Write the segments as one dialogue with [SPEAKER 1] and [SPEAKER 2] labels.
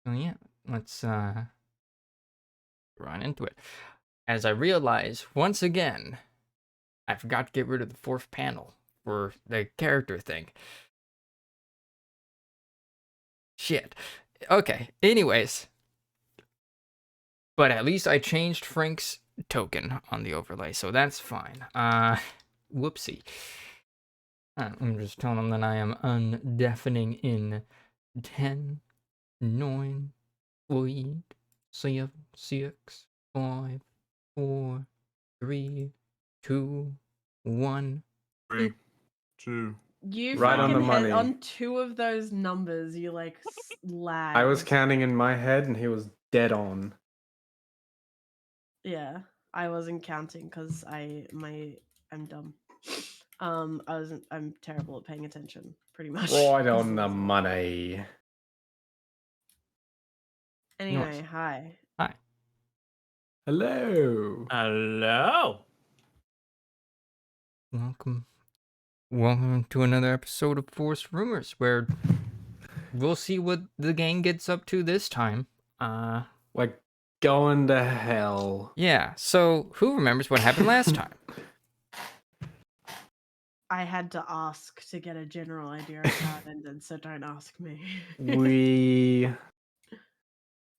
[SPEAKER 1] So yeah, let's run into it. As I realize once again, I forgot to get rid of the fourth panel for the character thing. Shit. Okay. Anyways, but at least I changed Frank's token on the overlay, so that's fine. Whoopsie. I'm just telling him that I am undeafening in 10, 9, 8, 7, 6, 5, 4, 3, 2, 1.
[SPEAKER 2] 3, 2.
[SPEAKER 3] You
[SPEAKER 4] Right on the
[SPEAKER 3] fucking hit
[SPEAKER 4] money.
[SPEAKER 3] on 2 of those numbers. You like lagged.
[SPEAKER 4] I was counting in my head and he was dead on.
[SPEAKER 3] Yeah, I wasn't counting because I'm dumb. I'm terrible at paying attention, pretty much.
[SPEAKER 4] Right on the money.
[SPEAKER 3] Anyway,
[SPEAKER 1] Nice.
[SPEAKER 3] hi.
[SPEAKER 1] Hi.
[SPEAKER 4] Hello.
[SPEAKER 2] Hello.
[SPEAKER 1] Welcome to another episode of Forced Rumors, where we'll see what the gang gets up to this time.
[SPEAKER 4] We're going to hell.
[SPEAKER 1] Yeah, so who remembers what happened last time?
[SPEAKER 3] I had to ask to get a general idea of how it ended, so don't ask me.
[SPEAKER 4] We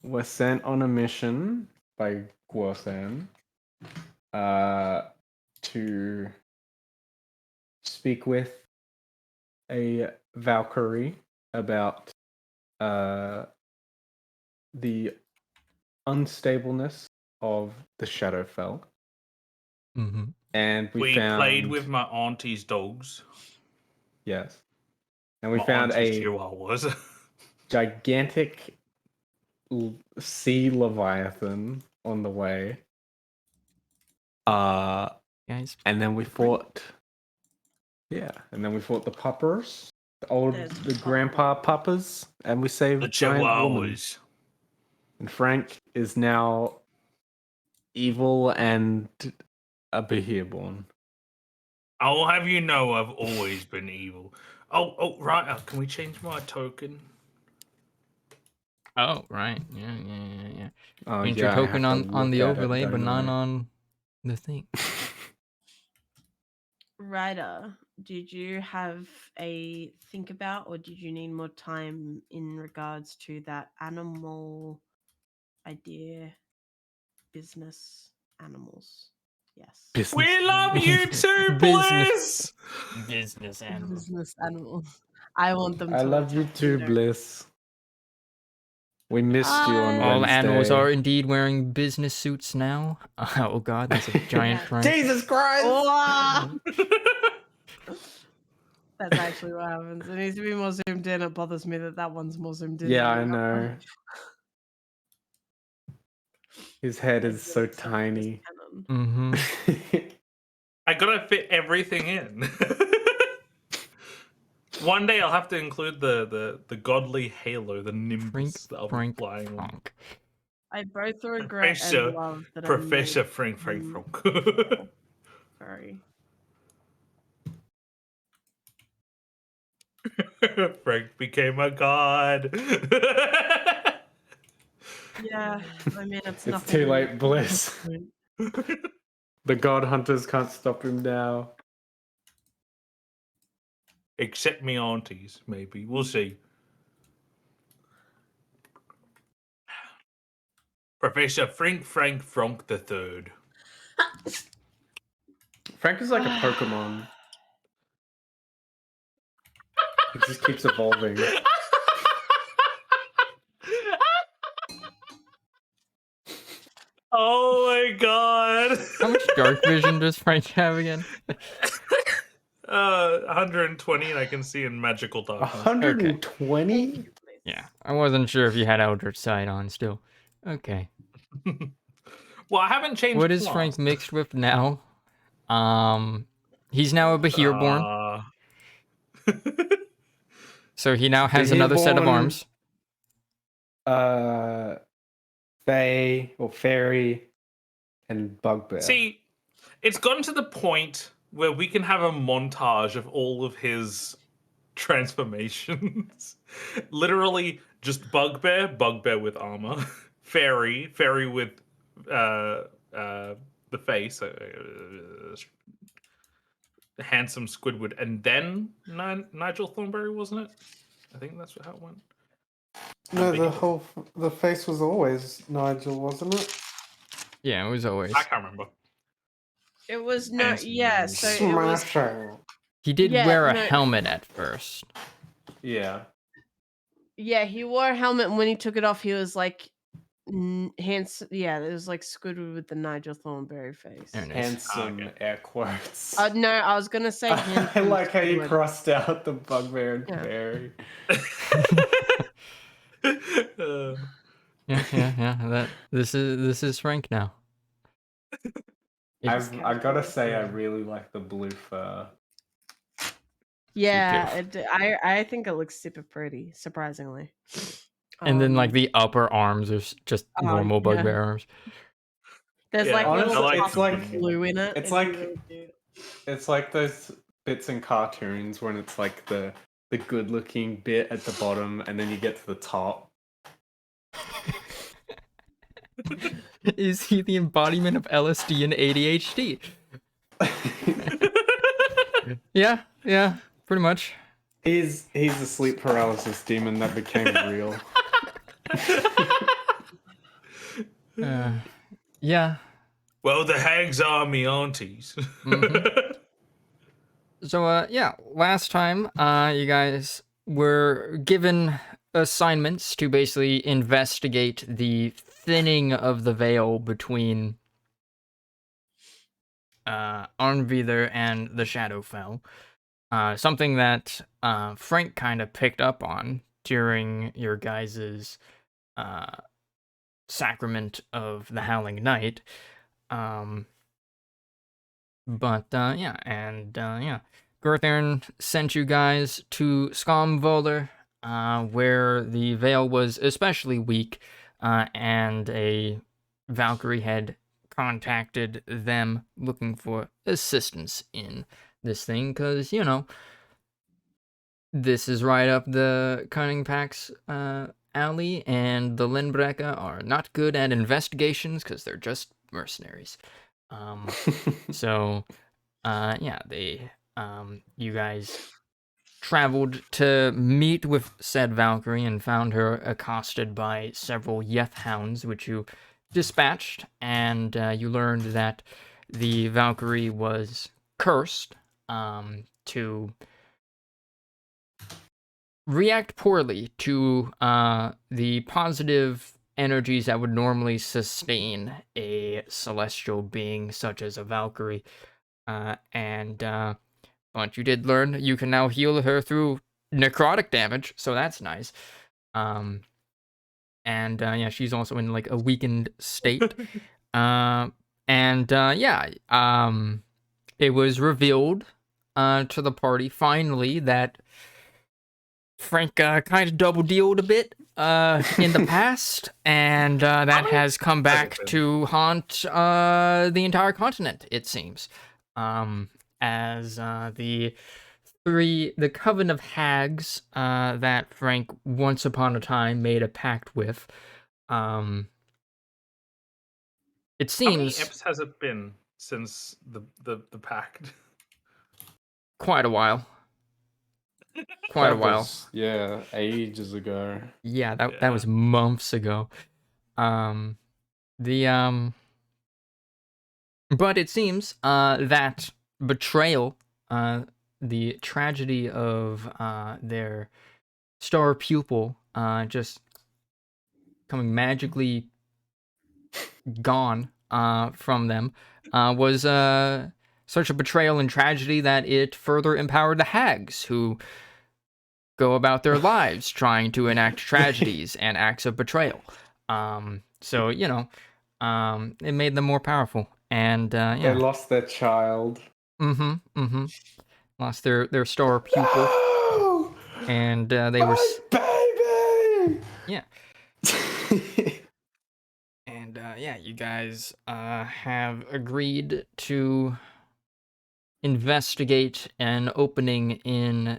[SPEAKER 4] were sent on a mission by Guosan to speak with a Valkyrie about the unstableness of the Shadowfell.
[SPEAKER 1] Mm-hmm.
[SPEAKER 4] And we
[SPEAKER 2] played
[SPEAKER 4] found
[SPEAKER 2] with my auntie's dogs.
[SPEAKER 4] yes. And we
[SPEAKER 2] My
[SPEAKER 4] found
[SPEAKER 2] auntie's
[SPEAKER 4] a
[SPEAKER 2] chihuahuas.
[SPEAKER 4] gigantic sea leviathan on the way.
[SPEAKER 1] Guys,
[SPEAKER 4] And then we fought. Yeah, and then we fought the puppers, the grandpa puppers, and we saved
[SPEAKER 2] The
[SPEAKER 4] giant woman.
[SPEAKER 2] chihuahuas.
[SPEAKER 4] And Frank is now evil and a Behirborn.
[SPEAKER 2] I'll have you know I've always been evil. Oh, right. Can we change my token?
[SPEAKER 1] oh, right. Yeah.
[SPEAKER 4] Oh,
[SPEAKER 1] Change
[SPEAKER 4] yeah,
[SPEAKER 1] your
[SPEAKER 4] I
[SPEAKER 1] token
[SPEAKER 4] have to
[SPEAKER 1] on
[SPEAKER 4] look
[SPEAKER 1] the
[SPEAKER 4] at
[SPEAKER 1] overlay,
[SPEAKER 4] it,
[SPEAKER 1] but
[SPEAKER 4] don't
[SPEAKER 1] not
[SPEAKER 4] I?
[SPEAKER 1] on the thing.
[SPEAKER 3] Ryder, did you have a think about, or did you need more time in regards to that animal idea? Business animals. Yes.
[SPEAKER 4] Business
[SPEAKER 2] We love you too,
[SPEAKER 1] Business.
[SPEAKER 2] Bliss!
[SPEAKER 1] Business animal.
[SPEAKER 3] Business animals. I want them to
[SPEAKER 4] I love you
[SPEAKER 3] attack
[SPEAKER 4] too,
[SPEAKER 3] don't-
[SPEAKER 4] Bliss. We missed you on
[SPEAKER 1] All
[SPEAKER 4] Wednesday.
[SPEAKER 1] animals are indeed wearing business suits now. Oh god, that's a giant
[SPEAKER 3] Yeah.
[SPEAKER 1] Frank.
[SPEAKER 4] Jesus Christ!
[SPEAKER 3] Oh! That's actually what happens. It needs to be more zoomed in. It bothers me that one's more zoomed in.
[SPEAKER 4] Yeah, I know. His head is so tiny.
[SPEAKER 1] Mm-hmm.
[SPEAKER 2] I gotta fit everything in. One day I'll have to include the godly halo, the nimbus that I'll be
[SPEAKER 1] Frank
[SPEAKER 2] flying on.
[SPEAKER 1] Frank.
[SPEAKER 3] I both regret and love that
[SPEAKER 2] Professor
[SPEAKER 3] I made
[SPEAKER 2] Frank.
[SPEAKER 3] Sorry.
[SPEAKER 2] Frank became a god.
[SPEAKER 3] Yeah, I mean it's
[SPEAKER 4] It's too late, Bliss. The God Hunters can't stop him now.
[SPEAKER 2] Except me aunties, maybe. We'll see. Professor Frank the Third.
[SPEAKER 4] Frank is like a Pokemon. He just keeps evolving.
[SPEAKER 2] Oh my god.
[SPEAKER 1] How much dark vision does Frank have again?
[SPEAKER 2] 120, and I can see in magical darkness.
[SPEAKER 4] 120?
[SPEAKER 1] Yeah, I wasn't sure if you had Eldritch Sight on still. Okay.
[SPEAKER 2] Well, I haven't changed.
[SPEAKER 1] What is Frank mixed with now? He's now a Behirborn. So he now has another set of arms.
[SPEAKER 4] Fae or Fairy and Bugbear.
[SPEAKER 2] See, it's gotten to the point where we can have a montage of all of his transformations. Literally just bugbear with armor, fairy with the face, handsome Squidward, and then Nigel Thornberry, wasn't it? I think that's how it went.
[SPEAKER 4] No, the face was always Nigel, wasn't it?
[SPEAKER 1] Yeah, it was always.
[SPEAKER 2] I can't remember.
[SPEAKER 3] It was no,
[SPEAKER 2] Handsome
[SPEAKER 3] yeah.
[SPEAKER 2] dude.
[SPEAKER 3] So it was.
[SPEAKER 4] Smashing.
[SPEAKER 1] He did
[SPEAKER 3] Yeah,
[SPEAKER 1] wear a
[SPEAKER 3] no.
[SPEAKER 1] helmet at first.
[SPEAKER 4] Yeah.
[SPEAKER 3] Yeah, he wore a helmet, and when he took it off, he was like handsome. Yeah, it was like Squidward with the Nigel Thornberry face.
[SPEAKER 1] There it is.
[SPEAKER 4] Handsome
[SPEAKER 2] okay.
[SPEAKER 4] air quotes.
[SPEAKER 3] No, I was gonna say
[SPEAKER 4] I
[SPEAKER 3] handsome.
[SPEAKER 4] like how you
[SPEAKER 3] Squidward.
[SPEAKER 4] crossed out the bugbear and
[SPEAKER 3] Yeah.
[SPEAKER 4] fairy.
[SPEAKER 1] Yeah. This is Frank now. It's
[SPEAKER 4] I gotta say, I really like the blue fur.
[SPEAKER 3] Yeah, I think it looks super pretty, surprisingly.
[SPEAKER 1] and then like the upper arms are just normal
[SPEAKER 3] yeah.
[SPEAKER 1] bugbear arms.
[SPEAKER 3] There's
[SPEAKER 2] Yeah,
[SPEAKER 3] like
[SPEAKER 4] honestly,
[SPEAKER 3] little
[SPEAKER 2] it's
[SPEAKER 3] puffs
[SPEAKER 2] like-
[SPEAKER 3] of blue in it.
[SPEAKER 4] it's
[SPEAKER 3] It'd
[SPEAKER 4] like-
[SPEAKER 3] be really cute.
[SPEAKER 4] It's like those bits in cartoons when it's like the good looking bit at the bottom and then you get to the top.
[SPEAKER 1] Is he the embodiment of LSD and ADHD? Yeah, pretty much.
[SPEAKER 4] He's a sleep paralysis demon that became real.
[SPEAKER 1] Yeah.
[SPEAKER 2] Well, the hags are me aunties.
[SPEAKER 1] So yeah, last time you guys were given assignments to basically investigate the thinning of the veil between Arnvider and the Shadowfell. Something that Frank kind of picked up on during your guys' sacrament of the Howling Night. Gurthern sent you guys to Skamvoller, where the veil was especially weak, and a Valkyrie had contacted them looking for assistance in this thing, because, you know, this is right up the Cunning Pack's alley, and the Lindbreca are not good at investigations because they're just mercenaries. You guys traveled to meet with said Valkyrie and found her accosted by several Yeth hounds, which you dispatched, and you learned that the Valkyrie was cursed to react poorly to the positive energies that would normally sustain a celestial being such as a Valkyrie. But you did learn you can now heal her through necrotic damage, so that's nice. She's also in like a weakened state. It was revealed to the party finally that Frank kind of double dealed a bit in the past, and that has come back to haunt the entire continent, it seems. As the coven of hags that Frank once upon a time made a pact with. It
[SPEAKER 2] How many
[SPEAKER 1] seems
[SPEAKER 2] eps has it been since the pact?
[SPEAKER 1] quite a while.
[SPEAKER 4] That was, yeah, ages ago.
[SPEAKER 1] Yeah, that was months ago. But it seems that betrayal, the tragedy of their star pupil just coming magically gone from them was such a betrayal and tragedy that it further empowered the hags, who go about their lives trying to enact tragedies and acts of betrayal. So, you know, it made them more powerful. And
[SPEAKER 4] They lost their child.
[SPEAKER 1] Lost their star pupil.
[SPEAKER 4] No!
[SPEAKER 1] And they were
[SPEAKER 4] baby.
[SPEAKER 1] Yeah. And you guys have agreed to investigate an opening in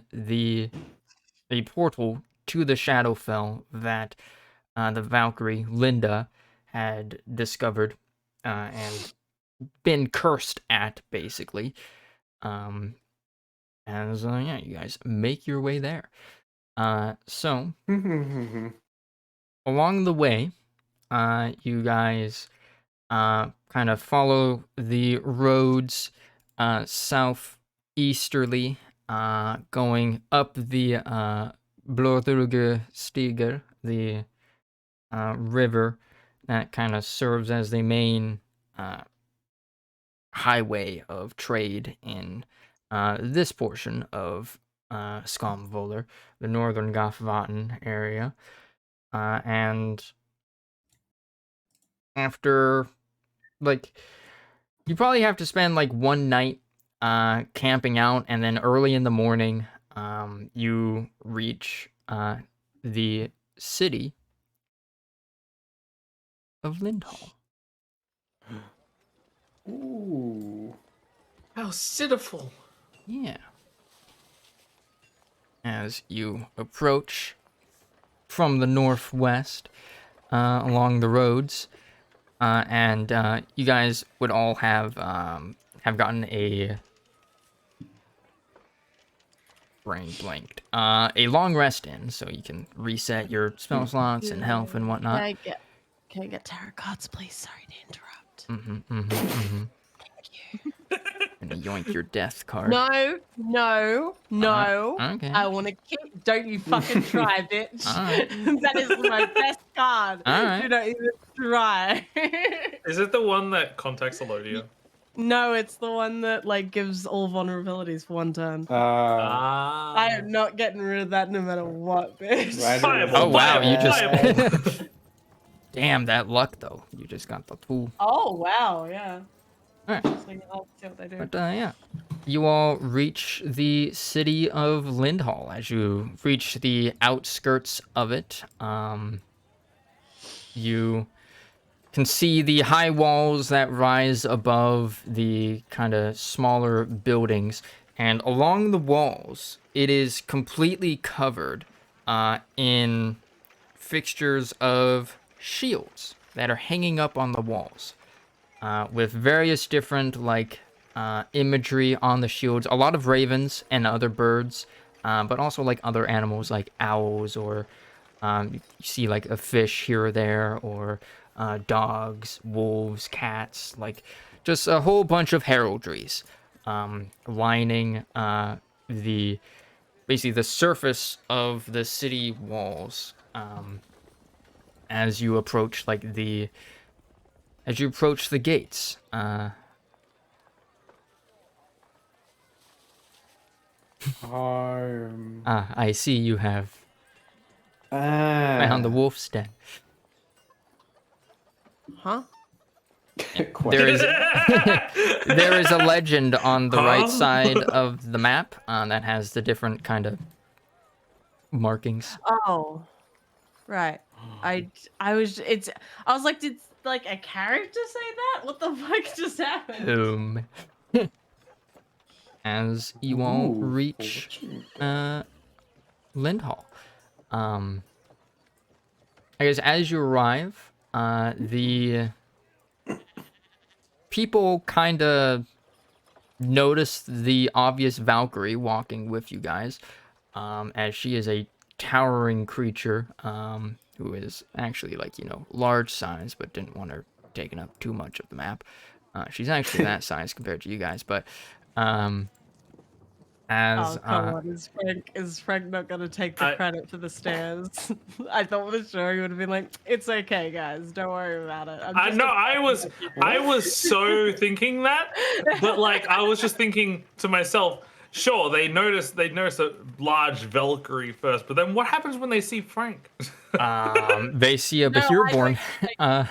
[SPEAKER 1] a portal to the Shadowfell that the Valkyrie Linda had discovered and been cursed at, basically. As yeah, you guys make your way there. So along the way, you guys kind of follow the roads southeasterly, going up the Blådruge Stiger, the river that kind of serves as the main highway of trade in this portion of Skamvoller, the northern Gafvaten area. And after, like, you probably have to spend like one night camping out, and then early in the morning, you reach the city of Lindholm.
[SPEAKER 4] Ooh.
[SPEAKER 2] How citiful.
[SPEAKER 1] Yeah. As you approach from the northwest along the roads, and you guys would all have gotten a brain blanked a long rest in, so you can reset your spell slots and health and whatnot.
[SPEAKER 3] Can I get tarot cards, please? Sorry to interrupt.
[SPEAKER 1] Thank you. Gonna yoink your death card.
[SPEAKER 3] No.
[SPEAKER 1] Okay.
[SPEAKER 3] I want to keep. Don't you fucking try, bitch.
[SPEAKER 1] Alright.
[SPEAKER 3] That is my best card.
[SPEAKER 1] Alright.
[SPEAKER 3] Do not even try.
[SPEAKER 2] Is it the one that contacts Elodia?
[SPEAKER 3] No, it's the one that like gives all vulnerabilities for one turn. I am not getting rid of that no matter what, bitch.
[SPEAKER 2] Fireball,
[SPEAKER 1] Oh wow, you
[SPEAKER 2] fireball.
[SPEAKER 1] just damn that luck though. You just got the tool.
[SPEAKER 3] Oh wow, yeah.
[SPEAKER 1] Alright.
[SPEAKER 3] So I'll see what they do.
[SPEAKER 1] But yeah. You all reach the city of Lindhall. As you reach the outskirts of it, you can see the high walls that rise above the kind of smaller buildings, and along the walls, it is completely covered in fixtures of shields that are hanging up on the walls, with various different imagery on the shields. A lot of ravens and other birds, but also like other animals like owls, or you see like a fish here or there, or dogs, wolves, cats, like just a whole bunch of heraldries lining basically the surface of the city walls as you approach the gates. I see you have found the wolf's den.
[SPEAKER 3] Huh?
[SPEAKER 1] There is a legend on the right side of the map that has the different kind of markings.
[SPEAKER 3] Oh, right. I was like, did like a character say that? What the fuck just happened?
[SPEAKER 1] As you all reach Lindhall, I guess as you arrive, the people kind of notice the obvious Valkyrie walking with you guys, as she is a towering creature who is actually large size, but didn't want her taking up too much of the map. She's actually that size compared to you guys, but come
[SPEAKER 3] on, is Frank not gonna take the credit for the stairs? I thought for sure he would have been like, "It's okay, guys, don't worry about it."
[SPEAKER 2] I was so thinking that, but I was just thinking to myself, sure, they notice a large Valkyrie first, but then what happens when they see Frank?
[SPEAKER 1] They see a Behirborn.
[SPEAKER 4] I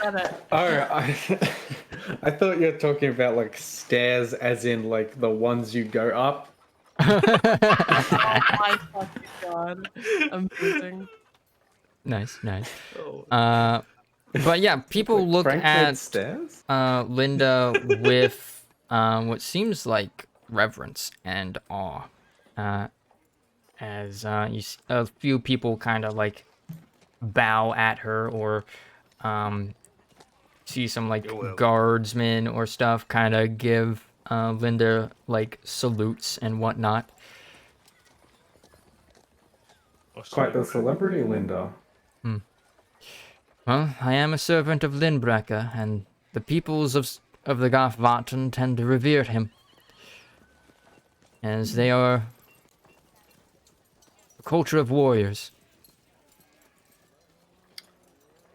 [SPEAKER 4] thought you were talking about stairs, as in the ones you go up.
[SPEAKER 3] Oh my fucking god! Amazing.
[SPEAKER 1] Nice. But yeah, people look
[SPEAKER 4] Frank
[SPEAKER 1] at
[SPEAKER 4] stairs?
[SPEAKER 1] Linda with what seems like reverence and awe. As a few people kind of like bow at her, or see some like
[SPEAKER 2] You're welcome.
[SPEAKER 1] guardsmen or stuff kind of give Linda like salutes and whatnot.
[SPEAKER 4] Quite the celebrity, Linda.
[SPEAKER 1] Well, I am a servant of Lindbrecker, and the peoples of the Gothvarten tend to revere him, as they are a culture of warriors.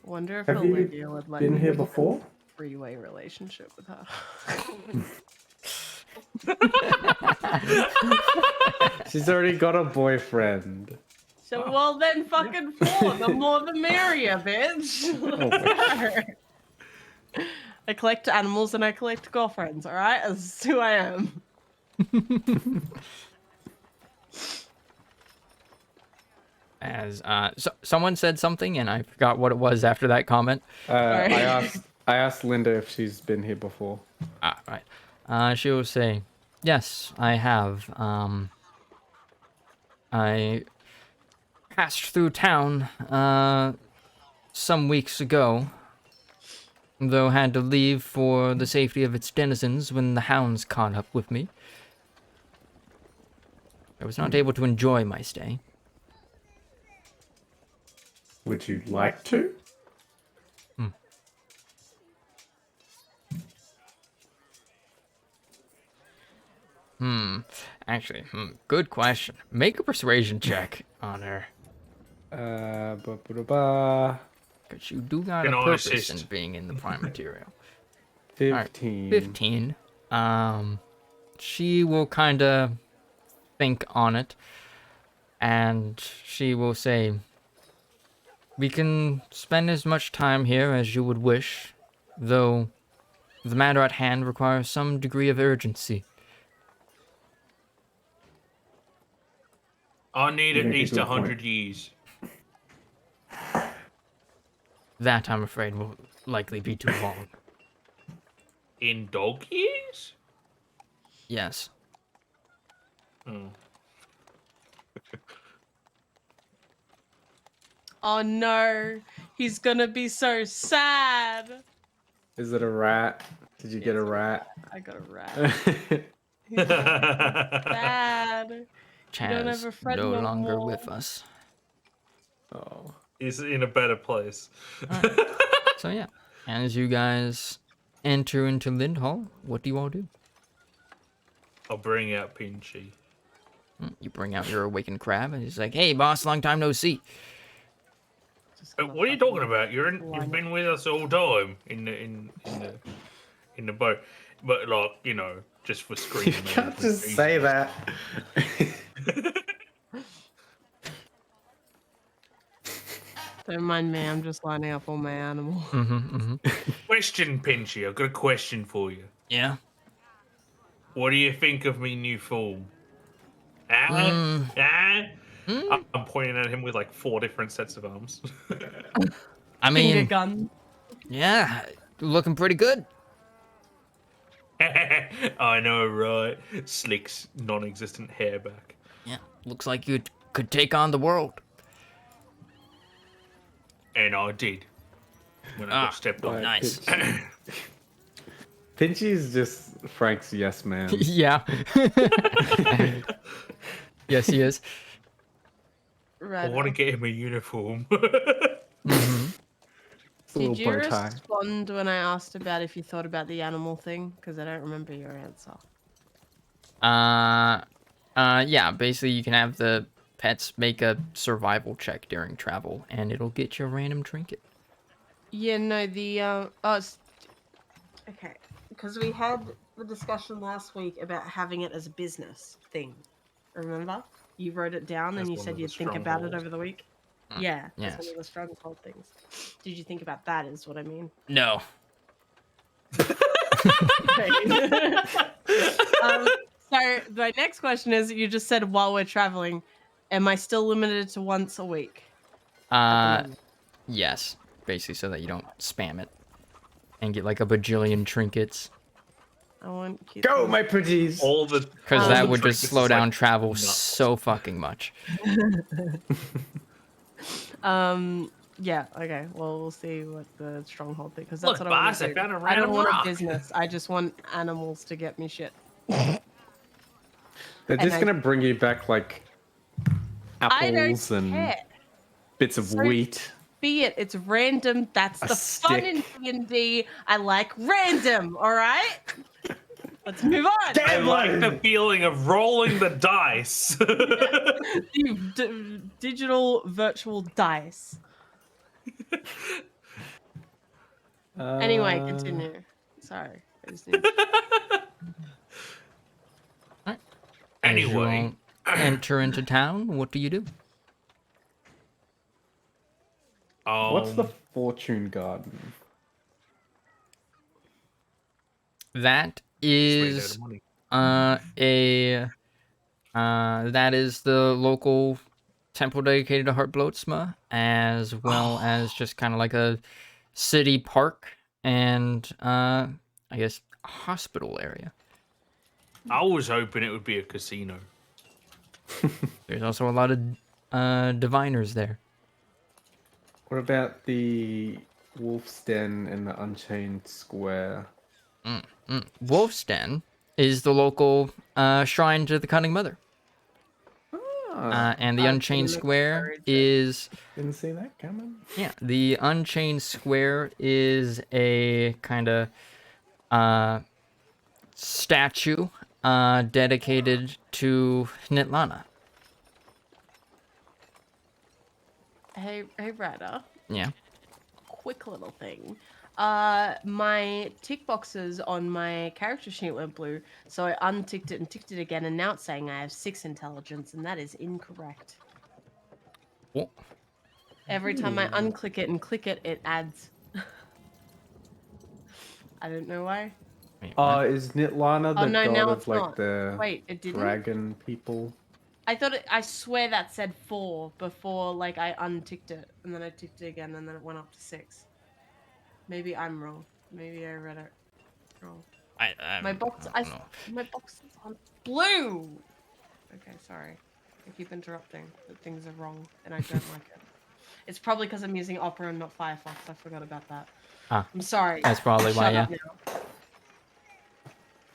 [SPEAKER 3] Wonder if
[SPEAKER 4] Have you
[SPEAKER 3] Olivia would let
[SPEAKER 4] been
[SPEAKER 3] me
[SPEAKER 4] here
[SPEAKER 3] have a
[SPEAKER 4] before?
[SPEAKER 3] three-way relationship with her.
[SPEAKER 4] She's already got a boyfriend.
[SPEAKER 3] So, well, then fucking four. The more the merrier, bitch. Let's go. I collect animals and I collect girlfriends, alright? That's who I am.
[SPEAKER 1] As someone said something, and I forgot what it was after that comment.
[SPEAKER 4] I asked Linda if she's been here before.
[SPEAKER 1] Right. She will say, "Yes, I have. I passed through town some weeks ago, though had to leave for the safety of its denizens when the hounds caught up with me. I was not able to enjoy my stay."
[SPEAKER 4] Would you like to?
[SPEAKER 1] Actually, good question. Make a persuasion check on her,
[SPEAKER 4] Ba-ba-da-ba.
[SPEAKER 1] because you do got
[SPEAKER 2] Can
[SPEAKER 1] a
[SPEAKER 2] I
[SPEAKER 1] purpose
[SPEAKER 2] assist?
[SPEAKER 1] in being in the prime material.
[SPEAKER 4] 15.
[SPEAKER 1] 15. She will kind of think on it, and she will say, "We can spend as much time here as you would wish, though the matter at hand requires some degree of urgency."
[SPEAKER 2] I need
[SPEAKER 4] You
[SPEAKER 2] at
[SPEAKER 4] make a
[SPEAKER 2] least
[SPEAKER 4] good
[SPEAKER 2] 100
[SPEAKER 4] point.
[SPEAKER 2] years.
[SPEAKER 1] That, I'm afraid, will likely be too long.
[SPEAKER 2] In dog years?
[SPEAKER 1] Yes.
[SPEAKER 3] Oh no, he's gonna be so sad.
[SPEAKER 4] Is it a rat? Did you get a rat?
[SPEAKER 3] I got a rat. He's sad. You don't have
[SPEAKER 1] Chaz,
[SPEAKER 3] a friend
[SPEAKER 1] no
[SPEAKER 3] no
[SPEAKER 1] longer
[SPEAKER 3] more.
[SPEAKER 1] with us.
[SPEAKER 4] Oh.
[SPEAKER 2] He's in a better place.
[SPEAKER 1] So yeah, as you guys enter into Lindhall, what do you all do?
[SPEAKER 2] I'll bring out Pinchy.
[SPEAKER 1] You bring out your awakened crab, and he's like, "Hey, boss, long time no see."
[SPEAKER 3] Just gonna
[SPEAKER 2] What are you
[SPEAKER 3] fucking
[SPEAKER 2] talking about?
[SPEAKER 3] line
[SPEAKER 2] You've been with us all time in the boat, but like just for screen.
[SPEAKER 4] You can't just say that.
[SPEAKER 3] Don't mind me, I'm just lining up all my animals.
[SPEAKER 2] Question, Pinchy. I've got a question for you.
[SPEAKER 1] Yeah.
[SPEAKER 2] What do you think of me new form? I'm pointing at him with like 4 different sets of arms.
[SPEAKER 1] I
[SPEAKER 3] Finger
[SPEAKER 1] mean,
[SPEAKER 3] gun.
[SPEAKER 1] yeah, looking pretty good.
[SPEAKER 2] I know, right? Slick's non-existent hair back.
[SPEAKER 1] Yeah, looks like you could take on the world.
[SPEAKER 2] And I did. When I got stepped on.
[SPEAKER 1] Nice.
[SPEAKER 4] Pinchy's just Frank's yes man.
[SPEAKER 1] Yeah. Yes, he is.
[SPEAKER 2] I want to get him a uniform.
[SPEAKER 4] It's a little
[SPEAKER 3] Did you
[SPEAKER 4] bow tie.
[SPEAKER 3] respond when I asked about if you thought about the animal thing? Because I don't remember your answer.
[SPEAKER 1] Yeah, basically you can have the pets make a survival check during travel, and it'll get you a random trinket.
[SPEAKER 3] Yeah, no, okay, because we had the discussion last week about having it as a business thing. Remember? You wrote it down and
[SPEAKER 2] As
[SPEAKER 3] you
[SPEAKER 2] one
[SPEAKER 3] said
[SPEAKER 2] of
[SPEAKER 3] you'd
[SPEAKER 2] the
[SPEAKER 3] think about it
[SPEAKER 2] strongholds.
[SPEAKER 3] over the week. Yeah, that's
[SPEAKER 1] yes.
[SPEAKER 3] one of the stronghold things. Did you think about that? Is what I mean.
[SPEAKER 1] No.
[SPEAKER 3] So my next question is: you just said while we're traveling, am I still limited to once a week?
[SPEAKER 1] Yes. Basically so that you don't spam it and get like a bajillion trinkets.
[SPEAKER 3] I want cute.
[SPEAKER 4] Go,
[SPEAKER 3] things.
[SPEAKER 4] my pretties.
[SPEAKER 2] All the
[SPEAKER 1] Because
[SPEAKER 2] all
[SPEAKER 1] that
[SPEAKER 2] the
[SPEAKER 1] would just
[SPEAKER 2] trinkets
[SPEAKER 1] slow
[SPEAKER 2] is
[SPEAKER 1] down
[SPEAKER 2] like
[SPEAKER 1] travel
[SPEAKER 2] nuts.
[SPEAKER 1] so fucking much.
[SPEAKER 3] Yeah. Okay. Well, we'll see what the stronghold thing, because that's
[SPEAKER 2] Look,
[SPEAKER 3] what I want
[SPEAKER 2] boss,
[SPEAKER 3] to
[SPEAKER 2] I
[SPEAKER 3] do.
[SPEAKER 2] found a
[SPEAKER 3] I don't
[SPEAKER 2] random
[SPEAKER 3] want
[SPEAKER 2] rock.
[SPEAKER 3] a business. I just want animals to get me shit.
[SPEAKER 4] They're
[SPEAKER 3] And
[SPEAKER 4] just gonna bring you back like
[SPEAKER 3] I don't
[SPEAKER 4] apples and
[SPEAKER 3] care.
[SPEAKER 4] bits of
[SPEAKER 3] So
[SPEAKER 4] wheat.
[SPEAKER 3] Be it. It's random. That's
[SPEAKER 4] A
[SPEAKER 3] the fun in
[SPEAKER 4] stick.
[SPEAKER 3] D&D. I like random. All right. Let's move on.
[SPEAKER 2] I like the feeling of rolling the dice.
[SPEAKER 3] Digital virtual dice. Anyway, continue. Sorry. I just need...
[SPEAKER 1] As
[SPEAKER 2] Anyway.
[SPEAKER 1] you all enter into town, what do you do?
[SPEAKER 4] What's the fortune garden?
[SPEAKER 1] That
[SPEAKER 2] Just made out
[SPEAKER 1] is
[SPEAKER 2] of money.
[SPEAKER 1] that is the local temple dedicated to Heartbloatsma, as well as just kind of like a city park and I guess a hospital area.
[SPEAKER 2] I was hoping it would be a casino.
[SPEAKER 1] There's also a lot of diviners there.
[SPEAKER 4] What about the Wolf's Den in the Unchained Square?
[SPEAKER 1] Wolf's Den is the local shrine to the Cunning Mother. And the Unchained Square is...
[SPEAKER 4] Didn't see that coming.
[SPEAKER 1] Yeah, the Unchained Square is a kind of statue dedicated to Nitlana.
[SPEAKER 3] Hey, Ryder.
[SPEAKER 1] Yeah.
[SPEAKER 3] Quick little thing. My tick boxes on my character sheet went blue, so I unticked it and ticked it again, and now it's saying I have 6 intelligence, and that is incorrect.
[SPEAKER 1] Well,
[SPEAKER 3] Every time I unclick it and click it, it adds. I don't know why.
[SPEAKER 1] wait, what?
[SPEAKER 4] Is Nitlana the
[SPEAKER 3] no,
[SPEAKER 4] god
[SPEAKER 3] now
[SPEAKER 4] of
[SPEAKER 3] it's
[SPEAKER 4] like
[SPEAKER 3] not.
[SPEAKER 4] the
[SPEAKER 3] Wait, it didn't?
[SPEAKER 4] dragon people?
[SPEAKER 3] I swear that said 4 before, like, I unticked it, and then I ticked it again, and then it went up to 6. Maybe I'm wrong. Maybe I read it wrong. My box is on blue. Okay, sorry. I keep interrupting, but things are wrong, and I don't like it. It's probably because I'm using Opera and not Firefox. I forgot about that. I'm sorry.
[SPEAKER 1] That's probably why,
[SPEAKER 3] Shut
[SPEAKER 1] yeah.
[SPEAKER 3] up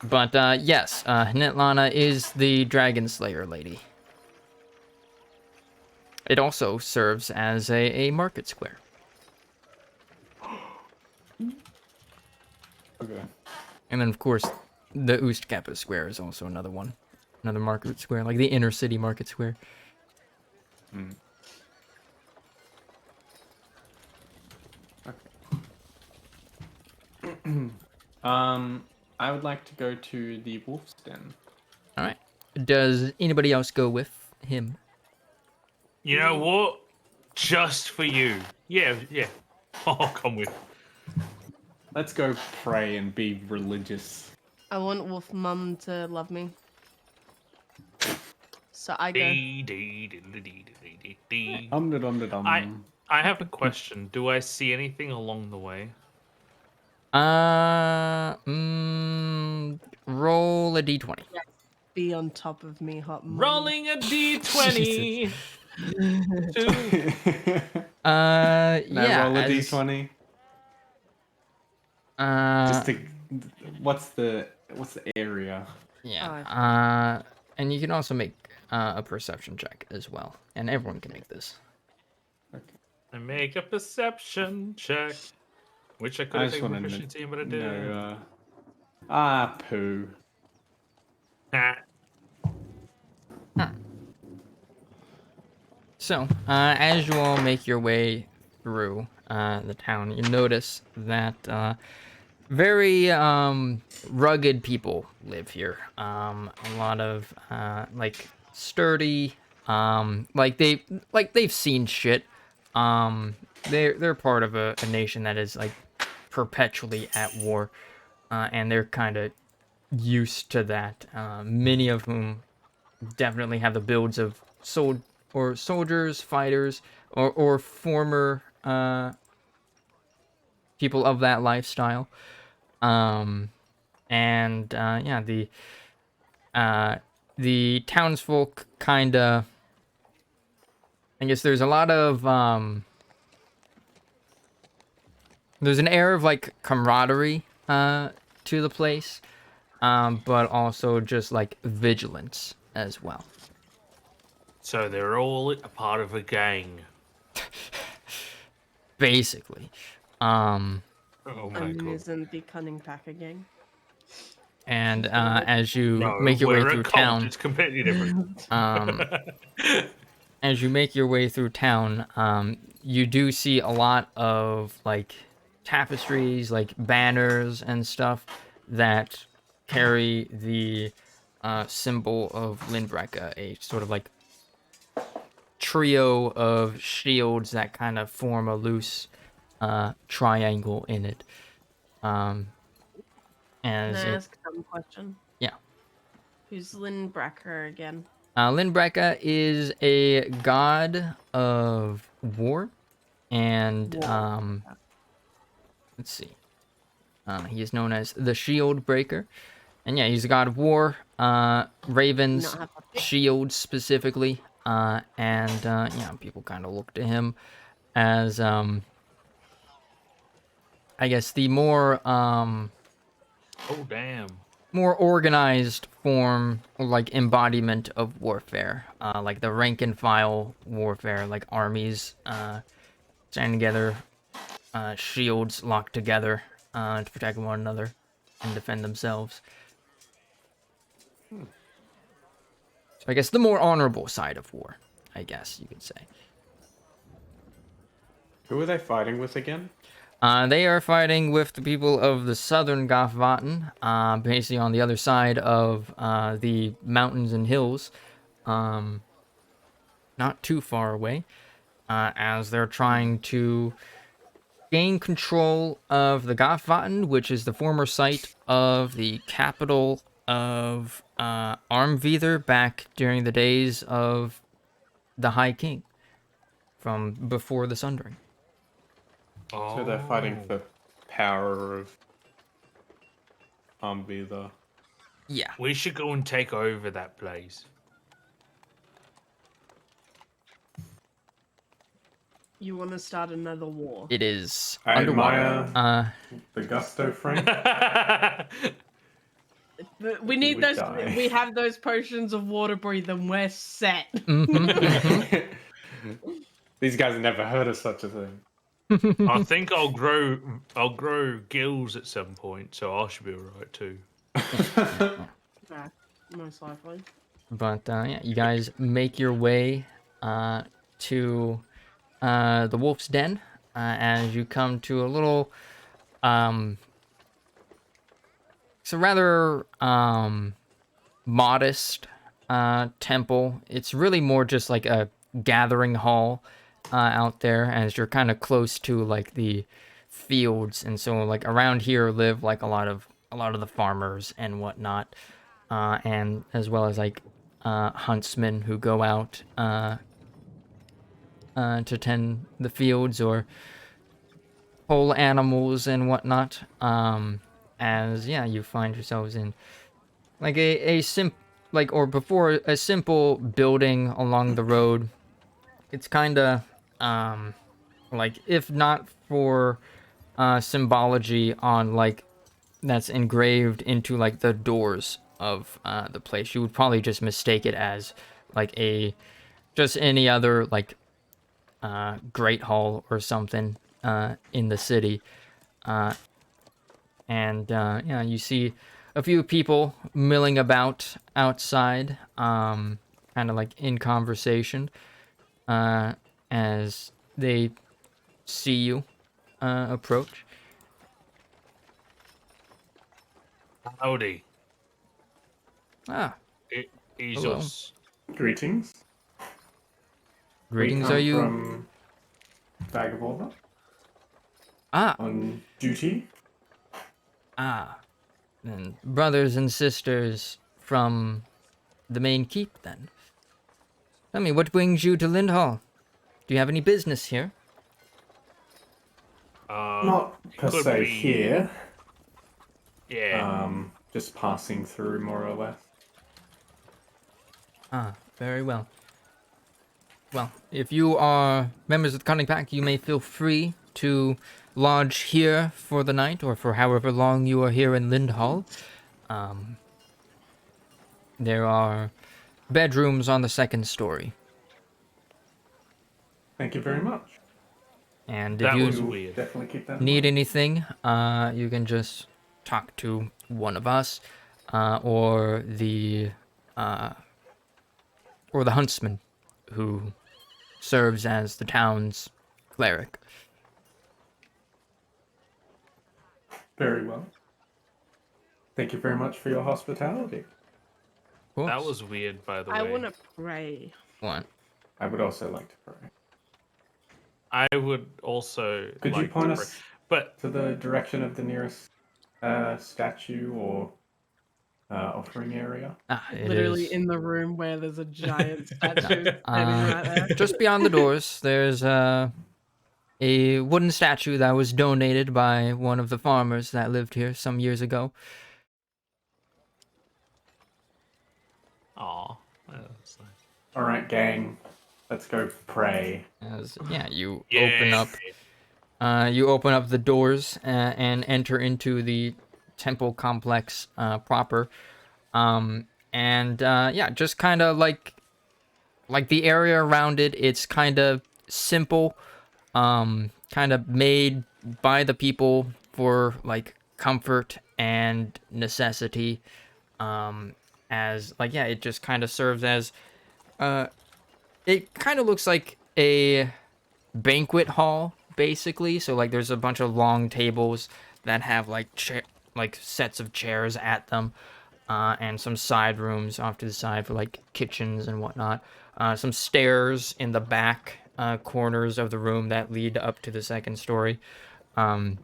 [SPEAKER 3] now.
[SPEAKER 1] But yes, Nitlana is the Dragon Slayer lady. It also serves as a market square.
[SPEAKER 4] Okay.
[SPEAKER 1] And then, of course, the Oostkappa Square is also another one. Another market square, like the inner city market square.
[SPEAKER 4] I would like to go to the Wolf's Den.
[SPEAKER 1] All right. Does anybody else go with him?
[SPEAKER 2] You know what? Just for you. Yeah. I'll come with.
[SPEAKER 4] Let's go pray and be religious.
[SPEAKER 3] I want Wolf Mum to love me. So I go.
[SPEAKER 4] Dum-da-dum-da-dum.
[SPEAKER 2] I have a question. Do I see anything along the way?
[SPEAKER 1] Roll a d20.
[SPEAKER 3] Yes, be on top of me, hot mum.
[SPEAKER 2] Rolling a d20. Two.
[SPEAKER 4] Now
[SPEAKER 1] Yeah.
[SPEAKER 4] roll a
[SPEAKER 1] as-
[SPEAKER 4] d20. Just to, what's the area?
[SPEAKER 1] Yeah. And you can also make a perception check as well, and everyone can make this.
[SPEAKER 4] Okay.
[SPEAKER 2] I make a perception check, which I could have taken proficiency in, but I didn't.
[SPEAKER 4] No, poo.
[SPEAKER 1] So, as you all make your way through the town, you notice that very rugged people live here. A lot of like sturdy, they've seen shit. They're part of a nation that is like perpetually at war, and they're kind of used to that. Many of whom definitely have the builds of soldiers, fighters, or former people of that lifestyle. And the townsfolk kind of, I guess there's a lot of there's an air of like camaraderie to the place, but also just like vigilance as well.
[SPEAKER 2] So they're all a part of a gang.
[SPEAKER 1] Basically.
[SPEAKER 2] Oh my
[SPEAKER 3] And
[SPEAKER 2] god.
[SPEAKER 3] isn't the cunning pack again?
[SPEAKER 1] And
[SPEAKER 3] Is that it?
[SPEAKER 1] as you
[SPEAKER 2] No,
[SPEAKER 1] make your way
[SPEAKER 2] we're a
[SPEAKER 1] through
[SPEAKER 2] cult.
[SPEAKER 1] town,
[SPEAKER 2] It's completely different.
[SPEAKER 1] as you make your way through town, you do see a lot of like tapestries, like banners and stuff that carry the symbol of Lindbrecka, a sort of like trio of shields that kind of form a loose triangle in it.
[SPEAKER 3] Can
[SPEAKER 1] As
[SPEAKER 3] I
[SPEAKER 1] it,
[SPEAKER 3] ask some question?
[SPEAKER 1] yeah.
[SPEAKER 3] Who's Lynn Bracker again?
[SPEAKER 1] Lindbrecka is a god of war, and
[SPEAKER 3] War.
[SPEAKER 1] let's see. He is known as the Shield Breaker, and yeah, he's a god of war, ravens,
[SPEAKER 3] Not have a pick.
[SPEAKER 1] shields specifically, and yeah, people kind of look to him as I guess the more
[SPEAKER 2] Oh damn.
[SPEAKER 1] more organized form, like embodiment of warfare, like the rank and file warfare, like armies standing together, shields locked together to protect one another and defend themselves. So I guess the more honorable side of war, I guess you could say.
[SPEAKER 4] Who are they fighting with again?
[SPEAKER 1] They are fighting with the people of the southern Gothvaten, basically on the other side of the mountains and hills, not too far away, as they're trying to gain control of the Gothvaten, which is the former site of the capital of Armveither back during the days of the High King, from before the Sundering.
[SPEAKER 2] Oh.
[SPEAKER 4] So they're fighting for power of Umbi.
[SPEAKER 1] Yeah,
[SPEAKER 2] We should go and take over that place.
[SPEAKER 3] You want to start another war?
[SPEAKER 1] it is
[SPEAKER 4] I
[SPEAKER 1] underwater.
[SPEAKER 4] admire the gusto, Frank.
[SPEAKER 3] But we need
[SPEAKER 4] would
[SPEAKER 3] those.
[SPEAKER 4] die.
[SPEAKER 3] We have those potions of water breathe, and we're set.
[SPEAKER 4] These guys have never heard of such a thing.
[SPEAKER 2] I think I'll grow gills at some point, so I should be alright too.
[SPEAKER 3] Yeah, most likely.
[SPEAKER 1] But yeah, you guys make your way to the Wolf's Den as you come to a little, it's a rather modest temple. It's really more just like a gathering hall out there, as you're kind of close to like the fields, and so like around here live like a lot of the farmers and whatnot, and as well as like huntsmen who go out to tend the fields or pull animals and whatnot. As yeah, you find yourselves in like a before a simple building along the road. It's kind of like, if not for symbology on like that's engraved into like the doors of the place, you would probably just mistake it as like just any other like great hall or something in the city. And yeah, you see a few people milling about outside, kind of like in conversation, as they see you approach.
[SPEAKER 2] Howdy.
[SPEAKER 1] Ah, hello.
[SPEAKER 2] Jesus.
[SPEAKER 4] Greetings.
[SPEAKER 1] Greetings,
[SPEAKER 4] We
[SPEAKER 1] are
[SPEAKER 4] come
[SPEAKER 1] you?
[SPEAKER 4] from Vagabond
[SPEAKER 1] Ah,
[SPEAKER 4] on duty.
[SPEAKER 1] and brothers and sisters from the main keep, then. Tell me, what brings you to Lindhall? Do you have any business here?
[SPEAKER 4] Not per
[SPEAKER 2] could
[SPEAKER 4] se
[SPEAKER 2] be-
[SPEAKER 4] here.
[SPEAKER 2] Yeah.
[SPEAKER 4] just passing through, more or less.
[SPEAKER 1] Ah, very well. Well, if you are members of the Cunning Pack, you may feel free to lodge here for the night, or for however long you are here in Lindhall. There are bedrooms on the second story.
[SPEAKER 4] Thank you very much.
[SPEAKER 1] And if
[SPEAKER 2] That was
[SPEAKER 1] you
[SPEAKER 2] weird.
[SPEAKER 4] Definitely keep that in
[SPEAKER 1] need
[SPEAKER 4] mind.
[SPEAKER 1] anything, you can just talk to one of us, or the huntsman, who serves as the town's cleric.
[SPEAKER 4] Very well. Thank you very much for your hospitality.
[SPEAKER 1] Of course.
[SPEAKER 2] That was weird, by the
[SPEAKER 3] I
[SPEAKER 2] way.
[SPEAKER 3] want to pray.
[SPEAKER 1] What?
[SPEAKER 4] I would also like to pray.
[SPEAKER 2] I would also
[SPEAKER 4] Could you
[SPEAKER 2] like
[SPEAKER 4] point
[SPEAKER 2] to pray.
[SPEAKER 4] us
[SPEAKER 2] But
[SPEAKER 4] to the direction of the nearest statue or offering area?
[SPEAKER 1] It
[SPEAKER 3] Literally
[SPEAKER 1] is
[SPEAKER 3] in the room where there's a giant statue standing
[SPEAKER 1] Uh,
[SPEAKER 3] right there.
[SPEAKER 1] just beyond the doors. There's a wooden statue that was donated by one of the farmers that lived here some years ago.
[SPEAKER 2] aw, that's nice.
[SPEAKER 4] All right, gang. Let's go pray.
[SPEAKER 1] You
[SPEAKER 2] Yay.
[SPEAKER 1] open up the doors and enter into the temple complex proper. Just kind of like the area around it. It's kind of simple, kind of made by the people for like comfort and necessity. It just kind of serves as it kind of looks like a banquet hall basically. So like there's a bunch of long tables that have like sets of chairs at them, and some side rooms off to the side for like kitchens and whatnot. Some stairs in the back corners of the room that lead up to the second story, and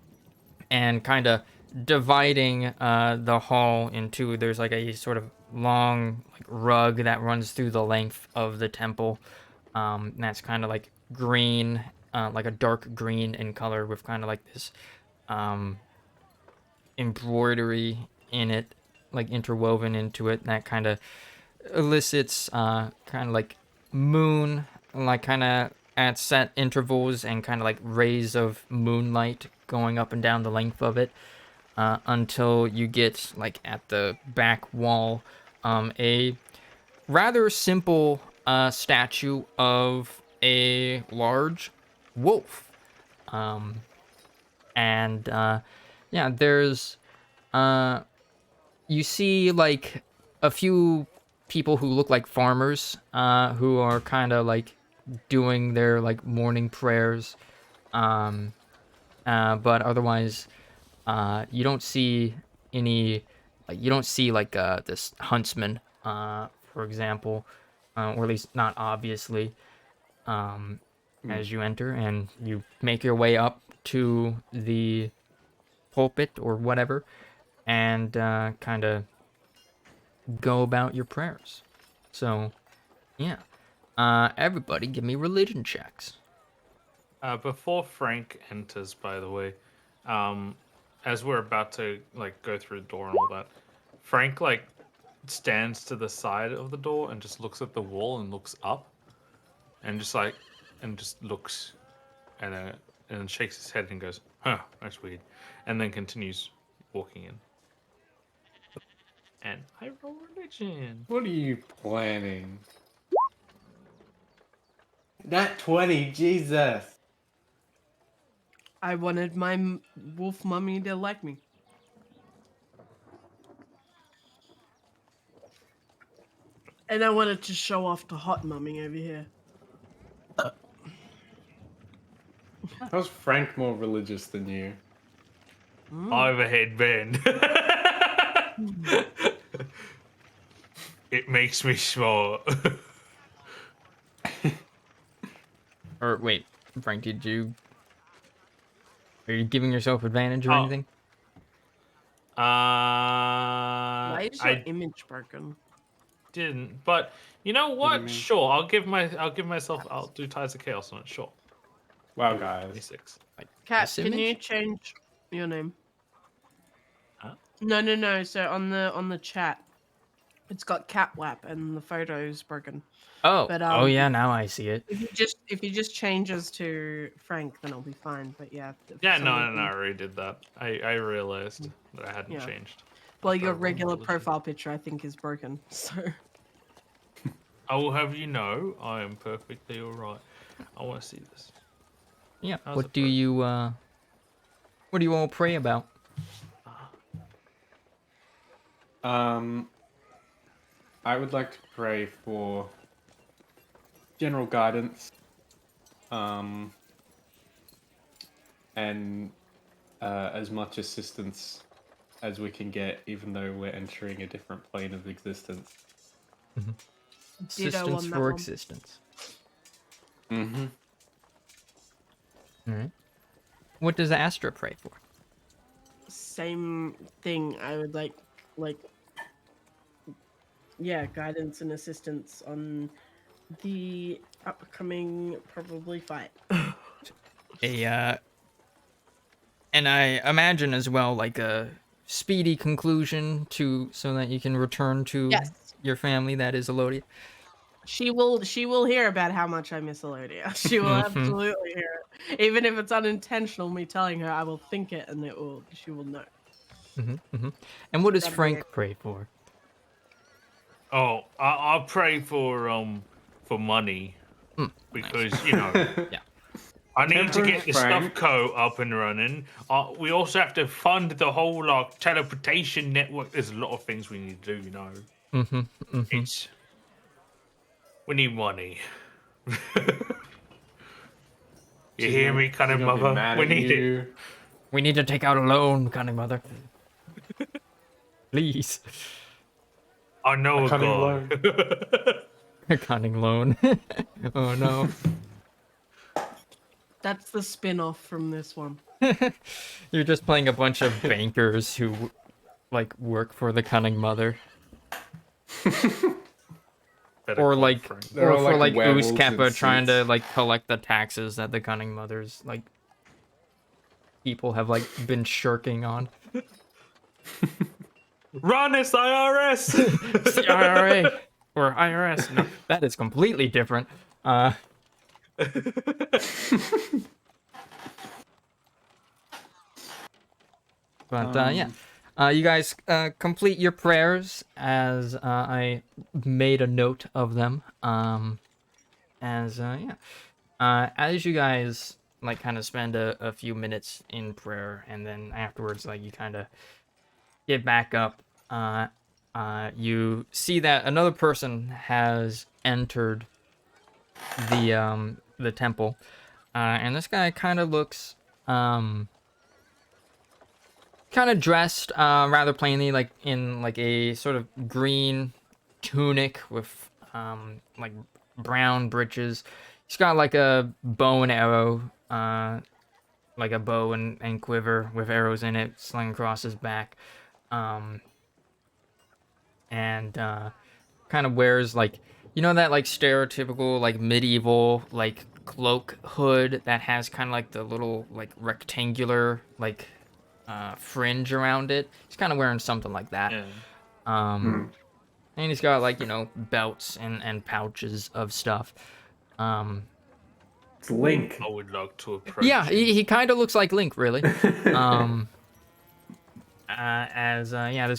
[SPEAKER 1] kind of dividing the hall into, there's like a sort of long like rug that runs through the length of the temple. That's kind of like green, like a dark green in color, with kind of like this embroidery in it, like interwoven into it. That kind of elicits kind of like moon, like kind of at set intervals, and kind of like rays of moonlight going up and down the length of it, until you get like at the back wall, a rather simple statue of a large wolf. There's you see like a few people who look like farmers, who are kind of like doing their like morning prayers, but otherwise you don't see any, like you don't see like this huntsman, for example, or at least not obviously, as you enter and you make your way up to the pulpit or whatever, and kind of go about your prayers. So, yeah. Everybody give me religion checks.
[SPEAKER 2] Before Frank enters, by the way, as we're about to like go through the door and all that, Frank like stands to the side of the door and just looks at the wall and looks up, and just looks, and then shakes his head and goes, "Huh, that's weird," and then continues walking in. And I roll religion.
[SPEAKER 4] What are you planning? Nat 20, Jesus.
[SPEAKER 3] I wanted my wolf mummy to like me. And I wanted to show off the hot mummy over here.
[SPEAKER 4] How's Frank more religious than you?
[SPEAKER 2] Overhead bend. It makes me small.
[SPEAKER 1] Or wait, Frank, are you giving yourself advantage or anything?
[SPEAKER 3] Why is your
[SPEAKER 2] I
[SPEAKER 3] image broken?
[SPEAKER 2] didn't, but you know
[SPEAKER 4] do you
[SPEAKER 2] what?
[SPEAKER 4] mean?
[SPEAKER 2] Sure, I'll do Ties of Chaos on it. Sure,
[SPEAKER 4] Wow, guys.
[SPEAKER 2] 26.
[SPEAKER 3] Cat,
[SPEAKER 1] This
[SPEAKER 3] can you
[SPEAKER 1] image?
[SPEAKER 3] change your name?
[SPEAKER 2] Huh?
[SPEAKER 3] No. So on the chat, it's got Capwap and the photo's broken.
[SPEAKER 1] Oh,
[SPEAKER 3] But
[SPEAKER 1] oh yeah, now I see it.
[SPEAKER 3] if he just changes to Frank, then I'll be fine. But yeah, for
[SPEAKER 2] Yeah,
[SPEAKER 3] some
[SPEAKER 2] no,
[SPEAKER 3] reason,
[SPEAKER 2] I already did that. I realized that I hadn't
[SPEAKER 3] Yeah.
[SPEAKER 2] changed.
[SPEAKER 3] well,
[SPEAKER 2] After I
[SPEAKER 3] your
[SPEAKER 2] rolled
[SPEAKER 3] regular
[SPEAKER 2] the
[SPEAKER 3] profile picture I think is broken. So
[SPEAKER 2] I will have you know, I am perfectly alright. I want to see this.
[SPEAKER 1] Yeah.
[SPEAKER 2] How's
[SPEAKER 1] What
[SPEAKER 2] it
[SPEAKER 1] do
[SPEAKER 2] broken?
[SPEAKER 1] you what do you all pray about?
[SPEAKER 4] I would like to pray for general guidance, and as much assistance as we can get, even though we're entering a different plane of existence.
[SPEAKER 3] ditto
[SPEAKER 1] Assistance
[SPEAKER 3] on that
[SPEAKER 1] for
[SPEAKER 3] one.
[SPEAKER 1] existence.
[SPEAKER 4] Mm-hmm.
[SPEAKER 1] All right. What does Astra pray for?
[SPEAKER 3] Same thing. I would like yeah, guidance and assistance on the upcoming probably fight.
[SPEAKER 1] A and I imagine as well like a speedy conclusion to so that you can return to
[SPEAKER 3] Yes.
[SPEAKER 1] your family that is Elodia.
[SPEAKER 3] She will hear about how much I miss Elodia. She will absolutely hear it. Even if it's unintentional, me telling her, I will think it and she will know.
[SPEAKER 1] And what does
[SPEAKER 3] That'll be
[SPEAKER 1] Frank
[SPEAKER 3] it.
[SPEAKER 1] pray for?
[SPEAKER 2] Oh, I'll pray for money
[SPEAKER 1] Nice.
[SPEAKER 2] because you know
[SPEAKER 1] Yeah.
[SPEAKER 2] I need to
[SPEAKER 4] Temperance
[SPEAKER 2] get the
[SPEAKER 4] Frank.
[SPEAKER 2] stuff co up and running. We also have to fund the whole teleportation network. There's a lot of things we need to do. You know, it's we need money. You hear me, kind
[SPEAKER 4] She's
[SPEAKER 2] of
[SPEAKER 4] gonna be
[SPEAKER 2] mother?
[SPEAKER 4] mad
[SPEAKER 2] We
[SPEAKER 4] at
[SPEAKER 2] need it.
[SPEAKER 4] you.
[SPEAKER 1] We need to take out a loan, cunning mother. Please.
[SPEAKER 2] I know
[SPEAKER 4] A
[SPEAKER 2] a
[SPEAKER 4] cunning
[SPEAKER 2] guy.
[SPEAKER 1] A cunning loan. Oh no.
[SPEAKER 3] That's the spin-off from this one.
[SPEAKER 1] You're just playing a bunch of bankers who like work for the cunning mother.
[SPEAKER 2] Better
[SPEAKER 1] Or
[SPEAKER 2] call
[SPEAKER 1] like
[SPEAKER 2] Frank.
[SPEAKER 4] They're
[SPEAKER 1] or
[SPEAKER 4] all
[SPEAKER 1] for
[SPEAKER 4] like
[SPEAKER 1] like Oos
[SPEAKER 4] werewolves in
[SPEAKER 1] Kappa trying to
[SPEAKER 4] suits.
[SPEAKER 1] like collect the taxes that the cunning mothers like people have like been shirking on.
[SPEAKER 2] Run, it's IRS.
[SPEAKER 1] It's the IRA or IRS. No, that is completely different. But yeah. You guys complete your prayers as I made a note of them. As you guys like kind of spend a few minutes in prayer, and then afterwards, like you kind of get back up. You see that another person has entered the temple, and this guy kind of looks kind of dressed rather plainly, like in like a sort of green tunic with like brown breeches. He's got like a bow and arrow, like a bow and quiver with arrows in it, slung across his back, and kind of wears like that like stereotypical like medieval like cloak hood that has kind of like the little like rectangular like fringe around it. He's kind of wearing something like that.
[SPEAKER 2] Yeah.
[SPEAKER 1] And he's got like belts and pouches of stuff.
[SPEAKER 4] It's Link.
[SPEAKER 2] I would like to approach.
[SPEAKER 1] Yeah,
[SPEAKER 2] him.
[SPEAKER 1] he kind of looks like Link, really. This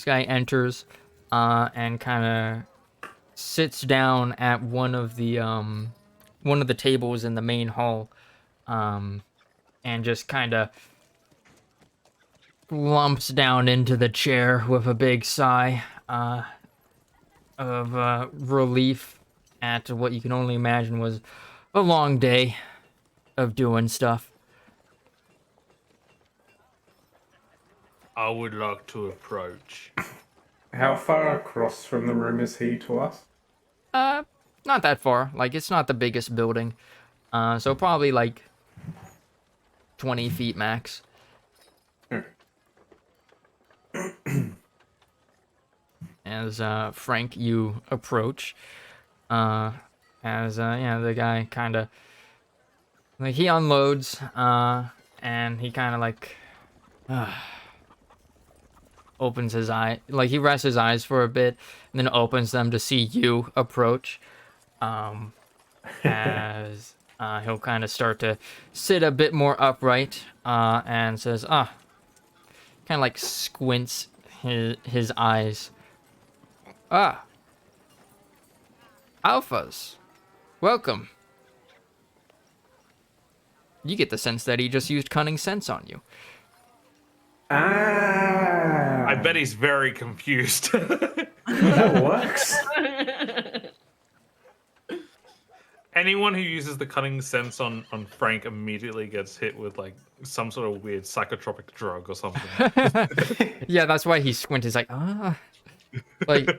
[SPEAKER 1] guy enters and kind of sits down at one of the tables in the main hall, and just kind of lumps down into the chair with a big sigh of relief at what you can only imagine was a long day of doing stuff.
[SPEAKER 2] I would like to approach.
[SPEAKER 4] How far across from the room is he to us?
[SPEAKER 1] Not that far. Like, it's not the biggest building. So probably like 20 feet max. As Frank, you approach, the guy kind of like he unloads, and he kind of like opens his eye, like he rests his eyes for a bit, and then opens them to see you approach. As he'll kind of start to sit a bit more upright, and says, kind of like squints his eyes. Alphas, welcome. You get the sense that he just used cunning sense on you.
[SPEAKER 4] Ah,
[SPEAKER 2] I bet he's very confused.
[SPEAKER 4] that works.
[SPEAKER 2] Anyone who uses the cunning sense on Frank immediately gets hit with like some sort of weird psychotropic drug or something.
[SPEAKER 1] Yeah, that's why he squinted. He's like, like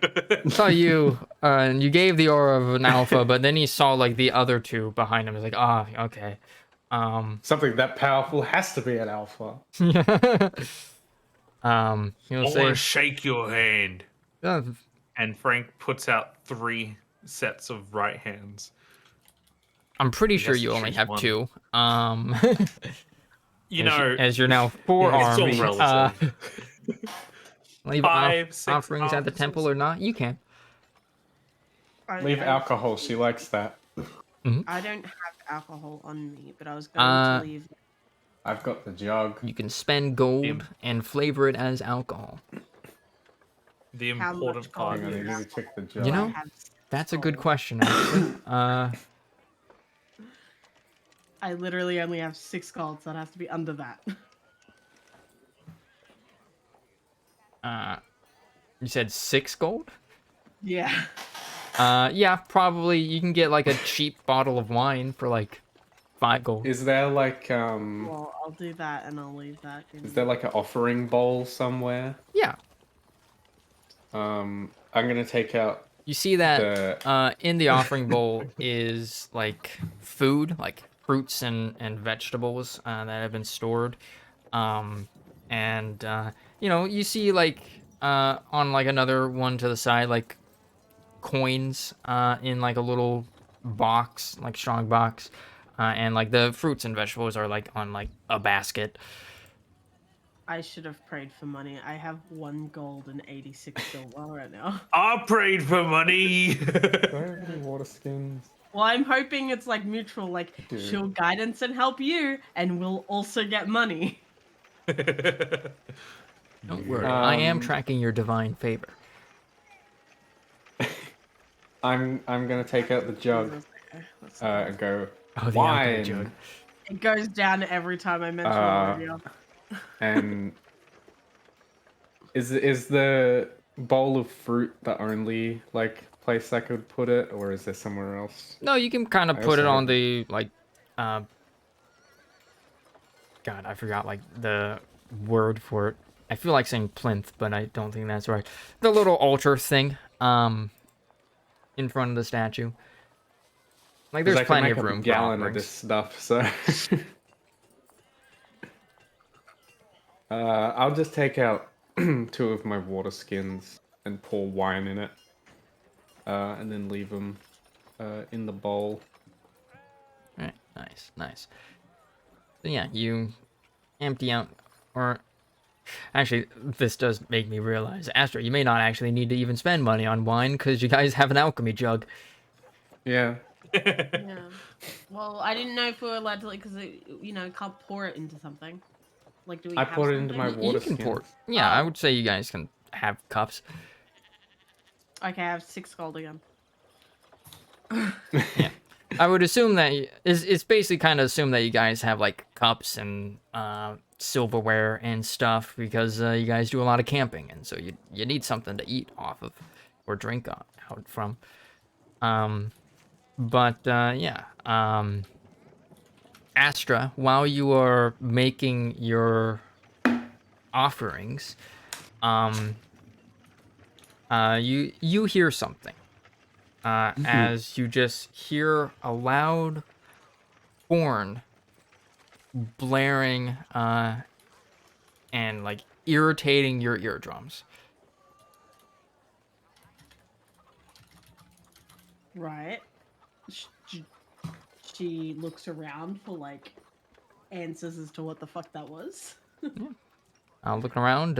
[SPEAKER 1] saw you, and you gave the aura of an alpha, but then he saw like the other two behind him. He's like, okay.
[SPEAKER 4] Something that powerful has to be an alpha.
[SPEAKER 1] He'll
[SPEAKER 2] I want
[SPEAKER 1] say,
[SPEAKER 2] to shake your hand.
[SPEAKER 1] "Uh,
[SPEAKER 2] And Frank puts out 3 sets of right hands.
[SPEAKER 1] I'm pretty
[SPEAKER 2] He
[SPEAKER 1] sure
[SPEAKER 2] has to
[SPEAKER 1] you only
[SPEAKER 2] choose
[SPEAKER 1] have
[SPEAKER 2] one.
[SPEAKER 1] 2.
[SPEAKER 2] You
[SPEAKER 1] as,
[SPEAKER 2] know,
[SPEAKER 1] as you're now 4
[SPEAKER 4] Yeah,
[SPEAKER 2] it's all
[SPEAKER 1] armed.
[SPEAKER 2] relative.
[SPEAKER 1] Leave
[SPEAKER 2] 5, 6
[SPEAKER 1] offerings at the temple
[SPEAKER 2] officers.
[SPEAKER 1] or not? You can.
[SPEAKER 4] Leave alcohol. She likes that.
[SPEAKER 3] I don't have alcohol on me, but I was going to leave.
[SPEAKER 4] I've got the jug.
[SPEAKER 1] You can spend gold
[SPEAKER 2] Im-
[SPEAKER 1] and flavor it as alcohol.
[SPEAKER 2] The
[SPEAKER 3] How
[SPEAKER 2] important
[SPEAKER 3] much
[SPEAKER 2] part
[SPEAKER 3] gold
[SPEAKER 4] Hang on, I
[SPEAKER 3] is
[SPEAKER 4] need
[SPEAKER 2] is
[SPEAKER 4] to check the jug.
[SPEAKER 1] You
[SPEAKER 3] Do I
[SPEAKER 1] know,
[SPEAKER 3] have
[SPEAKER 1] that's a good
[SPEAKER 3] gold?
[SPEAKER 1] question, actually.
[SPEAKER 3] I literally only have 6 gold, so it has to be under that.
[SPEAKER 1] You said 6 gold?
[SPEAKER 3] Yeah.
[SPEAKER 1] Yeah, probably. You can get like a cheap bottle of wine for like 5 gold.
[SPEAKER 4] Is there like
[SPEAKER 3] Well, I'll do that and I'll leave that.
[SPEAKER 4] is there like an offering bowl somewhere?
[SPEAKER 1] Yeah.
[SPEAKER 4] I'm gonna take out
[SPEAKER 1] You see that
[SPEAKER 4] the
[SPEAKER 1] in the offering bowl is like food, like fruits and vegetables that have been stored. And you see like on like another one to the side, like coins in like a little box, like strong box. And like the fruits and vegetables are like on like a basket.
[SPEAKER 3] I should have prayed for money. I have 1 gold and 86 silver right now.
[SPEAKER 2] I prayed for money.
[SPEAKER 4] Do I have any water skins?
[SPEAKER 3] Well, I'm hoping it's like mutual, like
[SPEAKER 4] Dude.
[SPEAKER 3] she'll guidance and help you, and we'll also get money.
[SPEAKER 1] Don't worry, I am tracking your divine favor.
[SPEAKER 4] I'm gonna take out the jug
[SPEAKER 3] Okay, let's
[SPEAKER 4] and go
[SPEAKER 1] Oh, the alchemy
[SPEAKER 4] wine
[SPEAKER 1] jug.
[SPEAKER 3] It goes down every time I mention Olivia.
[SPEAKER 4] and is the bowl of fruit the only like place I could put it, or is there somewhere else?
[SPEAKER 1] No, you can kind of
[SPEAKER 4] I
[SPEAKER 1] put it
[SPEAKER 4] also
[SPEAKER 1] on
[SPEAKER 4] have-
[SPEAKER 1] the like God, I forgot like the word for it. I feel like saying plinth, but I don't think that's right. The little altar thing in front of the statue. Like
[SPEAKER 4] 'Cause
[SPEAKER 1] there's
[SPEAKER 4] I can
[SPEAKER 1] plenty
[SPEAKER 4] make
[SPEAKER 1] of
[SPEAKER 4] up
[SPEAKER 1] room
[SPEAKER 4] a
[SPEAKER 1] for
[SPEAKER 4] gallon of this
[SPEAKER 1] offerings.
[SPEAKER 4] stuff, so I'll just take out 2 of my water skins and pour wine in it, and then leave them in the bowl.
[SPEAKER 1] Alright, nice. So yeah, you empty out, or actually, this does make me realize, Astra, you may not actually need to even spend money on wine because you guys have an alchemy jug.
[SPEAKER 4] Yeah.
[SPEAKER 3] Yeah. Well, I didn't know if we were allowed to, like, because can't pour it into something. Like, do we?
[SPEAKER 4] I
[SPEAKER 3] have
[SPEAKER 4] poured it into my
[SPEAKER 3] something?
[SPEAKER 1] You
[SPEAKER 4] water
[SPEAKER 1] can pour.
[SPEAKER 4] skins.
[SPEAKER 1] Yeah, I
[SPEAKER 3] Oh.
[SPEAKER 1] would say you guys can have cups.
[SPEAKER 3] Okay, I have 6 gold again.
[SPEAKER 1] Yeah, I would assume that it's basically kind of assume that you guys have like cups and silverware and stuff because you guys do a lot of camping, and so you need something to eat off of or drink out from. Astra, while you are making your offerings, you hear something. As you just hear a loud horn blaring and like irritating your eardrums.
[SPEAKER 3] Right. She looks around for like answers as to what the fuck that was.
[SPEAKER 1] Looking around,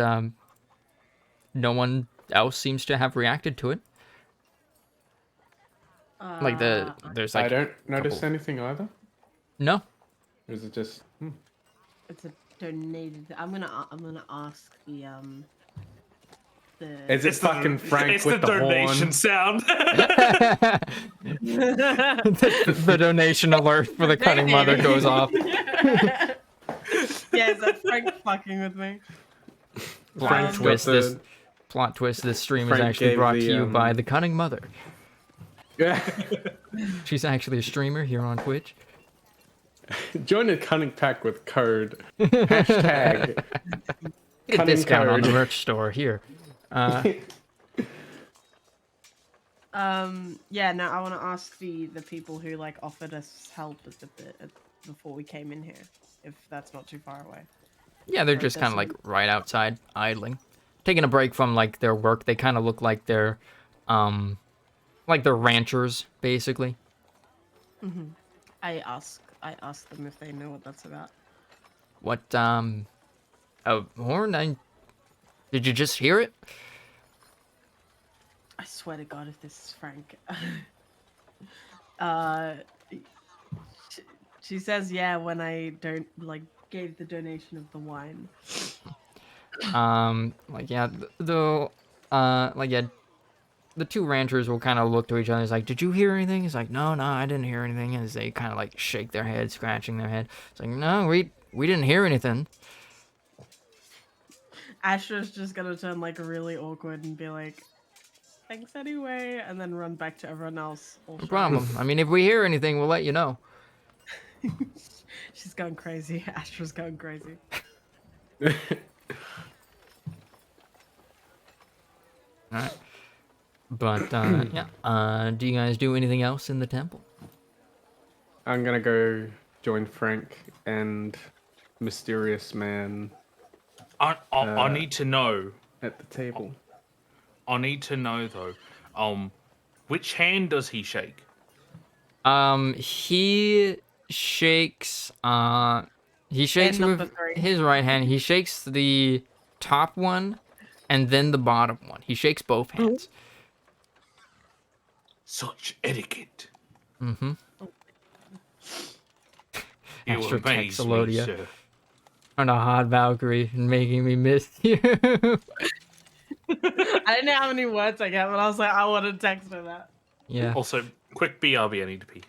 [SPEAKER 1] no one else seems to have reacted to it. Like there's
[SPEAKER 4] I
[SPEAKER 1] like
[SPEAKER 4] don't notice
[SPEAKER 1] couple-
[SPEAKER 4] anything either.
[SPEAKER 1] no.
[SPEAKER 4] Or is it just?
[SPEAKER 3] It's a donated. I'm gonna ask the
[SPEAKER 4] Is it
[SPEAKER 2] It's the-
[SPEAKER 4] fucking Frank
[SPEAKER 2] it's
[SPEAKER 4] with
[SPEAKER 2] the
[SPEAKER 4] the
[SPEAKER 2] donation
[SPEAKER 4] horn?
[SPEAKER 2] sound.
[SPEAKER 1] The donation alert for the cunning mother goes off.
[SPEAKER 3] Yeah, is that Frank fucking with me?
[SPEAKER 1] Plot
[SPEAKER 4] Frank's got
[SPEAKER 1] twist. This
[SPEAKER 4] the.
[SPEAKER 1] plot twist. This stream
[SPEAKER 4] Frank
[SPEAKER 1] is actually
[SPEAKER 4] gave
[SPEAKER 1] brought
[SPEAKER 4] the,
[SPEAKER 1] to you by the cunning mother.
[SPEAKER 4] Yeah.
[SPEAKER 1] She's actually a streamer here on Twitch.
[SPEAKER 4] Join the cunning pack with code hashtag
[SPEAKER 1] Get a
[SPEAKER 4] cunning
[SPEAKER 1] discount on the
[SPEAKER 4] code.
[SPEAKER 1] merch store here.
[SPEAKER 3] Yeah, no, I want to ask the people who like offered us help before we came in here, if that's not too far away.
[SPEAKER 1] Yeah, they're
[SPEAKER 3] Or
[SPEAKER 1] just kind of like
[SPEAKER 3] doesn't-
[SPEAKER 1] right outside, idling, taking a break from like their work. They kind of look like they're ranchers, basically.
[SPEAKER 3] I ask them if they know what that's about.
[SPEAKER 1] What a horn? Did you just hear it?
[SPEAKER 3] I swear to God, if this is Frank. She says, yeah, when I don't gave the donation of the wine.
[SPEAKER 1] Like yeah, the two ranchers will kind of look to each other. It's like, did you hear anything? It's like, no, I didn't hear anything. As they kind of like shake their head, scratching their head. It's like, no, we didn't hear anything.
[SPEAKER 3] Astra's just gonna turn like really awkward and be like, thanks anyway, and then run back to everyone else.
[SPEAKER 1] No problem. I mean, if we hear anything, we'll let you know.
[SPEAKER 3] She's going crazy. Astra's going crazy.
[SPEAKER 1] Alright. But, yeah. Do you guys do anything else in the temple?
[SPEAKER 4] I'm gonna go join Frank and mysterious man
[SPEAKER 2] I need to know.
[SPEAKER 4] at the table.
[SPEAKER 2] I need to know though. Which hand does he shake?
[SPEAKER 1] He shakes, with
[SPEAKER 3] number 3.
[SPEAKER 1] his right hand. He shakes the top one and then the bottom one. He shakes both hands.
[SPEAKER 2] Such etiquette.
[SPEAKER 1] Mm-hmm.
[SPEAKER 2] You
[SPEAKER 1] Extra
[SPEAKER 2] amaze me,
[SPEAKER 1] Texelodia.
[SPEAKER 2] sir.
[SPEAKER 1] On a hot Valkyrie and making me miss you.
[SPEAKER 3] I didn't know how many words I get, but I was like, I want to text her that.
[SPEAKER 1] Yeah.
[SPEAKER 2] Also, quick BRB, I need to pee.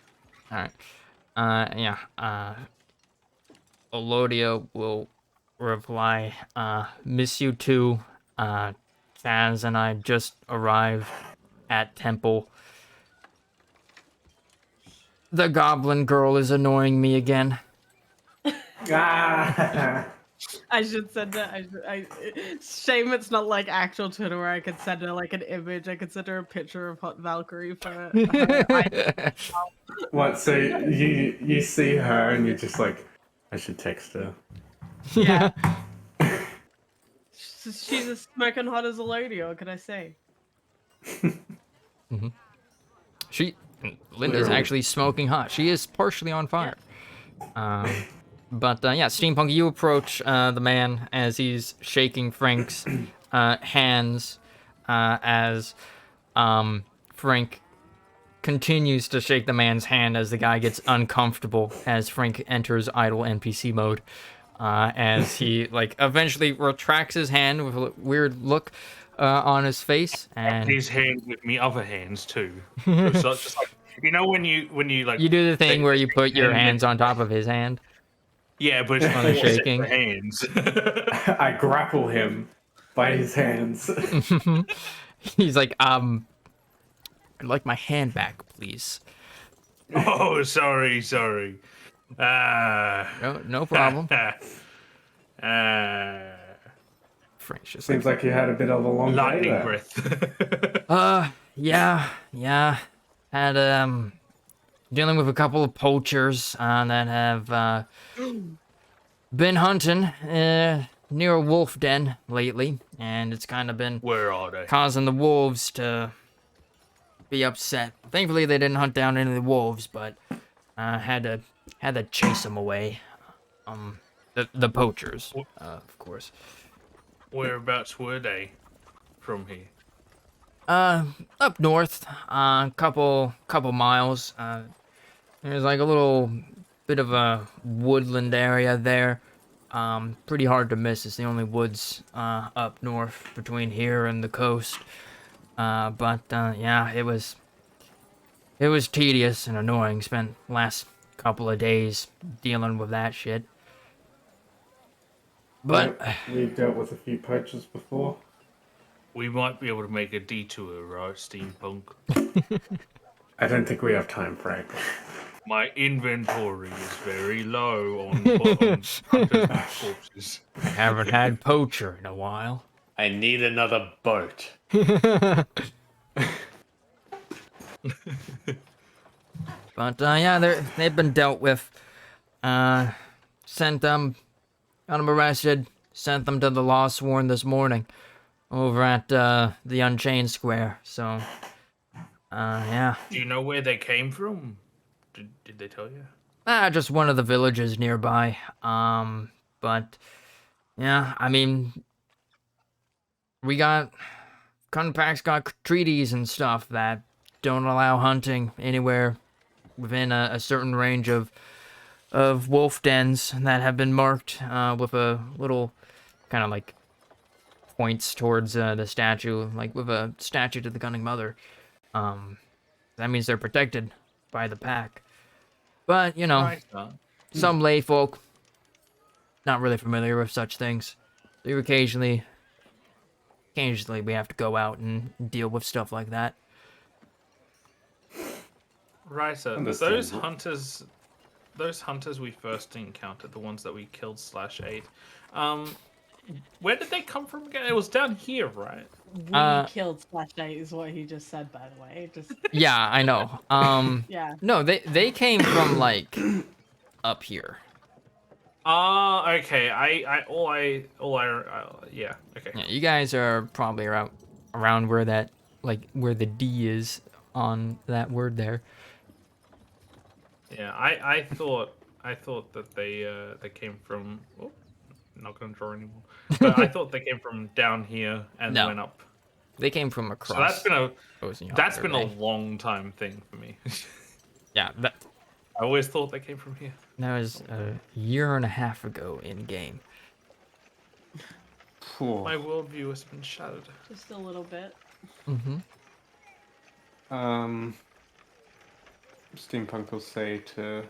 [SPEAKER 1] Alright. Yeah. Elodia will reply, miss you too. Chaz and I just arrived at temple. The goblin girl is annoying me again.
[SPEAKER 3] I should send her. Shame it's not like actual Twitter where I could send her like an image. I could send her a picture of Hot Valkyrie for her.
[SPEAKER 4] What? So you see her and you're just like, I should text her.
[SPEAKER 1] Yeah.
[SPEAKER 3] She's as smoking hot as a lady. What can I say?
[SPEAKER 1] Linda's
[SPEAKER 4] Literally.
[SPEAKER 1] actually smoking hot. She is partially on fire. But yeah, Steampunk, you approach the man as he's shaking Frank's hands as Frank continues to shake the man's hand as the guy gets uncomfortable as Frank enters idle NPC mode. As he eventually retracts his hand with a weird look on his face, and
[SPEAKER 2] His hand with me other hands too. So it's just like, you know when you like
[SPEAKER 1] you do the thing
[SPEAKER 2] take-
[SPEAKER 1] where you put your
[SPEAKER 2] and then-
[SPEAKER 1] hands on top of his hand.
[SPEAKER 2] Yeah, but it's
[SPEAKER 1] On the
[SPEAKER 2] four
[SPEAKER 1] shaking.
[SPEAKER 2] separate hands.
[SPEAKER 4] I grapple him by his hands.
[SPEAKER 1] He's like, I'd like my hand back, please.
[SPEAKER 2] Oh, sorry.
[SPEAKER 1] No problem.
[SPEAKER 2] Uh,
[SPEAKER 1] Frank's just
[SPEAKER 4] Seems like you had a bit of a long day
[SPEAKER 2] lightning
[SPEAKER 4] there.
[SPEAKER 2] breath.
[SPEAKER 1] yeah. Had dealing with a couple of poachers that have been hunting near a wolf den lately, and it's kind of been
[SPEAKER 2] Where are they?
[SPEAKER 1] causing the wolves to be upset. Thankfully, they didn't hunt down any of the wolves, but had to chase them away. The poachers, of course.
[SPEAKER 2] Whereabouts were they? from here?
[SPEAKER 1] Up north, couple miles. There's like a little bit of a woodland area there. Pretty hard to miss. It's the only woods up north between here and the coast. But yeah, it was tedious and annoying. Spent last couple of days dealing with that shit. But
[SPEAKER 4] We've dealt with a few poachers before.
[SPEAKER 2] We might be able to make a detour, right, steampunk?
[SPEAKER 4] I don't think we have time, Frank.
[SPEAKER 2] My inventory is very low on hunters and corpses.
[SPEAKER 1] haven't had poacher in a while.
[SPEAKER 4] I need another boat.
[SPEAKER 1] But yeah, they've been dealt with. Sent them, got them arrested. Sent them to the Law Sworn this morning, over at the Unchained Square. So, yeah.
[SPEAKER 2] Do you know where they came from? Did they tell you?
[SPEAKER 1] Just one of the villages nearby. But yeah, I mean, we got Kunpak's got treaties and stuff that don't allow hunting anywhere within a certain range of wolf dens that have been marked with a little kind of like points towards the statue, like with a statue to the Cunning Mother. That means they're protected by the pack. But, you know, some lay folk not really familiar with such things. So occasionally we have to go out and deal with stuff like that.
[SPEAKER 2] Right, so those hunters we first encountered, the ones that we killed /ate, where did they come from again? It was down here, right?
[SPEAKER 3] We killed /8 is what he just said, by the way. Just
[SPEAKER 1] Yeah, I know.
[SPEAKER 3] yeah.
[SPEAKER 1] No, they came from like up here.
[SPEAKER 2] Okay. Yeah. Okay.
[SPEAKER 1] Yeah, you guys are probably around where that, like where the D is on that word there.
[SPEAKER 2] Yeah. I thought that they came from. Oh, not gonna draw anymore. But I thought they came from down here and
[SPEAKER 1] No.
[SPEAKER 2] went up.
[SPEAKER 1] They came from across.
[SPEAKER 2] So that's been a
[SPEAKER 1] way.
[SPEAKER 2] long time thing for me.
[SPEAKER 1] Yeah,
[SPEAKER 2] I always thought they came from here.
[SPEAKER 1] that was a year and a half ago in game.
[SPEAKER 2] My worldview has been shattered.
[SPEAKER 3] Just a little bit.
[SPEAKER 4] Steampunk will say to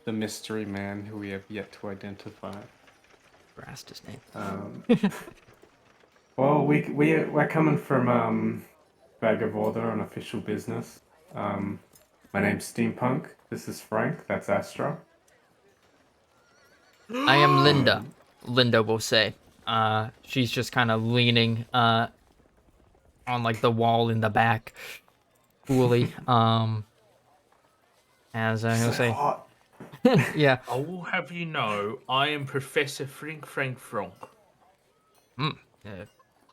[SPEAKER 4] the mystery man who we have yet to identify.
[SPEAKER 1] Rast his name.
[SPEAKER 4] Well, we're coming from Bag of Order on official business. My name's Steampunk. This is Frank. That's Astra.
[SPEAKER 1] I am Linda. Linda will say. She's just kind of leaning on like the wall in the back, coolly. As he'll say. Yeah.
[SPEAKER 2] I will have you know, I am Professor Frank Frank.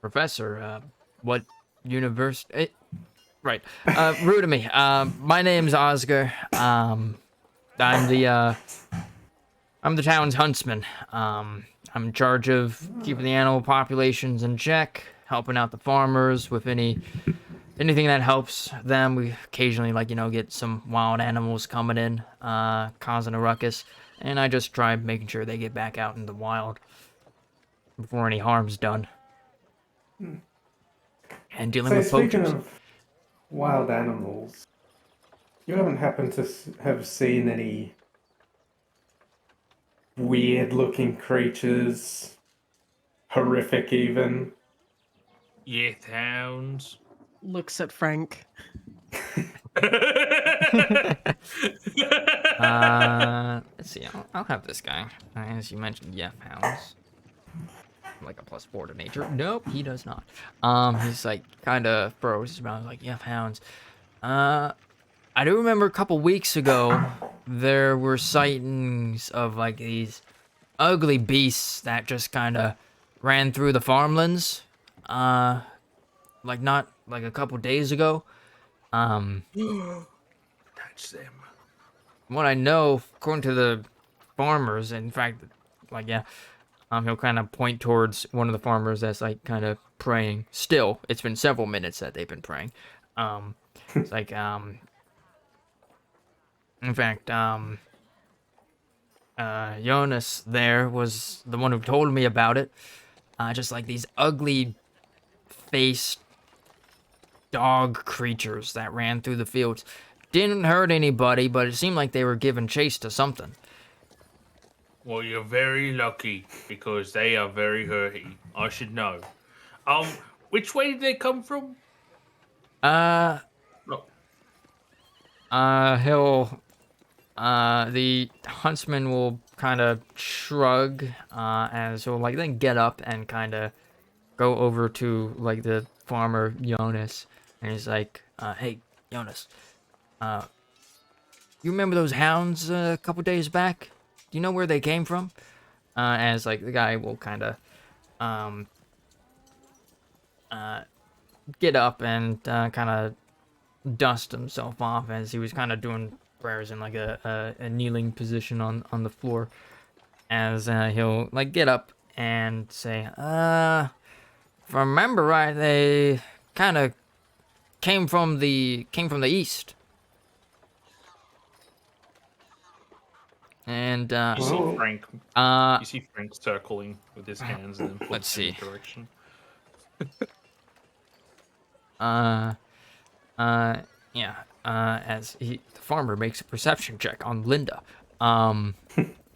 [SPEAKER 1] Professor, what university? Right. Rude to me. My name's Oscar. I'm the town's huntsman. I'm in charge of keeping the animal populations in check, helping out the farmers with anything that helps them. We occasionally, get some wild animals coming in, causing a ruckus, and I just try making sure they get back out in the wild before any harm's done. And dealing with
[SPEAKER 4] speaking
[SPEAKER 1] poachers.
[SPEAKER 4] of wild animals, you haven't happened to have seen any weird-looking creatures, horrific even?
[SPEAKER 2] Yeah, hounds.
[SPEAKER 3] Looks at Frank.
[SPEAKER 1] Let's see. I'll have this guy. As you mentioned, hounds. Like a +4 to nature. Nope, he does not. He's like kind of froze his mouth, like hounds. I do remember a couple weeks ago there were sightings of like these ugly beasts that just kind of ran through the farmlands. Like not like a couple days ago.
[SPEAKER 2] That's them.
[SPEAKER 1] What I know, according to the farmers, in fact, He'll kind of point towards one of the farmers that's like kind of praying. Still, it's been several minutes that they've been praying. It's like, in fact, Jonas there was the one who told me about it. Just like these ugly faced dog creatures that ran through the fields. Didn't hurt anybody, but it seemed like they were giving chase to something.
[SPEAKER 2] Well, you're very lucky because they are very hurty. I should know. Which way did they come from?
[SPEAKER 1] Uh,
[SPEAKER 2] Oh,
[SPEAKER 1] the huntsman will kind of shrug, as he'll like then get up and kind of go over to like the farmer Jonas, and he's like, "Hey, Jonas, you remember those hounds a couple days back? Do you know where they came from?" As like the guy will kind of, um, get up and kind of dust himself off as he was kind of doing prayers in like a kneeling position on the floor. As he'll like get up and say, if I remember right, they kind of came from the east. And
[SPEAKER 2] you see
[SPEAKER 4] Well,
[SPEAKER 2] Frank.
[SPEAKER 1] uh
[SPEAKER 2] You see Frank circling with his hands and then
[SPEAKER 1] let's
[SPEAKER 2] points in
[SPEAKER 1] see.
[SPEAKER 2] the direction.
[SPEAKER 1] uh uh yeah, as the farmer makes a perception check on Linda.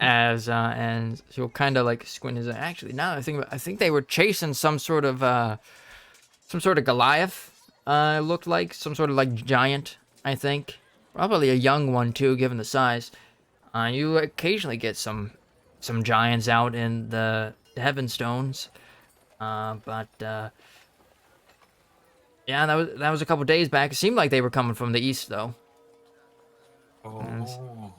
[SPEAKER 1] As and she'll kind of like squint his eye. Actually, now that I think about it, I think they were chasing some sort of Goliath. It looked like some sort of like giant, I think. Probably a young one too, given the size. You occasionally get some giants out in the Heavenstones. But yeah, that was a couple days back. It seemed like they were coming from the east though. Yes.
[SPEAKER 2] Oh,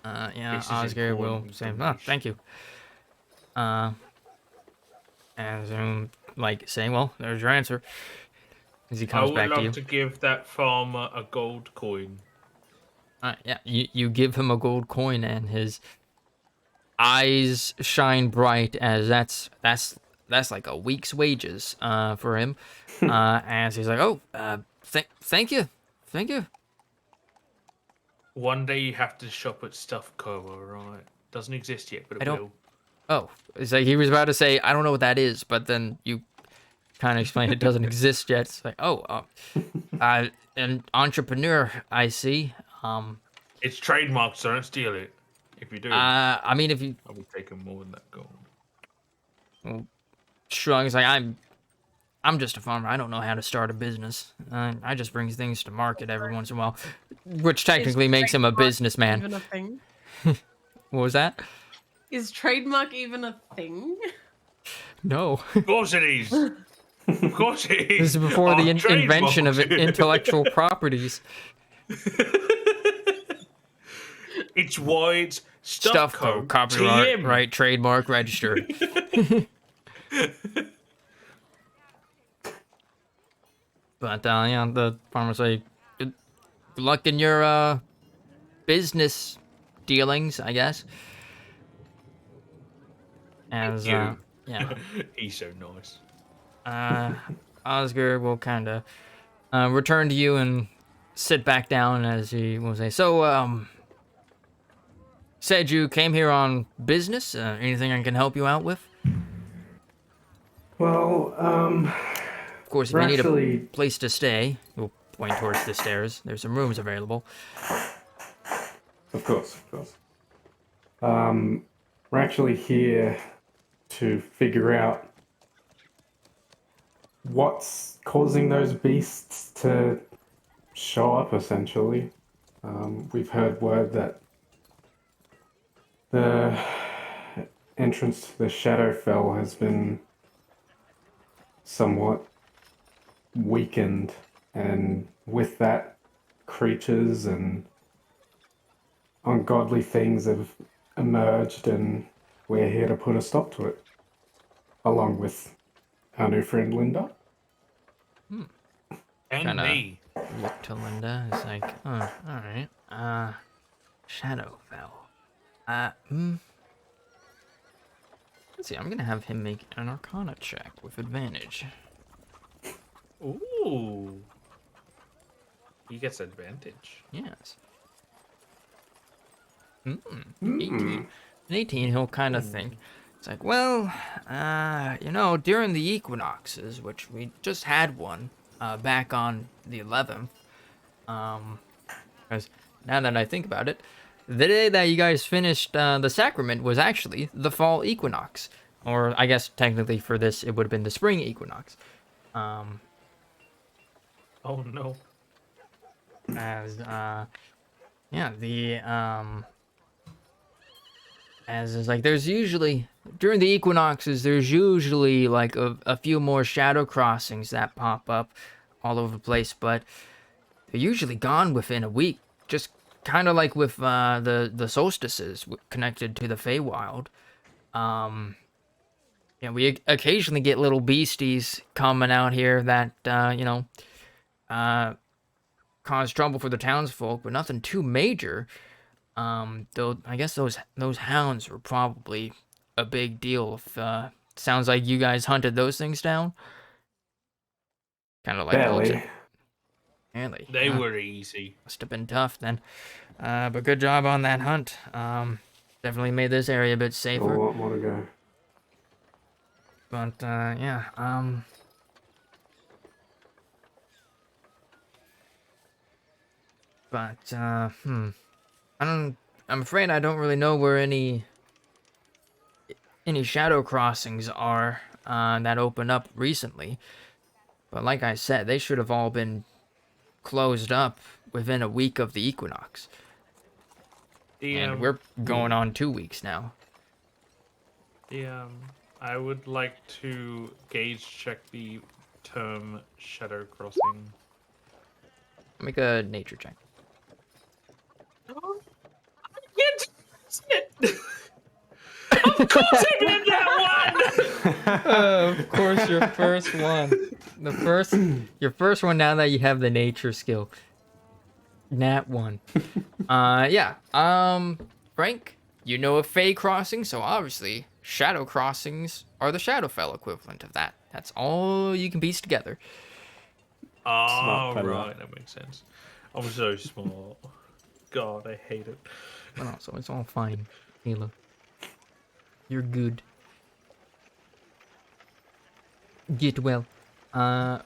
[SPEAKER 1] Yeah,
[SPEAKER 2] this is
[SPEAKER 1] Oscar will
[SPEAKER 2] important
[SPEAKER 1] say,
[SPEAKER 2] information.
[SPEAKER 1] thank you. And like saying, well, there's your answer. As he
[SPEAKER 2] I
[SPEAKER 1] comes
[SPEAKER 2] would
[SPEAKER 1] back to
[SPEAKER 2] love
[SPEAKER 1] you.
[SPEAKER 2] to give that farmer a gold coin.
[SPEAKER 1] Yeah, you give him a gold coin, and his eyes shine bright as that's like a week's wages for him. As he's like, oh, thank you, thank you.
[SPEAKER 2] One day you have to shop at Stuff Co. Alright, doesn't exist yet, but it
[SPEAKER 1] I don't.
[SPEAKER 2] will.
[SPEAKER 1] Oh, it's like he was about to say, I don't know what that is, but then you kind of explain it doesn't exist yet. It's like, oh, an entrepreneur, I see.
[SPEAKER 2] It's trademarked, so don't steal it. If you do,
[SPEAKER 1] I mean, if you
[SPEAKER 2] I'll be taking more than that gold.
[SPEAKER 1] shrug, it's like I'm just a farmer. I don't know how to start a business. I just bring things to market every once in a while, which technically makes him a
[SPEAKER 3] trademark
[SPEAKER 1] businessman.
[SPEAKER 3] Even a thing?
[SPEAKER 1] What was that?
[SPEAKER 3] Is trademark even a thing?
[SPEAKER 1] No.
[SPEAKER 2] Of course it is. Of course it
[SPEAKER 1] This
[SPEAKER 2] is.
[SPEAKER 1] is before the
[SPEAKER 2] Our
[SPEAKER 1] invention of
[SPEAKER 2] trademarks.
[SPEAKER 1] intellectual properties.
[SPEAKER 2] It's why it's
[SPEAKER 1] Stuff
[SPEAKER 2] Co.
[SPEAKER 1] copyright,
[SPEAKER 2] TM.
[SPEAKER 1] right, trademark registered. But yeah, the farmer say, good luck in your business dealings, I guess. As
[SPEAKER 2] You.
[SPEAKER 1] yeah,
[SPEAKER 2] He's so nice.
[SPEAKER 1] Oscar will kind of return to you and sit back down as he will say, so said you came here on business. Anything I can help you out with?
[SPEAKER 4] well,
[SPEAKER 1] Of course, if
[SPEAKER 4] we're
[SPEAKER 1] you need a
[SPEAKER 4] actually
[SPEAKER 1] place to stay, we'll point towards the stairs. There's some rooms available.
[SPEAKER 4] Of course, of course. We're actually here to figure out what's causing those beasts to show up, essentially. We've heard word that the entrance to the Shadowfell has been somewhat weakened, and with that, creatures and ungodly things have emerged, and we're here to put a stop to it, along with our new friend Linda.
[SPEAKER 2] And
[SPEAKER 1] Kinda
[SPEAKER 2] me.
[SPEAKER 1] look to Linda. It's like, oh, all right. Shadowfell. Let's see. I'm gonna have him make an Arcana check with advantage.
[SPEAKER 2] Ooh. He gets advantage.
[SPEAKER 1] Yes. 18. An 18, he'll kind of think. It's like, well, you know, during the equinoxes, which we just had one back on the 11th, because now that I think about it, the day that you guys finished the sacrament was actually the fall equinox. Or I guess technically for this, it would have been the spring equinox.
[SPEAKER 2] Oh no.
[SPEAKER 1] As, yeah, as is like, there's usually, during the equinoxes, there's usually like a few more shadow crossings that pop up all over the place, but they're usually gone within a week. Just kind of like with the solstices connected to the Feywild. Yeah, we occasionally get little beasties coming out here that, you know, cause trouble for the townsfolk, but nothing too major. Though I guess those hounds were probably a big deal. If sounds like you guys hunted those things down. Kind of like
[SPEAKER 4] Barely.
[SPEAKER 1] Really,
[SPEAKER 2] They were easy.
[SPEAKER 1] must have been tough then. But good job on that hunt. Definitely made this area a bit
[SPEAKER 4] Still a
[SPEAKER 1] safer.
[SPEAKER 4] lot more to go.
[SPEAKER 1] But yeah, but I'm afraid I don't really know where any shadow crossings are that opened up recently. But like I said, they should have all been closed up within a week of the equinox. And we're going on 2 weeks now.
[SPEAKER 2] I would like to gauge check the term shadow crossing.
[SPEAKER 1] Make a nature check.
[SPEAKER 2] Of course I did that one!
[SPEAKER 1] Of course, your first one. Your first one now that you have the nature skill. Nat 1. Yeah. Frank, you know of Fey crossing, so obviously shadow crossings are the Shadowfell equivalent of that. That's all you can piece together.
[SPEAKER 2] Oh,
[SPEAKER 4] fella.
[SPEAKER 2] right, that makes sense. I'm so smart. God, I hate it.
[SPEAKER 1] But also, it's all fine, Halo. You're good. Get well. But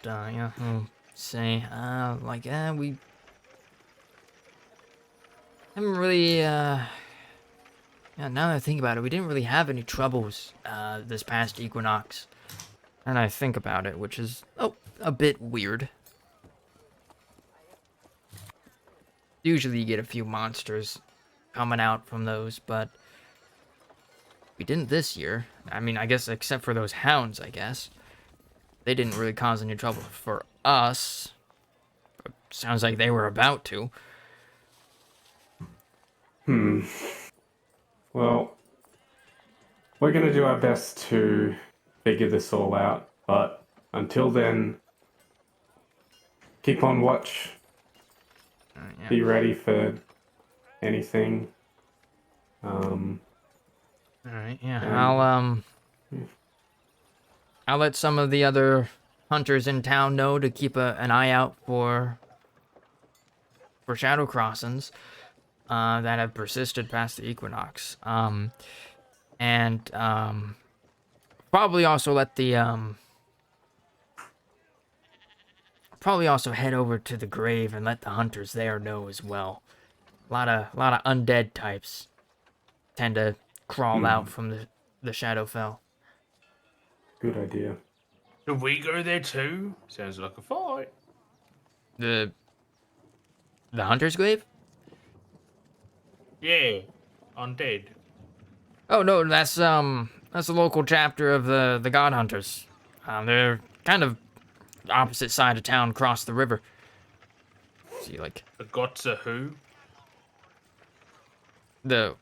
[SPEAKER 1] yeah, I'll say, like, we haven't really, yeah, now that I think about it, we didn't really have any troubles, this past equinox. And I think about it, which is, a bit weird. Usually you get a few monsters coming out from those, but we didn't this year. I mean, I guess except for those hounds, I guess. They didn't really cause any trouble for us. Sounds like they were about to.
[SPEAKER 4] Well, we're going to do our best to figure this all out, but until then, keep on watch.
[SPEAKER 1] Yeah.
[SPEAKER 4] Be ready for anything.
[SPEAKER 1] Alright, yeah. I'll let some of the other hunters in town know to keep an eye out for shadow crossings that have persisted past the equinox. And probably also let the probably also head over to the grave and let the hunters there know as well. A lot of undead types tend to crawl out from the Shadowfell.
[SPEAKER 4] Good idea.
[SPEAKER 2] Should we go there too? Sounds like a fight.
[SPEAKER 1] The hunter's grave?
[SPEAKER 2] Yeah, undead.
[SPEAKER 1] Oh no, that's a local chapter of the God Hunters. They're kind of opposite side of town, across the river. See, like
[SPEAKER 2] The gods are who?
[SPEAKER 1] the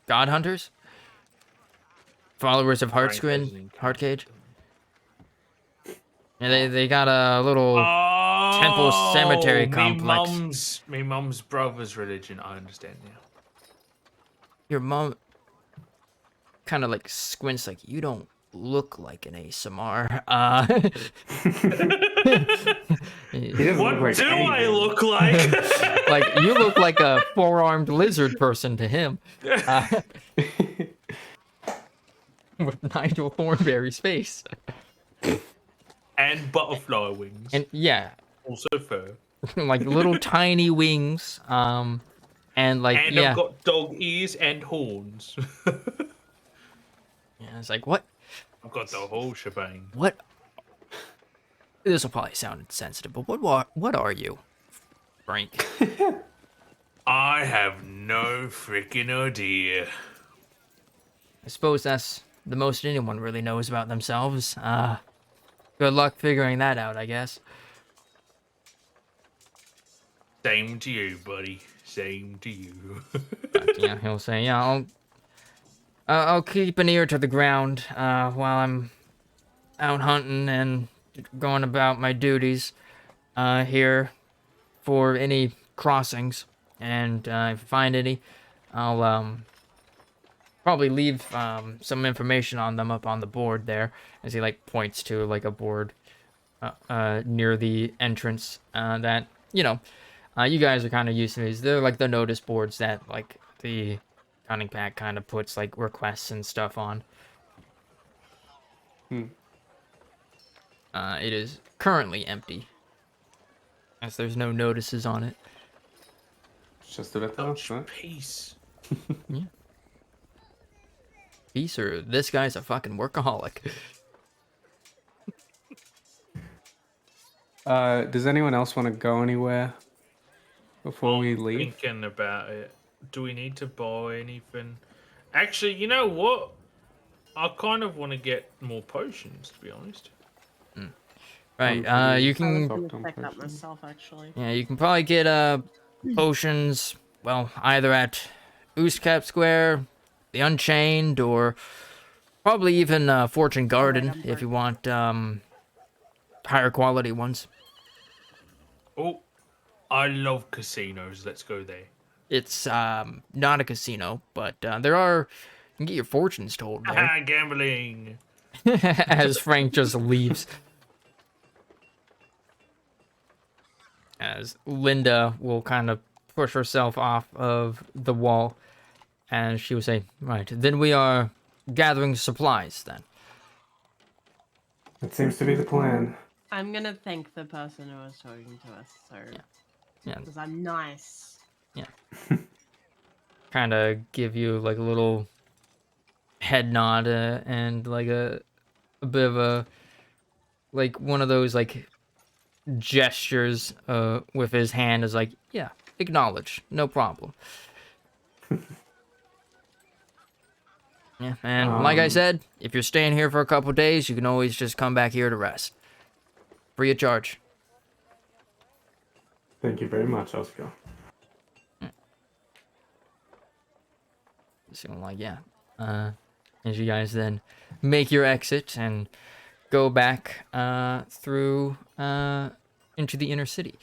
[SPEAKER 1] God Hunters, followers of Heartscreen, Heartcage. Yeah, they got a little temple cemetery complex.
[SPEAKER 2] Me mum's brother's religion. I understand now.
[SPEAKER 1] Your mom. kind of like squints, like, you don't look like an ASMR.
[SPEAKER 4] He doesn't
[SPEAKER 2] What
[SPEAKER 4] look like
[SPEAKER 2] do I
[SPEAKER 4] anything.
[SPEAKER 2] look like?
[SPEAKER 1] Like, you look like a four-armed lizard person to him. With Nigel Thornberry's face.
[SPEAKER 2] And butterfly wings.
[SPEAKER 1] And yeah,
[SPEAKER 2] Also fur.
[SPEAKER 1] like little tiny wings. And like,
[SPEAKER 2] And
[SPEAKER 1] yeah.
[SPEAKER 2] I've got dog ears and horns.
[SPEAKER 1] Yeah, it's like, what?
[SPEAKER 2] I've got the whole shebang.
[SPEAKER 1] What? This will probably sound insensitive, but what are you, Frank?
[SPEAKER 2] I have no freaking idea.
[SPEAKER 1] I suppose that's the most anyone really knows about themselves. Good luck figuring that out, I guess.
[SPEAKER 2] Same to you, buddy. Same to you.
[SPEAKER 1] But, yeah, he'll say, yeah, I'll keep an ear to the ground while I'm out hunting and going about my duties here for any crossings. And if I find any, I'll probably leave some information on them up on the board there, as he like points to like a board near the entrance that you guys are kind of used to these. They're like the notice boards that like the counting pack kind of puts like requests and stuff on. It is currently empty, as there's no notices on it.
[SPEAKER 4] It's just a bit
[SPEAKER 2] Such
[SPEAKER 4] right?
[SPEAKER 2] peace.
[SPEAKER 1] Peace, or this guy's a fucking workaholic.
[SPEAKER 4] Does anyone else want to go anywhere before we leave?
[SPEAKER 2] Thinking about it. Do we need to buy anything? Actually, you know what? I kind of want to get more potions, to be honest.
[SPEAKER 1] Right, you
[SPEAKER 3] I was
[SPEAKER 1] can
[SPEAKER 3] gonna
[SPEAKER 4] Fucked on
[SPEAKER 3] check that
[SPEAKER 4] potions.
[SPEAKER 3] myself, actually.
[SPEAKER 1] yeah, you can probably get potions, well, either at Ooskap Square, the Unchained, or probably even Fortune Garden
[SPEAKER 3] I'm
[SPEAKER 1] if you want higher quality ones.
[SPEAKER 2] Oh, I love casinos. Let's go there.
[SPEAKER 1] It's not a casino, but there are, you can get your fortunes told there.
[SPEAKER 2] Ah, gambling.
[SPEAKER 1] As Frank just leaves. As Linda will kind of push herself off of the wall, and she will say, right, then we are gathering supplies then.
[SPEAKER 4] That seems to be the plan.
[SPEAKER 3] I'm gonna thank the person who was talking to us, so
[SPEAKER 1] Yeah,
[SPEAKER 3] because I'm nice.
[SPEAKER 1] kind of give you like a little head nod and like a bit of a, like one of those like gestures with his hand is like, yeah, acknowledge, no problem. Yeah, and like I said, if you're staying here for a couple days, you can always just come back here to rest. Free of charge.
[SPEAKER 4] Thank you very much, Oscar.
[SPEAKER 1] So like, yeah. As you guys then make your exit and go back through into the inner city.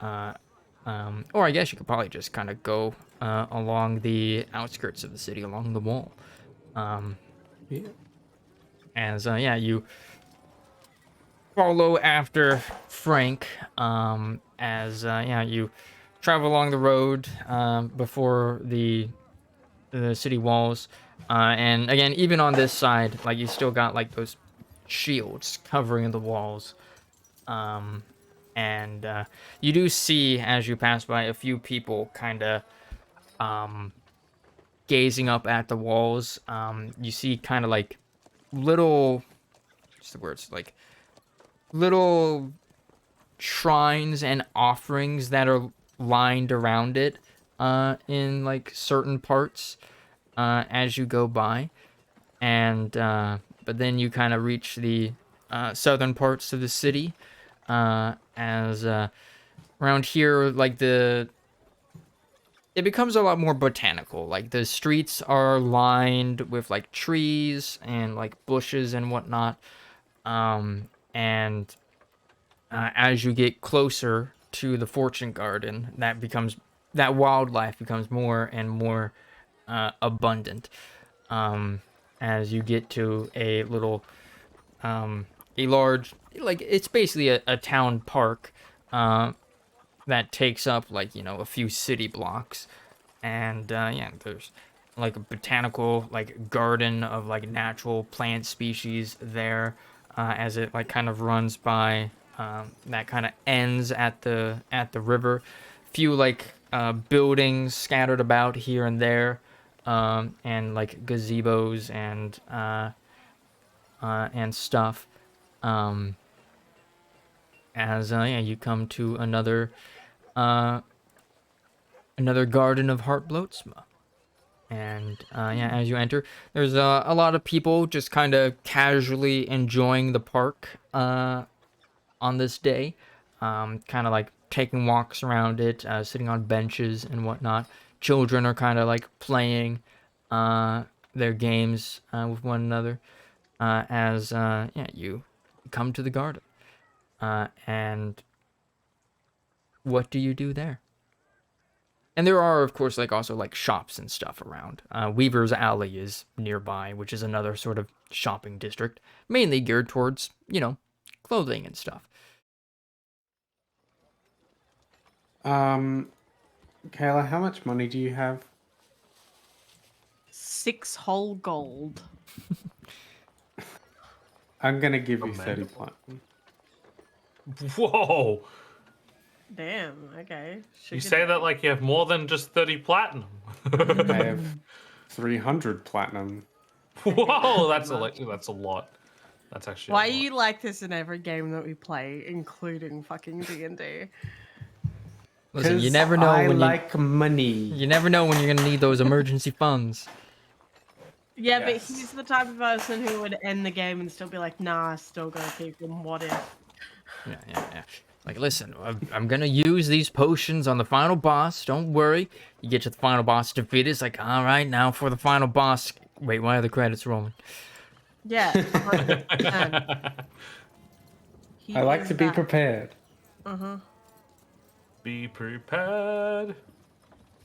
[SPEAKER 1] Or I guess you could probably just kind of go along the outskirts of the city, along the wall.
[SPEAKER 4] Yeah.
[SPEAKER 1] As yeah, you follow after Frank as yeah, you travel along the road before the city walls, and again, even on this side, like you still got like those shields covering the walls, and you do see as you pass by a few people kind of gazing up at the walls. You see kind of like little, what's the words, like little shrines and offerings that are lined around it in like certain parts as you go by, and but then you kind of reach the southern parts of the city as around here, like it becomes a lot more botanical. Like the streets are lined with like trees and like bushes and whatnot, and as you get closer to the Fortune Garden, that wildlife becomes more and more abundant. as you get to a little, a large, like it's basically a town park, that takes up like a few city blocks, and yeah, there's like a botanical like garden of like natural plant species there, as it like kind of runs by, that kind of ends at the river. Few like buildings scattered about here and there, and like gazebos and stuff. Um, as yeah, you come to another garden of heart bloatsma. And yeah, as you enter, there's a lot of people just kind of casually enjoying the park on this day, kind of like taking walks around it, sitting on benches and whatnot. Children are kind of like playing their games with one another, as yeah, you come to the garden. And what do you do there? And there are, of course, like also like shops and stuff around. Weaver's Alley is nearby, which is another sort of shopping district, mainly geared towards, clothing and stuff.
[SPEAKER 4] Kayla, how much money do you have?
[SPEAKER 3] 6 whole gold.
[SPEAKER 4] I'm gonna give you 30
[SPEAKER 2] Commendable.
[SPEAKER 4] platinum.
[SPEAKER 2] Whoa!
[SPEAKER 3] Damn. Okay.
[SPEAKER 2] You say that like you have more than just 30 platinum.
[SPEAKER 4] I have 300 platinum.
[SPEAKER 2] Whoa, that's a lot. That's actually.
[SPEAKER 3] Why
[SPEAKER 2] a
[SPEAKER 3] are
[SPEAKER 2] lot.
[SPEAKER 3] you like this in every game that we play, including fucking D&D?
[SPEAKER 1] Listen, you
[SPEAKER 4] Because
[SPEAKER 1] never know
[SPEAKER 4] I
[SPEAKER 1] when
[SPEAKER 4] like money.
[SPEAKER 1] you never know when you're gonna need those emergency funds.
[SPEAKER 3] Yeah, but
[SPEAKER 2] Yes.
[SPEAKER 3] he's the type of person who would end the game and still be like, nah, I still gotta keep him. What if?
[SPEAKER 1] Yeah. Like, listen, I'm gonna use these potions on the final boss. Don't worry. You get to the final boss, defeat it. It's like, all right, now for the final boss. Wait, why are the credits rolling?
[SPEAKER 3] Yeah. 100%.
[SPEAKER 4] I like to be prepared.
[SPEAKER 2] Be prepared.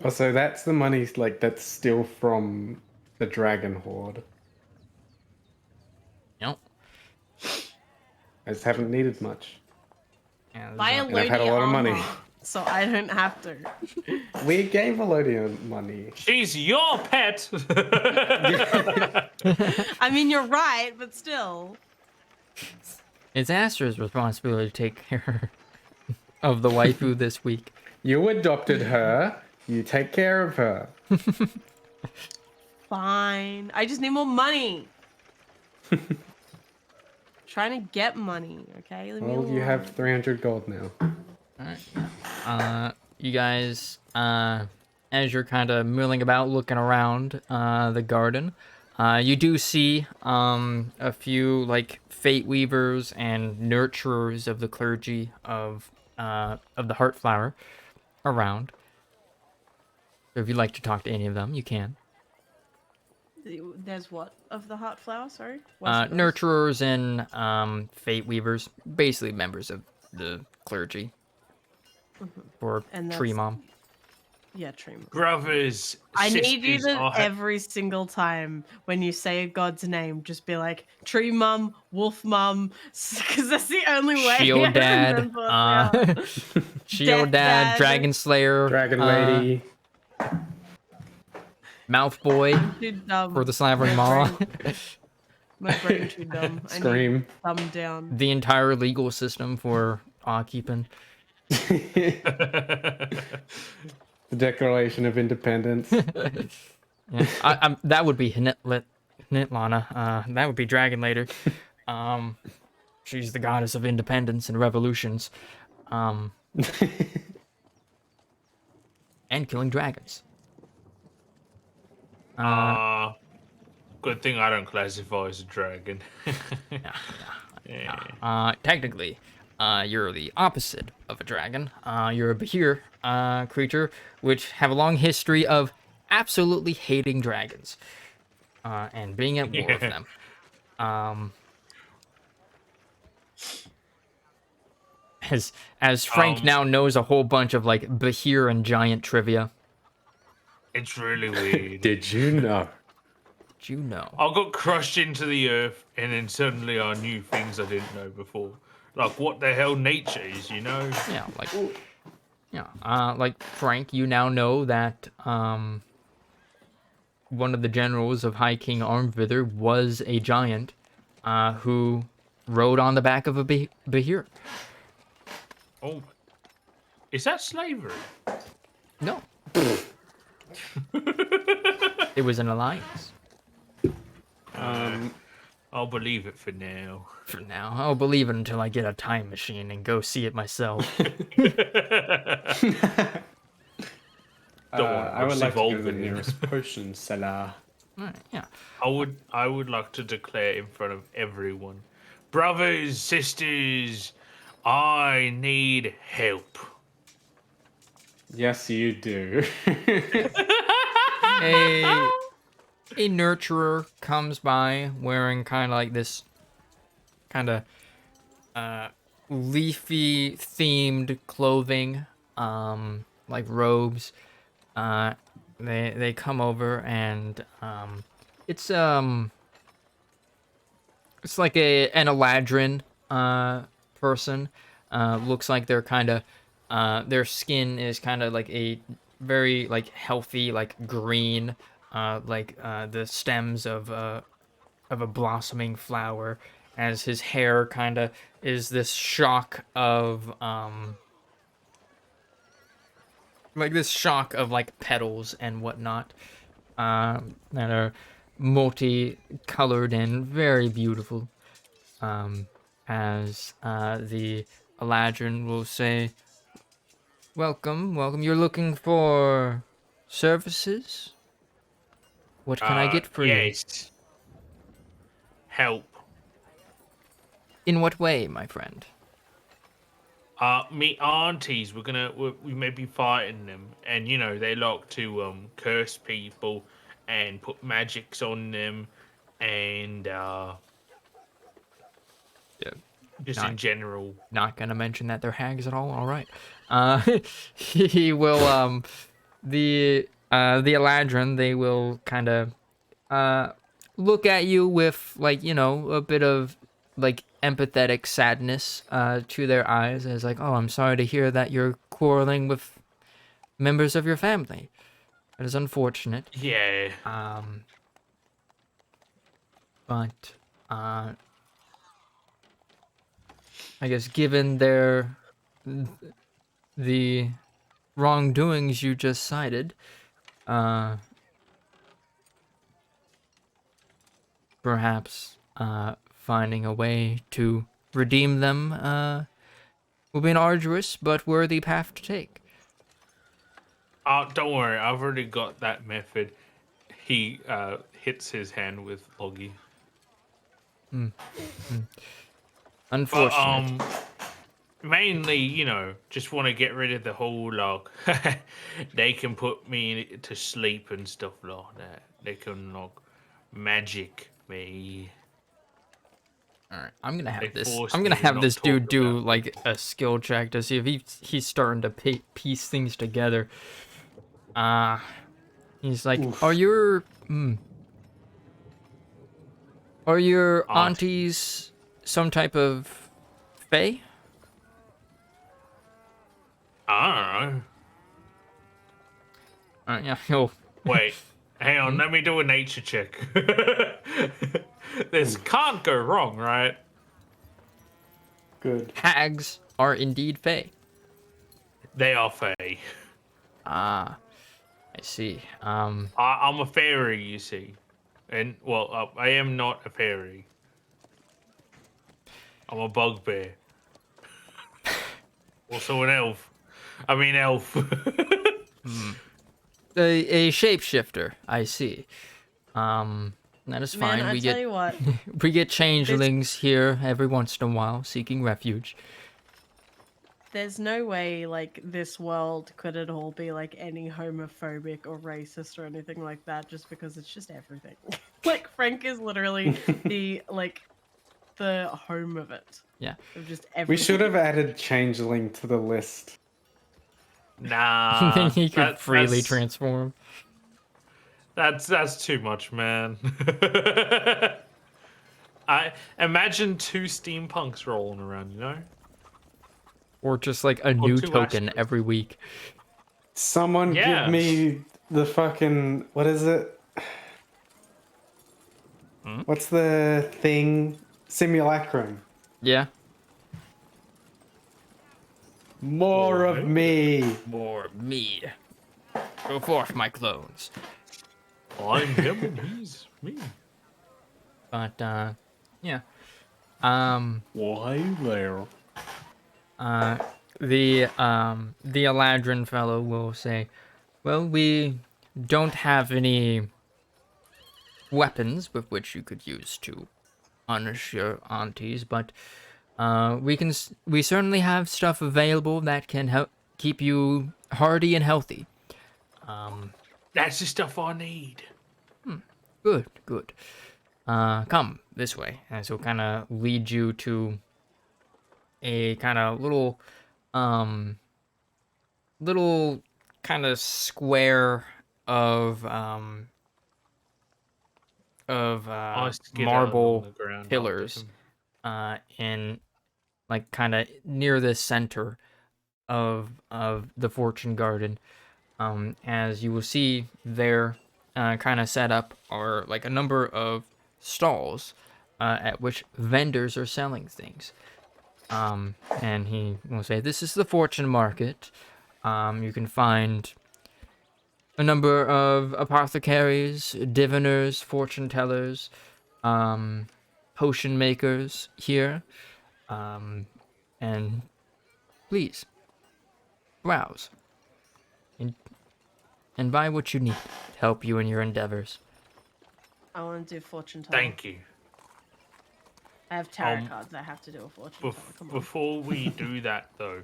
[SPEAKER 4] Also, that's the money like that's still from the Dragon Horde.
[SPEAKER 1] Yep.
[SPEAKER 4] I just haven't needed much.
[SPEAKER 1] Yeah, there's
[SPEAKER 3] Buy a
[SPEAKER 4] And I've had a lot of money.
[SPEAKER 3] so I don't have to.
[SPEAKER 4] We gave Elodian money.
[SPEAKER 2] She's your pet.
[SPEAKER 3] I mean, you're right, but still.
[SPEAKER 1] It's Astra's responsibility to take care of the waifu this week.
[SPEAKER 4] You adopted her. You take care of her.
[SPEAKER 3] Fine. I just need more money. Trying to get money, okay? Leave me
[SPEAKER 4] Well, you
[SPEAKER 3] alone.
[SPEAKER 4] have 300 gold now.
[SPEAKER 1] Alright. You guys, as you're kind of milling about, looking around the garden, you do see a few like fate weavers and nurturers of the clergy of the Heartflower around. So if you'd like to talk to any of them, you can.
[SPEAKER 3] There's what of the heart flower? Sorry. What's those?
[SPEAKER 1] Nurturers and fate weavers, basically members of the clergy. Or
[SPEAKER 3] And
[SPEAKER 1] Tree
[SPEAKER 3] that's-
[SPEAKER 1] Mom.
[SPEAKER 3] Yeah, tree mom.
[SPEAKER 2] Brothers,
[SPEAKER 3] I need you
[SPEAKER 2] sisters,
[SPEAKER 3] to
[SPEAKER 2] or
[SPEAKER 3] every single time when you say a god's name, just be like tree mum, wolf mum, because that's the only way.
[SPEAKER 1] Shield
[SPEAKER 3] I
[SPEAKER 1] Dad,
[SPEAKER 3] remember what they are.
[SPEAKER 1] Shield Dad,
[SPEAKER 3] Dad.
[SPEAKER 1] Dragon Slayer,
[SPEAKER 4] Dragon Lady.
[SPEAKER 1] Mouth Boy
[SPEAKER 3] Too dumb.
[SPEAKER 1] for the Slavering Maw,
[SPEAKER 3] My brain too dumb. I need
[SPEAKER 4] Scream.
[SPEAKER 3] thumb down.
[SPEAKER 1] the entire legal system for keeping.
[SPEAKER 4] The Declaration of Independence.
[SPEAKER 1] Yeah, that would be Hnitlana. That would be Dragon Later. She's the goddess of independence and revolutions, and killing dragons.
[SPEAKER 2] Good thing I don't classify as a dragon.
[SPEAKER 1] Technically, you're the opposite of a dragon. You're a Behir creature, which have a long history of absolutely hating dragons, and being at war with them. As Frank now knows a whole bunch of like Behir and giant trivia.
[SPEAKER 2] It's really weird.
[SPEAKER 4] Did you know?
[SPEAKER 1] What you know?
[SPEAKER 2] I got crushed into the earth, and then suddenly I knew things I didn't know before. Like what the hell nature is, you know?
[SPEAKER 1] Yeah, like Frank, you now know that one of the generals of High King Armvither was a giant who rode on the back of a behir.
[SPEAKER 2] Oh, is that slavery?
[SPEAKER 1] No. It was an alliance.
[SPEAKER 2] I'll believe it for now.
[SPEAKER 1] For now, I'll believe it until I get a time machine and go see it myself.
[SPEAKER 4] I would like to go to the
[SPEAKER 2] evolving.
[SPEAKER 4] nearest potion seller.
[SPEAKER 1] Alright, yeah.
[SPEAKER 2] I would like to declare in front of everyone, brothers, sisters, I need help.
[SPEAKER 4] Yes, you do.
[SPEAKER 1] A nurturer comes by wearing kind of like this kind of leafy themed clothing, like robes. They come over and it's like an Eladrin person. Looks like they're kind of their skin is kind of like a very like healthy like green, like the stems of a blossoming flower. As his hair kind of is this shock of like petals and whatnot, that are multicolored and very beautiful. As the Eladrin will say, welcome. You're looking for services? What can I get for you?
[SPEAKER 2] Yes. Help.
[SPEAKER 1] In what way, my friend?
[SPEAKER 2] Me aunties, we may be fighting them, and you know they like to curse people and put magics on them, and
[SPEAKER 1] Yeah.
[SPEAKER 2] just in general.
[SPEAKER 1] Not gonna mention that they're hags at all. All right. He will the Eladrin, they will kind of look at you with like, you know, a bit of like empathetic sadness to their eyes, as like, oh, I'm sorry to hear that you're quarreling with members of your family. That is unfortunate.
[SPEAKER 2] Yeah.
[SPEAKER 1] But I guess given the wrongdoings you just cited, perhaps finding a way to redeem them will be an arduous but worthy path to take.
[SPEAKER 2] Don't worry, I've already got that method. He hits his hand with Loggy.
[SPEAKER 1] Unfortunate.
[SPEAKER 2] But mainly, you know, just want to get rid of the whole they can put me to sleep and stuff like that. They can like magic me.
[SPEAKER 1] All right, I'm gonna
[SPEAKER 2] They
[SPEAKER 1] have this.
[SPEAKER 2] forced
[SPEAKER 1] I'm
[SPEAKER 2] me
[SPEAKER 1] gonna
[SPEAKER 2] to
[SPEAKER 1] have
[SPEAKER 2] not
[SPEAKER 1] this dude
[SPEAKER 2] talk
[SPEAKER 1] do
[SPEAKER 2] about
[SPEAKER 1] like a skill check to see if he's starting to piece things together. He's like,
[SPEAKER 4] Oof.
[SPEAKER 1] are your
[SPEAKER 2] Auntie.
[SPEAKER 1] aunties some type of fae?
[SPEAKER 2] I don't know.
[SPEAKER 1] Yeah, he'll
[SPEAKER 2] Wait, hang on. Let me do a nature check. This can't go wrong, right?
[SPEAKER 4] Good.
[SPEAKER 1] hags are indeed fae.
[SPEAKER 2] They are fae.
[SPEAKER 1] Ah, I see.
[SPEAKER 2] I'm a fairy, you see, and well, I am not a fairy. I'm a bugbear. Also an elf. I mean elf.
[SPEAKER 1] A shapeshifter. I see. That is
[SPEAKER 3] Man,
[SPEAKER 1] fine.
[SPEAKER 3] I
[SPEAKER 1] We
[SPEAKER 3] tell
[SPEAKER 1] get
[SPEAKER 3] you what,
[SPEAKER 1] we get changelings here every once in a while seeking refuge.
[SPEAKER 3] there's no way like this world could at all be like any homophobic or racist or anything like that, just because it's just everything. Like Frank is literally the home of it.
[SPEAKER 1] Yeah.
[SPEAKER 3] Of just
[SPEAKER 4] We
[SPEAKER 3] everything.
[SPEAKER 4] should have added changeling to the list.
[SPEAKER 1] Then
[SPEAKER 2] Nah.
[SPEAKER 1] he could freely
[SPEAKER 2] that's-
[SPEAKER 1] transform.
[SPEAKER 2] That's too much, man. I imagine 2 steampunks rolling around, you know?
[SPEAKER 1] Or just like a
[SPEAKER 2] Or
[SPEAKER 1] new
[SPEAKER 2] 2
[SPEAKER 1] token
[SPEAKER 2] Astros.
[SPEAKER 1] every week.
[SPEAKER 4] Someone give
[SPEAKER 2] Yeah.
[SPEAKER 4] me the fucking, what is it?
[SPEAKER 1] Hmm?
[SPEAKER 4] What's the thing? Simulacrum.
[SPEAKER 1] Yeah.
[SPEAKER 4] More of me.
[SPEAKER 1] More me. Go forth, my clones.
[SPEAKER 2] I'm him and he's me.
[SPEAKER 1] But yeah.
[SPEAKER 4] Why there?
[SPEAKER 1] The Eladrin fellow will say, well, we don't have any weapons with which you could use to punish your aunties, but we certainly have stuff available that can help keep you hardy and healthy.
[SPEAKER 2] That's the stuff I need.
[SPEAKER 1] Good, good. Come this way, and so kind of lead you to a kind of little kind of square of
[SPEAKER 2] I skedaddle along
[SPEAKER 1] marble
[SPEAKER 2] the ground after
[SPEAKER 1] pillars,
[SPEAKER 2] him.
[SPEAKER 1] in like kind of near the center of the fortune garden. As you will see there, kind of set up are like a number of stalls, at which vendors are selling things. And he will say, "This is the fortune market. You can find a number of apothecaries, diviners, fortune tellers, potion makers here. And please browse and buy what you need to help you in your endeavors."
[SPEAKER 3] I want to do fortune teller.
[SPEAKER 2] Thank you.
[SPEAKER 3] I have tarot cards. I have to do a fortune teller. Come on.
[SPEAKER 2] Before we do that, though,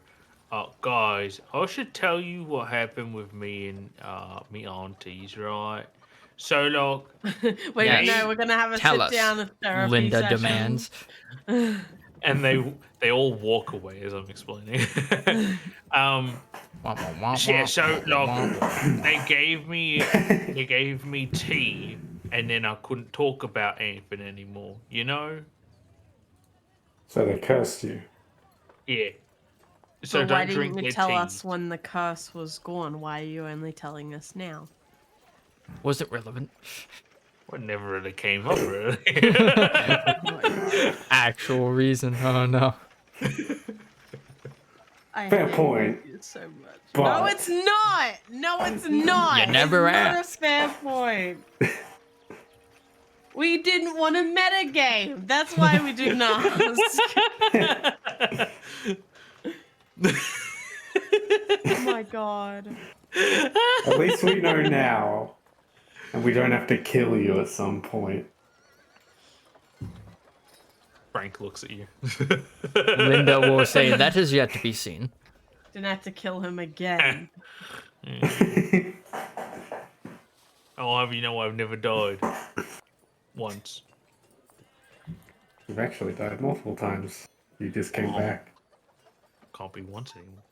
[SPEAKER 2] guys, I should tell you what happened with me and me aunties, right? So, like,
[SPEAKER 3] Wait,
[SPEAKER 1] Yes.
[SPEAKER 3] no, we're gonna have a
[SPEAKER 1] Tell
[SPEAKER 3] sit
[SPEAKER 1] us,
[SPEAKER 3] down and therapy
[SPEAKER 1] Linda
[SPEAKER 3] session.
[SPEAKER 1] demands.
[SPEAKER 2] and they all walk away as I'm explaining. Yeah, so like they gave me tea, and then I couldn't talk about anything anymore. You know?
[SPEAKER 4] So they cursed you.
[SPEAKER 2] Yeah. So
[SPEAKER 3] But why
[SPEAKER 2] don't drink
[SPEAKER 3] didn't you
[SPEAKER 2] their
[SPEAKER 3] tell
[SPEAKER 2] tea.
[SPEAKER 3] us when the curse was gone? Why are you only telling us now?
[SPEAKER 1] Was it relevant?
[SPEAKER 2] What never really came up, really.
[SPEAKER 1] Actual reason. Oh no.
[SPEAKER 3] I
[SPEAKER 4] Fair
[SPEAKER 3] hate
[SPEAKER 4] point.
[SPEAKER 3] you so much.
[SPEAKER 4] But-
[SPEAKER 3] No, it's not. No, it's not.
[SPEAKER 1] You never
[SPEAKER 3] it's
[SPEAKER 1] asked.
[SPEAKER 3] Not a fair point. We didn't want a meta game. That's why we didn't ask. Oh my god.
[SPEAKER 4] At least we know now. And we don't have to kill you at some point.
[SPEAKER 2] Frank looks at you.
[SPEAKER 1] Linda will say, "That is yet to be seen."
[SPEAKER 3] Didn't have to kill him again.
[SPEAKER 2] I'll have you know I've never died. Once.
[SPEAKER 4] You've actually died multiple times. You just came back.
[SPEAKER 2] Can't be once anymore.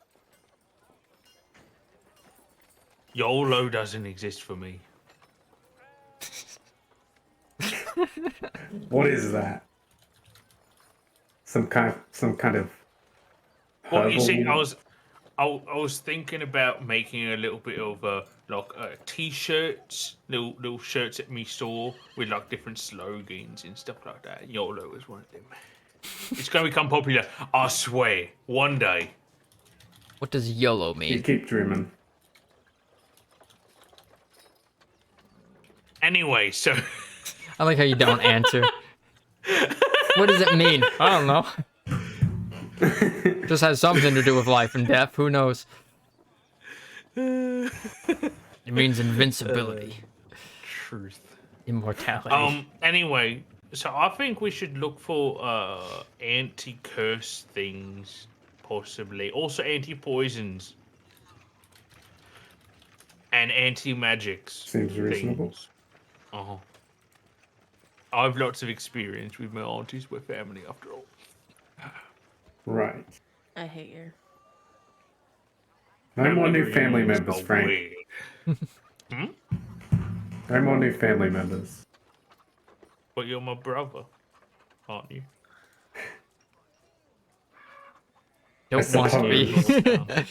[SPEAKER 2] YOLO doesn't exist for me.
[SPEAKER 4] What is that? Some kind of
[SPEAKER 2] Well, you see,
[SPEAKER 4] herbal-
[SPEAKER 2] I was thinking about making a little bit of t-shirts, little shirts at me store with like different slogans and stuff like that. YOLO is one of them. It's gonna become popular. I swear, one day.
[SPEAKER 1] What does YOLO
[SPEAKER 4] You
[SPEAKER 1] mean?
[SPEAKER 4] keep dreaming.
[SPEAKER 2] Anyway, so
[SPEAKER 1] I like how you don't answer. What does it mean? I don't know. Just has something to do with life and death. Who knows? It means invincibility,
[SPEAKER 2] truth.
[SPEAKER 1] immortality.
[SPEAKER 2] Anyway, so I think we should look for anti-curse things, possibly. Also anti-poisons. And anti-magics.
[SPEAKER 4] Seems reasonable.
[SPEAKER 2] Uh-huh. I've lots of experience with my aunties. We're family after all.
[SPEAKER 4] Right.
[SPEAKER 3] I hate you.
[SPEAKER 4] No more new family
[SPEAKER 2] reunions
[SPEAKER 4] members,
[SPEAKER 2] are
[SPEAKER 4] Frank.
[SPEAKER 2] weird.
[SPEAKER 4] No more new family members.
[SPEAKER 2] But you're my brother, aren't you?
[SPEAKER 1] Don't want to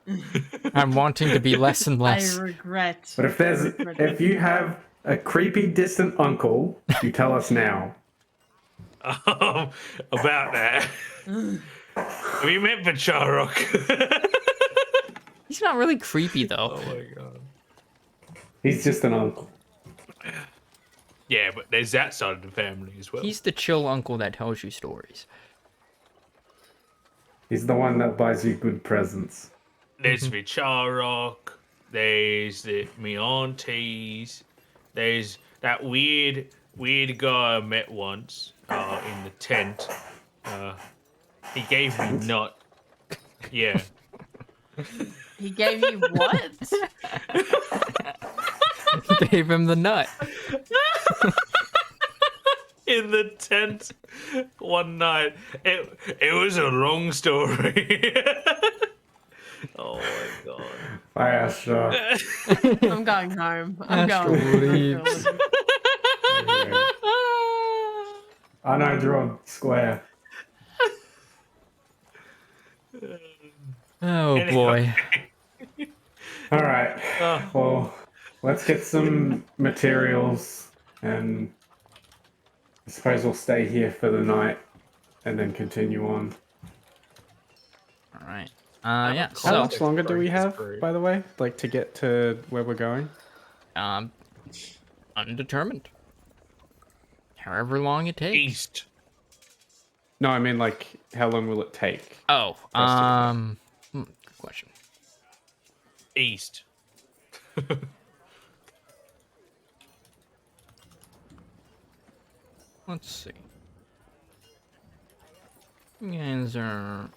[SPEAKER 1] be. I'm wanting to be less and
[SPEAKER 3] I
[SPEAKER 1] less.
[SPEAKER 3] regret.
[SPEAKER 4] But if you have a creepy distant uncle, you tell us now.
[SPEAKER 2] About that. We met Bacharok.
[SPEAKER 1] He's not really creepy though.
[SPEAKER 2] Oh my god.
[SPEAKER 4] He's just an uncle.
[SPEAKER 2] Yeah, but there's that side of the family as well.
[SPEAKER 1] He's the chill uncle that tells you stories.
[SPEAKER 4] He's the one that buys you good presents.
[SPEAKER 2] There's Vicharok. There's me aunties. There's that weird guy I met once in the tent. He gave me nut. Yeah.
[SPEAKER 3] He gave you what?
[SPEAKER 1] Gave him the nut.
[SPEAKER 2] In the tent one night. It was a long story. Oh my god.
[SPEAKER 4] Bye, Astra.
[SPEAKER 3] I'm going home. I'm
[SPEAKER 1] Astral
[SPEAKER 3] going.
[SPEAKER 1] leaves.
[SPEAKER 4] I know, draw square.
[SPEAKER 1] Oh
[SPEAKER 2] Anyway.
[SPEAKER 1] boy.
[SPEAKER 4] All right. Well, let's get some materials, and I suppose we'll stay here for the night, and then continue on.
[SPEAKER 1] All right. Yeah.
[SPEAKER 4] How
[SPEAKER 1] So,
[SPEAKER 4] much longer do we have,
[SPEAKER 2] History.
[SPEAKER 4] by the way? Like to get to where we're going?
[SPEAKER 1] undetermined. However long it takes.
[SPEAKER 2] East.
[SPEAKER 4] No, I mean like how long will it take?
[SPEAKER 1] Oh, good question.
[SPEAKER 2] East.
[SPEAKER 1] Let's see. You guys are,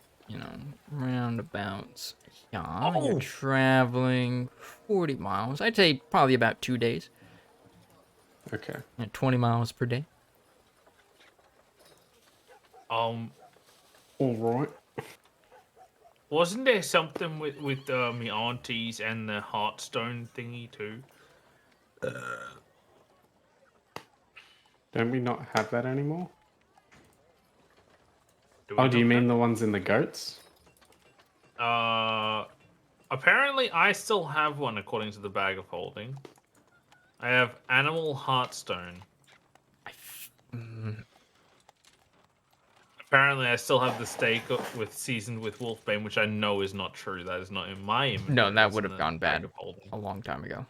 [SPEAKER 1] roundabouts. Yeah,
[SPEAKER 2] Oh.
[SPEAKER 1] you're traveling 40 miles. I'd say probably about 2 days.
[SPEAKER 4] Okay.
[SPEAKER 1] 20 miles per day.
[SPEAKER 4] All right.
[SPEAKER 2] Wasn't there something with me aunties and the Heartstone thingy too?
[SPEAKER 4] Don't we not have that anymore?
[SPEAKER 2] Do we
[SPEAKER 4] Oh, do you
[SPEAKER 2] not
[SPEAKER 4] mean the ones in the goats?
[SPEAKER 2] Apparently I still have one according to the bag of holding. I have Animal Heartstone. Apparently I still have the steak with seasoned with Wolfbane, which I know is not true. That is not in my inventory.
[SPEAKER 1] No, that
[SPEAKER 2] That's
[SPEAKER 1] would
[SPEAKER 2] in
[SPEAKER 1] have
[SPEAKER 2] the
[SPEAKER 1] gone
[SPEAKER 2] bag
[SPEAKER 1] bad
[SPEAKER 2] of holding.
[SPEAKER 1] a long time ago.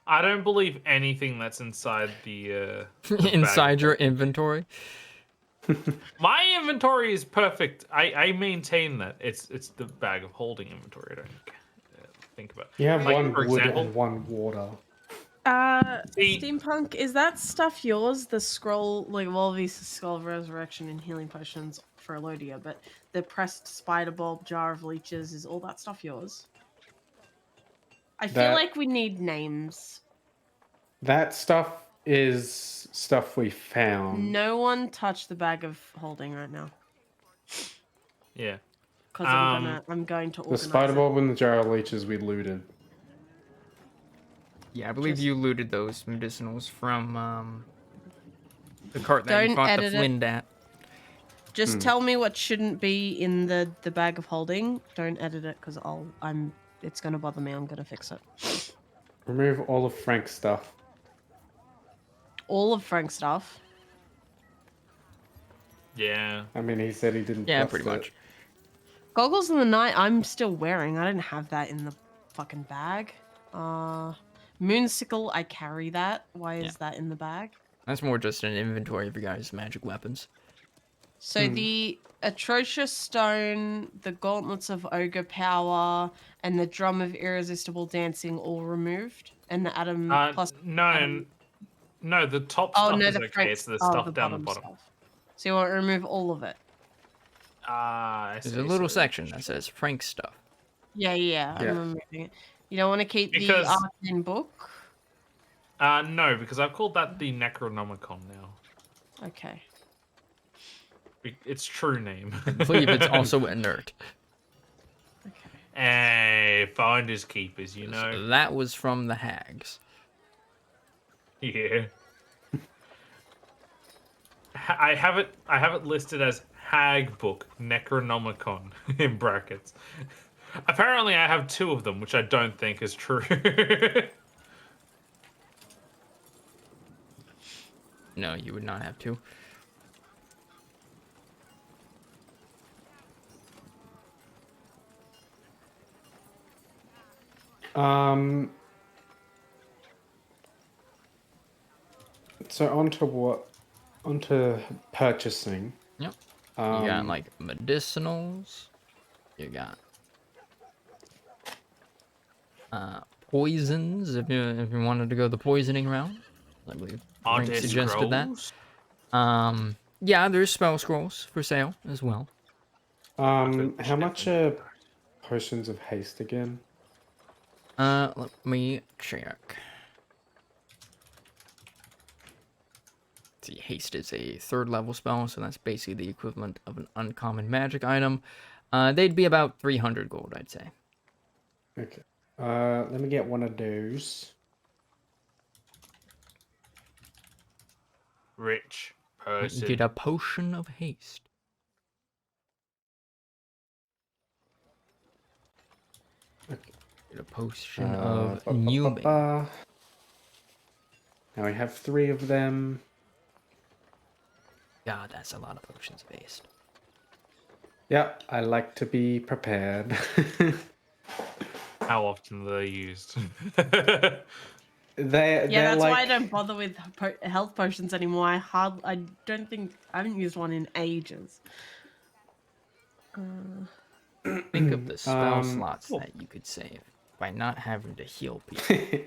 [SPEAKER 2] I don't believe anything that's inside the bag
[SPEAKER 1] Inside
[SPEAKER 2] of
[SPEAKER 1] your
[SPEAKER 2] holding.
[SPEAKER 1] inventory.
[SPEAKER 2] My inventory is perfect. I maintain that. It's the bag of holding inventory. I don't think about.
[SPEAKER 4] You have
[SPEAKER 2] Like,
[SPEAKER 4] one
[SPEAKER 2] for
[SPEAKER 4] wood
[SPEAKER 2] example-
[SPEAKER 4] and one water.
[SPEAKER 2] See-
[SPEAKER 3] Steampunk, is that stuff yours? The scroll, like, well, obviously Skull of Resurrection and healing potions for Elodia, but the pressed spider bulb, jar of leeches, is all that stuff yours? I feel
[SPEAKER 4] That-
[SPEAKER 3] like we need names.
[SPEAKER 4] That stuff is stuff we found.
[SPEAKER 3] No one touch the bag of holding right now,
[SPEAKER 2] Yeah.
[SPEAKER 3] because I'm going to
[SPEAKER 4] The
[SPEAKER 3] organize
[SPEAKER 4] spider
[SPEAKER 3] it.
[SPEAKER 4] bulb and the jar of leeches we looted.
[SPEAKER 1] Yeah, I believe
[SPEAKER 3] Just-
[SPEAKER 1] you looted those medicinals from the cart that you
[SPEAKER 3] Don't
[SPEAKER 1] fought the
[SPEAKER 3] edit it.
[SPEAKER 1] Flint at.
[SPEAKER 3] Just tell me what shouldn't be in the bag of holding. Don't edit it, because it's gonna bother me. I'm gonna fix it.
[SPEAKER 4] Remove all of Frank's stuff.
[SPEAKER 3] All of Frank's stuff.
[SPEAKER 2] Yeah.
[SPEAKER 4] I mean, he said he didn't.
[SPEAKER 1] Yeah,
[SPEAKER 4] trust
[SPEAKER 1] pretty
[SPEAKER 4] it.
[SPEAKER 1] much.
[SPEAKER 3] Goggles in the night, I'm still wearing. I didn't have that in the fucking bag. Moonsicle, I carry that. Why is that in the bag?
[SPEAKER 1] That's more just an inventory of your guys' magic weapons.
[SPEAKER 3] So the atrocious stone, the gauntlets of ogre power, and the drum of irresistible dancing all removed, and the Adam plus.
[SPEAKER 2] No, the top
[SPEAKER 3] Oh
[SPEAKER 2] stuff
[SPEAKER 3] no,
[SPEAKER 2] is
[SPEAKER 3] the
[SPEAKER 2] okay.
[SPEAKER 3] Frank's.
[SPEAKER 2] It's the
[SPEAKER 3] oh,
[SPEAKER 2] stuff
[SPEAKER 3] the
[SPEAKER 2] down the
[SPEAKER 3] bottom
[SPEAKER 2] bottom.
[SPEAKER 3] stuff. So you want to remove all of it?
[SPEAKER 2] I
[SPEAKER 1] There's
[SPEAKER 2] see,
[SPEAKER 1] a little
[SPEAKER 2] so-
[SPEAKER 1] section that says Frank stuff.
[SPEAKER 3] Yeah.
[SPEAKER 4] Yeah.
[SPEAKER 3] I'm removing it. You don't want to keep
[SPEAKER 2] Because-
[SPEAKER 3] the arcane book?
[SPEAKER 2] No, because I've called that the Necronomicon now.
[SPEAKER 3] Okay.
[SPEAKER 2] Its true name.
[SPEAKER 1] I believe it's also inert.
[SPEAKER 3] Okay.
[SPEAKER 2] Hey, finders keepers, you know.
[SPEAKER 1] So that was from the hags.
[SPEAKER 2] Yeah. I have it listed as Hag Book Necronomicon in brackets. Apparently, I have 2 of them, which I don't think is true.
[SPEAKER 1] No, you would not have to.
[SPEAKER 4] So onto purchasing.
[SPEAKER 1] Yep. You got like medicinals. You got poisons if you wanted to go the poisoning route. I believe
[SPEAKER 2] Are
[SPEAKER 1] Frank
[SPEAKER 2] there
[SPEAKER 1] suggested that.
[SPEAKER 2] scrolls?
[SPEAKER 1] Yeah, there's spell scrolls for sale as well.
[SPEAKER 4] How much are potions of haste again?
[SPEAKER 1] Let me check. See, haste is a 3rd level spell, so that's basically the equivalent of an uncommon magic item. They'd be about 300 gold, I'd say.
[SPEAKER 4] Okay. Let me get one of those.
[SPEAKER 2] Rich person.
[SPEAKER 1] Get a potion of haste.
[SPEAKER 4] Okay.
[SPEAKER 1] Get a potion of newbie.
[SPEAKER 4] Now we have 3 of them.
[SPEAKER 1] God, that's a lot of potions of haste.
[SPEAKER 4] Yeah, I like to be prepared.
[SPEAKER 2] How often are they used?
[SPEAKER 4] They're
[SPEAKER 3] That's
[SPEAKER 4] like...
[SPEAKER 3] why I don't bother with health potions anymore. I don't think I haven't used one in ages.
[SPEAKER 1] Think of the spell slots that you could save by not having to heal people.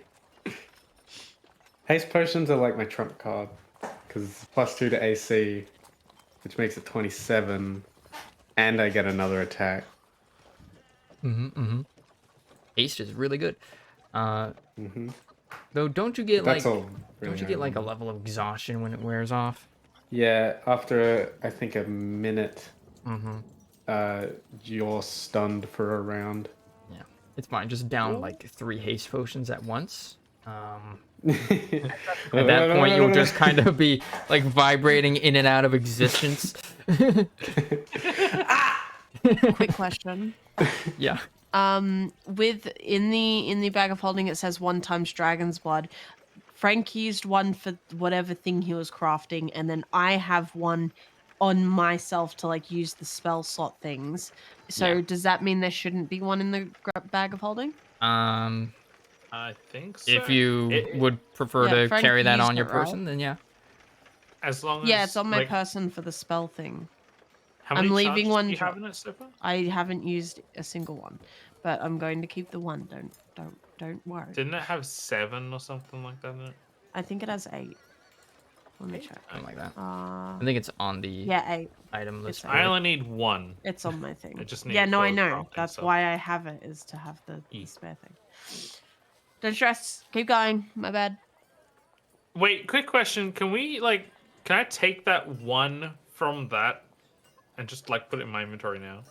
[SPEAKER 4] Haste potions are like my trump card because it's +2 to AC, which makes it 27, and I get another attack.
[SPEAKER 1] Haste is really good. Though, don't you get
[SPEAKER 4] But that's
[SPEAKER 1] like,
[SPEAKER 4] all really
[SPEAKER 1] don't you get
[SPEAKER 4] I
[SPEAKER 1] like a
[SPEAKER 4] want.
[SPEAKER 1] level of exhaustion when it wears off?
[SPEAKER 4] Yeah, after I think a minute, you're stunned for a round.
[SPEAKER 1] Yeah, it's fine. Just down like 3 haste potions at once. At that point, you'll just kind of be like vibrating in and out of existence.
[SPEAKER 3] Quick question.
[SPEAKER 1] Yeah.
[SPEAKER 3] With in the bag of holding, it says 1 times dragon's blood. Frank used one for whatever thing he was crafting, and then I have one on myself to like use the spell slot things. So
[SPEAKER 1] Yeah.
[SPEAKER 3] does that mean there shouldn't be one in the bag of holding?
[SPEAKER 2] I think so.
[SPEAKER 1] If you would prefer to
[SPEAKER 3] Frank
[SPEAKER 1] carry that
[SPEAKER 3] used
[SPEAKER 1] on your
[SPEAKER 3] it, right?
[SPEAKER 1] person, then yeah.
[SPEAKER 2] As long as
[SPEAKER 3] Yeah, it's on my
[SPEAKER 2] like,
[SPEAKER 3] person for the spell thing.
[SPEAKER 2] how many
[SPEAKER 3] I'm leaving
[SPEAKER 2] charges
[SPEAKER 3] one
[SPEAKER 2] do you have in it so far?
[SPEAKER 3] I haven't used a single one, but I'm going to keep the one. Don't worry.
[SPEAKER 2] Didn't it have 7 or something like that in it?
[SPEAKER 3] I think it has 8. Let me check.
[SPEAKER 1] Something like that. I think it's on the
[SPEAKER 3] Yeah, 8.
[SPEAKER 1] item list.
[SPEAKER 3] It's
[SPEAKER 1] for
[SPEAKER 2] I
[SPEAKER 1] it.
[SPEAKER 2] only need 1.
[SPEAKER 3] It's on my thing.
[SPEAKER 2] I just need
[SPEAKER 3] Yeah,
[SPEAKER 2] it
[SPEAKER 3] no, I
[SPEAKER 2] for
[SPEAKER 3] know.
[SPEAKER 2] crafting
[SPEAKER 3] That's
[SPEAKER 2] stuff.
[SPEAKER 3] why I have it, is to have the
[SPEAKER 2] Yeah.
[SPEAKER 3] spare thing. Don't stress. Keep going. My bad.
[SPEAKER 2] Wait, quick question. Can I take that 1 from that and just like put it in my inventory now?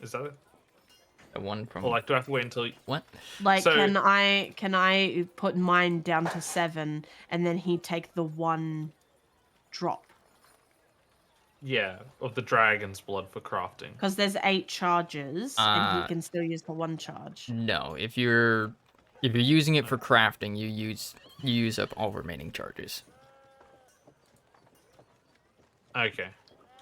[SPEAKER 2] Is that it?
[SPEAKER 1] The one from
[SPEAKER 2] Or like do I have to wait until
[SPEAKER 1] what?
[SPEAKER 3] Like,
[SPEAKER 2] So-
[SPEAKER 3] can I put mine down to 7 and then he take the 1 drop?
[SPEAKER 2] Yeah, of the dragon's blood for crafting.
[SPEAKER 3] Because there's 8 charges and he can still use the 1 charge.
[SPEAKER 1] No, if you're using it for crafting, you use up all remaining charges.
[SPEAKER 2] Okay.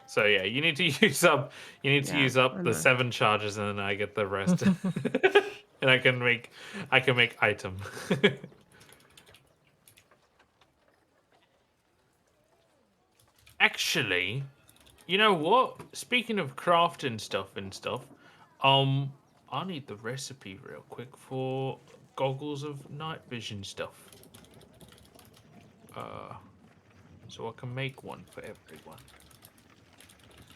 [SPEAKER 2] So yeah, you need to use up
[SPEAKER 3] Yeah, I
[SPEAKER 2] the
[SPEAKER 3] know.
[SPEAKER 2] 7 charges and then I get the rest. And I can make item. Actually, you know what? Speaking of crafting stuff, I need the recipe real quick for goggles of night vision stuff. So I can make one for everyone.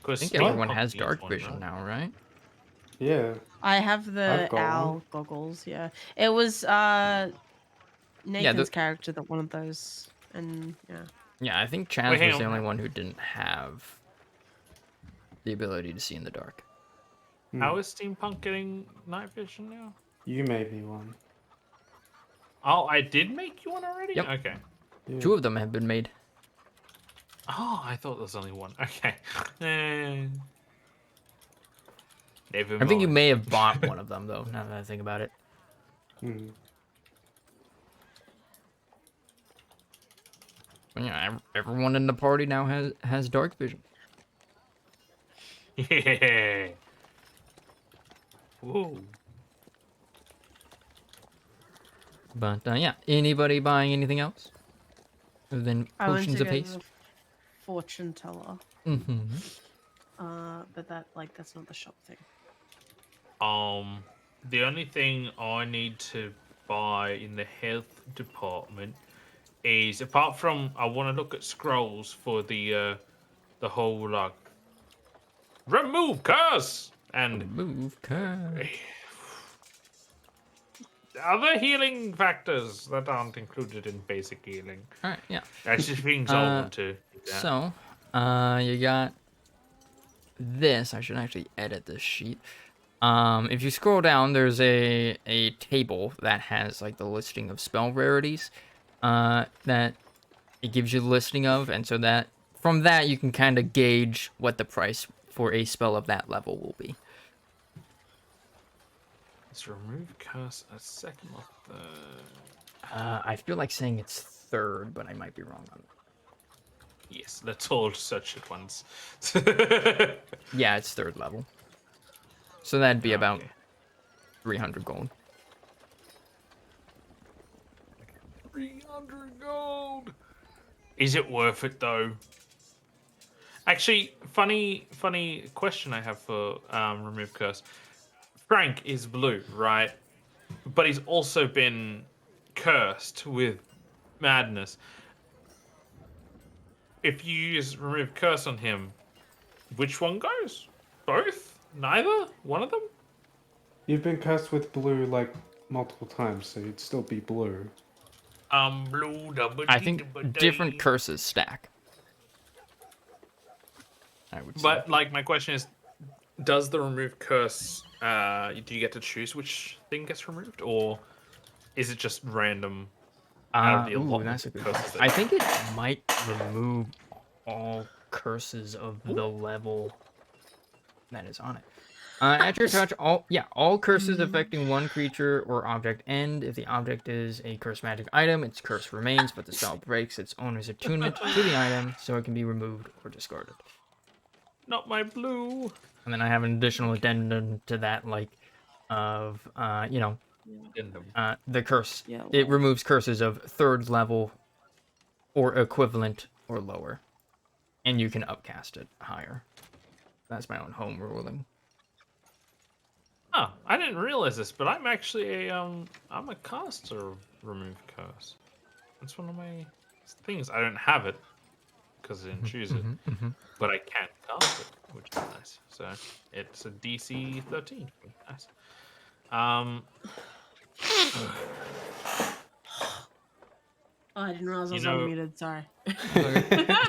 [SPEAKER 1] I think everyone has dark vision now, right?
[SPEAKER 4] Yeah.
[SPEAKER 3] I have the
[SPEAKER 4] I've got
[SPEAKER 3] owl
[SPEAKER 4] one.
[SPEAKER 3] goggles, yeah. It was Nathan's character that wanted those, and yeah.
[SPEAKER 1] Yeah, I think Chaz was the only one who didn't have the ability to see in the dark.
[SPEAKER 2] How is steampunk getting night vision now?
[SPEAKER 4] You made me one.
[SPEAKER 2] Oh, I did make you one already?
[SPEAKER 1] Yep.
[SPEAKER 2] Okay.
[SPEAKER 4] Yeah.
[SPEAKER 1] 2 of them have been made.
[SPEAKER 2] Oh, I thought there was only one. Okay. Never mind.
[SPEAKER 1] I think you may have bought one of them, though, now that I think about it.
[SPEAKER 4] Mm.
[SPEAKER 1] But, yeah, everyone in the party now has dark vision.
[SPEAKER 2] Yeah. Whoa.
[SPEAKER 1] But, yeah, anybody buying anything else? Other than
[SPEAKER 3] I went
[SPEAKER 1] potions
[SPEAKER 3] to
[SPEAKER 1] of
[SPEAKER 3] go to
[SPEAKER 1] haste?
[SPEAKER 3] the fortune teller.
[SPEAKER 1] Mm-hmm.
[SPEAKER 3] But that's not the shop thing.
[SPEAKER 2] The only thing I need to buy in the health department is, apart from, I want to look at scrolls for the whole like remove curse and
[SPEAKER 1] Move curse.
[SPEAKER 2] other healing factors that aren't included in basic healing.
[SPEAKER 1] All right, yeah.
[SPEAKER 2] That's just things I want to.
[SPEAKER 1] So, you got this. I should actually edit this sheet. If you scroll down, there's a table that has like the listing of spell rarities, that it gives you the listing of, and so that from that you can kind of gauge what the price for a spell of that level will be.
[SPEAKER 2] Let's remove curse a second or third.
[SPEAKER 1] I feel like saying it's 3rd, but I might be wrong on that.
[SPEAKER 2] Yes, let's all search at once.
[SPEAKER 1] Yeah, it's 3rd level. So that'd be about
[SPEAKER 2] Okay.
[SPEAKER 1] 300 gold.
[SPEAKER 2] 300 gold. Is it worth it though? Actually, funny question I have for remove curse. Frank is blue, right? But he's also been cursed with madness. If you use remove curse on him, which one goes? Both? Neither? One of them?
[SPEAKER 4] You've been cursed with blue like multiple times, so you'd still be blue.
[SPEAKER 2] Blue double.
[SPEAKER 1] I think different curses stack, I would say.
[SPEAKER 2] But like, my question is, does the remove curse? Do you get to choose which thing gets removed, or is it just random? Out of the
[SPEAKER 1] Ooh,
[SPEAKER 2] allotment
[SPEAKER 1] that's a good
[SPEAKER 2] curses
[SPEAKER 1] question.
[SPEAKER 2] that-
[SPEAKER 1] I think it might remove all curses of the level that is on it. At your touch, all curses affecting one creature or object end. If the object is a cursed magic item, its curse remains, but the spell breaks its owner's attunement to the item, so it can be removed or discarded.
[SPEAKER 2] Not my blue.
[SPEAKER 1] And then I have an additional addendum to that, like, of, the curse.
[SPEAKER 3] Yeah,
[SPEAKER 1] It
[SPEAKER 3] well.
[SPEAKER 1] removes curses of 3rd level or equivalent or lower. And you can upcast it higher. That's my own home ruling.
[SPEAKER 2] Oh, I didn't realize this, but I'm actually I'm a caster of remove curse. That's one of my things. I don't have it because I didn't choose it, but I can cast it, which is nice. So it's a DC 13. Nice.
[SPEAKER 3] Oh, I didn't realize I was
[SPEAKER 2] You know-
[SPEAKER 3] unmuted. Sorry.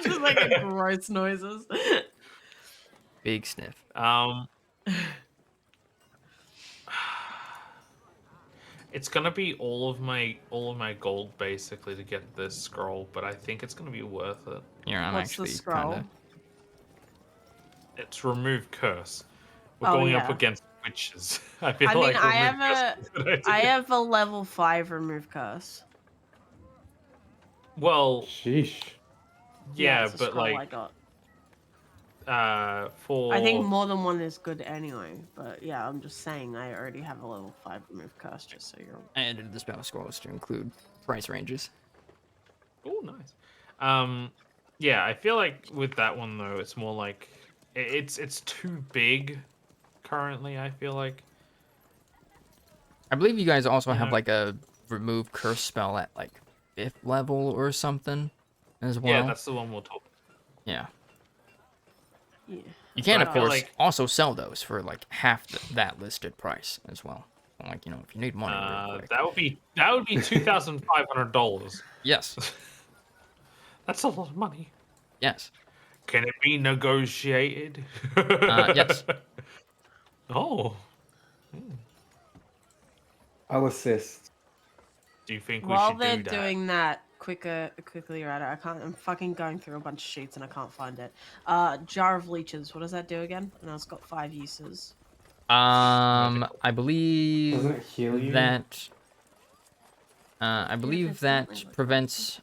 [SPEAKER 3] Just like gross noises.
[SPEAKER 1] Big sniff.
[SPEAKER 2] It's gonna be all of my gold basically to get this scroll, but I think it's gonna be worth it.
[SPEAKER 1] Yeah, I'm
[SPEAKER 3] What's the
[SPEAKER 1] actually
[SPEAKER 3] scroll?
[SPEAKER 1] kind of.
[SPEAKER 2] It's remove curse. We're
[SPEAKER 3] Oh,
[SPEAKER 2] going
[SPEAKER 3] yeah.
[SPEAKER 2] up against witches. I feel
[SPEAKER 3] I mean,
[SPEAKER 2] like
[SPEAKER 3] I
[SPEAKER 2] remove curse is a good idea.
[SPEAKER 3] have a level 5 remove curse.
[SPEAKER 2] Well,
[SPEAKER 4] Sheesh.
[SPEAKER 2] yeah,
[SPEAKER 3] it's a
[SPEAKER 2] but
[SPEAKER 3] scroll I
[SPEAKER 2] like
[SPEAKER 3] got.
[SPEAKER 2] for
[SPEAKER 3] I think more than one is good anyway. But yeah, I'm just saying I already have a level 5 remove curse, just so you're.
[SPEAKER 1] I edited the spell scrolls to include price ranges.
[SPEAKER 2] Oh, nice. Yeah, I feel like with that one though, it's more like it's too big currently. I feel like.
[SPEAKER 1] I believe you guys also have
[SPEAKER 2] know-
[SPEAKER 1] like a remove curse spell at like 5th level or something as well.
[SPEAKER 2] Yeah, that's the one we'll talk.
[SPEAKER 1] Yeah.
[SPEAKER 3] Yeah.
[SPEAKER 1] You can,
[SPEAKER 2] But
[SPEAKER 1] of
[SPEAKER 2] I feel
[SPEAKER 1] course,
[SPEAKER 2] like-
[SPEAKER 1] also sell those for like half that listed price as well. Like, if you need money real quick.
[SPEAKER 2] That would be $2,500.
[SPEAKER 1] Yes.
[SPEAKER 2] That's a lot of money.
[SPEAKER 1] Yes.
[SPEAKER 2] Can it be negotiated?
[SPEAKER 1] Yes.
[SPEAKER 2] Oh.
[SPEAKER 4] I'll assist.
[SPEAKER 2] Do you think we
[SPEAKER 3] While
[SPEAKER 2] should
[SPEAKER 3] they're
[SPEAKER 2] do that?
[SPEAKER 3] doing that, quickly, right? I'm fucking going through a bunch of sheets and I can't find it. Jar of leeches. What does that do again? I know it's got 5 uses.
[SPEAKER 1] I
[SPEAKER 4] Doesn't
[SPEAKER 1] believe
[SPEAKER 4] it heal you?
[SPEAKER 1] that. I
[SPEAKER 3] If
[SPEAKER 1] believe
[SPEAKER 3] it's not
[SPEAKER 1] that
[SPEAKER 3] like-
[SPEAKER 1] prevents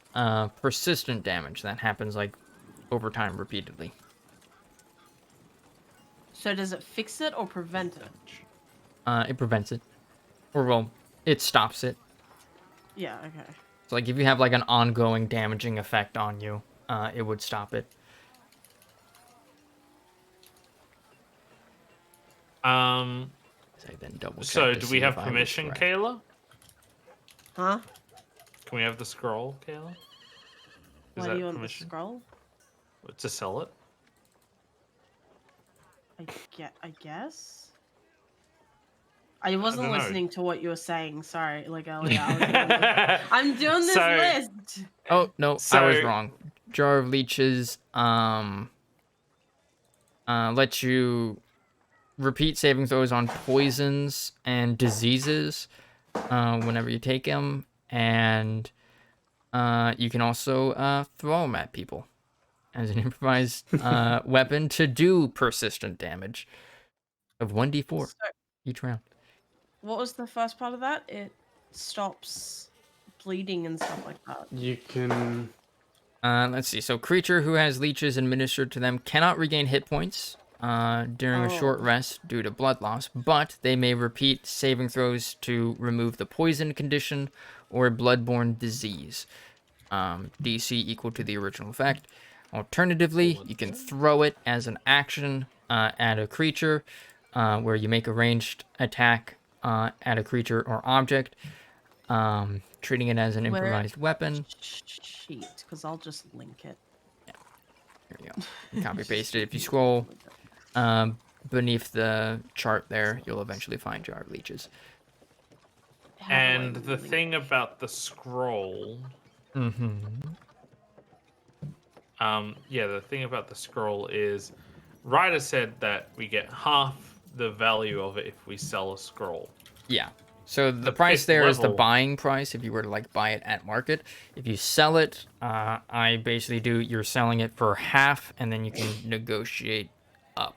[SPEAKER 1] persistent damage that happens like over time repeatedly.
[SPEAKER 3] So does it fix it or prevent it?
[SPEAKER 1] It prevents it, or well, it stops it.
[SPEAKER 3] Yeah. Okay.
[SPEAKER 1] So like if you have like an ongoing damaging effect on you, it would stop it. So then double check.
[SPEAKER 2] So
[SPEAKER 1] to
[SPEAKER 2] do
[SPEAKER 1] see
[SPEAKER 2] we
[SPEAKER 1] if
[SPEAKER 2] have
[SPEAKER 1] I was
[SPEAKER 2] permission,
[SPEAKER 1] correct.
[SPEAKER 2] Kayla?
[SPEAKER 3] Huh?
[SPEAKER 2] Can we have the scroll, Kayla?
[SPEAKER 3] Why do you want the scroll?
[SPEAKER 2] To sell it?
[SPEAKER 3] I guess. I wasn't
[SPEAKER 2] don't know.
[SPEAKER 3] listening to what you were saying. Sorry, like earlier. I'm doing this
[SPEAKER 2] So-
[SPEAKER 3] list.
[SPEAKER 1] Oh no, I was
[SPEAKER 2] So-
[SPEAKER 1] wrong. Jar of Leeches lets you repeat saving throws on poisons and diseases whenever you take them, and you can also throw them at people as an improvised weapon to do persistent damage of 1d4
[SPEAKER 3] So,
[SPEAKER 1] each round.
[SPEAKER 3] what was the first part of that? It stops bleeding and stuff like that.
[SPEAKER 4] You can.
[SPEAKER 1] Let's see. So, creature who has leeches administered to them cannot regain hit points during a short
[SPEAKER 3] Oh.
[SPEAKER 1] rest due to blood loss, but they may repeat saving throws to remove the poison condition or bloodborne disease. DC equal to the original effect. Alternatively, you can throw it as an action at a creature, where you make a ranged attack at a creature or object, treating it as an
[SPEAKER 3] Where-
[SPEAKER 1] improvised weapon.
[SPEAKER 3] Sheet, because I'll just link it.
[SPEAKER 1] Here you go. You copy paste it. If you scroll beneath the chart there, you'll eventually find Jar of Leeches.
[SPEAKER 3] How do I
[SPEAKER 2] And the
[SPEAKER 3] link?
[SPEAKER 2] thing about the scroll,
[SPEAKER 1] Mm-hmm.
[SPEAKER 2] the thing about the scroll is, Ryder said that we get half the value of it if we sell a scroll.
[SPEAKER 1] Yeah. So the
[SPEAKER 2] The
[SPEAKER 1] price
[SPEAKER 2] fifth
[SPEAKER 1] there is the
[SPEAKER 2] level-
[SPEAKER 1] buying price if you were to like buy it at market. If you sell it, I basically do you're selling it for half, and then you can negotiate up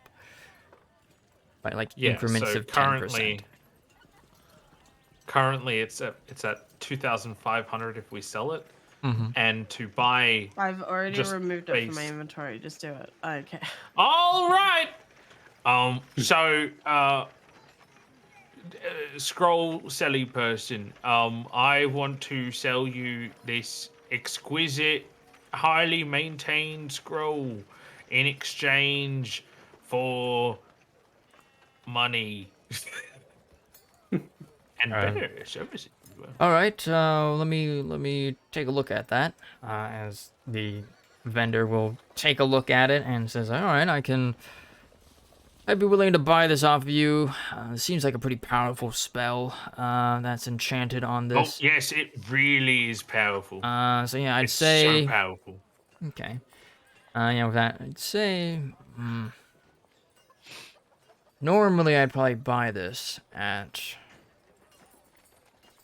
[SPEAKER 1] by like increments
[SPEAKER 2] so
[SPEAKER 1] of 10%.
[SPEAKER 2] Currently, it's at 2,500 if we sell it,
[SPEAKER 1] Mhm.
[SPEAKER 2] and to buy.
[SPEAKER 3] I've already
[SPEAKER 2] just
[SPEAKER 3] removed it from my
[SPEAKER 2] base-
[SPEAKER 3] inventory. Just do it. Okay.
[SPEAKER 2] All right. Scroll selling person. I want to sell you this exquisite, highly maintained scroll in exchange for money and better services. as well.
[SPEAKER 1] All right. Let me take a look at that. As the vendor will take a look at it and says, "All right, I'd be willing to buy this off of you. It seems like a pretty powerful spell that's enchanted on
[SPEAKER 2] Oh
[SPEAKER 1] this.
[SPEAKER 2] yes, it really is powerful.
[SPEAKER 1] So yeah, I'd
[SPEAKER 2] It's
[SPEAKER 1] say
[SPEAKER 2] so powerful.
[SPEAKER 1] okay. With that, I'd say normally I'd probably buy this at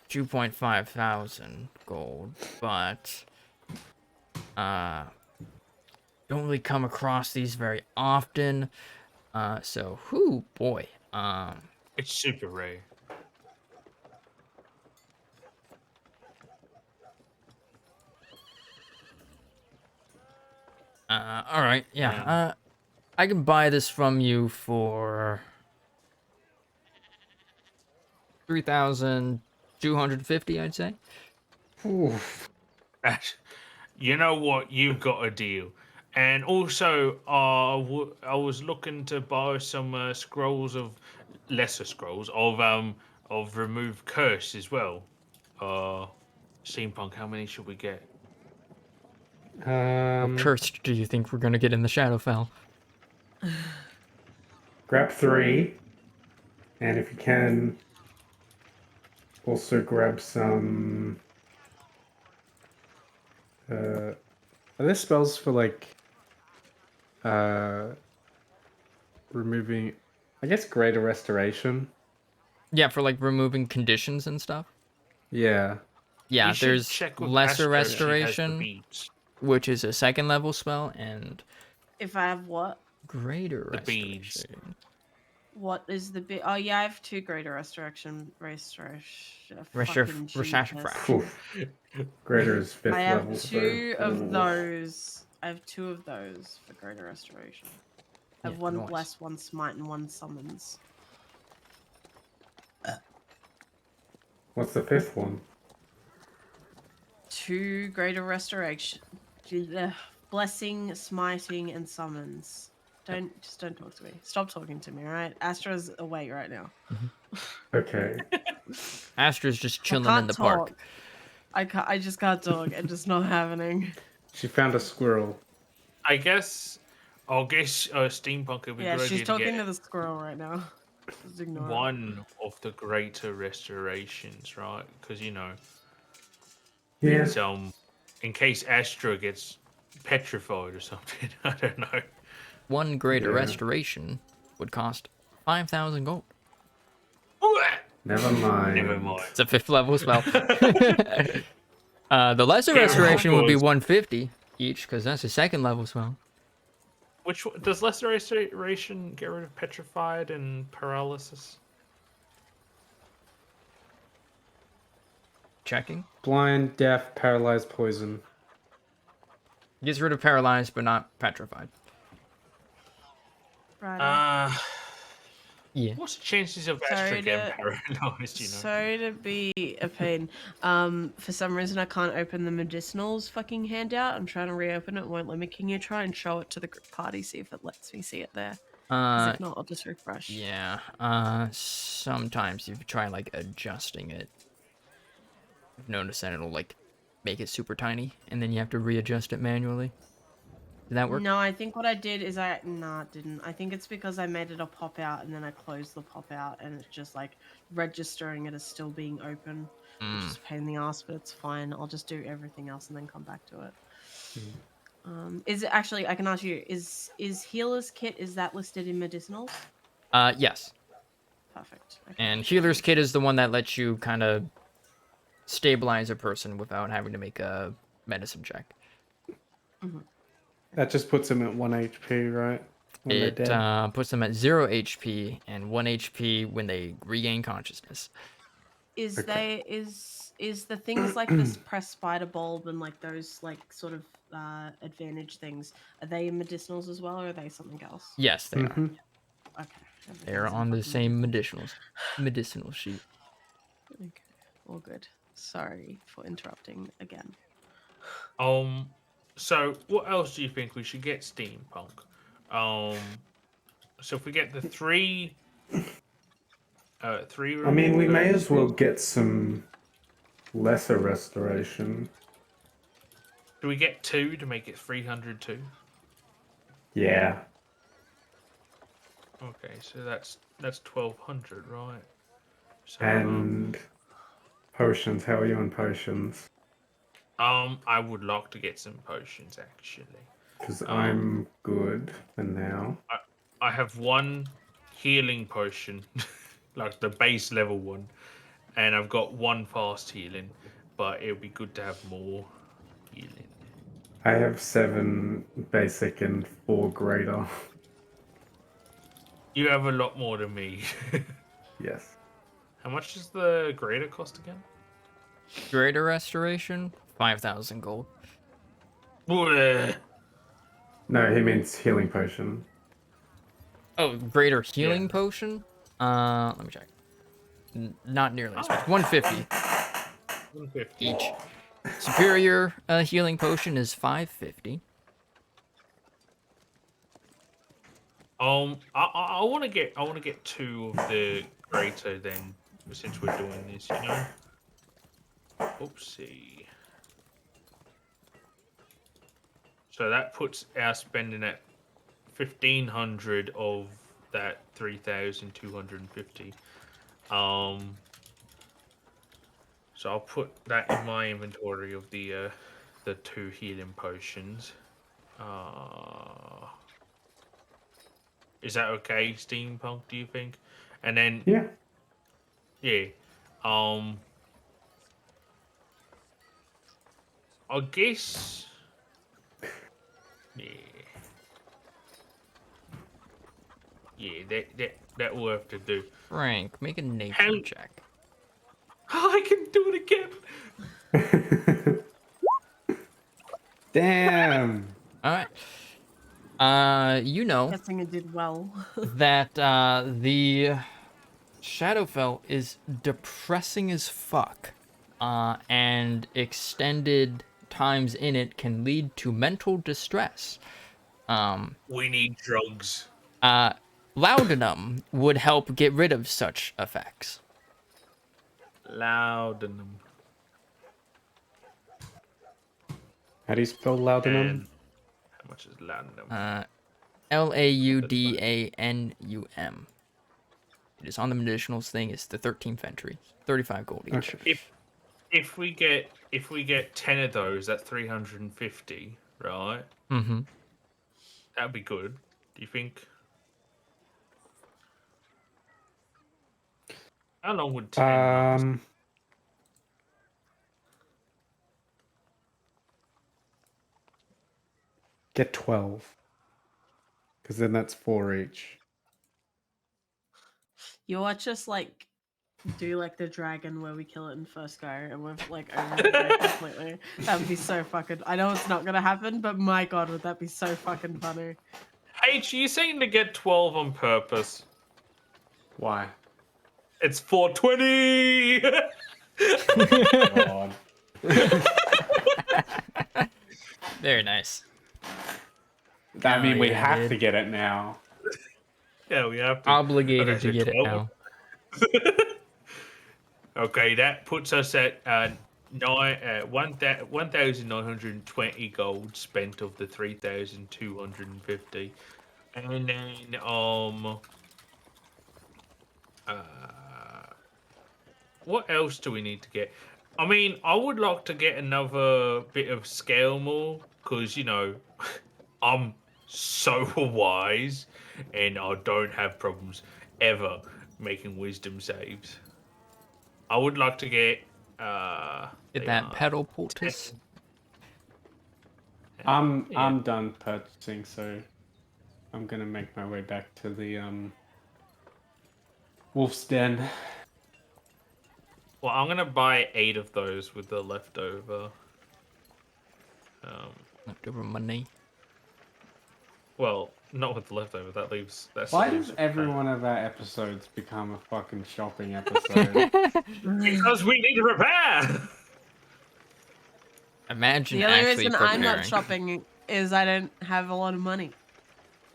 [SPEAKER 1] 2.5 thousand gold, but don't really come across these very often. So whoo boy.
[SPEAKER 2] It's super rare.
[SPEAKER 1] All right, yeah. I can buy this from you for 3,250, I'd say.
[SPEAKER 4] Oof.
[SPEAKER 2] You know what? You've got a deal. And also, I was looking to buy some scrolls of lesser scrolls of remove curse as well. Steampunk, how many should we get?
[SPEAKER 1] How cursed do you think we're gonna get in the Shadowfell?
[SPEAKER 4] Grab 3, and if you can, also grab some. Are there spells for like removing I guess greater restoration.
[SPEAKER 1] Yeah, for like removing conditions and stuff.
[SPEAKER 4] Yeah.
[SPEAKER 1] Yeah,
[SPEAKER 2] We should
[SPEAKER 1] there's
[SPEAKER 2] check with
[SPEAKER 1] lesser
[SPEAKER 2] Astro. She has the
[SPEAKER 1] restoration,
[SPEAKER 2] beads.
[SPEAKER 1] which is a 2nd level spell, and
[SPEAKER 3] If I have what?
[SPEAKER 1] greater
[SPEAKER 2] The beads.
[SPEAKER 1] restoration.
[SPEAKER 3] What is the bit? Oh yeah, I have 2 greater restoration. Fucking Jesus.
[SPEAKER 4] Oof. Greater is 5th
[SPEAKER 3] I have
[SPEAKER 4] level. So.
[SPEAKER 3] 2 of
[SPEAKER 4] Ooh.
[SPEAKER 3] those. I have 2 of those for greater restoration. I have
[SPEAKER 1] Yeah,
[SPEAKER 3] 1
[SPEAKER 1] nice.
[SPEAKER 3] bless, 1 smite, and 1 summons.
[SPEAKER 4] What's the 5th one?
[SPEAKER 3] 2 greater restoration. Blessing, smiting, and summons. Don't talk to me. Stop talking to me, alright? Astra's away right now.
[SPEAKER 4] Okay.
[SPEAKER 1] Astra's just
[SPEAKER 3] I
[SPEAKER 1] chilling
[SPEAKER 3] can't
[SPEAKER 1] in the
[SPEAKER 3] talk.
[SPEAKER 1] park.
[SPEAKER 3] I just can't talk. It's just not happening.
[SPEAKER 4] She found a squirrel.
[SPEAKER 2] I guess steampunk would be
[SPEAKER 3] Yeah,
[SPEAKER 2] good
[SPEAKER 3] she's
[SPEAKER 2] idea to
[SPEAKER 3] talking
[SPEAKER 2] get
[SPEAKER 3] to the squirrel right now. Just ignore it.
[SPEAKER 2] one of the greater restorations, right? Because
[SPEAKER 4] Yeah.
[SPEAKER 2] in case Astra gets petrified or something. I don't know.
[SPEAKER 1] 1 greater
[SPEAKER 4] Yeah.
[SPEAKER 1] restoration would cost 5,000 gold.
[SPEAKER 4] Never mind.
[SPEAKER 2] Never mind.
[SPEAKER 1] It's a 5th level spell. The lesser
[SPEAKER 2] Yeah,
[SPEAKER 1] restoration would be
[SPEAKER 2] of course.
[SPEAKER 1] 150 each, because that's a 2nd level spell.
[SPEAKER 2] Which one, does lesser restoration get rid of petrified and paralysis?
[SPEAKER 1] Checking.
[SPEAKER 4] Blind, deaf, paralyzed, poison.
[SPEAKER 1] Gets rid of paralyzed, but not petrified.
[SPEAKER 3] Right.
[SPEAKER 1] Yeah.
[SPEAKER 2] What's the chances of Astra getting paralyzed?
[SPEAKER 3] Sorry to be a pain. For some reason I can't open the medicinals fucking handout. I'm trying to reopen it. It won't let me. Can you try and show it to the party? See if it lets me see it there. 'Cause if not, I'll just refresh.
[SPEAKER 1] Yeah. Sometimes if you try like adjusting it, I've noticed that it'll like make it super tiny, and then you have to readjust it manually. Did that work?
[SPEAKER 3] No, I think what I did is it didn't. I think it's because I made it a pop out and then I closed the pop out and it's just like registering it as still being open, which is a pain in the ass, but it's fine. I'll just do everything else and then come back to it. Is it actually? I can ask you. Is healer's kit, is that listed in medicinals?
[SPEAKER 1] Yes.
[SPEAKER 3] Perfect. Okay.
[SPEAKER 1] And healer's kit is the one that lets you kind of stabilize a person without having to make a medicine check.
[SPEAKER 4] That just puts him at 1 HP, right? When they're
[SPEAKER 1] It
[SPEAKER 4] dead.
[SPEAKER 1] puts them at 0 HP and 1 HP when they regain consciousness.
[SPEAKER 3] Is
[SPEAKER 4] Okay.
[SPEAKER 3] is the things like this press spider bulb and like those like sort of advantage things, are they in medicinals as well or are they something else?
[SPEAKER 1] Yes, they are.
[SPEAKER 3] Okay.
[SPEAKER 1] They are
[SPEAKER 3] everything's in
[SPEAKER 1] on the
[SPEAKER 3] fucking
[SPEAKER 1] same medicinal sheet.
[SPEAKER 3] Okay. All good. Sorry for interrupting again.
[SPEAKER 2] So what else do you think we should get steampunk? So if we get the three.
[SPEAKER 4] I mean, we may as well get some lesser restoration.
[SPEAKER 2] Do we get 2 to make it 300 too?
[SPEAKER 4] Yeah.
[SPEAKER 2] Okay, so that's 1200, right? So,
[SPEAKER 4] And potions. How are you on potions?
[SPEAKER 2] I would like to get some potions actually.
[SPEAKER 4] Because I'm good for now.
[SPEAKER 2] I have 1 healing potion, like the base level one, and I've got 1 fast healing, but it would be good to have more healing.
[SPEAKER 4] I have 7 basic and 4 greater.
[SPEAKER 2] You have a lot more than me.
[SPEAKER 4] Yes.
[SPEAKER 2] How much does the greater cost again?
[SPEAKER 1] Greater restoration, 5,000 gold.
[SPEAKER 2] Bleh.
[SPEAKER 4] No, he means healing potion.
[SPEAKER 1] Oh, greater healing potion? Let me check. Not nearly as much. 150
[SPEAKER 2] 150.
[SPEAKER 1] each. Superior healing potion is 550.
[SPEAKER 2] I want to get 2 of the greater then, since we're doing this, Oopsie. So that puts our spending at 1,500 of that 3,250. So I'll put that in my inventory of the 2 healing potions. Is that okay, steampunk? Do you think? And then
[SPEAKER 4] Yeah.
[SPEAKER 2] I guess. Yeah. Yeah, that will have to do.
[SPEAKER 1] Frank, make a nature
[SPEAKER 2] How-
[SPEAKER 1] check.
[SPEAKER 2] I can do it again.
[SPEAKER 4] Damn.
[SPEAKER 1] All right. You know
[SPEAKER 3] Guessing it did well.
[SPEAKER 1] that the Shadowfell is depressing as fuck, and extended times in it can lead to mental distress.
[SPEAKER 2] We need drugs.
[SPEAKER 1] Laudanum would help get rid of such effects.
[SPEAKER 2] Laudanum.
[SPEAKER 4] How do you spell laudanum?
[SPEAKER 2] And how much is laudanum?
[SPEAKER 1] Laudanum. It is on the medicinals thing. It's the 13th entry. 35 gold each.
[SPEAKER 4] Okay.
[SPEAKER 2] If we get 10 of those, that's 350, right?
[SPEAKER 1] Mm-hmm.
[SPEAKER 2] That'd be good. Do you think? How long would 10 last?
[SPEAKER 4] Get 12. Because then that's 4 each.
[SPEAKER 3] You watch us like do like the dragon where we kill it in first go and we've like overlooked completely. That would be so fucking. I know it's not gonna happen, but my god, would that be so fucking funny?
[SPEAKER 2] H, you seem to get 12 on purpose.
[SPEAKER 4] Why?
[SPEAKER 2] It's 420.
[SPEAKER 4] God.
[SPEAKER 1] Very nice.
[SPEAKER 4] I mean, we
[SPEAKER 1] yeah,
[SPEAKER 4] have
[SPEAKER 1] dude.
[SPEAKER 4] to get it now.
[SPEAKER 2] Yeah, we have to.
[SPEAKER 1] Obligated
[SPEAKER 2] Okay,
[SPEAKER 1] to
[SPEAKER 2] so
[SPEAKER 1] get it
[SPEAKER 2] 12.
[SPEAKER 1] now.
[SPEAKER 2] Okay, that puts us at 1,920 gold spent of the 3,250, and then what else do we need to get? I mean, I would like to get another bit of scale more because I'm so wise and I don't have problems ever making wisdom saves. I would like to get
[SPEAKER 1] Get that pedal poultice.
[SPEAKER 4] I'm done purchasing, so I'm gonna make my way back to the wolf's den.
[SPEAKER 2] Well, I'm gonna buy 8 of those with the leftover.
[SPEAKER 1] Leftover money.
[SPEAKER 2] Well, not with the leftover. That leaves.
[SPEAKER 4] Why does every one of our episodes become a fucking shopping episode?
[SPEAKER 2] Because we need to repair.
[SPEAKER 1] Imagine
[SPEAKER 3] The only
[SPEAKER 1] actually
[SPEAKER 3] reason
[SPEAKER 1] preparing.
[SPEAKER 3] I'm not shopping is I don't have a lot of money.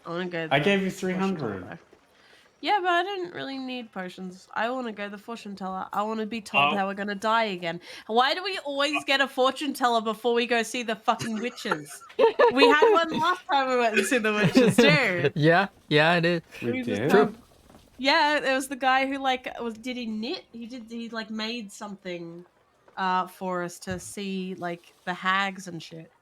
[SPEAKER 3] I want to go.
[SPEAKER 4] I gave you
[SPEAKER 3] fortune
[SPEAKER 4] 300.
[SPEAKER 3] teller. Yeah, but I don't really need potions. I want to go the fortune teller. I want to be told how we're gonna die again. Why do we always get a fortune teller before we go see the fucking witches? We had one last time we went and see the witches too.
[SPEAKER 1] Yeah, it is.
[SPEAKER 4] We
[SPEAKER 3] just
[SPEAKER 4] did?
[SPEAKER 1] True.
[SPEAKER 3] Yeah, there was the guy who did he knit? He like made something for us to see like the hags and shit.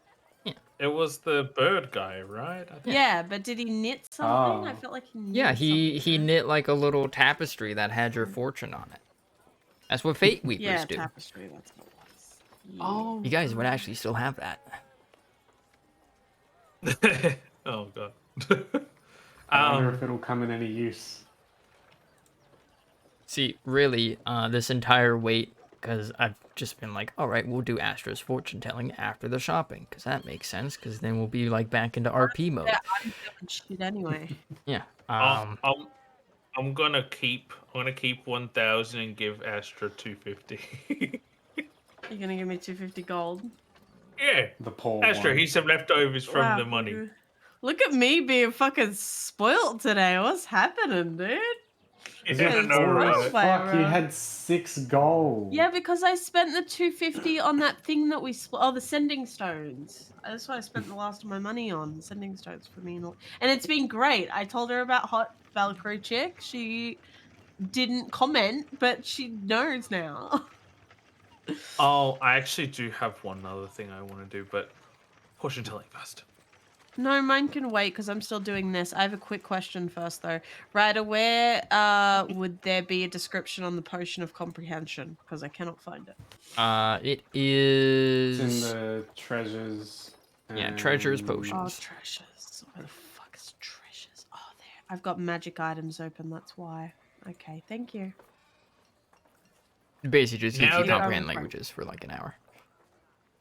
[SPEAKER 2] It was the bird guy, right? I think.
[SPEAKER 3] Yeah, but did he knit something? I
[SPEAKER 4] Oh.
[SPEAKER 3] felt like he knit
[SPEAKER 1] Yeah, he
[SPEAKER 3] something, right?
[SPEAKER 1] knit like a little tapestry that had your fortune on it. That's what Fate Weavers
[SPEAKER 3] Yeah,
[SPEAKER 1] do.
[SPEAKER 3] tapestry, that's what it was. Yeah.
[SPEAKER 4] Oh.
[SPEAKER 1] You guys would actually still have that.
[SPEAKER 2] Oh god.
[SPEAKER 4] I wonder if it'll come in any use.
[SPEAKER 1] See, really, this entire wait, because I've just been like, all right, we'll do Astra's fortune telling after the shopping, because that makes sense, because then we'll be like back into RP mode.
[SPEAKER 3] Yeah, I'm doing shit anyway.
[SPEAKER 1] Yeah.
[SPEAKER 2] I'm gonna keep 1,000 and give Astra 250.
[SPEAKER 3] You're gonna give me 250 gold.
[SPEAKER 2] Yeah.
[SPEAKER 4] The poor
[SPEAKER 2] Astra,
[SPEAKER 4] one.
[SPEAKER 2] he's some leftovers from
[SPEAKER 3] Wow,
[SPEAKER 2] the money.
[SPEAKER 3] dude. Look at me being fucking spoiled today. What's happening, dude?
[SPEAKER 2] Yeah,
[SPEAKER 3] It's
[SPEAKER 2] no,
[SPEAKER 3] rough,
[SPEAKER 2] right.
[SPEAKER 3] like,
[SPEAKER 4] Fuck, you
[SPEAKER 3] bro.
[SPEAKER 4] had 6 gold.
[SPEAKER 3] Yeah, because I spent the 250 on that thing that we split. Oh, the sending stones. That's what I spent the last of my money on. Sending stones for me. And it's been great. I told her about Hot Valkyrie Chick. She didn't comment, but she knows now.
[SPEAKER 2] Oh, I actually do have one other thing I want to do, but fortune telling first.
[SPEAKER 3] No, mine can wait because I'm still doing this. I have a quick question first, though. Ryder, where would there be a description on the potion of comprehension? Because I cannot find it.
[SPEAKER 1] It
[SPEAKER 4] It's in
[SPEAKER 1] is
[SPEAKER 4] the treasures.
[SPEAKER 1] yeah, treasures,
[SPEAKER 4] and-
[SPEAKER 1] potions.
[SPEAKER 3] Oh, treasures. Where the fuck is treasures? Oh, there. I've got magic items open. That's why. Okay, thank you.
[SPEAKER 1] Basically, just teach
[SPEAKER 2] Now
[SPEAKER 1] you
[SPEAKER 2] that-
[SPEAKER 1] comprehend languages for like an hour.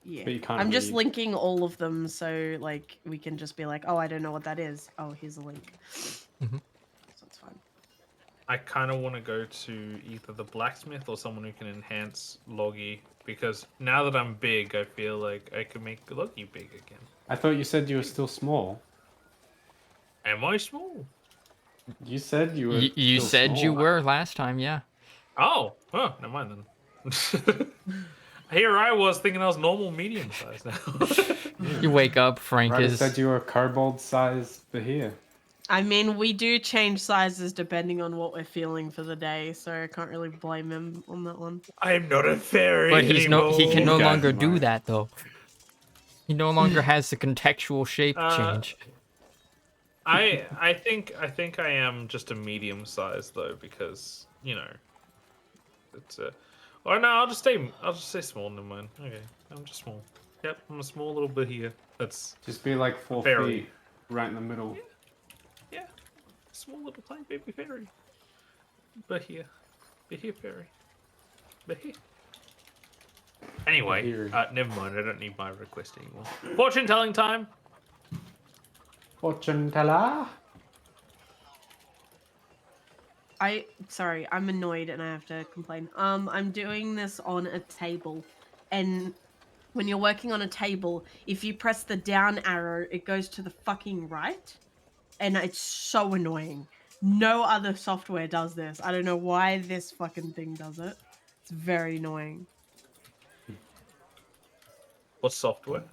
[SPEAKER 3] Yeah.
[SPEAKER 4] But you can't
[SPEAKER 3] I'm just
[SPEAKER 4] read.
[SPEAKER 3] linking all of them so like we can just be like, oh, I don't know what that is. Oh, here's a link.
[SPEAKER 1] Mhm.
[SPEAKER 3] So it's fine.
[SPEAKER 2] I kind of want to go to either the blacksmith or someone who can enhance Logie, because now that I'm big, I feel like I can make Logie big again.
[SPEAKER 4] I thought you said you were still small.
[SPEAKER 2] Am I small?
[SPEAKER 4] You said you were.
[SPEAKER 1] You
[SPEAKER 4] still
[SPEAKER 1] said you
[SPEAKER 4] small.
[SPEAKER 1] were last time, yeah.
[SPEAKER 2] Oh, never mind then. Here I was thinking I was normal medium size now.
[SPEAKER 1] You wake up, Frank
[SPEAKER 4] Ryder
[SPEAKER 1] is.
[SPEAKER 4] said you were a kobold-sized Bahir.
[SPEAKER 3] I mean, we do change sizes depending on what we're feeling for the day, so I can't really blame him on that one.
[SPEAKER 2] I'm not a fairy
[SPEAKER 1] But he can no
[SPEAKER 4] You guys
[SPEAKER 1] longer do
[SPEAKER 4] might.
[SPEAKER 1] that though. He no longer has the contextual shape change.
[SPEAKER 2] I think I am just a medium size though, because it's a. Oh no, I'll just stay small. Never mind. Okay, I'm just small. Yep, I'm a small little bit here. That's
[SPEAKER 4] Just be like 4
[SPEAKER 2] Fairy.
[SPEAKER 4] feet, right in the middle.
[SPEAKER 2] yeah, small little tiny baby fairy. But here fairy. But here. Anyway,
[SPEAKER 4] Bahiri.
[SPEAKER 2] never mind. I don't need my request anymore. Fortune telling time.
[SPEAKER 4] Fortune teller.
[SPEAKER 3] Sorry, I'm annoyed and I have to complain. I'm doing this on a table, and when you're working on a table, if you press the down arrow, it goes to the fucking right, and it's so annoying. No other software does this. I don't know why this fucking thing does it. It's very annoying.
[SPEAKER 2] What software?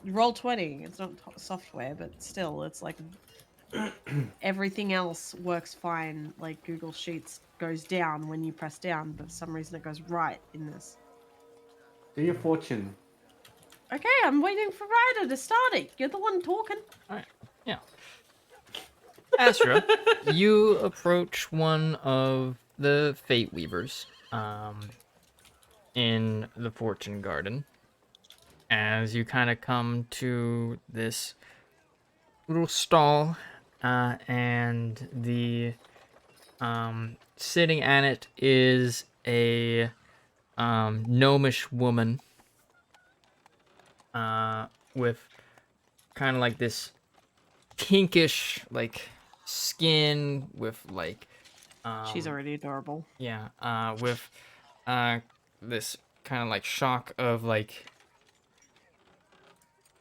[SPEAKER 3] Roll20, it's not software, but still, it's like everything else works fine. Like Google Sheets goes down when you press down, but for some reason it goes right in this.
[SPEAKER 4] Do your fortune.
[SPEAKER 3] Okay, I'm waiting for Ryder to start it. You're the one talking.
[SPEAKER 1] Alright, yeah. Astra, you approach one of the Fate Weavers in the Fortune Garden as you kind of come to this little stall, and the sitting at it is a gnomish woman with kind of like this pinkish like skin with like
[SPEAKER 3] She's already adorable.
[SPEAKER 1] yeah, with this kind of like shock of like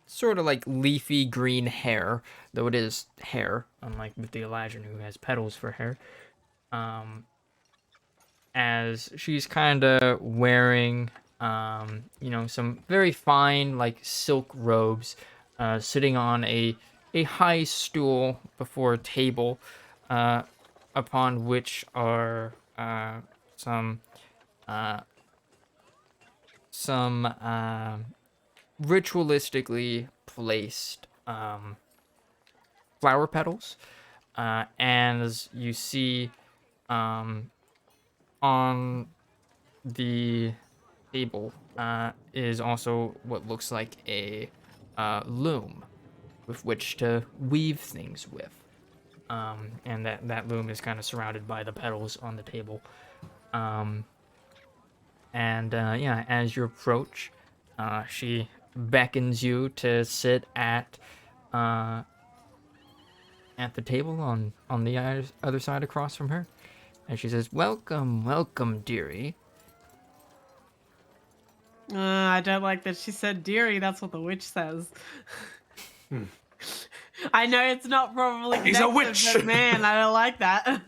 [SPEAKER 1] sort of like leafy green hair, though it is hair, unlike with the Elijah who has petals for hair. As she's kind of wearing, some very fine like silk robes, sitting on a high stool before a table, upon which are some ritualistically placed flower petals, and as you see on the table is also what looks like a loom with which to weave things with, and that loom is kind of surrounded by the petals on the table. As you approach, she beckons you to sit at the table on the other side across from her, and she says, "Welcome, welcome, dearie."
[SPEAKER 3] I don't like that she said dearie. That's what the witch says. I know it's not probably
[SPEAKER 2] He's a
[SPEAKER 3] connected,
[SPEAKER 2] witch.
[SPEAKER 3] but man, I don't like that.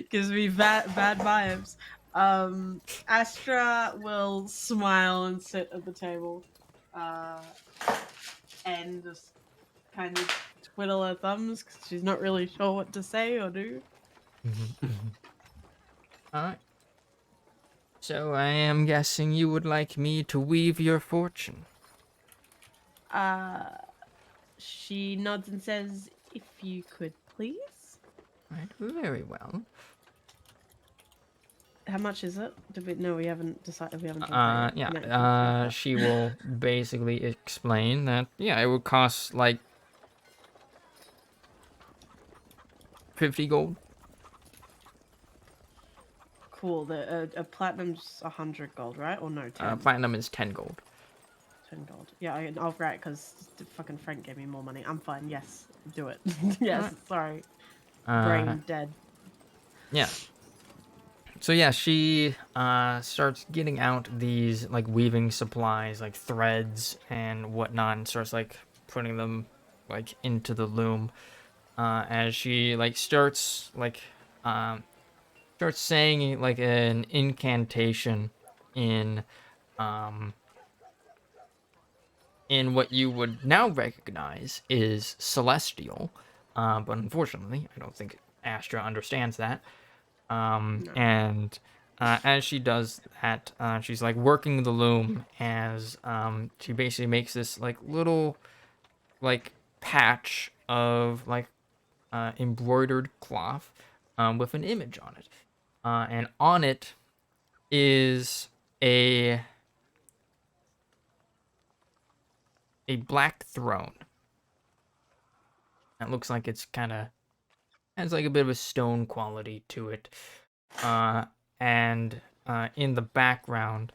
[SPEAKER 3] Gives me bad vibes. Astra will smile and sit at the table, and just kind of twiddle her thumbs because she's not really sure what to say or do.
[SPEAKER 1] All right. So I am guessing you would like me to weave your fortune.
[SPEAKER 3] She nods and says, "If you could, please."
[SPEAKER 1] Right, very well.
[SPEAKER 3] How much is it? No, we haven't decided. We haven't talked about it yet. Can I think about
[SPEAKER 1] Yeah.
[SPEAKER 3] that?
[SPEAKER 1] She will basically explain that. Yeah, it would cost like 50 gold.
[SPEAKER 3] Cool. A platinum's 100 gold, right? Or no, 10.
[SPEAKER 1] Platinum is 10 gold.
[SPEAKER 3] 10 gold. Yeah, I'll write because fucking Frank gave me more money. I'm fine. Yes, do it. Yes,
[SPEAKER 1] Alright.
[SPEAKER 3] sorry.
[SPEAKER 1] Uh,
[SPEAKER 3] Brain dead.
[SPEAKER 1] Yeah. So yeah, she starts getting out these like weaving supplies, like threads and whatnot, and starts like putting them like into the loom. As she like starts saying like an incantation in um in what you would now recognize is celestial, but unfortunately, I don't think Astra understands that.
[SPEAKER 3] No.
[SPEAKER 1] And as she does that, she's like working the loom as she basically makes this like little like patch of like embroidered cloth with an image on it. And on it is a black throne. That looks like it's kind of has like a bit of a stone quality to it. And in the background,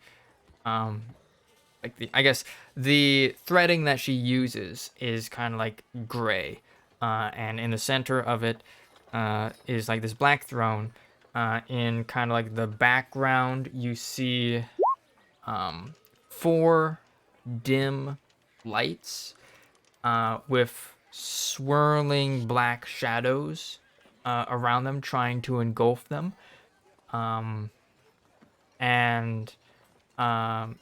[SPEAKER 1] like I guess the threading that she uses is kind of like gray, and in the center of it is like this black throne. In kind of like the background, you see 4 dim lights with swirling black shadows around them, trying to engulf them. And on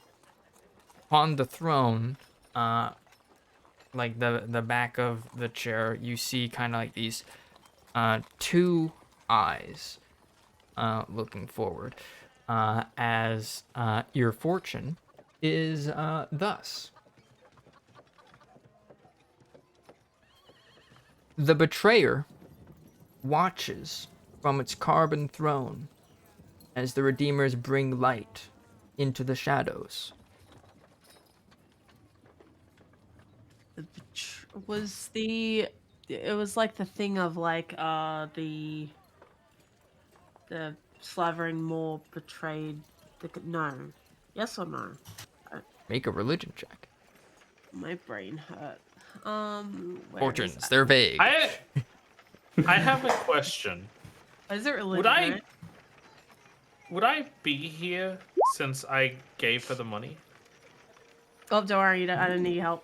[SPEAKER 1] the throne, like the back of the chair, you see kind of like these 2 eyes looking forward, as your fortune is thus. The betrayer watches from its carbon throne as the Redeemers bring light into the shadows.
[SPEAKER 3] It was like the thing of like the slavering more betrayed no. Yes or no?
[SPEAKER 1] Make a religion check.
[SPEAKER 3] My brain hurt. Where
[SPEAKER 1] Fortunes, they're vague.
[SPEAKER 2] I have a question.
[SPEAKER 3] Is it religion?
[SPEAKER 2] Would I be here since I gave her the money?
[SPEAKER 3] Oh, don't worry, I don't need help.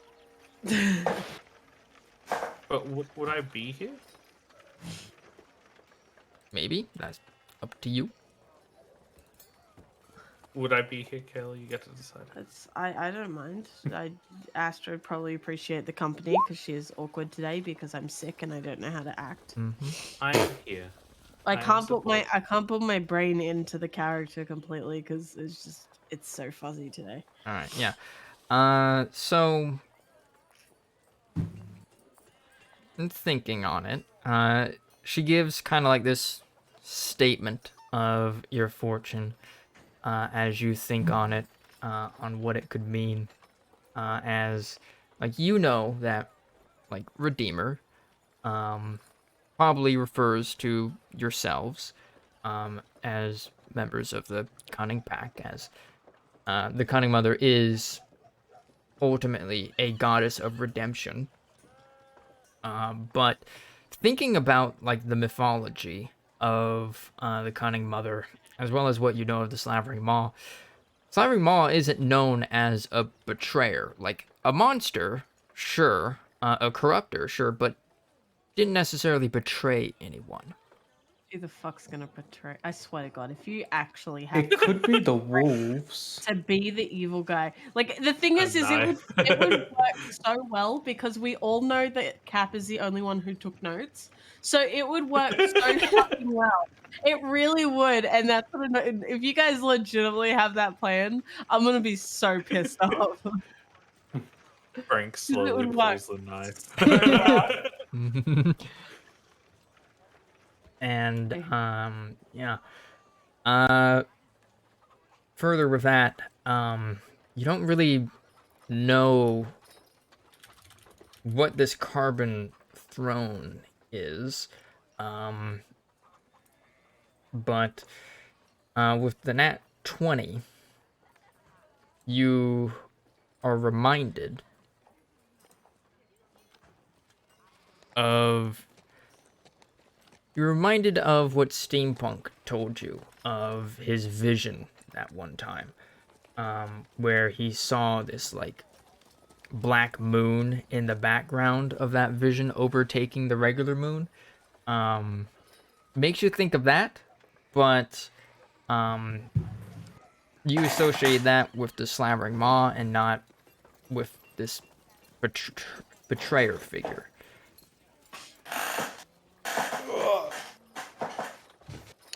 [SPEAKER 2] But would I be here?
[SPEAKER 1] Maybe that's up to you.
[SPEAKER 2] Would I be here, Kayla? You get to decide.
[SPEAKER 3] I don't mind. Astra would probably appreciate the company because she is awkward today because I'm sick and I don't know how to act.
[SPEAKER 2] I'm here.
[SPEAKER 3] I can't put my brain into the character completely because it's so fuzzy today.
[SPEAKER 1] All right, yeah. So in thinking on it, she gives kind of like this statement of your fortune as you think on it, on what it could mean, as like you know that like Redeemer probably refers to yourselves as members of the Cunning Pack, as the Cunning Mother is ultimately a goddess of redemption. But thinking about like the mythology of the Cunning Mother, as well as what you know of the Slavering Maw, Slavering Maw isn't known as a betrayer. Like a monster, sure, a corruptor, sure, but didn't necessarily betray anyone.
[SPEAKER 3] Who the fuck's gonna betray? I swear to God, if you actually have
[SPEAKER 4] It could be the wolves.
[SPEAKER 3] to be the evil guy, like the thing is it would work so well because we all know that Cap is the only one who took notes, so it would work so fucking well. It really would, and that's what if you guys legitimately have that plan, I'm gonna be so pissed off.
[SPEAKER 2] Frank slowly
[SPEAKER 3] would
[SPEAKER 2] pulls the knife.
[SPEAKER 1] And
[SPEAKER 3] Okay.
[SPEAKER 1] yeah. Further with that, you don't really know what this carbon throne is, um, but with the nat 20, you are reminded of what Steampunk told you of his vision that one time, where he saw this like black moon in the background of that vision overtaking the regular moon. Makes you think of that, but you associate that with the slavering maw and not with this betrayer figure.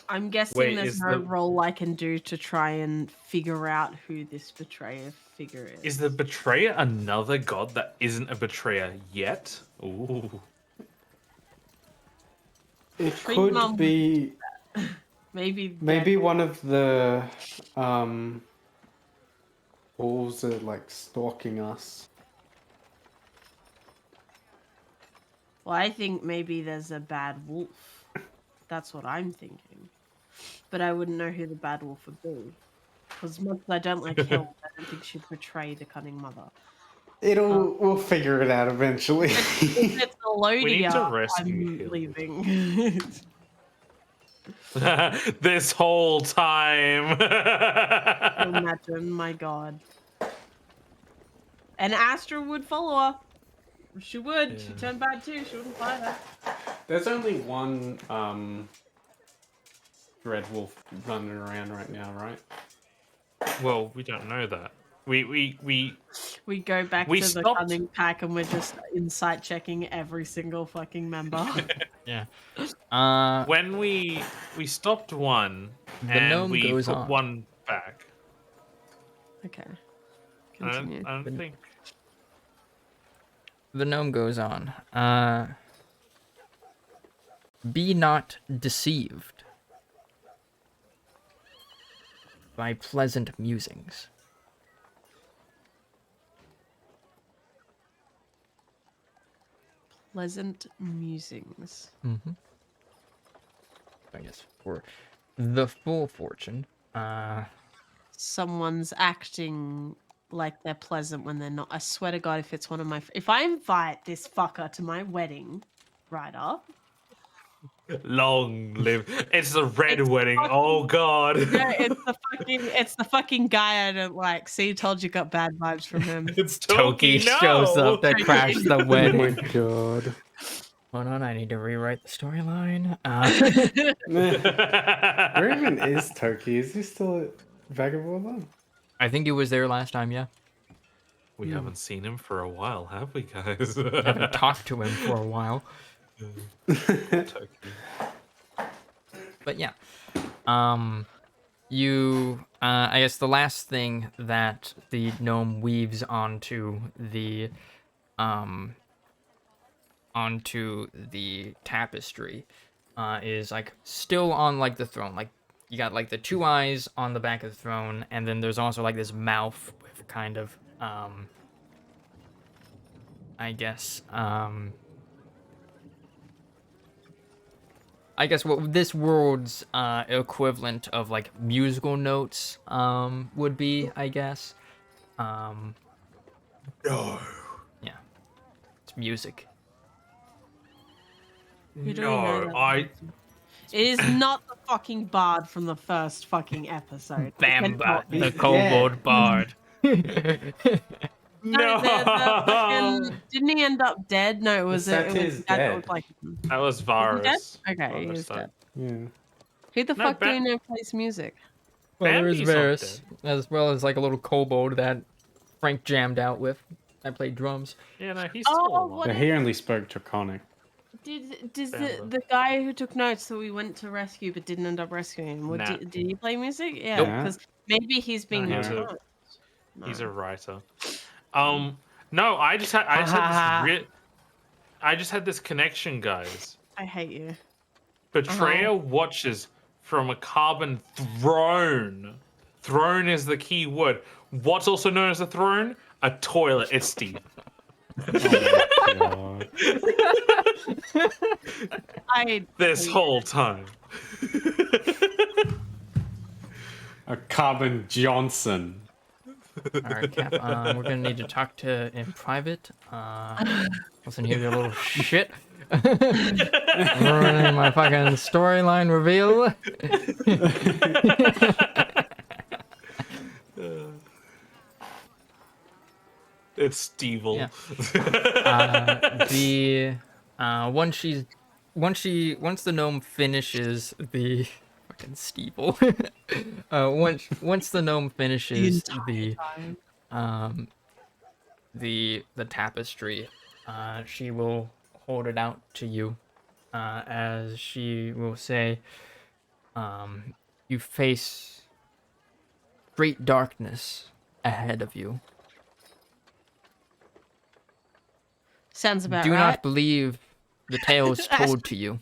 [SPEAKER 3] I'm guessing
[SPEAKER 2] Wait,
[SPEAKER 3] there's
[SPEAKER 2] is
[SPEAKER 3] no
[SPEAKER 2] the
[SPEAKER 3] role I can do to try and figure out who this betrayer figure is.
[SPEAKER 2] is the betrayer another god that isn't a betrayer yet? Ooh.
[SPEAKER 4] It
[SPEAKER 3] Tree
[SPEAKER 4] could
[SPEAKER 3] Mum would
[SPEAKER 4] be
[SPEAKER 3] maybe
[SPEAKER 4] maybe one of the wolves are like stalking us.
[SPEAKER 3] Well, I think maybe there's a bad wolf. That's what I'm thinking. But I wouldn't know who the bad wolf would be. Because much as I don't like Hill, I don't think she'd betray the cunning mother.
[SPEAKER 4] We'll figure it out eventually.
[SPEAKER 3] If it's
[SPEAKER 2] We need to
[SPEAKER 3] Elodia,
[SPEAKER 2] rescue
[SPEAKER 3] I'm
[SPEAKER 2] Hill.
[SPEAKER 3] leaving.
[SPEAKER 2] This whole time.
[SPEAKER 3] Imagine, my god. And Astra would follow her. She would. She
[SPEAKER 2] Yeah.
[SPEAKER 3] turned bad too. She wouldn't fight her.
[SPEAKER 4] There's only one red wolf running around right now, right?
[SPEAKER 2] Well, we don't know that. We
[SPEAKER 3] We go back
[SPEAKER 2] We
[SPEAKER 3] to the
[SPEAKER 2] stopped-
[SPEAKER 3] cunning pack and we're just insight checking every single fucking member.
[SPEAKER 1] Yeah.
[SPEAKER 2] when we stopped one
[SPEAKER 1] The
[SPEAKER 2] and
[SPEAKER 1] gnome
[SPEAKER 2] we
[SPEAKER 1] goes
[SPEAKER 2] put
[SPEAKER 1] on.
[SPEAKER 2] one back.
[SPEAKER 3] Okay.
[SPEAKER 2] I
[SPEAKER 3] Continue.
[SPEAKER 2] don't think.
[SPEAKER 1] The gnome goes on. Be not deceived by pleasant musings.
[SPEAKER 3] Pleasant musings.
[SPEAKER 1] I guess for the full fortune.
[SPEAKER 3] Someone's acting like they're pleasant when they're not. I swear to God, if it's one of my, if I invite this fucker to my wedding, right up.
[SPEAKER 2] Long live. It's the red
[SPEAKER 3] It's
[SPEAKER 2] wedding.
[SPEAKER 3] fucking-
[SPEAKER 2] Oh god.
[SPEAKER 3] No, it's the fucking guy I don't like. See, told you got bad vibes from him.
[SPEAKER 2] It's
[SPEAKER 1] Toki
[SPEAKER 2] Toki. No.
[SPEAKER 1] shows up to crash the
[SPEAKER 4] Oh
[SPEAKER 1] wedding.
[SPEAKER 4] my god.
[SPEAKER 1] Hold on, I need to rewrite the storyline.
[SPEAKER 4] Where even is Toki? Is he still at Vagabond?
[SPEAKER 1] I think he was there last time, yeah.
[SPEAKER 2] We haven't seen him for a while, have we, guys?
[SPEAKER 1] I haven't talked to him for a while.
[SPEAKER 2] Toki.
[SPEAKER 1] But yeah. I guess the last thing that the gnome weaves onto the tapestry is like still on like the throne. Like you got like the two eyes on the back of the throne, and then there's also like this mouth with kind of I guess what this world's equivalent of like musical notes would be, I guess.
[SPEAKER 2] No.
[SPEAKER 1] Yeah, it's music.
[SPEAKER 3] Who do we know
[SPEAKER 2] No,
[SPEAKER 3] that It is not the fucking bard from the first fucking episode. It
[SPEAKER 1] Bamba,
[SPEAKER 3] cannot be.
[SPEAKER 1] the
[SPEAKER 4] He's
[SPEAKER 1] kobold
[SPEAKER 4] dead.
[SPEAKER 1] bard.
[SPEAKER 3] No, the fucking, didn't he end up dead? No, it was
[SPEAKER 4] The
[SPEAKER 3] it was
[SPEAKER 4] satyr's
[SPEAKER 3] the guy that
[SPEAKER 4] dead.
[SPEAKER 3] looked like him.
[SPEAKER 2] That was
[SPEAKER 3] Is he dead?
[SPEAKER 2] Varus.
[SPEAKER 3] Okay, he
[SPEAKER 2] Varus
[SPEAKER 3] is
[SPEAKER 2] died.
[SPEAKER 3] dead.
[SPEAKER 4] Yeah.
[SPEAKER 3] Who the
[SPEAKER 2] No,
[SPEAKER 3] fuck do we know plays music?
[SPEAKER 1] Well, there is
[SPEAKER 2] Bambi's not
[SPEAKER 1] Varys, as well as like a little kobold that Frank jammed out with. I played drums.
[SPEAKER 2] Yeah, no, he's
[SPEAKER 3] Oh,
[SPEAKER 2] still
[SPEAKER 3] what
[SPEAKER 4] But
[SPEAKER 2] alive.
[SPEAKER 4] he only spoke Draconic.
[SPEAKER 3] Did
[SPEAKER 2] Bamba.
[SPEAKER 3] the guy who took notes that we went to rescue but didn't end up rescuing him?
[SPEAKER 2] Nah.
[SPEAKER 3] Did he play music? Yeah,
[SPEAKER 4] Nope.
[SPEAKER 3] because maybe he's being
[SPEAKER 2] No,
[SPEAKER 3] took
[SPEAKER 2] he's a-
[SPEAKER 3] notes.
[SPEAKER 2] He's
[SPEAKER 3] No.
[SPEAKER 2] a writer. No, I just had I just had this connection, guys.
[SPEAKER 3] I hate you.
[SPEAKER 2] Betrayer watches from a carbon throne. Throne is the key word. What's also known as a throne? A toilet. It's Steve.
[SPEAKER 4] Oh my god.
[SPEAKER 2] This whole time.
[SPEAKER 4] A Carbon Johnson.
[SPEAKER 1] All right, Cap. We're gonna need to talk to in private. Listen here, you little shit. Ruining my fucking storyline reveal.
[SPEAKER 2] It's Steve-ul.
[SPEAKER 1] Yeah. Once the gnome finishes the fucking steeple. once the gnome finishes the tapestry, she will hold it out to you, as she will say, you face great darkness ahead of you.
[SPEAKER 3] Sounds about
[SPEAKER 1] Do
[SPEAKER 3] right.
[SPEAKER 1] not believe the tales told to you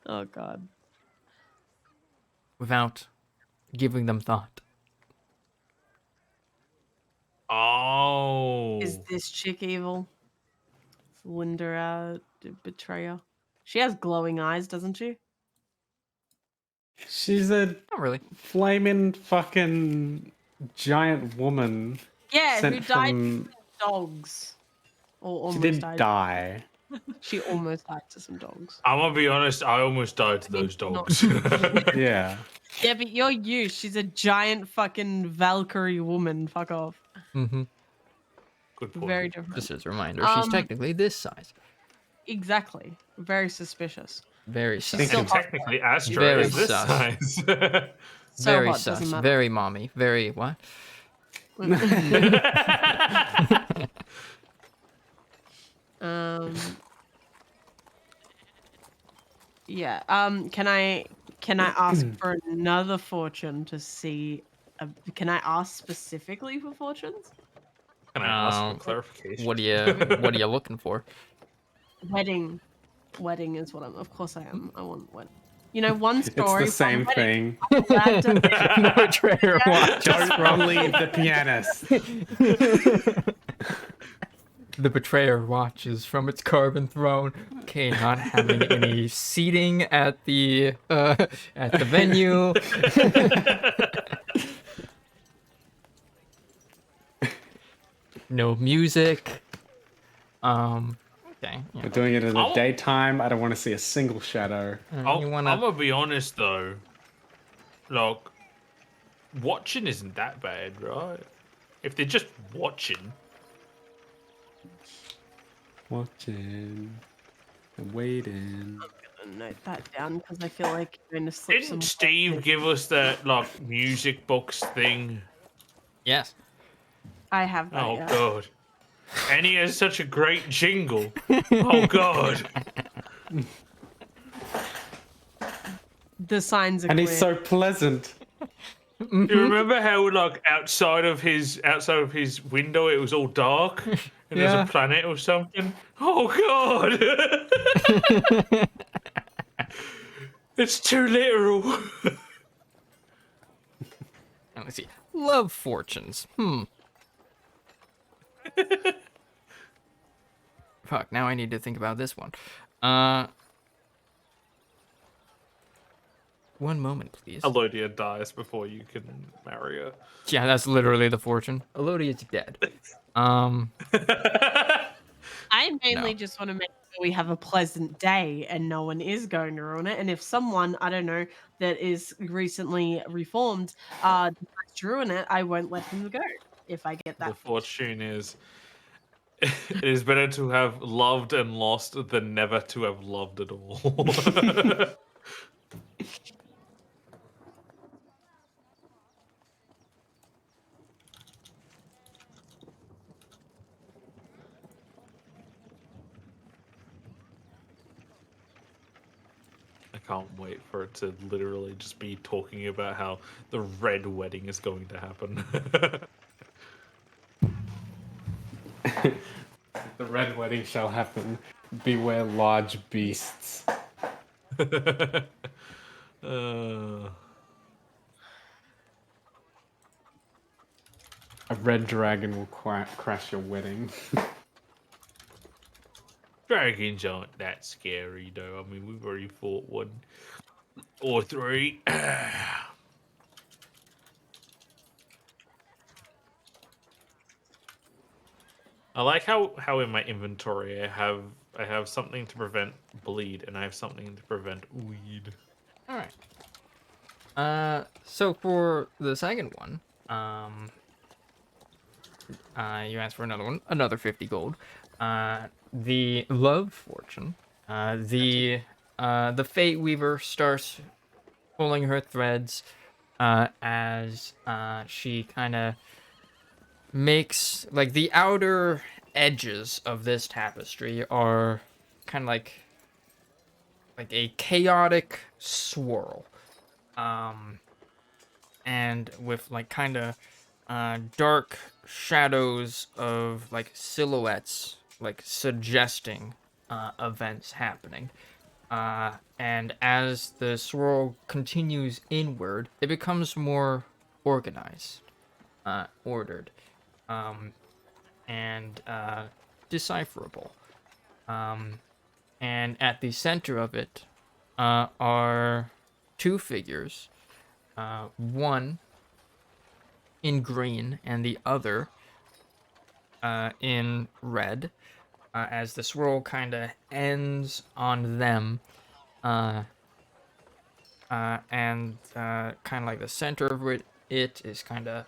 [SPEAKER 3] Oh god.
[SPEAKER 1] without giving them thought.
[SPEAKER 2] Oh.
[SPEAKER 3] Is this chick evil? Linda betrayer. She has glowing eyes, doesn't she?
[SPEAKER 4] She's a
[SPEAKER 1] Not really.
[SPEAKER 4] flaming fucking giant woman.
[SPEAKER 3] Yeah,
[SPEAKER 4] sent
[SPEAKER 3] who died
[SPEAKER 4] from...
[SPEAKER 3] to dogs. Or
[SPEAKER 4] She
[SPEAKER 3] almost
[SPEAKER 4] did
[SPEAKER 3] died.
[SPEAKER 4] die.
[SPEAKER 3] She almost died to some dogs.
[SPEAKER 2] I'm gonna be honest, I almost died to those dogs.
[SPEAKER 4] Yeah.
[SPEAKER 3] Yeah, but you're you. She's a giant fucking Valkyrie woman. Fuck off.
[SPEAKER 1] Mm-hmm.
[SPEAKER 2] Good point.
[SPEAKER 3] Very different.
[SPEAKER 1] Just as a reminder, she's technically this size.
[SPEAKER 3] Exactly. Very suspicious.
[SPEAKER 1] Very
[SPEAKER 3] She's
[SPEAKER 1] sus.
[SPEAKER 3] still
[SPEAKER 2] And technically, Astra
[SPEAKER 1] Very
[SPEAKER 2] is this
[SPEAKER 1] sus.
[SPEAKER 2] size.
[SPEAKER 3] So
[SPEAKER 1] Very
[SPEAKER 3] hot, doesn't
[SPEAKER 1] sus.
[SPEAKER 3] matter.
[SPEAKER 1] Very mommy. Very what?
[SPEAKER 3] Yeah. Can I ask for another fortune to see? Can I ask specifically for fortunes?
[SPEAKER 2] Can I ask for clarification?
[SPEAKER 1] What are you looking for?
[SPEAKER 3] Wedding. Wedding is what I'm. Of course I am. I want wedding. You know, one story.
[SPEAKER 4] It's the same
[SPEAKER 3] one wedding.
[SPEAKER 4] thing.
[SPEAKER 1] The betrayer watch.
[SPEAKER 4] Don't leave the pianist.
[SPEAKER 1] The betrayer watches from its carbon throne. Okay, not having any seating at the venue. No music. Okay.
[SPEAKER 4] We're doing it in the daytime. I don't want to see a single shadow.
[SPEAKER 2] I'm gonna be honest though. Look, watching isn't that bad, right? If they're just watching.
[SPEAKER 4] Watching. And waiting.
[SPEAKER 3] I'm gonna note that down because I feel like you're going to slip some.
[SPEAKER 2] Didn't Steve give us that like music box thing?
[SPEAKER 1] Yes.
[SPEAKER 3] I have that.
[SPEAKER 2] Oh
[SPEAKER 3] yeah.
[SPEAKER 2] god. And he has such a great jingle. Oh god.
[SPEAKER 3] The signs are
[SPEAKER 4] And
[SPEAKER 3] clear.
[SPEAKER 4] he's so pleasant.
[SPEAKER 2] You remember how like outside of his window it was all dark and there's a planet or something? Oh god. It's too literal.
[SPEAKER 1] Let me see. Love fortunes. Fuck, now I need to think about this one. One moment, please.
[SPEAKER 2] Elodia dies before you can marry her.
[SPEAKER 1] Yeah, that's literally the fortune. Elodia's dead.
[SPEAKER 3] I mainly just want to make sure we have a pleasant day and no one is going to ruin it. And if someone, I don't know, that is recently reformed decides to ruin it, I won't let him go if I get that.
[SPEAKER 2] The fortune is it is better to have loved and lost than never to have loved at all. I can't wait for it to literally just be talking about how the red wedding is going to happen.
[SPEAKER 4] The red wedding shall happen. Beware large beasts.
[SPEAKER 2] uh,
[SPEAKER 4] A red dragon will crash your wedding.
[SPEAKER 2] Dragons aren't that scary, though. I mean, we've already fought 1 or 3. I like how in my inventory I have something to prevent bleed and I have something to prevent weed.
[SPEAKER 1] All right. So for the second one, you asked for another one, another 50 gold. The love fortune. The Fate Weaver starts pulling her threads, as she kind of makes like the outer edges of this tapestry are kind of like a chaotic swirl, and with like kind of dark shadows of like silhouettes like suggesting events happening. And as the swirl continues inward, it becomes more organized, ordered, and decipherable. And at the center of it are 2 figures, one in green and the other in red. As the swirl kind of ends on them, and kind of like the center of it is kind of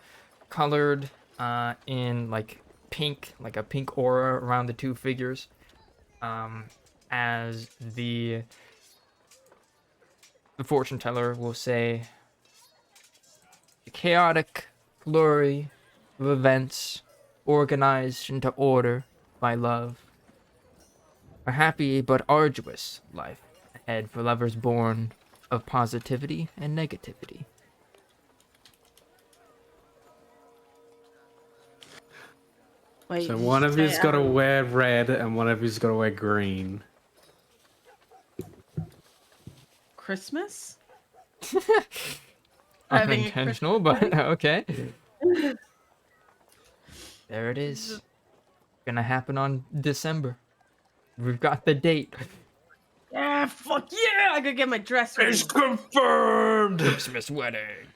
[SPEAKER 1] colored in like pink, like a pink aura around the 2 figures. As the fortune teller will say, the chaotic flurry of events organized into order by love. A happy but arduous life ahead for lovers born of positivity and negativity.
[SPEAKER 3] Wait,
[SPEAKER 4] So
[SPEAKER 3] did
[SPEAKER 4] one
[SPEAKER 3] you
[SPEAKER 4] of
[SPEAKER 3] say
[SPEAKER 4] you's got to wear red and one of you's got to wear green.
[SPEAKER 3] Christmas? Having a
[SPEAKER 1] Unintentional, but okay. There it is. Gonna happen on December. We've got the date.
[SPEAKER 3] Yeah, fuck yeah! I could get my dress ready.
[SPEAKER 2] It's confirmed.
[SPEAKER 1] Christmas wedding.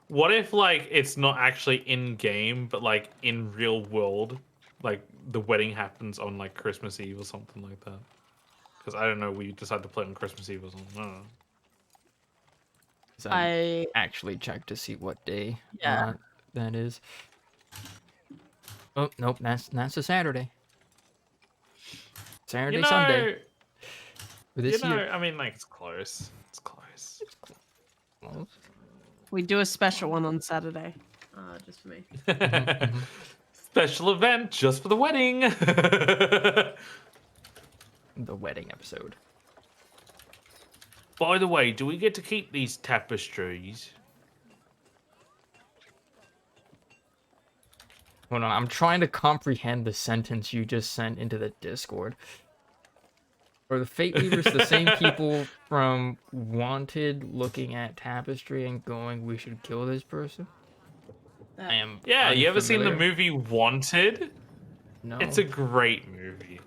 [SPEAKER 2] What if like it's not actually in game, but like in real world, like the wedding happens on like Christmas Eve or something like that? Because I don't know, we decide to play on Christmas Eve or something. I don't know.
[SPEAKER 1] I actually checked to see what day that is. Oh nope, that's a Saturday. Saturday, Sunday. For this year.
[SPEAKER 2] I mean, like it's close. It's close.
[SPEAKER 1] It's close.
[SPEAKER 3] We do a special one on Saturday. Just for me.
[SPEAKER 2] Special event just for the wedding.
[SPEAKER 1] The wedding episode.
[SPEAKER 2] By the way, do we get to keep these tapestries?
[SPEAKER 1] Hold on, I'm trying to comprehend the sentence you just sent into the Discord. Are the Fate Weavers the same people from Wanted looking at tapestry and going, we should kill this person? I am
[SPEAKER 2] Yeah, you ever seen the
[SPEAKER 1] unfamiliar.
[SPEAKER 2] movie Wanted?
[SPEAKER 1] No.
[SPEAKER 2] It's a great movie.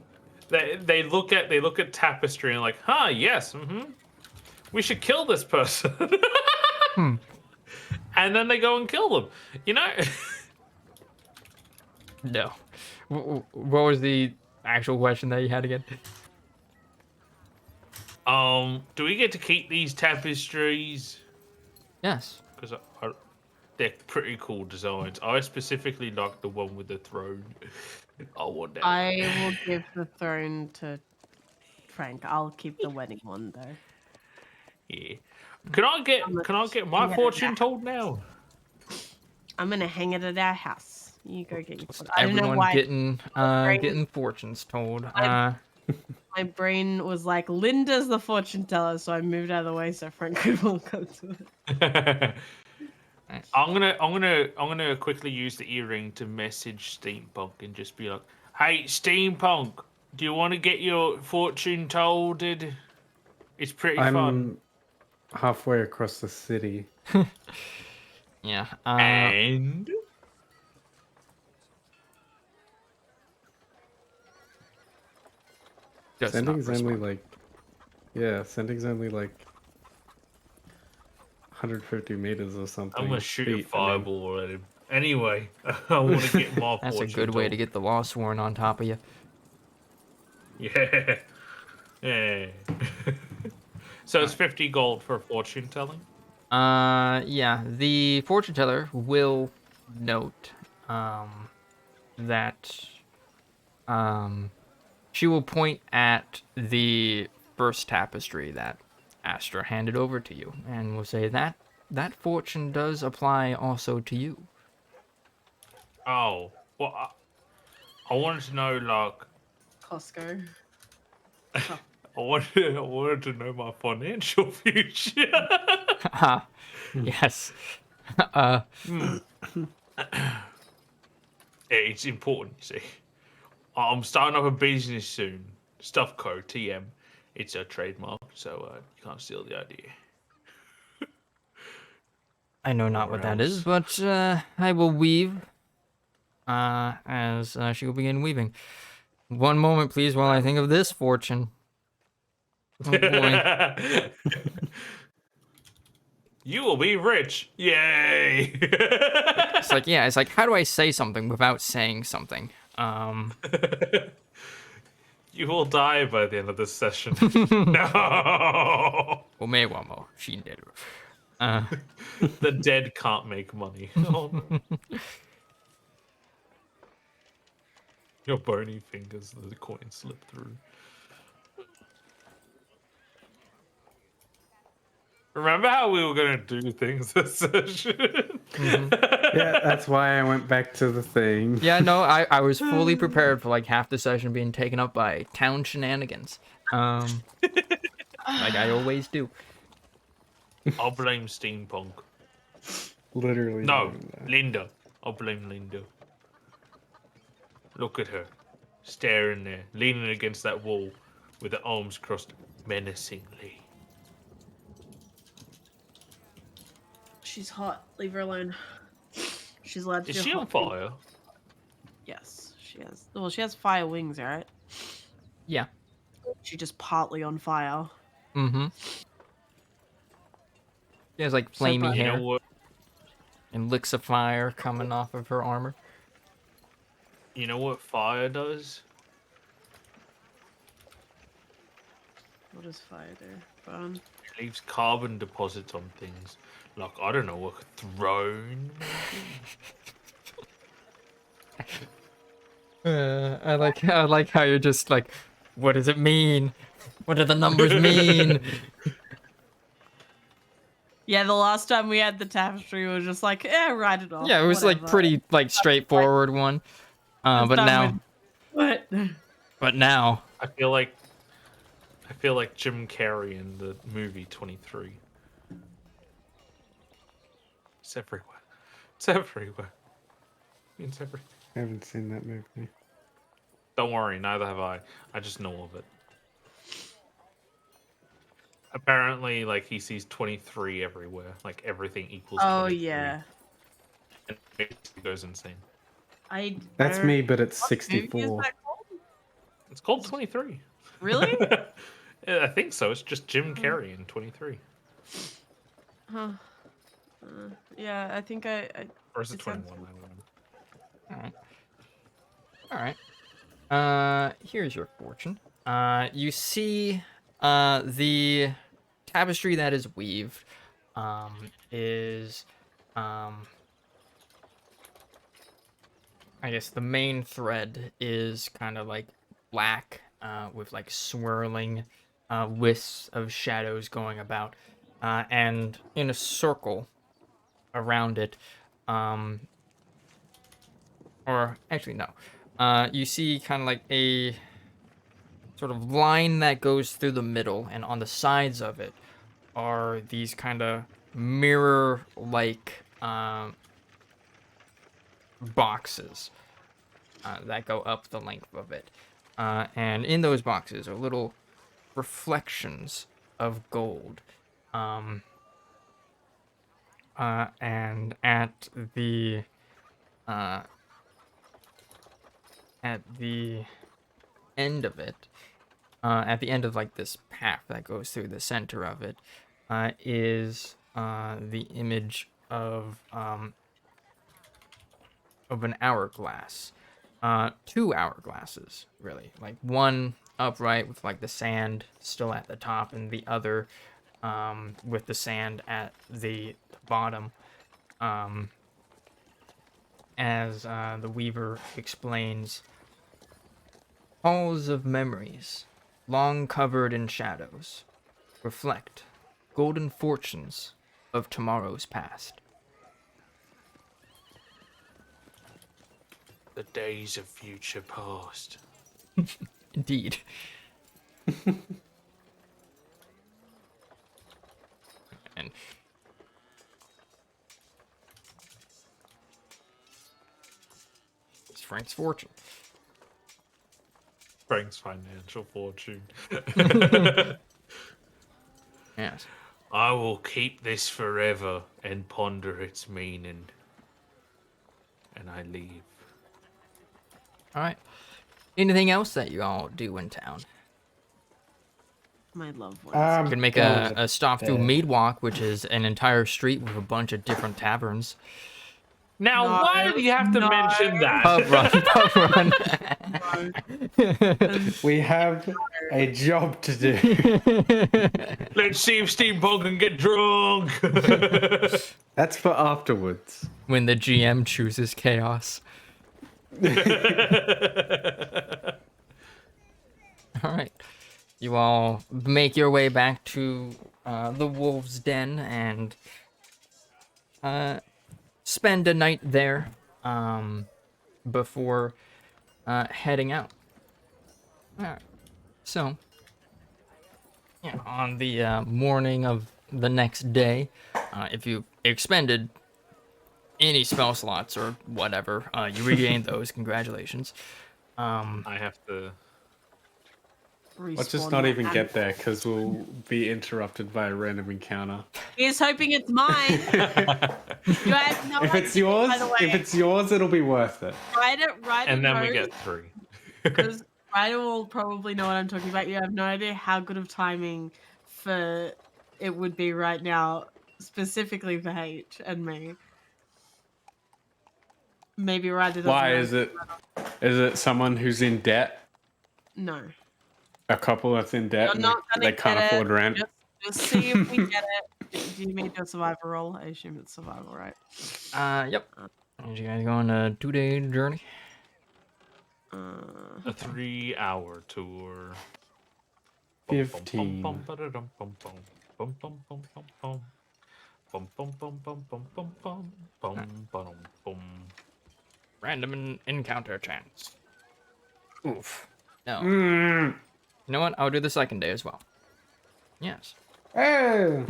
[SPEAKER 2] They look at tapestry and like, huh, yes, we should kill this person. And then they go and kill them. You know?
[SPEAKER 1] No. What was the actual question that you had again?
[SPEAKER 2] Do we get to keep these tapestries?
[SPEAKER 1] Yes.
[SPEAKER 2] Because they're pretty cool designs. I specifically like the one with the throne. I want that.
[SPEAKER 3] I will give the throne to Frank. I'll keep the wedding one though.
[SPEAKER 2] Yeah. Can I get my fortune told now?
[SPEAKER 3] I'm gonna hang it at our house. You go get your fortune. I don't know
[SPEAKER 1] Everyone
[SPEAKER 3] why
[SPEAKER 1] getting fortunes told.
[SPEAKER 3] my brain was like, Linda's the fortune teller, so I moved out of the way so Frank could walk up to it.
[SPEAKER 2] I'm gonna quickly use the earring to message Steampunk and just be like, "Hey, Steampunk, do you want to get your fortune told? It's pretty fun."
[SPEAKER 4] I'm halfway across the city.
[SPEAKER 1] Yeah.
[SPEAKER 2] And
[SPEAKER 1] Does not
[SPEAKER 4] Sending's only
[SPEAKER 1] respond.
[SPEAKER 4] like, yeah, sending's only like 150 meters or something.
[SPEAKER 2] I'm gonna shoot a
[SPEAKER 4] feet, I mean.
[SPEAKER 2] fireball at him. Anyway, I want to get my
[SPEAKER 1] That's a
[SPEAKER 2] fortune
[SPEAKER 1] good way to
[SPEAKER 2] told.
[SPEAKER 1] get the law sworn on top of you.
[SPEAKER 2] Yeah. Yeah. So it's 50 gold for fortune telling.
[SPEAKER 1] Yeah, the fortune teller will note that she will point at the first tapestry that Astra handed over to you and will say that that fortune does apply also to you.
[SPEAKER 2] Oh, well, I wanted to know, like,
[SPEAKER 3] Costco.
[SPEAKER 2] I wanted to know my financial future.
[SPEAKER 1] Ah, yes. Uh,
[SPEAKER 2] It's important, you see. I'm starting up a business soon. Stuff Co. TM. It's a trademark, so you can't steal the idea.
[SPEAKER 1] I know not
[SPEAKER 2] Or
[SPEAKER 1] what that is,
[SPEAKER 2] else.
[SPEAKER 1] but I will weave as she will begin weaving. One moment, please, while I think of this fortune. Oh boy.
[SPEAKER 2] You will be rich. Yay!
[SPEAKER 1] It's like, yeah, it's like, how do I say something without saying something?
[SPEAKER 2] You will die by the end of this session. No!
[SPEAKER 1] Omewamo, shinderu.
[SPEAKER 2] The dead can't make money. Oh, no. Your bony fingers, the coin slip through. Remember how we were going to do things this session?
[SPEAKER 4] Yeah, that's why I went back to the thing.
[SPEAKER 1] Yeah, no, I was fully prepared for like half the session being taken up by town shenanigans. Like I always do.
[SPEAKER 2] I'll blame Steampunk.
[SPEAKER 4] Literally.
[SPEAKER 2] No,
[SPEAKER 4] doing that.
[SPEAKER 2] Linda. I'll blame Linda. Look at her. Staring there, leaning against that wall with her arms crossed menacingly.
[SPEAKER 3] She's hot. Leave her alone. She's allowed to
[SPEAKER 2] Is
[SPEAKER 3] do
[SPEAKER 2] she on
[SPEAKER 3] hot things.
[SPEAKER 2] fire?
[SPEAKER 3] Yes, she has. Well, she has fire wings, right?
[SPEAKER 1] Yeah.
[SPEAKER 3] She's just partly on fire.
[SPEAKER 1] Mm-hmm. She has like
[SPEAKER 3] So
[SPEAKER 1] flamey
[SPEAKER 3] bright.
[SPEAKER 2] You
[SPEAKER 1] hair
[SPEAKER 2] know what?
[SPEAKER 1] and licks of fire coming off of her armor.
[SPEAKER 2] You know what fire does?
[SPEAKER 3] What does fire do?
[SPEAKER 2] It leaves carbon deposits on things. Like, I don't know, a throne?
[SPEAKER 1] I like how you're just like, what does it mean? What do the numbers mean?
[SPEAKER 3] Yeah, the last time we had the tapestry was just like, write it off.
[SPEAKER 1] Yeah, it was like
[SPEAKER 3] whatever.
[SPEAKER 1] pretty like straightforward one.
[SPEAKER 3] It's
[SPEAKER 1] But
[SPEAKER 3] done
[SPEAKER 1] now,
[SPEAKER 3] with-
[SPEAKER 1] but now,
[SPEAKER 2] I feel like Jim Carrey in the movie 23. It's everywhere. It's everywhere. It's everything.
[SPEAKER 4] I haven't seen that movie.
[SPEAKER 2] Don't worry, neither have I. I just know of it. Apparently, like, he sees 23 everywhere. Like, everything equals 23.
[SPEAKER 3] Oh yeah,
[SPEAKER 2] And it goes insane.
[SPEAKER 4] That's
[SPEAKER 3] don't-
[SPEAKER 4] me, but it's
[SPEAKER 3] what movie is
[SPEAKER 4] 64.
[SPEAKER 3] that called?
[SPEAKER 2] It's called 23.
[SPEAKER 3] Really?
[SPEAKER 2] Yeah, I think so. It's just Jim Carrey in 23.
[SPEAKER 3] Huh. Yeah, I think I
[SPEAKER 2] Or is it
[SPEAKER 3] It sounds-
[SPEAKER 2] 21? I don't know.
[SPEAKER 1] all right. Here's your fortune. You see, the tapestry that is weaved, is, I guess the main thread is kind of like black, with like swirling, wisps of shadows going about, and in a circle around it, or actually no, you see kind of like a sort of line that goes through the middle, and on the sides of it are these kind of mirror-like boxes that go up the length of it. And in those boxes are little reflections of gold. And at the end of it, at the end of like this path that goes through the center of it, is the image of an hourglass. Two hourglasses, really. Like one upright with like the sand still at the top, and the other with the sand at the bottom. As the Weaver explains, halls of memories, long covered in shadows, reflect golden fortunes of tomorrow's past.
[SPEAKER 2] The days of future past.
[SPEAKER 1] Indeed. And it's Frank's fortune.
[SPEAKER 2] Frank's financial fortune.
[SPEAKER 1] Yes.
[SPEAKER 2] I will keep this forever and ponder its meaning. And I leave.
[SPEAKER 1] All right. Anything else that you all do in town?
[SPEAKER 3] My loved ones.
[SPEAKER 1] You can make a stop through Meadwalk, which is an entire street with a bunch of different taverns.
[SPEAKER 2] Now,
[SPEAKER 3] No,
[SPEAKER 2] why do you have to mention that?
[SPEAKER 1] Pub run.
[SPEAKER 4] We have a job to do.
[SPEAKER 2] Let's see if Steampunk can get drunk.
[SPEAKER 4] That's for afterwards.
[SPEAKER 1] When the GM chooses chaos. All right. You all make your way back to the Wolf's Den and spend a night there before heading out. All right. So, yeah, on the morning of the next day, if you expended any spell slots or whatever, you regain those. Congratulations.
[SPEAKER 2] I have to...
[SPEAKER 4] Let's just not even get there, because we'll be interrupted by a random encounter.
[SPEAKER 3] He's hoping it's mine. You have no
[SPEAKER 4] If it's
[SPEAKER 3] idea,
[SPEAKER 4] yours,
[SPEAKER 3] by the way.
[SPEAKER 4] if it's yours, it'll be worth it.
[SPEAKER 3] Ryder
[SPEAKER 2] And then we
[SPEAKER 3] knows,
[SPEAKER 2] get 3.
[SPEAKER 3] because Ryder will probably know what I'm talking about. You have no idea how good of timing for it would be right now, specifically for H and me. Maybe Ryder doesn't
[SPEAKER 4] Why
[SPEAKER 3] know.
[SPEAKER 4] is it? Is it someone who's in debt?
[SPEAKER 3] No.
[SPEAKER 4] A couple that's in debt
[SPEAKER 3] You're
[SPEAKER 4] and
[SPEAKER 3] not
[SPEAKER 4] they
[SPEAKER 3] gonna
[SPEAKER 4] can't
[SPEAKER 3] get
[SPEAKER 4] afford
[SPEAKER 3] it.
[SPEAKER 4] rent?
[SPEAKER 3] Just see if we get it. Do you mean your survival roll? I assume it's survival, right?
[SPEAKER 1] Yep. And you guys go on a 2-day journey?
[SPEAKER 2] A 3-hour tour.
[SPEAKER 4] 15.
[SPEAKER 1] Random encounter chance. Oof. No.
[SPEAKER 4] Mm.
[SPEAKER 1] You know what? I'll do the second day as well. Yes.
[SPEAKER 4] Oh.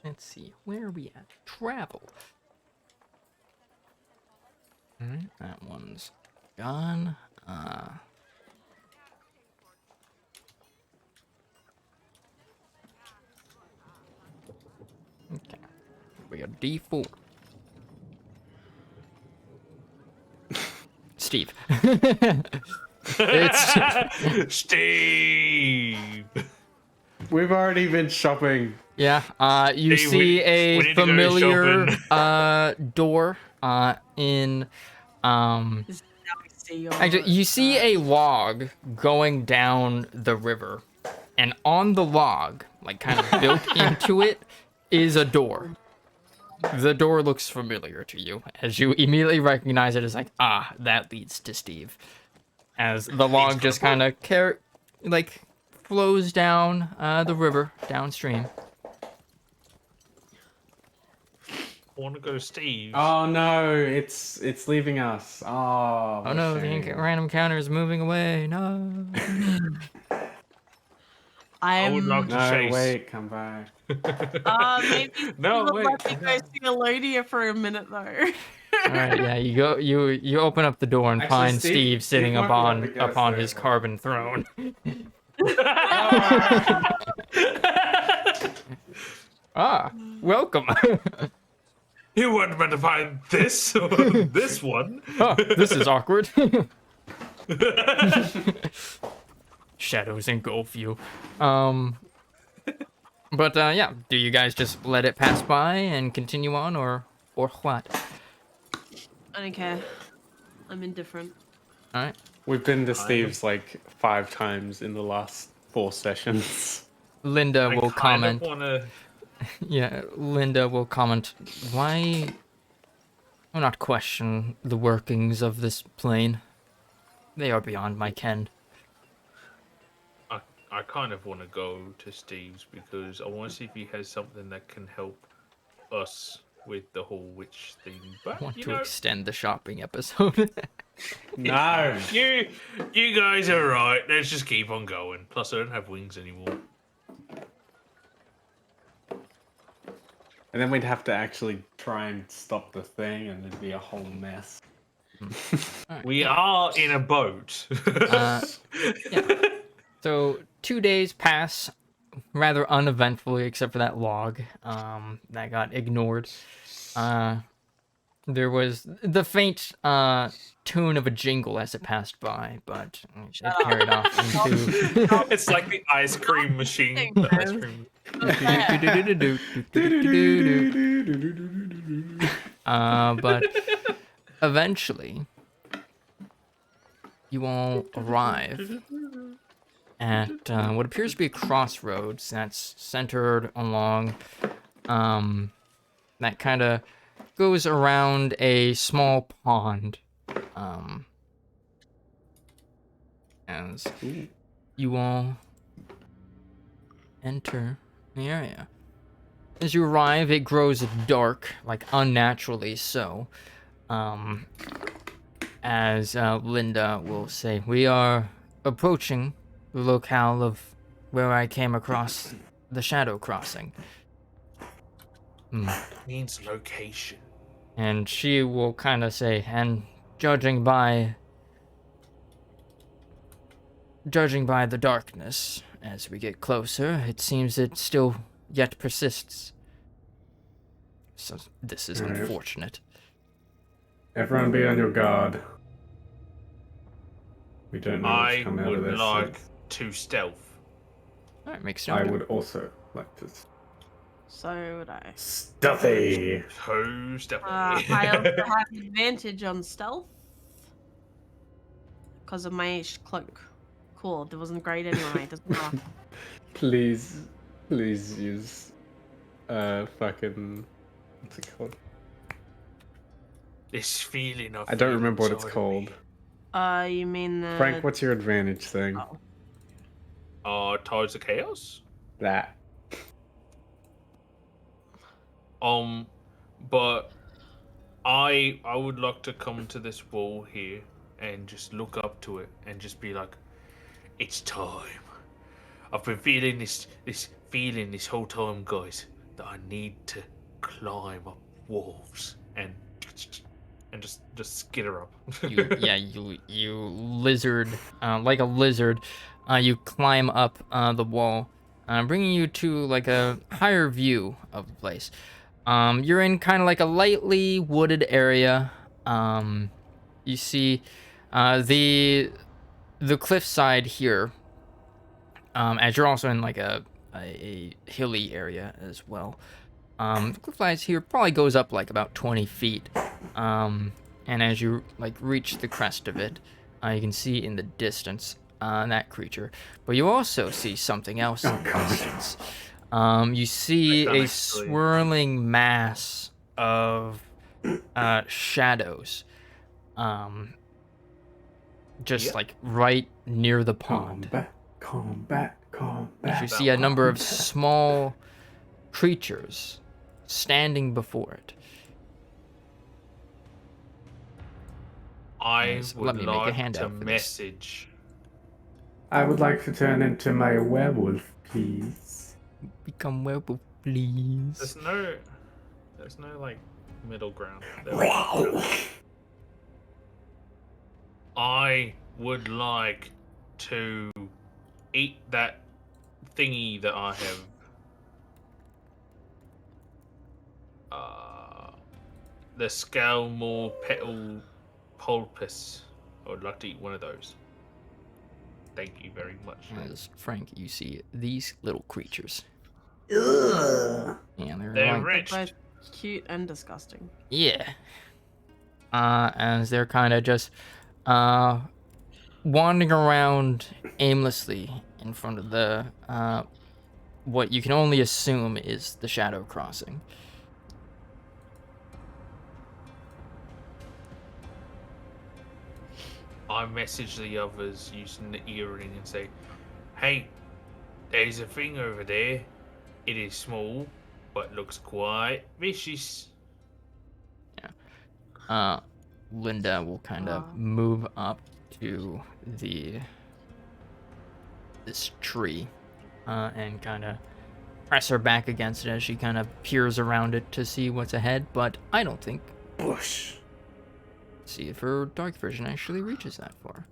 [SPEAKER 1] Let's see. Where are we at? Travel. Alright, that one's gone. Okay. We got D4. Steve. It's
[SPEAKER 2] Steve!
[SPEAKER 4] We've already been shopping.
[SPEAKER 1] yeah. You
[SPEAKER 2] Steve,
[SPEAKER 1] see
[SPEAKER 2] we
[SPEAKER 1] a
[SPEAKER 2] need to go
[SPEAKER 1] familiar
[SPEAKER 2] shopping.
[SPEAKER 1] door in
[SPEAKER 3] This is how we see your,
[SPEAKER 1] actually you see a log going down the river, and on the log, like kind of built into it, is a door. The door looks familiar to you as you immediately recognize it as like, that leads to Steve. As the log just kind of flows down the river downstream.
[SPEAKER 2] I want to go to Steve.
[SPEAKER 4] Oh no, it's leaving us. Oh
[SPEAKER 1] No,
[SPEAKER 4] shame.
[SPEAKER 1] the random counter is moving away. No.
[SPEAKER 2] I would love to
[SPEAKER 4] No,
[SPEAKER 2] chase.
[SPEAKER 4] wait, come back.
[SPEAKER 3] Maybe
[SPEAKER 2] No,
[SPEAKER 3] you would
[SPEAKER 2] wait,
[SPEAKER 3] let me go
[SPEAKER 2] no.
[SPEAKER 3] see Elodia for a minute though.
[SPEAKER 1] All right, yeah, you open up the door and
[SPEAKER 4] Actually,
[SPEAKER 1] find
[SPEAKER 4] Steve
[SPEAKER 1] sitting
[SPEAKER 4] might be able to get us
[SPEAKER 1] upon
[SPEAKER 4] there,
[SPEAKER 1] his
[SPEAKER 4] but-
[SPEAKER 1] carven throne. Ah, welcome.
[SPEAKER 2] You weren't meant to find this this one.
[SPEAKER 1] Oh, this is awkward. Shadows engulf you. But yeah, do you guys just let it pass by and continue on, or what?
[SPEAKER 3] I don't care. I'm indifferent.
[SPEAKER 1] All right.
[SPEAKER 4] We've been to Steve's like 5 times in the last 4 sessions.
[SPEAKER 1] Linda
[SPEAKER 2] I
[SPEAKER 1] will
[SPEAKER 2] kind
[SPEAKER 1] comment.
[SPEAKER 2] of wanna.
[SPEAKER 1] Yeah, Linda will comment. Why not question the workings of this plane? They are beyond my ken.
[SPEAKER 2] I kind of want to go to Steve's because I want to see if he has something that can help us with the whole witch thing. But
[SPEAKER 1] I want
[SPEAKER 2] you
[SPEAKER 1] to
[SPEAKER 2] know,
[SPEAKER 1] extend the shopping episode.
[SPEAKER 4] No.
[SPEAKER 2] you guys are right. Let's just keep on going. Plus, I don't have wings anymore.
[SPEAKER 4] And then we'd have to actually try and stop the thing, and it'd be a whole mess.
[SPEAKER 1] Alright,
[SPEAKER 2] We
[SPEAKER 1] yeah.
[SPEAKER 2] are in a boat.
[SPEAKER 1] Yeah. So 2 days pass rather uneventfully, except for that log that got ignored. There was the faint tune of a jingle as it passed by, but it carried off into.
[SPEAKER 2] It's like the ice cream machine. The ice cream.
[SPEAKER 1] But eventually, you all arrive at what appears to be a crossroads that's centered along that kind of goes around a small pond. As you all enter the area. As you arrive, it grows dark, like unnaturally so. As Linda will say, we are approaching the locale of where I came across the Shadow Crossing.
[SPEAKER 2] Means location.
[SPEAKER 1] And she will kind of say, and judging by the darkness as we get closer, it seems it still yet persists. So this is
[SPEAKER 4] Alright.
[SPEAKER 1] unfortunate.
[SPEAKER 4] Everyone be on your guard. We don't know what's
[SPEAKER 2] I
[SPEAKER 4] come out of
[SPEAKER 2] would
[SPEAKER 4] this.
[SPEAKER 2] like to stealth.
[SPEAKER 1] All right, makes
[SPEAKER 4] I
[SPEAKER 1] sense.
[SPEAKER 4] would also like to.
[SPEAKER 3] So would I.
[SPEAKER 4] Stealthy!
[SPEAKER 2] So stealthy.
[SPEAKER 3] I also have advantage on stealth because of my cloak. Cool. It wasn't great anyway. Doesn't matter.
[SPEAKER 4] Please use fucking what's it called?
[SPEAKER 2] This feeling of.
[SPEAKER 4] I don't remember what it's called.
[SPEAKER 3] You mean the
[SPEAKER 4] Frank, what's your advantage thing?
[SPEAKER 2] Tides of Chaos.
[SPEAKER 4] That.
[SPEAKER 2] But I would like to come to this wall here and just look up to it and just be like, it's time. I've been feeling this feeling this whole time, guys, that I need to climb up walls and just skitter up.
[SPEAKER 1] you lizard, like a lizard, you climb up the wall, bringing you to like a higher view of the place. You're in kind of like a lightly wooded area. You see the cliffside here, as you're also in like a hilly area as well. The cliffside here probably goes up like about 20 feet. And as you like reach the crest of it, you can see in the distance that creature. But you also see something else in the distance. You see a swirling mass of shadows, just like right near the pond.
[SPEAKER 4] Combat.
[SPEAKER 1] You see a number of small creatures standing before it.
[SPEAKER 2] I
[SPEAKER 1] Let
[SPEAKER 2] would
[SPEAKER 1] me make a
[SPEAKER 2] like
[SPEAKER 1] handout
[SPEAKER 2] to
[SPEAKER 1] for this.
[SPEAKER 2] message.
[SPEAKER 4] I would like to turn into my werewolf please.
[SPEAKER 1] Become werewolf, please.
[SPEAKER 2] There's no like middle ground. I would like to eat that thingy that I have. The Scalmore petal pulpus. I would like to eat one of those. Thank you very much.
[SPEAKER 1] As Frank, you see these little creatures.
[SPEAKER 4] Ugh.
[SPEAKER 1] And they're
[SPEAKER 2] They're
[SPEAKER 1] like,
[SPEAKER 2] rich.
[SPEAKER 3] Both cute and disgusting.
[SPEAKER 1] yeah. As they're kind of just wandering around aimlessly in front of the what you can only assume is the Shadow Crossing.
[SPEAKER 2] I message the others using the earring and say, "Hey, there's a thing over there. It is small, but looks quite vicious."
[SPEAKER 1] Linda will kind of move up to this tree and kind of press her back against it as she kind of peers around it to see what's ahead, but I don't think
[SPEAKER 4] Bush.
[SPEAKER 1] see if her dark vision actually reaches that far.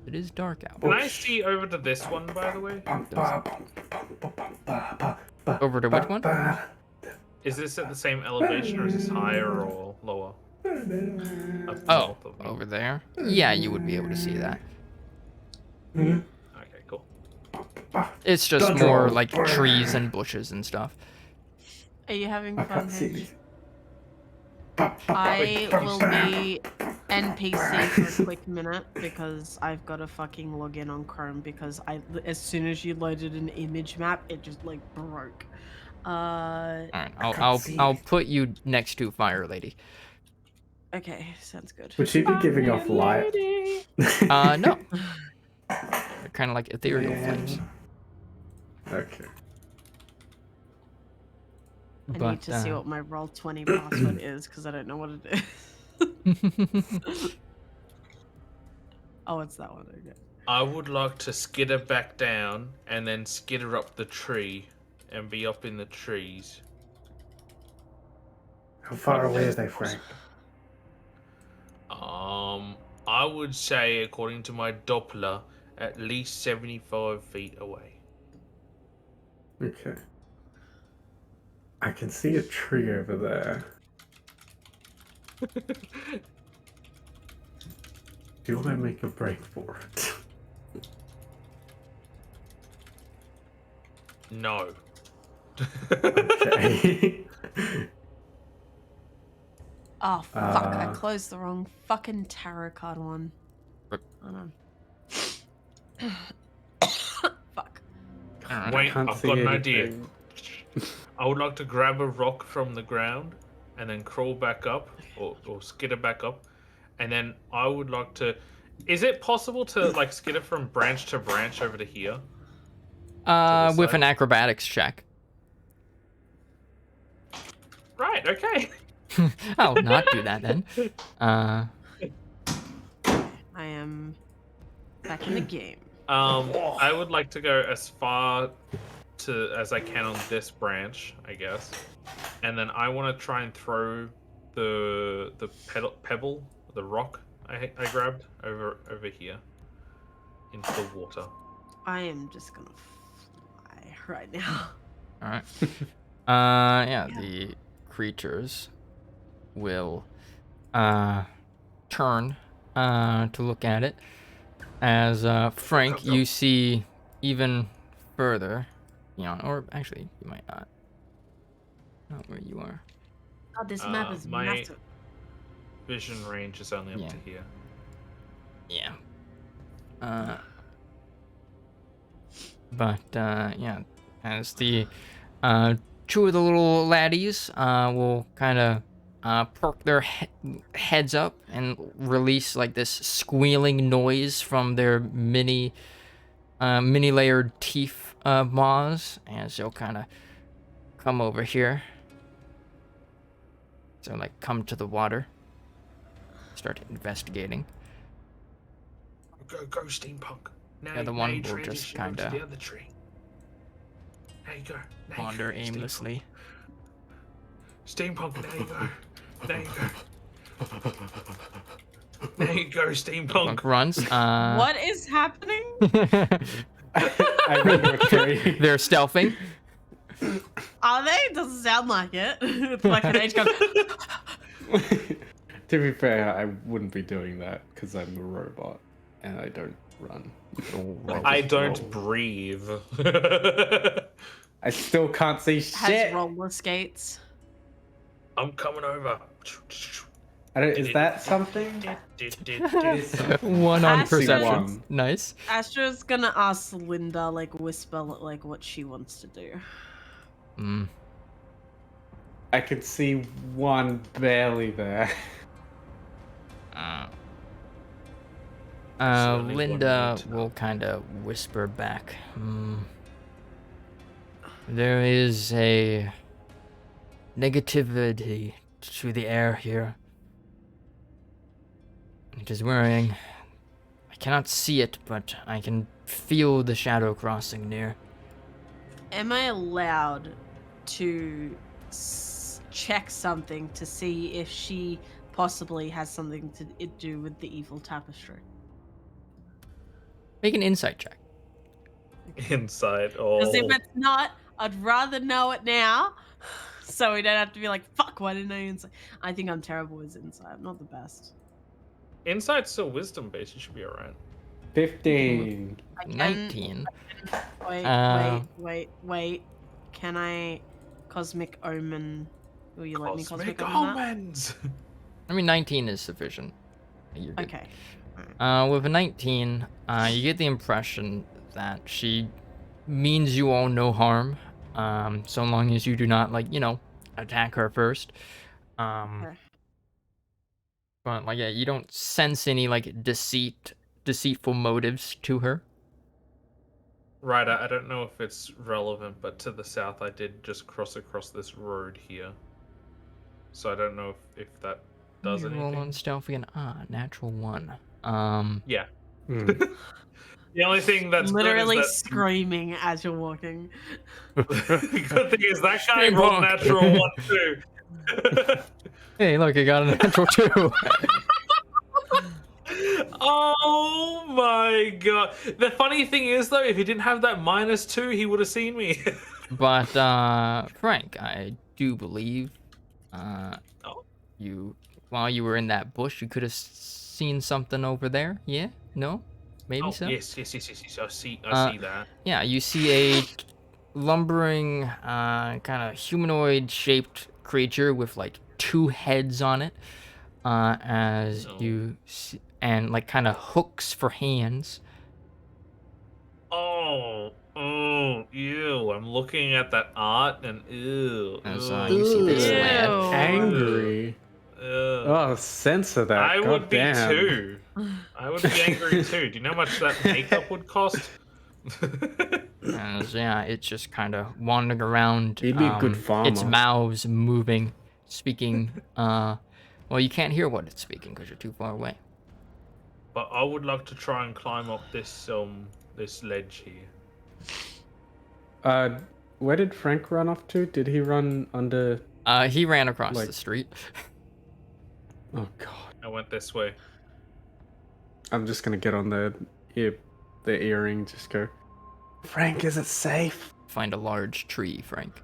[SPEAKER 1] It is dark out.
[SPEAKER 2] Can I see over to this one, by the way?
[SPEAKER 1] Over to which one?
[SPEAKER 2] Is this at the same elevation, or is this higher or lower?
[SPEAKER 1] Oh, over there? Yeah, you would be able to see that.
[SPEAKER 2] Okay, cool.
[SPEAKER 1] It's just more like trees and bushes and stuff.
[SPEAKER 3] Are you having
[SPEAKER 4] I
[SPEAKER 3] fun,
[SPEAKER 4] can't see
[SPEAKER 3] Hinge?
[SPEAKER 4] these.
[SPEAKER 3] I will be NPC for a quick minute because I've got to fucking log in on Chrome because as soon as you loaded an image map, it just like broke.
[SPEAKER 1] All right, I'll put you next to Fire Lady.
[SPEAKER 3] Okay, sounds good.
[SPEAKER 4] Would she be giving off light?
[SPEAKER 1] No. They're kind of like ethereal flames.
[SPEAKER 4] Okay.
[SPEAKER 3] I
[SPEAKER 1] But,
[SPEAKER 3] need to see what my Roll20 password is because I don't know what it is. Oh, it's that one. Okay.
[SPEAKER 2] I would like to skitter back down and then skitter up the tree and be up in the trees.
[SPEAKER 4] How far away are they, Frank?
[SPEAKER 2] I would say, according to my Doppler, at least 75 feet away.
[SPEAKER 4] Okay. I can see a tree over there. Do you want to make a break for it?
[SPEAKER 2] No.
[SPEAKER 4] Okay.
[SPEAKER 3] Oh, fuck. I closed the wrong fucking tarot card one. Oh, no. Fuck.
[SPEAKER 2] Wait,
[SPEAKER 4] can't
[SPEAKER 2] I've
[SPEAKER 4] see
[SPEAKER 2] got an
[SPEAKER 4] anything.
[SPEAKER 2] idea. I would like to grab a rock from the ground and then crawl back up or skitter back up. And then I would like to... Is it possible to like skitter from branch to branch over to here?
[SPEAKER 1] With an acrobatics check.
[SPEAKER 2] Right, okay.
[SPEAKER 1] I'll not do that then.
[SPEAKER 3] I am back in the game.
[SPEAKER 2] I would like to go as far as I can on this branch, I guess. And then I want to try and throw the pebble, the rock I grabbed over here into the water.
[SPEAKER 3] I am just gonna fly right now.
[SPEAKER 1] All right. Yeah, the creatures will turn to look at it. As Frank, you see even further, or actually, you might not where you are.
[SPEAKER 3] Oh, this map is
[SPEAKER 2] my
[SPEAKER 3] massive.
[SPEAKER 2] Vision range is only up to here.
[SPEAKER 1] Yeah. But yeah, as the two of the little laddies will kind of perk their heads up and release like this squealing noise from their mini layered teeth maws, as they'll kind of come over here. So like come to the water, start investigating.
[SPEAKER 2] Go steampunk. Now
[SPEAKER 1] Yeah, the one will just kind of
[SPEAKER 2] the other tree. There you go. There
[SPEAKER 1] wander
[SPEAKER 2] you go.
[SPEAKER 1] aimlessly.
[SPEAKER 2] Steampunk. There you go. There you go. There you go, steampunk.
[SPEAKER 1] Punk runs.
[SPEAKER 3] What is happening?
[SPEAKER 4] I run to a tree.
[SPEAKER 1] They're stealthing.
[SPEAKER 3] Are they? Doesn't sound like it. It's like an age gun.
[SPEAKER 4] To be fair, I wouldn't be doing that because I'm a robot and I don't run. All robots
[SPEAKER 2] I don't
[SPEAKER 4] roll.
[SPEAKER 2] breathe.
[SPEAKER 4] I still can't see
[SPEAKER 3] Has
[SPEAKER 4] shit.
[SPEAKER 3] roller skates.
[SPEAKER 2] I'm coming over.
[SPEAKER 4] Is that something?
[SPEAKER 1] 1 on
[SPEAKER 3] Ashley
[SPEAKER 1] perception.
[SPEAKER 4] won.
[SPEAKER 1] Nice.
[SPEAKER 3] Astra's gonna ask Linda, like, whisper, like, what she wants to do.
[SPEAKER 1] Mm.
[SPEAKER 4] I can see one barely there.
[SPEAKER 2] only one
[SPEAKER 1] Linda
[SPEAKER 2] way to
[SPEAKER 1] will kind of whisper back. There is a negativity to the air here. It is worrying. I cannot see it, but I can feel the shadow crossing near.
[SPEAKER 3] Am I allowed to check something to see if she possibly has something to do with the evil tapestry?
[SPEAKER 1] Make an insight check.
[SPEAKER 2] Inside.
[SPEAKER 3] Because if
[SPEAKER 2] Oh.
[SPEAKER 3] it's not, I'd rather know it now, so we don't have to be like, "Fuck, why didn't I insight?" I think I'm terrible with insight. I'm not the best.
[SPEAKER 2] Insight's still wisdom based. You should be alright.
[SPEAKER 4] 15.
[SPEAKER 3] I can,
[SPEAKER 1] 19.
[SPEAKER 3] Wait. Can I cosmic omen? Will you let me cosmic
[SPEAKER 2] Cosmic
[SPEAKER 3] omen that?
[SPEAKER 2] omens.
[SPEAKER 1] I mean, 19 is sufficient. You're good.
[SPEAKER 3] Okay.
[SPEAKER 1] With a 19, you get the impression that she means you all no harm, so long as you do not, like, attack her first.
[SPEAKER 3] Okay.
[SPEAKER 1] But, like, yeah, you don't sense any, like, deceitful motives to her.
[SPEAKER 2] Right, I don't know if it's relevant, but to the south I did just cross across this road here. So I don't know if that does
[SPEAKER 1] You roll
[SPEAKER 2] anything.
[SPEAKER 1] on stealth again. Natural 1.
[SPEAKER 2] Yeah.
[SPEAKER 4] Mm.
[SPEAKER 2] The only thing that's
[SPEAKER 3] Literally
[SPEAKER 2] good is
[SPEAKER 3] screaming as you're walking.
[SPEAKER 2] that the good thing is that guy
[SPEAKER 1] Steampunk.
[SPEAKER 2] rolled natural 1 too.
[SPEAKER 1] Hey, look, I got a natural 2.
[SPEAKER 2] Oh my god. The funny thing is though, if he didn't have that -2, he would have seen me.
[SPEAKER 1] But, Frank, I do believe,
[SPEAKER 2] Oh.
[SPEAKER 1] while you were in that bush, you could have seen something over there. Yeah? No? Maybe so?
[SPEAKER 2] Yes. I see that.
[SPEAKER 1] Yeah, you see a lumbering, kind of humanoid-shaped creature with, like, 2 heads on it, as
[SPEAKER 2] No.
[SPEAKER 1] you see, and, like, kind of hooks for hands.
[SPEAKER 2] Oh, ew. I'm looking at that art and ew.
[SPEAKER 1] As,
[SPEAKER 2] ew,
[SPEAKER 1] you see this
[SPEAKER 3] Ew.
[SPEAKER 1] lad.
[SPEAKER 4] Angry.
[SPEAKER 2] ew.
[SPEAKER 4] Oh, censor that.
[SPEAKER 2] I would be
[SPEAKER 4] goddamn.
[SPEAKER 2] too. I would be angry too. Do you know how much that makeup would cost?
[SPEAKER 1] As, yeah, it's just kind of wandering around.
[SPEAKER 4] He'd be a good
[SPEAKER 1] Its
[SPEAKER 4] farmer.
[SPEAKER 1] mouths moving, speaking. Well, you can't hear what it's speaking because you're too far away.
[SPEAKER 2] But I would like to try and climb up this ledge here.
[SPEAKER 4] Where did Frank run off to? Did he run under?
[SPEAKER 1] He ran across
[SPEAKER 4] Like-
[SPEAKER 1] the street.
[SPEAKER 4] Oh god.
[SPEAKER 2] I went this way.
[SPEAKER 4] I'm just gonna get on the earring. Just go. Frank, is it safe?
[SPEAKER 1] Find a large tree, Frank.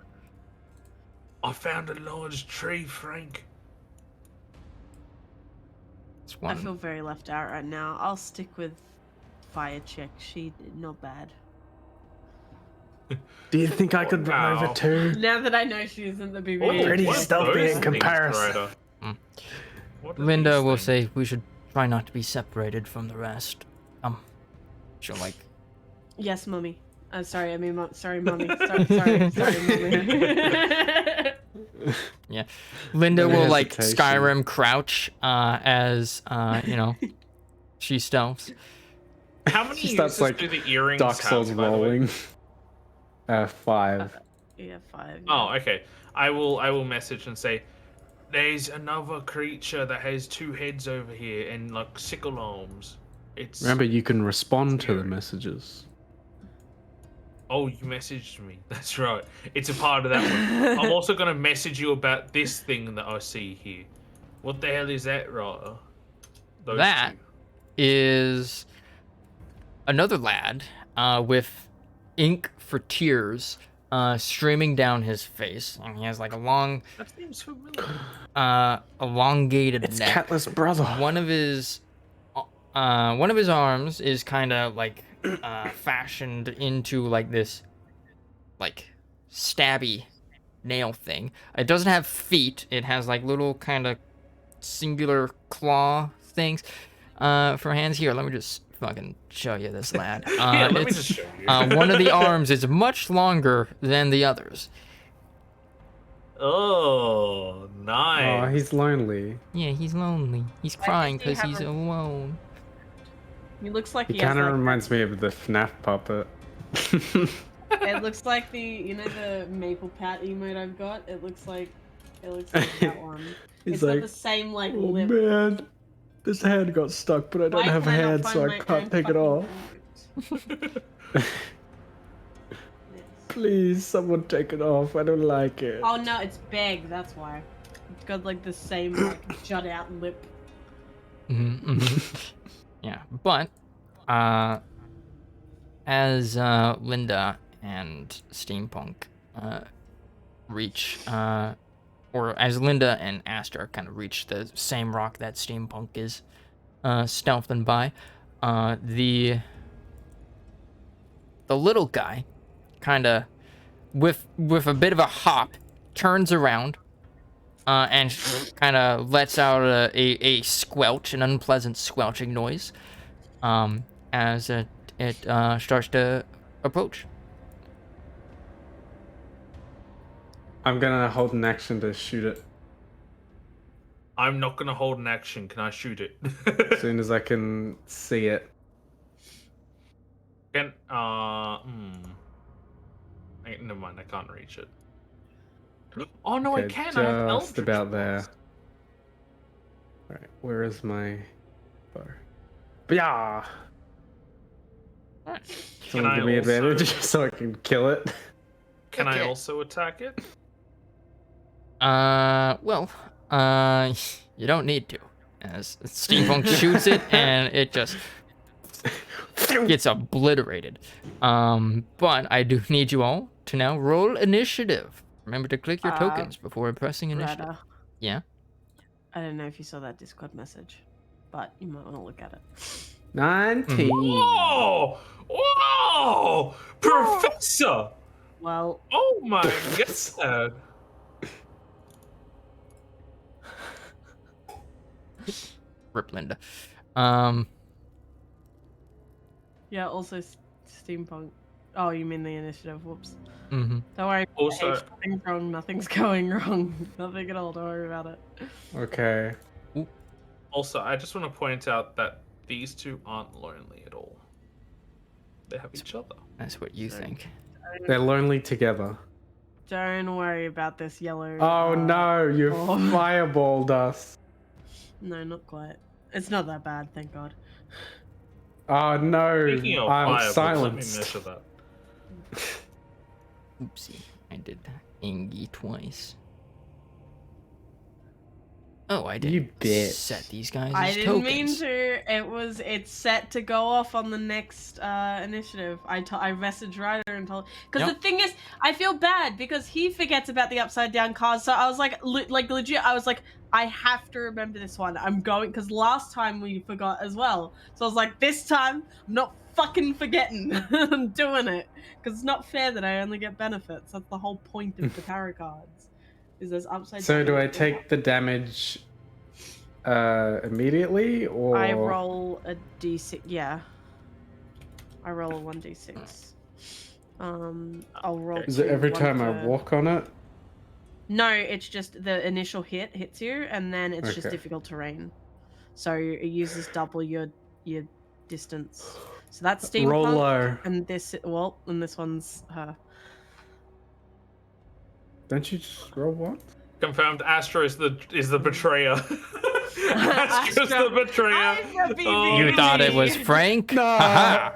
[SPEAKER 2] I found a large tree, Frank.
[SPEAKER 1] It's
[SPEAKER 3] I
[SPEAKER 1] one.
[SPEAKER 3] feel very left out right now. I'll stick with Fire Chick. She did not bad.
[SPEAKER 4] Do you think I could run
[SPEAKER 2] Wow.
[SPEAKER 4] over too?
[SPEAKER 3] Now that I know she isn't the BB.
[SPEAKER 2] Oh,
[SPEAKER 4] Pretty
[SPEAKER 2] what are
[SPEAKER 4] stealthy
[SPEAKER 2] those
[SPEAKER 4] in
[SPEAKER 2] things,
[SPEAKER 4] comparison.
[SPEAKER 2] Ryder?
[SPEAKER 1] Mm.
[SPEAKER 2] What are
[SPEAKER 1] Linda
[SPEAKER 2] these
[SPEAKER 1] will
[SPEAKER 2] things?
[SPEAKER 1] say we should try not to be separated from the rest. She'll like.
[SPEAKER 3] Yes, mummy. Sorry, I mean, sorry, mummy. Sorry, mummy.
[SPEAKER 1] Yeah, Linda
[SPEAKER 4] No
[SPEAKER 1] will like
[SPEAKER 4] hesitation.
[SPEAKER 1] Skyrim crouch as she stealths.
[SPEAKER 2] How many
[SPEAKER 4] She starts,
[SPEAKER 2] uses
[SPEAKER 4] like,
[SPEAKER 2] do the earrings
[SPEAKER 4] Dark Souls
[SPEAKER 2] have, by the way?
[SPEAKER 4] rolling. 5.
[SPEAKER 3] Yeah, 5.
[SPEAKER 2] Oh, okay. I will message and say, there's another creature that has 2 heads over here and like sickle arms. It's
[SPEAKER 4] Remember, you can respond to the
[SPEAKER 2] Scary.
[SPEAKER 4] messages.
[SPEAKER 2] Oh, you messaged me. That's right. It's a part of that one. I'm also gonna message you about this thing that I see here. What the hell is that, Ryder? Those
[SPEAKER 1] That
[SPEAKER 2] two.
[SPEAKER 1] is another lad with ink for tears streaming down his face, and he has like a long,
[SPEAKER 2] That seems familiar.
[SPEAKER 1] elongated
[SPEAKER 4] It's
[SPEAKER 1] neck.
[SPEAKER 4] Catless' brother.
[SPEAKER 1] One of his arms is kind of like fashioned into like this like stabby nail thing. It doesn't have feet. It has like little kind of singular claw things for hands. Here, let me just fucking show you this lad.
[SPEAKER 2] Here, let me just show you.
[SPEAKER 1] One of the arms is much longer than the others.
[SPEAKER 2] Oh, nice.
[SPEAKER 4] Oh, he's lonely.
[SPEAKER 1] Yeah, he's lonely. He's
[SPEAKER 3] Why
[SPEAKER 1] crying
[SPEAKER 3] does he
[SPEAKER 1] because
[SPEAKER 3] have
[SPEAKER 1] he's
[SPEAKER 3] a-
[SPEAKER 1] alone.
[SPEAKER 3] He looks like
[SPEAKER 4] He
[SPEAKER 3] he has
[SPEAKER 4] kind of
[SPEAKER 3] like
[SPEAKER 4] reminds me of the FNAF puppet.
[SPEAKER 3] it looks like the maple pat emote I've got. It looks like that one.
[SPEAKER 4] He's
[SPEAKER 3] It's got the same like
[SPEAKER 4] oh
[SPEAKER 3] lip.
[SPEAKER 4] man, this hand got stuck, but I don't
[SPEAKER 3] Why
[SPEAKER 4] have a
[SPEAKER 3] can I not
[SPEAKER 4] hand,
[SPEAKER 3] find
[SPEAKER 4] so I
[SPEAKER 3] my
[SPEAKER 4] can't
[SPEAKER 3] own
[SPEAKER 4] take it
[SPEAKER 3] fucking
[SPEAKER 4] off.
[SPEAKER 3] emote? Yes.
[SPEAKER 4] Please, someone take it off. I don't like it.
[SPEAKER 3] Oh no, it's beg. That's why. It's got like the same like jut out lip.
[SPEAKER 1] Yeah, but as Linda and Steampunk reach, or as Linda and Aster kind of reach the same rock that Steampunk is stealthing by, the little guy kind of with a bit of a hop turns around and kind of lets out a squelch, an unpleasant squelching noise, as it starts to approach.
[SPEAKER 4] I'm gonna hold an action to shoot it
[SPEAKER 2] I'm not gonna hold an action. Can I shoot it?
[SPEAKER 4] as soon as I can see it.
[SPEAKER 2] Can never mind. I can't reach it. Oh no, I
[SPEAKER 4] Okay,
[SPEAKER 2] can. I have
[SPEAKER 4] just
[SPEAKER 2] Eldritch
[SPEAKER 4] about there.
[SPEAKER 2] Blast.
[SPEAKER 4] Alright, where is my bow? Yeah. Someone
[SPEAKER 2] I
[SPEAKER 4] give me
[SPEAKER 2] also-
[SPEAKER 4] advantage so I can kill it.
[SPEAKER 2] Can I
[SPEAKER 1] Okay.
[SPEAKER 2] also attack it?
[SPEAKER 1] Well, you don't need to, as Steampunk shoots it and it just gets obliterated. But I do need you all to now roll initiative. Remember to click your tokens before pressing initiative.
[SPEAKER 3] Rada.
[SPEAKER 1] Yeah.
[SPEAKER 3] I don't know if you saw that Discord message, but you might want to look at it.
[SPEAKER 4] 19.
[SPEAKER 2] Whoa! Whoa! Professor!
[SPEAKER 3] Well,
[SPEAKER 2] Oh my god!
[SPEAKER 1] Rip Linda.
[SPEAKER 3] yeah. Also, steampunk. Oh, you mean the initiative? Whoops.
[SPEAKER 1] Mhm.
[SPEAKER 3] Don't worry.
[SPEAKER 2] Also-
[SPEAKER 3] Nothing's wrong. Nothing's going wrong. Nothing at all. Don't worry about it.
[SPEAKER 4] Okay.
[SPEAKER 2] Also, I just want to point out that these two aren't lonely at all. They have each other.
[SPEAKER 1] That's what you think.
[SPEAKER 4] They're lonely together.
[SPEAKER 3] Don't worry about this yellow.
[SPEAKER 4] Oh no, you
[SPEAKER 3] oh.
[SPEAKER 4] fireballed us.
[SPEAKER 3] No, not quite. It's not that bad, thank God.
[SPEAKER 4] Oh no,
[SPEAKER 2] Speaking of
[SPEAKER 4] I'm
[SPEAKER 2] fireballs, let me
[SPEAKER 4] silenced.
[SPEAKER 2] measure that.
[SPEAKER 1] Oopsie. I did Angie twice. Oh, I didn't
[SPEAKER 4] You bitch.
[SPEAKER 1] set these guys
[SPEAKER 3] I
[SPEAKER 1] as
[SPEAKER 3] didn't
[SPEAKER 1] tokens.
[SPEAKER 3] mean to. It's set to go off on the next initiative. I messaged Ryder and told. Because
[SPEAKER 1] Yep.
[SPEAKER 3] the thing is, I feel bad because he forgets about the upside down cards. So I was like legit. I was like, I have to remember this one. I'm going because last time we forgot as well. So I was like, this time I'm not fucking forgetting. I'm doing it because it's not fair that I only get benefits. That's the whole point of the tarot cards. Is there's upside
[SPEAKER 4] So
[SPEAKER 3] down.
[SPEAKER 4] do I take the damage immediately, or
[SPEAKER 3] I roll a d6. Yeah. I roll a 1d6. I'll roll.
[SPEAKER 4] is it every
[SPEAKER 3] one
[SPEAKER 4] time I
[SPEAKER 3] for-
[SPEAKER 4] walk on it?
[SPEAKER 3] No, it's just the initial hit hits you, and then it's just
[SPEAKER 4] Okay.
[SPEAKER 3] difficult terrain. So it uses double your distance. So that's steampunk.
[SPEAKER 4] Roll low.
[SPEAKER 3] And this one's her.
[SPEAKER 4] Don't you just roll once?
[SPEAKER 2] Confirmed. Astro is the betrayer. Astro's
[SPEAKER 3] Astro-
[SPEAKER 2] the betrayer.
[SPEAKER 3] I'm the
[SPEAKER 2] Oh,
[SPEAKER 1] You thought it
[SPEAKER 3] BB.
[SPEAKER 1] was Frank?
[SPEAKER 4] No.
[SPEAKER 1] Haha.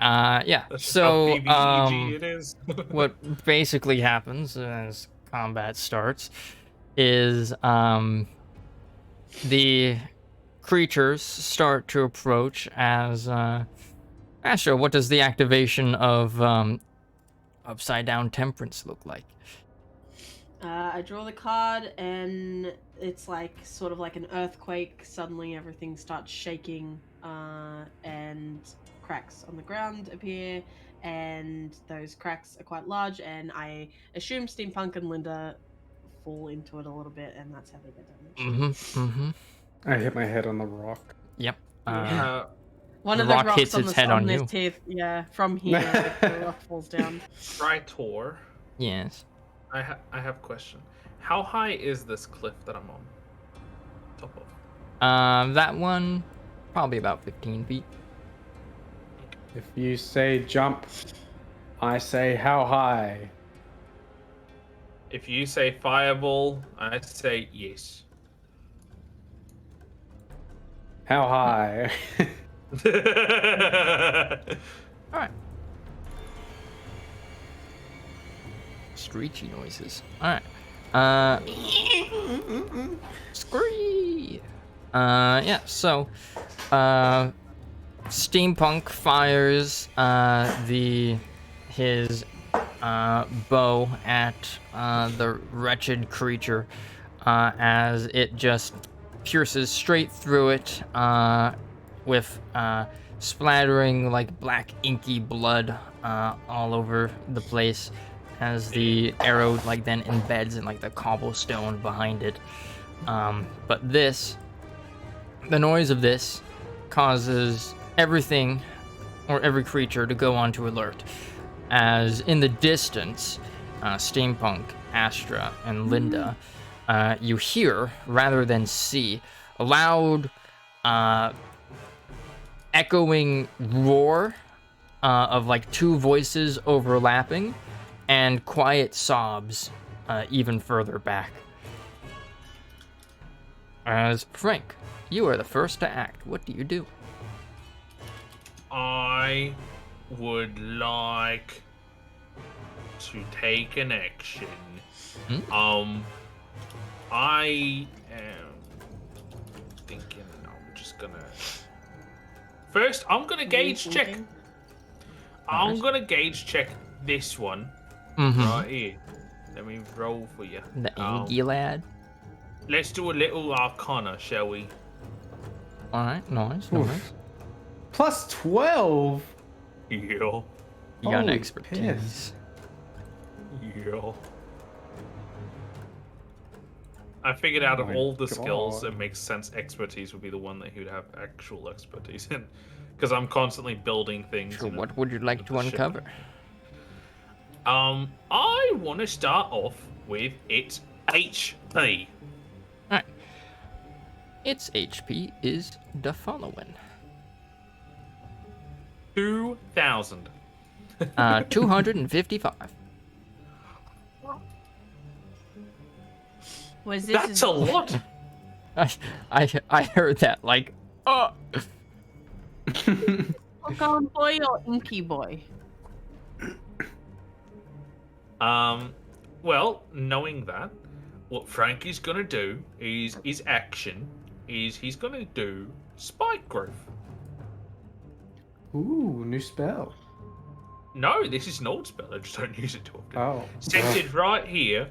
[SPEAKER 1] Yeah.
[SPEAKER 2] That's just
[SPEAKER 1] So,
[SPEAKER 2] how PvEG it is.
[SPEAKER 1] what basically happens as combat starts is the creatures start to approach as Astro, what does the activation of upside down temperance look like?
[SPEAKER 3] I draw the card, and it's like sort of like an earthquake. Suddenly, everything starts shaking, and cracks on the ground appear, and those cracks are quite large. And I assume Steampunk and Linda fall into it a little bit, and that's how they get damaged.
[SPEAKER 4] I hit my head on the rock.
[SPEAKER 1] Yep.
[SPEAKER 3] Yeah. One
[SPEAKER 1] the
[SPEAKER 3] of the
[SPEAKER 1] rock
[SPEAKER 3] rocks
[SPEAKER 1] hits
[SPEAKER 3] on
[SPEAKER 1] its
[SPEAKER 3] the
[SPEAKER 1] head on
[SPEAKER 3] this
[SPEAKER 1] you.
[SPEAKER 3] teeth, yeah, from here, like the rock falls down.
[SPEAKER 2] Tritor,
[SPEAKER 1] Yes.
[SPEAKER 2] I have a question. How high is this cliff that I'm on? Top of?
[SPEAKER 1] That one, probably about 15 feet.
[SPEAKER 4] If you say jump, I say how high.
[SPEAKER 2] If you say fireball, I say yes.
[SPEAKER 4] How high?
[SPEAKER 1] All right. Screechy noises. All right. Scree. Yeah. So, Steampunk fires his bow at the wretched creature as it just pierces straight through it with splattering like black inky blood all over the place as the arrow like then embeds in like the cobblestone behind it. But the noise of this causes everything or every creature to go onto alert, as in the distance, Steampunk, Astra, and Linda, you hear, rather than see, a loud, echoing roar of like two voices overlapping, and quiet sobs even further back. As Frank, you are the first to act. What do you do?
[SPEAKER 2] I would like to take an action. I am thinking I'm just gonna. First, I'm gonna gauge check. I'm gonna gauge check this one right here. Let me roll for you.
[SPEAKER 1] The Angie lad.
[SPEAKER 2] Let's do a little arcana, shall we?
[SPEAKER 1] All right, nice.
[SPEAKER 4] Plus 12.
[SPEAKER 2] Yeah.
[SPEAKER 1] You got an
[SPEAKER 4] Holy
[SPEAKER 1] expertise.
[SPEAKER 4] piss.
[SPEAKER 2] Yeah. I figured out of
[SPEAKER 4] my
[SPEAKER 2] all the skills,
[SPEAKER 4] God.
[SPEAKER 2] it makes sense expertise would be the one that he'd have actual expertise in. Because I'm constantly building things.
[SPEAKER 1] So
[SPEAKER 2] you know,
[SPEAKER 1] what would you like
[SPEAKER 2] with
[SPEAKER 1] to
[SPEAKER 2] the ship.
[SPEAKER 1] uncover?
[SPEAKER 2] I want to start off with its HP.
[SPEAKER 1] Alright. Its HP is the following.
[SPEAKER 2] 2,000.
[SPEAKER 1] 255.
[SPEAKER 3] Was this
[SPEAKER 2] That's a lot.
[SPEAKER 1] I heard that like, oh.
[SPEAKER 3] Pokemon boy or Inky boy?
[SPEAKER 2] Well, knowing that, what Frankie's gonna do is his action is he's gonna do spike growth.
[SPEAKER 4] Ooh, new spell.
[SPEAKER 2] No, this is an old spell. I just don't use it too often.
[SPEAKER 4] Oh.
[SPEAKER 2] Centered right here,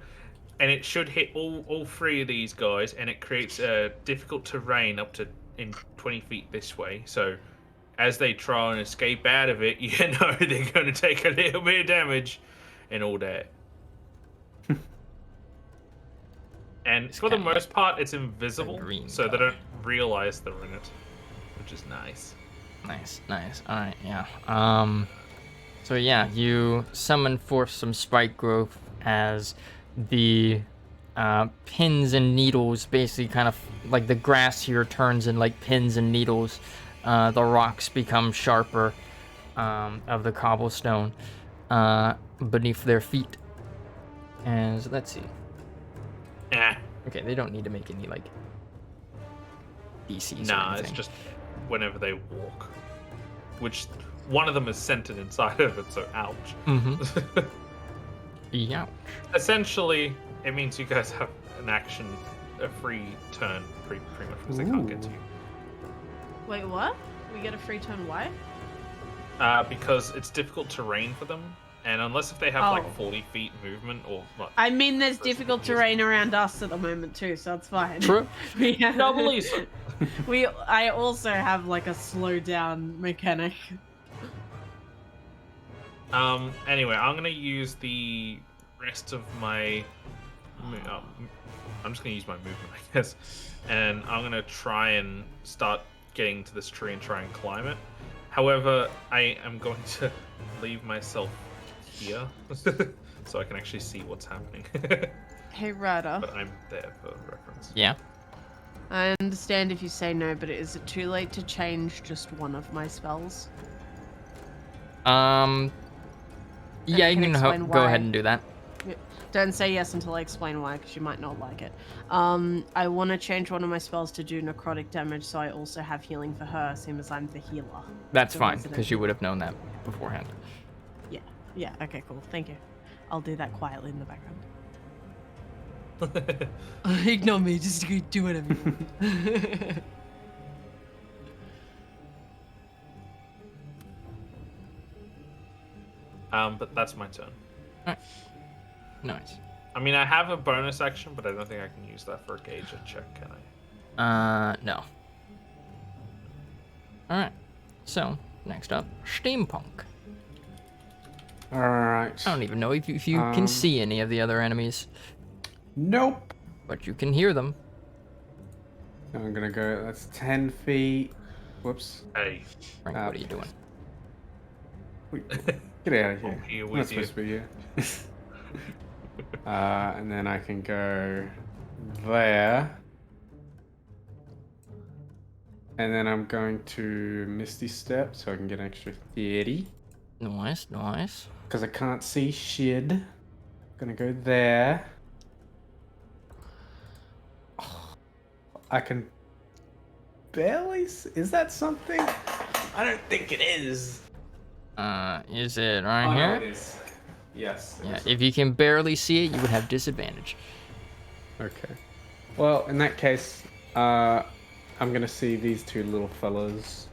[SPEAKER 2] and it should hit all three of these guys, and it creates a difficult terrain up to in 20 feet this way. So, as they try and escape out of it, you know they're going to take a little bit of damage, and all that. And for the most part, it's invisible, so they don't realize they're in it, which is nice.
[SPEAKER 1] Nice. Alright, yeah. So yeah, you summon forth some spike growth as the pins and needles basically kind of like the grass here turns in like pins and needles. The rocks become sharper of the cobblestone beneath their feet. And let's see. Okay, they don't need to make any like DCs.
[SPEAKER 2] Nah, it's just whenever they walk. Which one of them is centered inside of it, so ouch.
[SPEAKER 1] Mm-hmm. Ouch.
[SPEAKER 2] Essentially, it means you guys have an action, a free turn, pretty much, because they can't get to you.
[SPEAKER 3] Wait, what? We get a free turn? Why?
[SPEAKER 2] Because it's difficult terrain for them, and unless if they have like 40 feet movement or what.
[SPEAKER 3] I mean, there's difficult terrain around us at the moment too, so it's fine.
[SPEAKER 1] True.
[SPEAKER 2] Doubly so.
[SPEAKER 3] I also have like a slow down mechanic.
[SPEAKER 2] Anyway, I'm gonna use the rest of my. I'm just gonna use my movement, I guess, and I'm gonna try and start getting to this tree and try and climb it. However, I am going to leave myself here so I can actually see what's happening.
[SPEAKER 3] Hey, Ryder.
[SPEAKER 2] But I'm there for reference.
[SPEAKER 1] Yeah.
[SPEAKER 3] I understand if you say no, but is it too late to change just one of my spells?
[SPEAKER 1] Yeah, you can go ahead and do that.
[SPEAKER 3] Don't say yes until I explain why, because you might not like it. I want to change one of my spells to do necrotic damage, so I also have healing for her, same as I'm the healer.
[SPEAKER 1] That's fine, because you would have known that beforehand.
[SPEAKER 3] Yeah. Yeah, okay, cool. Thank you. I'll do that quietly in the background. Ignore me, just do whatever you want.
[SPEAKER 2] But that's my turn.
[SPEAKER 1] Alright. Nice.
[SPEAKER 2] I mean, I have a bonus action, but I don't think I can use that for a gauge check, can I?
[SPEAKER 1] No. Alright. So, next up, Steampunk.
[SPEAKER 4] Alright.
[SPEAKER 1] I don't even know if you can see any of the other enemies.
[SPEAKER 4] Nope.
[SPEAKER 1] But you can hear them.
[SPEAKER 4] I'm gonna go, that's 10 feet. Whoops.
[SPEAKER 2] Hey.
[SPEAKER 1] Frank, what are you doing?
[SPEAKER 4] Get out of here.
[SPEAKER 2] I'm here
[SPEAKER 4] I'm
[SPEAKER 2] with
[SPEAKER 4] not supposed to be here. And then I can go there. And then I'm going to Misty Step so I can get an extra 30.
[SPEAKER 1] Nice, nice.
[SPEAKER 4] Because I can't see shit. Gonna go there. Oh, I can barely see. Is that something? I don't think it is.
[SPEAKER 1] Is it right here?
[SPEAKER 4] No, it is. Yes.
[SPEAKER 1] Yeah, if you can barely see it, you would have disadvantage.
[SPEAKER 4] Okay. Well, in that case, I'm gonna see these two little fellas,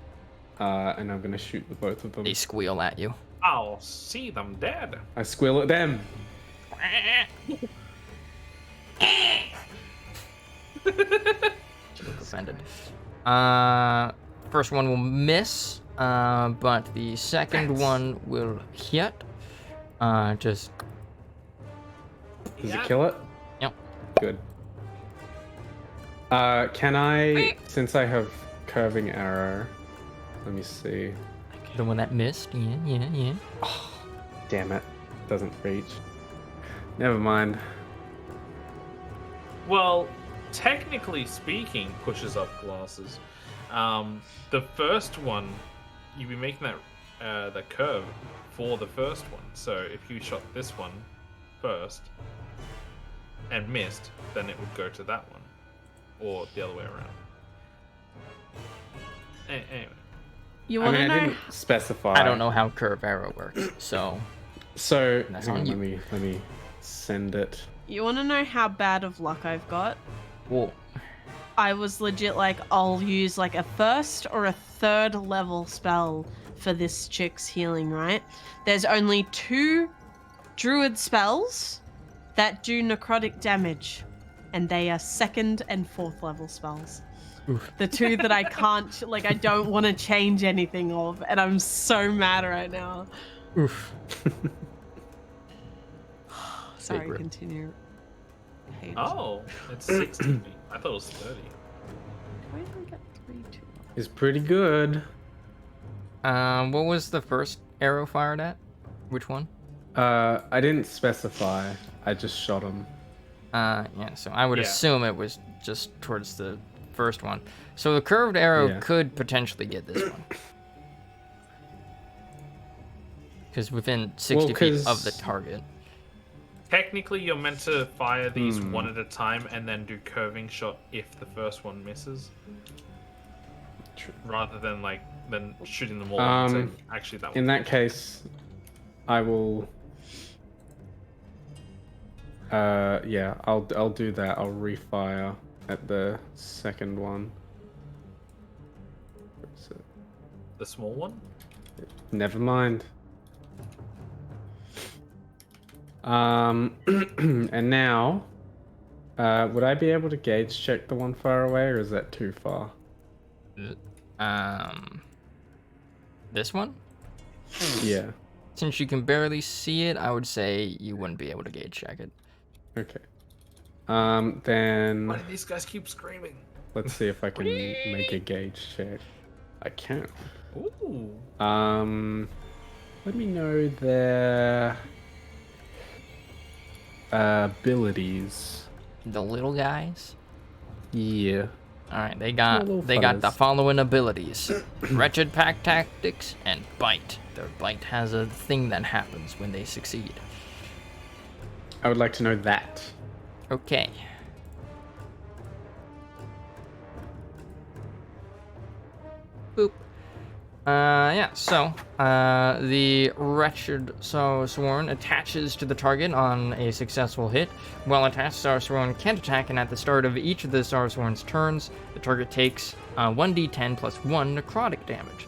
[SPEAKER 4] and I'm gonna shoot the both of them.
[SPEAKER 1] They squeal at you.
[SPEAKER 2] I'll see them dead.
[SPEAKER 4] I squeal at them.
[SPEAKER 1] Offended. First one will miss, but the second one will hit. Just.
[SPEAKER 4] Does it kill it?
[SPEAKER 1] Yep.
[SPEAKER 4] Good. Can I, since I have curving arrow, let me see.
[SPEAKER 1] The one that missed? Yeah.
[SPEAKER 4] Oh, damn it. Doesn't reach. Never mind.
[SPEAKER 2] Well, technically speaking, pushes up glasses. The first one, you'd be making that the curve for the first one. So if you shot this one first and missed, then it would go to that one, or the other way around. Anyway.
[SPEAKER 3] You want to know?
[SPEAKER 4] I didn't specify.
[SPEAKER 1] I don't know how curve arrow works, so.
[SPEAKER 4] So
[SPEAKER 1] That's
[SPEAKER 4] hang
[SPEAKER 1] on
[SPEAKER 4] on,
[SPEAKER 1] you.
[SPEAKER 4] let me send it.
[SPEAKER 3] You want to know how bad of luck I've got?
[SPEAKER 1] Whoa.
[SPEAKER 3] I was legit like, I'll use like a first or a third level spell for this chick's healing, right? There's only 2 druid spells that do necrotic damage, and they are 2nd and 4th level spells.
[SPEAKER 1] Oof.
[SPEAKER 3] The 2 that I can't, like, I don't want to change anything of, and I'm so mad right now.
[SPEAKER 1] Oof.
[SPEAKER 3] Sorry,
[SPEAKER 1] Big rip.
[SPEAKER 3] continue. Hate.
[SPEAKER 2] Oh, it's 60. I thought it was 30.
[SPEAKER 3] Where did I get 3 to?
[SPEAKER 4] It's pretty good.
[SPEAKER 1] What was the first arrow fired at? Which one?
[SPEAKER 4] I didn't specify. I just shot him.
[SPEAKER 1] Yeah, so I would
[SPEAKER 2] Yeah.
[SPEAKER 1] assume it was just towards the first one. So the curved arrow
[SPEAKER 4] Yeah.
[SPEAKER 1] could potentially get this one. Because within 60 feet of the target.
[SPEAKER 2] Technically, you're meant to fire these one at a time and then do curving shot if the first one misses. rather than shooting them all and saying, actually that one.
[SPEAKER 4] In that case, I will. Yeah, I'll do that. I'll refire at the second one.
[SPEAKER 2] The small one?
[SPEAKER 4] Never mind. And now, would I be able to gauge check the one far away, or is that too far?
[SPEAKER 1] This one?
[SPEAKER 4] Yeah.
[SPEAKER 1] Since you can barely see it, I would say you wouldn't be able to gauge check it.
[SPEAKER 4] Okay. Then
[SPEAKER 2] Why do these guys keep screaming?
[SPEAKER 4] let's see if I can make a gauge check. I can.
[SPEAKER 2] Ooh.
[SPEAKER 4] Let me know their abilities.
[SPEAKER 1] The little guys?
[SPEAKER 4] Yeah.
[SPEAKER 1] Alright, they got
[SPEAKER 4] Little
[SPEAKER 1] the
[SPEAKER 4] fellas.
[SPEAKER 1] following abilities. Wretched Pack Tactics and Bite. Their bite has a thing that happens when they succeed.
[SPEAKER 4] I would like to know that.
[SPEAKER 1] Okay. Boop. Yeah, so, the Wretched Sorrow-Sworn attaches to the target on a successful hit. While attached, Sorrow-Sworn can't attack, and at the start of each of the Sorrow-Sworn's turns, the target takes 1d10 plus 1 necrotic damage.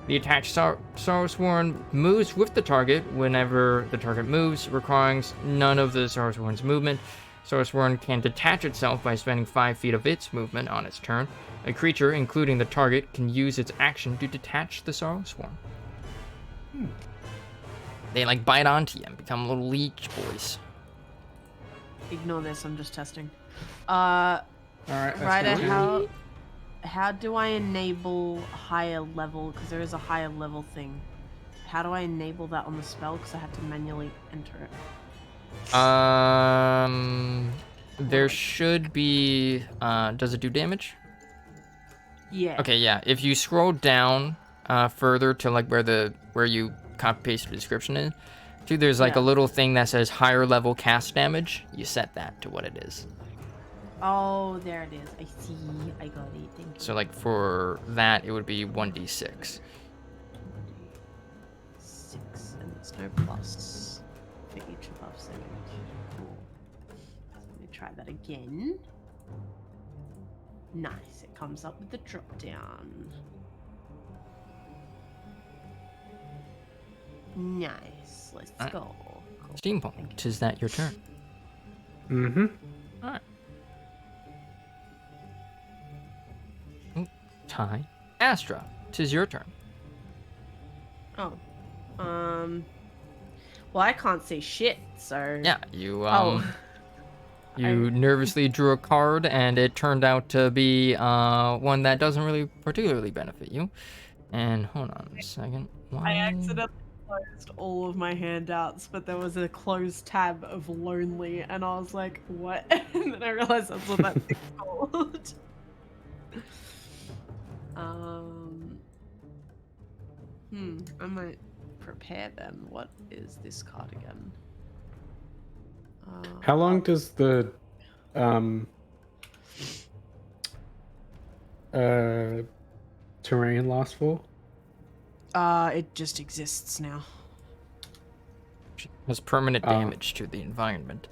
[SPEAKER 1] The attached Sorrow-Sworn moves with the target whenever the target moves, requiring none of the Sorrow-Sworn's movement. Sorrow-Sworn can detach itself by spending 5 feet of its movement on its turn. A creature, including the target, can use its action to detach the Sorrow-Sworn. They bite onto you and become little leech boys.
[SPEAKER 3] Ignore this, I'm just testing.
[SPEAKER 4] Alright, that's
[SPEAKER 3] Ryder,
[SPEAKER 4] fine.
[SPEAKER 3] how do I enable higher level? Because there is a higher level thing. How do I enable that on the spell? Because I had to manually enter it.
[SPEAKER 1] There should be, does it do damage?
[SPEAKER 3] Yeah.
[SPEAKER 1] Okay, yeah. If you scroll down, further to where you copy paste the description in, dude, there's a
[SPEAKER 3] Yeah.
[SPEAKER 1] little thing that says higher level cast damage. You set that to what it is.
[SPEAKER 3] Oh, there it is. I see. I got it. Thank you.
[SPEAKER 1] So for that, it would be 1d6.
[SPEAKER 3] 6, and there's no plus for each above second. Cool. So let me try that again. Nice. It comes up with the drop down. Nice. Let's
[SPEAKER 1] Alright.
[SPEAKER 3] go. Cool.
[SPEAKER 1] Steampunk, tis that your turn.
[SPEAKER 4] Mm-hmm.
[SPEAKER 1] Alright. Ty. Astra, tis your turn.
[SPEAKER 3] Oh. Well, I can't see shit, so.
[SPEAKER 1] Yeah, you,
[SPEAKER 3] Oh.
[SPEAKER 1] You nervously drew a card, and it turned out to be one that doesn't really particularly benefit you. And hold on a second.
[SPEAKER 3] I accidentally closed all of my handouts, but there was a closed tab of lonely, and I was like, what? And then I realized that's what that thing's called. I might prepare then. What is this card again?
[SPEAKER 4] How long does the terrain last for?
[SPEAKER 3] It just exists now.
[SPEAKER 1] Has permanent damage to the environment.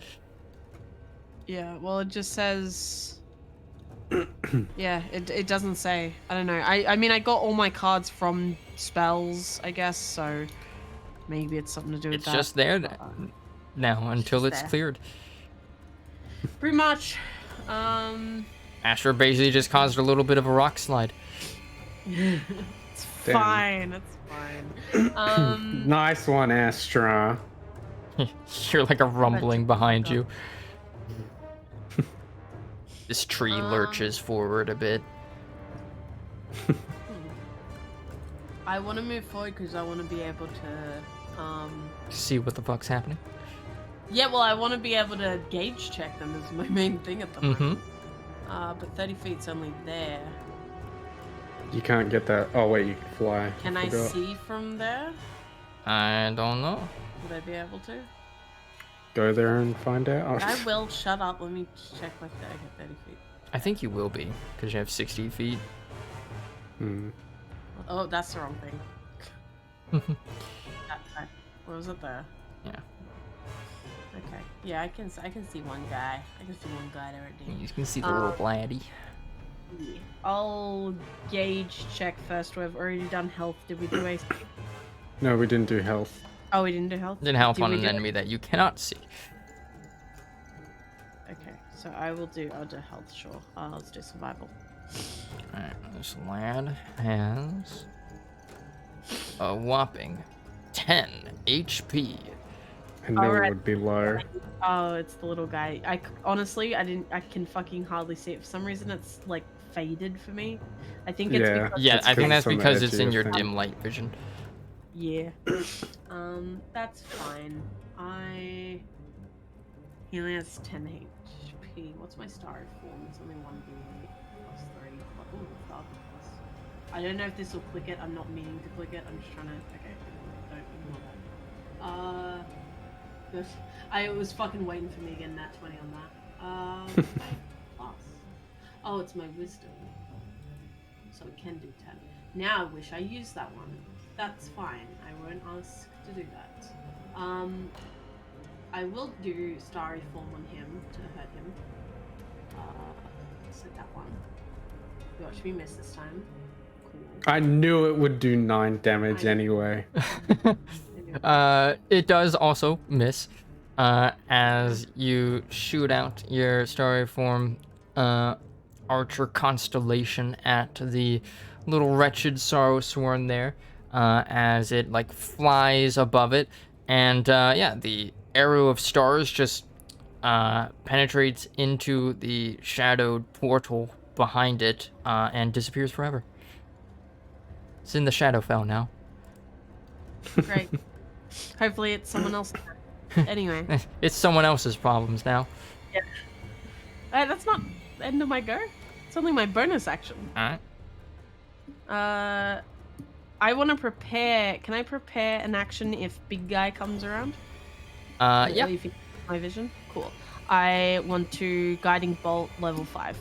[SPEAKER 3] Yeah, well, it just says. Yeah, it doesn't say. I don't know. I mean, I got all my cards from spells, I guess, so maybe it's something to do with
[SPEAKER 1] It's
[SPEAKER 3] that.
[SPEAKER 1] just there now until
[SPEAKER 3] just
[SPEAKER 1] it's
[SPEAKER 3] there.
[SPEAKER 1] cleared.
[SPEAKER 3] Pretty much.
[SPEAKER 1] Astra basically just caused a little bit of a rock slide.
[SPEAKER 3] It's
[SPEAKER 4] Damn.
[SPEAKER 3] fine. It's fine.
[SPEAKER 4] Nice one, Astra.
[SPEAKER 1] You're like a rumbling behind
[SPEAKER 3] up.
[SPEAKER 1] you. This tree lurches forward a bit.
[SPEAKER 3] I want to move forward because I want to be able to.
[SPEAKER 1] See what the fuck's happening.
[SPEAKER 3] Yeah, well, I want to be able to gauge check them is my main thing at the moment. But 30 feet's only there.
[SPEAKER 4] You can't get that. Oh wait, you can fly.
[SPEAKER 3] Can I
[SPEAKER 4] forgot.
[SPEAKER 3] see from there?
[SPEAKER 1] I don't know.
[SPEAKER 3] Would I be able to?
[SPEAKER 4] Go there and find out.
[SPEAKER 3] I will. Shut up. Let me check my 30 feet.
[SPEAKER 1] I think you will be, because you have 60 feet.
[SPEAKER 4] Hmm.
[SPEAKER 3] Oh, that's the wrong thing. What was it there?
[SPEAKER 1] Yeah.
[SPEAKER 3] Okay. Yeah, I can see one guy. I can see one guy there.
[SPEAKER 1] You can see the little laddie.
[SPEAKER 3] Yeah. I'll gauge check first. We've already done health. Did we do AC?
[SPEAKER 4] No, we didn't do health.
[SPEAKER 3] Oh, we didn't do health.
[SPEAKER 1] Then help
[SPEAKER 3] Did
[SPEAKER 1] on
[SPEAKER 3] we
[SPEAKER 1] an
[SPEAKER 3] do-
[SPEAKER 1] enemy that you cannot see.
[SPEAKER 3] Okay, so I'll do health. Sure. Let's do survival.
[SPEAKER 1] Alright, this lad has a whopping 10 HP.
[SPEAKER 4] I knew
[SPEAKER 3] Alright.
[SPEAKER 4] it would be low.
[SPEAKER 3] Oh, it's the little guy. Honestly, I can fucking hardly see it. For some reason, it's like faded for me. I think it's
[SPEAKER 4] Yeah.
[SPEAKER 3] because
[SPEAKER 1] Yeah,
[SPEAKER 4] It's
[SPEAKER 1] I think
[SPEAKER 4] 'cause
[SPEAKER 1] that's
[SPEAKER 4] it's on the
[SPEAKER 1] because
[SPEAKER 4] edge
[SPEAKER 1] it's
[SPEAKER 4] of
[SPEAKER 1] in
[SPEAKER 4] your
[SPEAKER 1] your
[SPEAKER 4] thing.
[SPEAKER 1] dim light vision.
[SPEAKER 3] Yeah. That's fine. He only has 10 HP. What's my star form? It's only 1d8 plus 3. Oh, it's the other plus. I don't know if this will click it. I'm not meaning to click it. I'm just trying to. Okay, don't ignore that. Good. I was fucking waiting for me to get a nat 20 on that. Plus. Oh, it's my wisdom. So it can do 10. Now I wish I used that one. That's fine. I won't ask to do that. I will do Starry Form on him to hurt him. So that one. Watch me miss this time. Cool.
[SPEAKER 4] I knew it would do 9 damage
[SPEAKER 3] I-
[SPEAKER 4] anyway.
[SPEAKER 1] It does also miss, as you shoot out your starry form, archer constellation at the little wretched sorrow sworn there, as it like flies above it, and yeah, the arrow of stars just penetrates into the shadowed portal behind it, and disappears forever. It's in the Shadowfell now.
[SPEAKER 3] Great. Hopefully it's someone else. Anyway.
[SPEAKER 1] It's someone else's problems now.
[SPEAKER 3] That's not the end of my go. It's only my bonus action.
[SPEAKER 1] Alright.
[SPEAKER 3] I want to prepare. Can I prepare an action if big guy comes around?
[SPEAKER 1] Yeah.
[SPEAKER 3] If he- my vision. Cool. I want to guiding bolt level 5.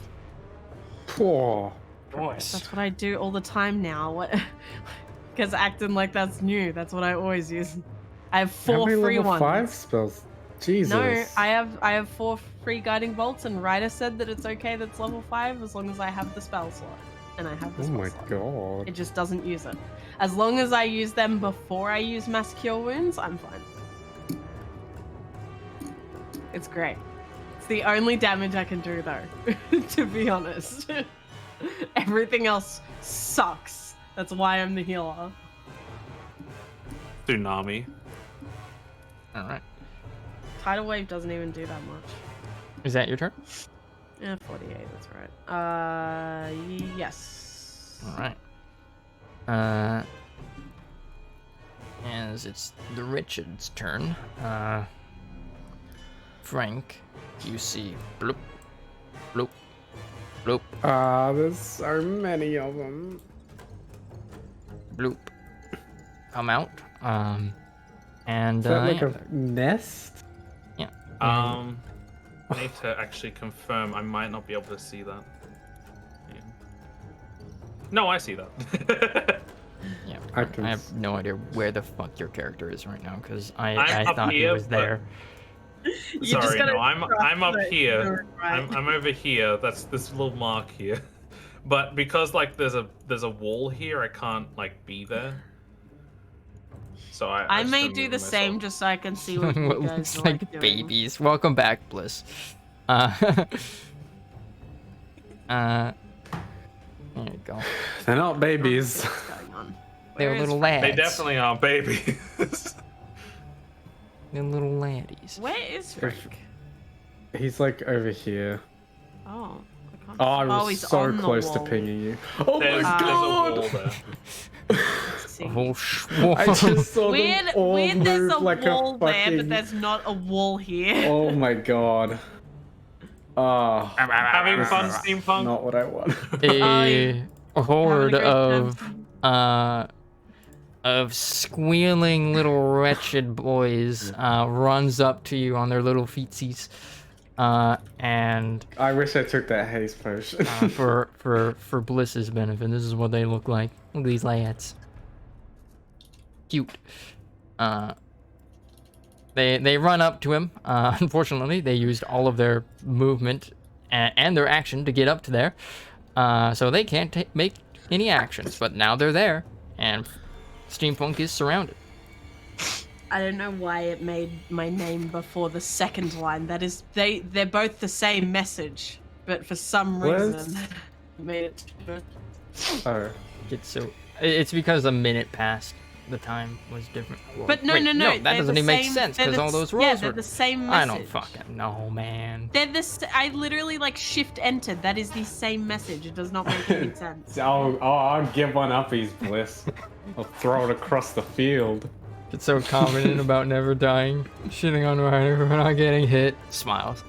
[SPEAKER 4] Poor.
[SPEAKER 1] Nice.
[SPEAKER 3] That's what I do all the time now. What? Because acting like that's new. That's what I always use. I have
[SPEAKER 4] How
[SPEAKER 3] 4
[SPEAKER 4] many
[SPEAKER 3] free
[SPEAKER 4] level
[SPEAKER 3] ones.
[SPEAKER 4] 5 spells? Jesus.
[SPEAKER 3] No, I have 4 free guiding bolts, and Ryder said that it's okay. That's level 5 as long as I have the spell slot, and I have the
[SPEAKER 4] Oh
[SPEAKER 3] spell
[SPEAKER 4] my
[SPEAKER 3] slot.
[SPEAKER 4] god.
[SPEAKER 3] It just doesn't use it. As long as I use them before I use mass cure wounds, I'm fine. It's great. It's the only damage I can do though, to be honest. Everything else sucks. That's why I'm the healer.
[SPEAKER 2] Tsunami.
[SPEAKER 1] Alright.
[SPEAKER 3] Tidal wave doesn't even do that much.
[SPEAKER 1] Is that your turn?
[SPEAKER 3] Yeah, 48, that's right. Yes.
[SPEAKER 1] Alright. As it's the Richard's turn, Frank, you see bloop, bloop, bloop,
[SPEAKER 4] There's so many of them.
[SPEAKER 1] bloop come out. And
[SPEAKER 4] Is that like
[SPEAKER 1] yeah,
[SPEAKER 4] a nest?
[SPEAKER 1] yeah.
[SPEAKER 2] I need to actually confirm. I might not be able to see that. Yeah. No, I see that.
[SPEAKER 1] Yeah,
[SPEAKER 4] I can
[SPEAKER 1] I have no idea where the fuck your character is right now because I
[SPEAKER 2] I'm up
[SPEAKER 1] thought he
[SPEAKER 2] here,
[SPEAKER 1] was there.
[SPEAKER 3] You just
[SPEAKER 2] Sorry,
[SPEAKER 3] gotta
[SPEAKER 2] no, I'm up
[SPEAKER 3] trust that
[SPEAKER 2] here.
[SPEAKER 3] you're right.
[SPEAKER 2] I'm over here. That's this little mark here. But because like there's a wall here, I can't like be there. So I
[SPEAKER 3] I
[SPEAKER 2] just
[SPEAKER 3] may
[SPEAKER 2] don't
[SPEAKER 3] do
[SPEAKER 2] move
[SPEAKER 3] the
[SPEAKER 2] myself.
[SPEAKER 3] same just so I can see what you
[SPEAKER 1] What
[SPEAKER 3] guys
[SPEAKER 1] looks
[SPEAKER 3] are
[SPEAKER 1] like
[SPEAKER 3] doing.
[SPEAKER 1] babies. Welcome back, Bliss. There you go.
[SPEAKER 4] They're not babies.
[SPEAKER 3] What's going on?
[SPEAKER 1] They're
[SPEAKER 3] Where is
[SPEAKER 1] little
[SPEAKER 3] Frank?
[SPEAKER 1] lads.
[SPEAKER 2] They definitely aren't babies.
[SPEAKER 1] They're little laddies.
[SPEAKER 3] Where is Frank?
[SPEAKER 4] He's like over here.
[SPEAKER 3] Oh, I can't
[SPEAKER 4] Oh, I
[SPEAKER 3] see.
[SPEAKER 4] was
[SPEAKER 3] he's
[SPEAKER 4] so
[SPEAKER 3] on the
[SPEAKER 4] close to
[SPEAKER 3] wall.
[SPEAKER 4] pinging you. Oh
[SPEAKER 2] There's,
[SPEAKER 4] my
[SPEAKER 2] there's a
[SPEAKER 4] god!
[SPEAKER 2] wall there.
[SPEAKER 3] Let's see.
[SPEAKER 1] Oh,
[SPEAKER 4] I just saw
[SPEAKER 3] Weird,
[SPEAKER 4] them all
[SPEAKER 3] weird. There's
[SPEAKER 4] move
[SPEAKER 3] a
[SPEAKER 4] like
[SPEAKER 3] wall
[SPEAKER 4] a
[SPEAKER 3] there,
[SPEAKER 4] fucking...
[SPEAKER 3] but there's not a wall here.
[SPEAKER 4] Oh my god. Ah,
[SPEAKER 2] Having fun,
[SPEAKER 4] is
[SPEAKER 2] steampunk.
[SPEAKER 4] not what I want.
[SPEAKER 1] a horde
[SPEAKER 3] Having a great
[SPEAKER 1] of squealing little wretched boys runs up to you on their little feetsies. And
[SPEAKER 4] I wish I took that haste potion.
[SPEAKER 1] for Bliss's benefit, this is what they look like. Look at these lads. Cute. They run up to him. Unfortunately, they used all of their movement and their action to get up to there. So they can't make any actions. But now they're there, and Steampunk is surrounded.
[SPEAKER 3] I don't know why it made my name before the second line. That is, they're both the same message, but for some reason, it made it.
[SPEAKER 4] Oh.
[SPEAKER 1] It's because a minute passed. The time was different. Well,
[SPEAKER 3] But no,
[SPEAKER 1] that doesn't even make sense because all those rolls
[SPEAKER 3] they're
[SPEAKER 1] were
[SPEAKER 3] the same message.
[SPEAKER 1] I don't fucking know, man.
[SPEAKER 3] They're I literally like shift entered. That is the same message. It does not make any sense.
[SPEAKER 4] I'll give one up, he's Bliss. I'll throw it across the field.
[SPEAKER 1] It's so confident about never dying, shitting on Ryder for not getting hit. Smiles.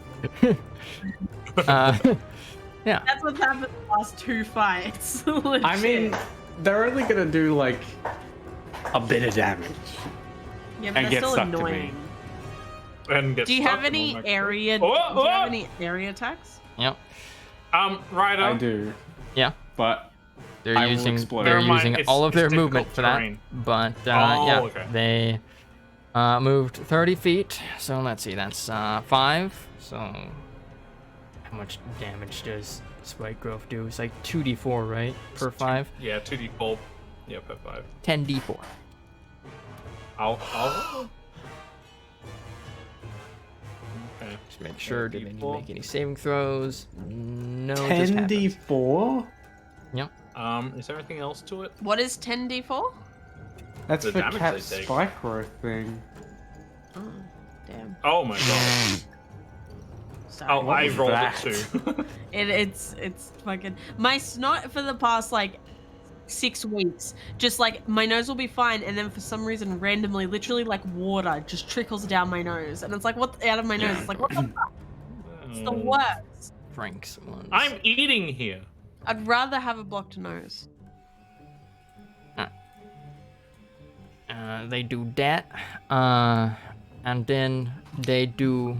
[SPEAKER 1] Yeah.
[SPEAKER 3] That's what's happened in the last 2 fights.
[SPEAKER 4] I mean, they're only gonna do like a bit of damage.
[SPEAKER 3] Yeah, but
[SPEAKER 4] and
[SPEAKER 3] they're
[SPEAKER 4] get
[SPEAKER 3] still
[SPEAKER 4] stuck to
[SPEAKER 3] annoying.
[SPEAKER 4] me.
[SPEAKER 2] And get
[SPEAKER 3] Do you
[SPEAKER 2] stuck
[SPEAKER 3] have any
[SPEAKER 2] on my-
[SPEAKER 3] area?
[SPEAKER 2] Oh,
[SPEAKER 3] Do you have
[SPEAKER 2] oh!
[SPEAKER 3] any area attacks?
[SPEAKER 1] Yep.
[SPEAKER 2] Ryder.
[SPEAKER 4] I do,
[SPEAKER 1] Yeah.
[SPEAKER 4] but
[SPEAKER 1] They're
[SPEAKER 4] I will
[SPEAKER 1] using
[SPEAKER 4] explode.
[SPEAKER 1] they're
[SPEAKER 2] Never mind,
[SPEAKER 1] using
[SPEAKER 2] it's-
[SPEAKER 1] all of
[SPEAKER 2] it's
[SPEAKER 1] their
[SPEAKER 2] difficult
[SPEAKER 1] movement for that.
[SPEAKER 2] terrain.
[SPEAKER 1] But
[SPEAKER 2] Oh,
[SPEAKER 1] yeah,
[SPEAKER 2] okay.
[SPEAKER 1] they moved 30 feet. So let's see, that's 5. So how much damage does Spike Growth do? It's like 2d4, right? Per 5?
[SPEAKER 2] Yeah, 2d4. Yeah, per 5.
[SPEAKER 1] 10d4.
[SPEAKER 2] I'll. Okay.
[SPEAKER 1] Just make sure, did you
[SPEAKER 2] 10d4.
[SPEAKER 1] make any saving throws? No, it just happens.
[SPEAKER 4] 10d4?
[SPEAKER 1] Yep.
[SPEAKER 2] Is there anything else to it?
[SPEAKER 3] What is 10d4?
[SPEAKER 4] That's
[SPEAKER 2] The
[SPEAKER 4] for
[SPEAKER 2] damage
[SPEAKER 4] Cap's
[SPEAKER 2] they take.
[SPEAKER 4] spike growth thing.
[SPEAKER 3] Oh, damn.
[SPEAKER 2] Oh my god.
[SPEAKER 3] Sorry.
[SPEAKER 2] Oh, I
[SPEAKER 4] was
[SPEAKER 2] rolled
[SPEAKER 4] that?
[SPEAKER 2] it too.
[SPEAKER 3] It's fucking my snot for the past like 6 weeks. Just like my nose will be fine, and then for some reason, randomly, literally like water just trickles down my nose, and it's like what out of my nose. It's like what the fuck? It's the worst.
[SPEAKER 1] Frank's ones.
[SPEAKER 2] I'm eating here.
[SPEAKER 3] I'd rather have a blocked nose.
[SPEAKER 1] They do that. And then they do.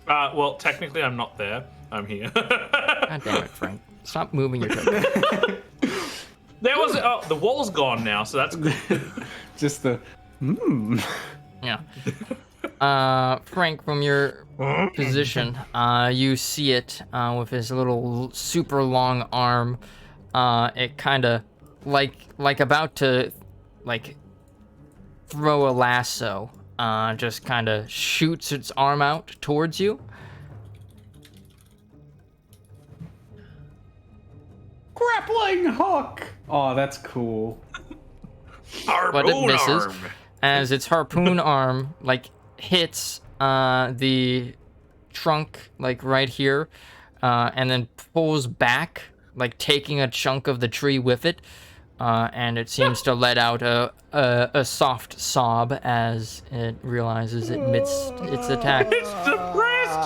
[SPEAKER 2] Well, technically, I'm not there. I'm here.
[SPEAKER 1] God damn it, Frank. Stop moving your token.
[SPEAKER 2] There was. Oh, the wall's gone now, so that's good.
[SPEAKER 4] Just the
[SPEAKER 1] Yeah. Frank, from your position, you see it with his little super long arm. It kind of like about to throw a lasso. Just kind of shoots its arm out towards you.
[SPEAKER 4] grappling hook. Oh, that's cool.
[SPEAKER 1] But it misses
[SPEAKER 2] arm.
[SPEAKER 1] as its harpoon arm hits the trunk right here, and then pulls back, taking a chunk of the tree with it, and it seems to let out a soft sob as it realizes it missed its attack.
[SPEAKER 2] It's depressed.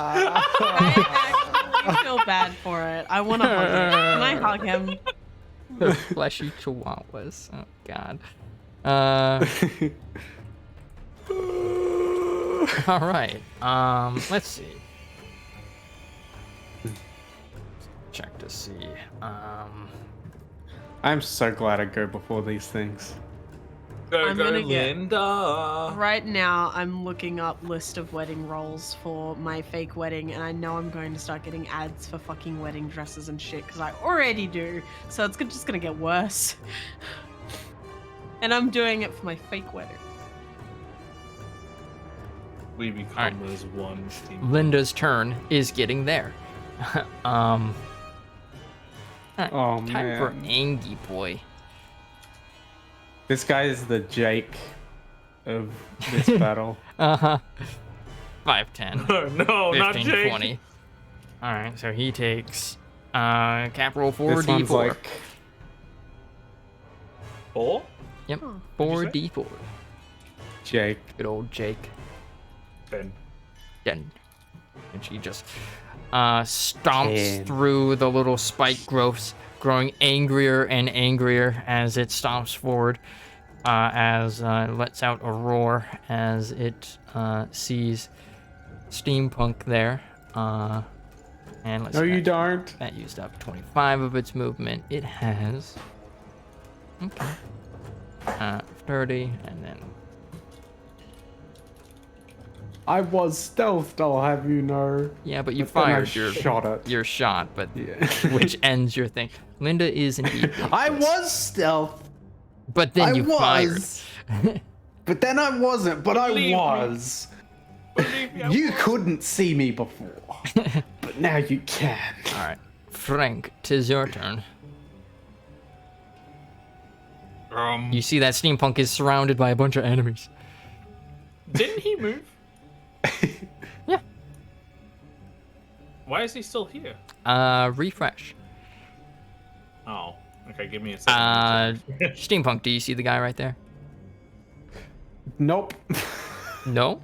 [SPEAKER 3] I feel bad for it. I want to hug it. Can I hug him?
[SPEAKER 1] The fleshy chihuahuas. Oh god. All right. Let's see. Check to see.
[SPEAKER 4] I'm so glad I go before these things.
[SPEAKER 2] Go,
[SPEAKER 3] I'm
[SPEAKER 2] go,
[SPEAKER 3] gonna get-
[SPEAKER 2] Linda.
[SPEAKER 3] Right now, I'm looking up list of wedding rolls for my fake wedding, and I know I'm going to start getting ads for fucking wedding dresses and shit, because I already do. So it's just gonna get worse. And I'm doing it for my fake wedding.
[SPEAKER 2] We become
[SPEAKER 1] Alright.
[SPEAKER 2] as one team.
[SPEAKER 1] Linda's turn is getting there. Alright,
[SPEAKER 4] Oh
[SPEAKER 1] time for
[SPEAKER 4] man,
[SPEAKER 1] Angie boy.
[SPEAKER 4] this guy is the Jake of this battle.
[SPEAKER 1] 5'10".
[SPEAKER 2] No, not
[SPEAKER 1] 15,
[SPEAKER 2] Jake.
[SPEAKER 1] 20. Alright, so he takes cap roll
[SPEAKER 4] This one's
[SPEAKER 1] 4d4.
[SPEAKER 4] like
[SPEAKER 2] 4?
[SPEAKER 1] Yep,
[SPEAKER 3] Oh,
[SPEAKER 2] what'd you
[SPEAKER 1] 4d4.
[SPEAKER 4] Jake.
[SPEAKER 1] Good old Jake.
[SPEAKER 2] 10.
[SPEAKER 1] Then. And she just stomps
[SPEAKER 4] Ten.
[SPEAKER 1] through the little spike growths, growing angrier and angrier as it stomps forward. as lets out a roar as it sees Steampunk there. And let's
[SPEAKER 4] No,
[SPEAKER 1] see,
[SPEAKER 4] you don't.
[SPEAKER 1] that used up 25 of its movement. It has 30, and then
[SPEAKER 4] I was stealthed, I'll have you know.
[SPEAKER 1] yeah, but you
[SPEAKER 4] But then I
[SPEAKER 1] fired your
[SPEAKER 4] shot it.
[SPEAKER 1] your shot, but
[SPEAKER 4] Yeah.
[SPEAKER 1] which ends your thing. Linda is indeed.
[SPEAKER 4] I
[SPEAKER 1] dangerous.
[SPEAKER 4] was stealth.
[SPEAKER 1] But then
[SPEAKER 4] I
[SPEAKER 1] you
[SPEAKER 4] was.
[SPEAKER 1] fired.
[SPEAKER 4] But then I wasn't, but
[SPEAKER 2] Believe me.
[SPEAKER 4] I was.
[SPEAKER 2] Believe me, I
[SPEAKER 4] You
[SPEAKER 2] was.
[SPEAKER 4] couldn't see me before. But now you can.
[SPEAKER 1] All right, Frank, 'tis your turn. You see that Steampunk is surrounded by a bunch of enemies.
[SPEAKER 2] Didn't he move?
[SPEAKER 1] Yeah.
[SPEAKER 2] Why is he still here?
[SPEAKER 1] Refresh.
[SPEAKER 2] Oh, okay. Give me a second.
[SPEAKER 1] Steampunk, do you see the guy right there?
[SPEAKER 4] Nope.
[SPEAKER 1] No?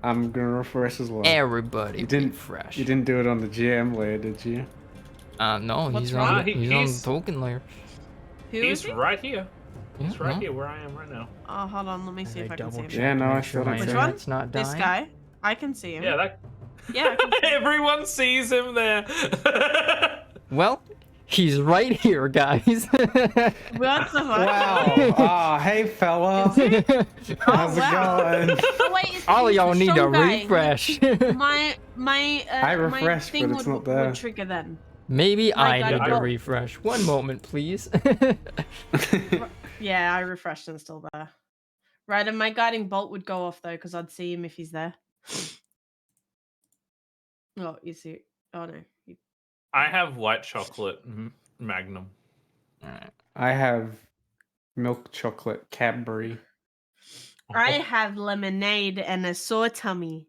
[SPEAKER 4] I'm gonna refresh as well.
[SPEAKER 1] Everybody
[SPEAKER 4] You didn't
[SPEAKER 1] refresh.
[SPEAKER 4] You didn't do it on the GM layer, did you?
[SPEAKER 1] No,
[SPEAKER 3] What's
[SPEAKER 1] he's
[SPEAKER 3] wrong?
[SPEAKER 1] on the, he's on the token layer.
[SPEAKER 3] Who is
[SPEAKER 2] He's
[SPEAKER 3] he?
[SPEAKER 2] right here.
[SPEAKER 1] Yeah,
[SPEAKER 2] He's right
[SPEAKER 1] no.
[SPEAKER 2] here where I am right now.
[SPEAKER 3] Oh, hold on. Let me see if I can see him.
[SPEAKER 4] Yeah, no, I
[SPEAKER 1] Make sure
[SPEAKER 4] thought I
[SPEAKER 1] my
[SPEAKER 3] Which
[SPEAKER 4] said
[SPEAKER 3] one?
[SPEAKER 1] internet's not dying.
[SPEAKER 3] This guy? I can see him.
[SPEAKER 2] Yeah, that.
[SPEAKER 3] Yeah, I can see him.
[SPEAKER 2] Everyone sees him there.
[SPEAKER 1] Well, he's right here, guys.
[SPEAKER 3] What the fuck?
[SPEAKER 4] Wow. Ah, hey fella. How's it
[SPEAKER 3] wow.
[SPEAKER 4] going?
[SPEAKER 3] Oh, wait, it's
[SPEAKER 1] All of
[SPEAKER 3] he's
[SPEAKER 1] y'all
[SPEAKER 3] the
[SPEAKER 1] need a
[SPEAKER 3] strong guy.
[SPEAKER 1] refresh.
[SPEAKER 3] My
[SPEAKER 4] I refreshed,
[SPEAKER 3] thing
[SPEAKER 4] but it's
[SPEAKER 3] would,
[SPEAKER 4] not there.
[SPEAKER 3] would trigger then.
[SPEAKER 1] Maybe
[SPEAKER 3] My
[SPEAKER 1] I
[SPEAKER 3] God,
[SPEAKER 1] need
[SPEAKER 2] I
[SPEAKER 1] to
[SPEAKER 2] don't-
[SPEAKER 1] refresh. One moment, please.
[SPEAKER 3] Yeah, I refreshed and still there. Right, and my guiding bolt would go off though, because I'd see him if he's there. Oh, you see? Oh no.
[SPEAKER 2] I have white chocolate Magnum.
[SPEAKER 1] Alright.
[SPEAKER 4] I have milk chocolate Cadbury.
[SPEAKER 3] I have lemonade and a sore tummy.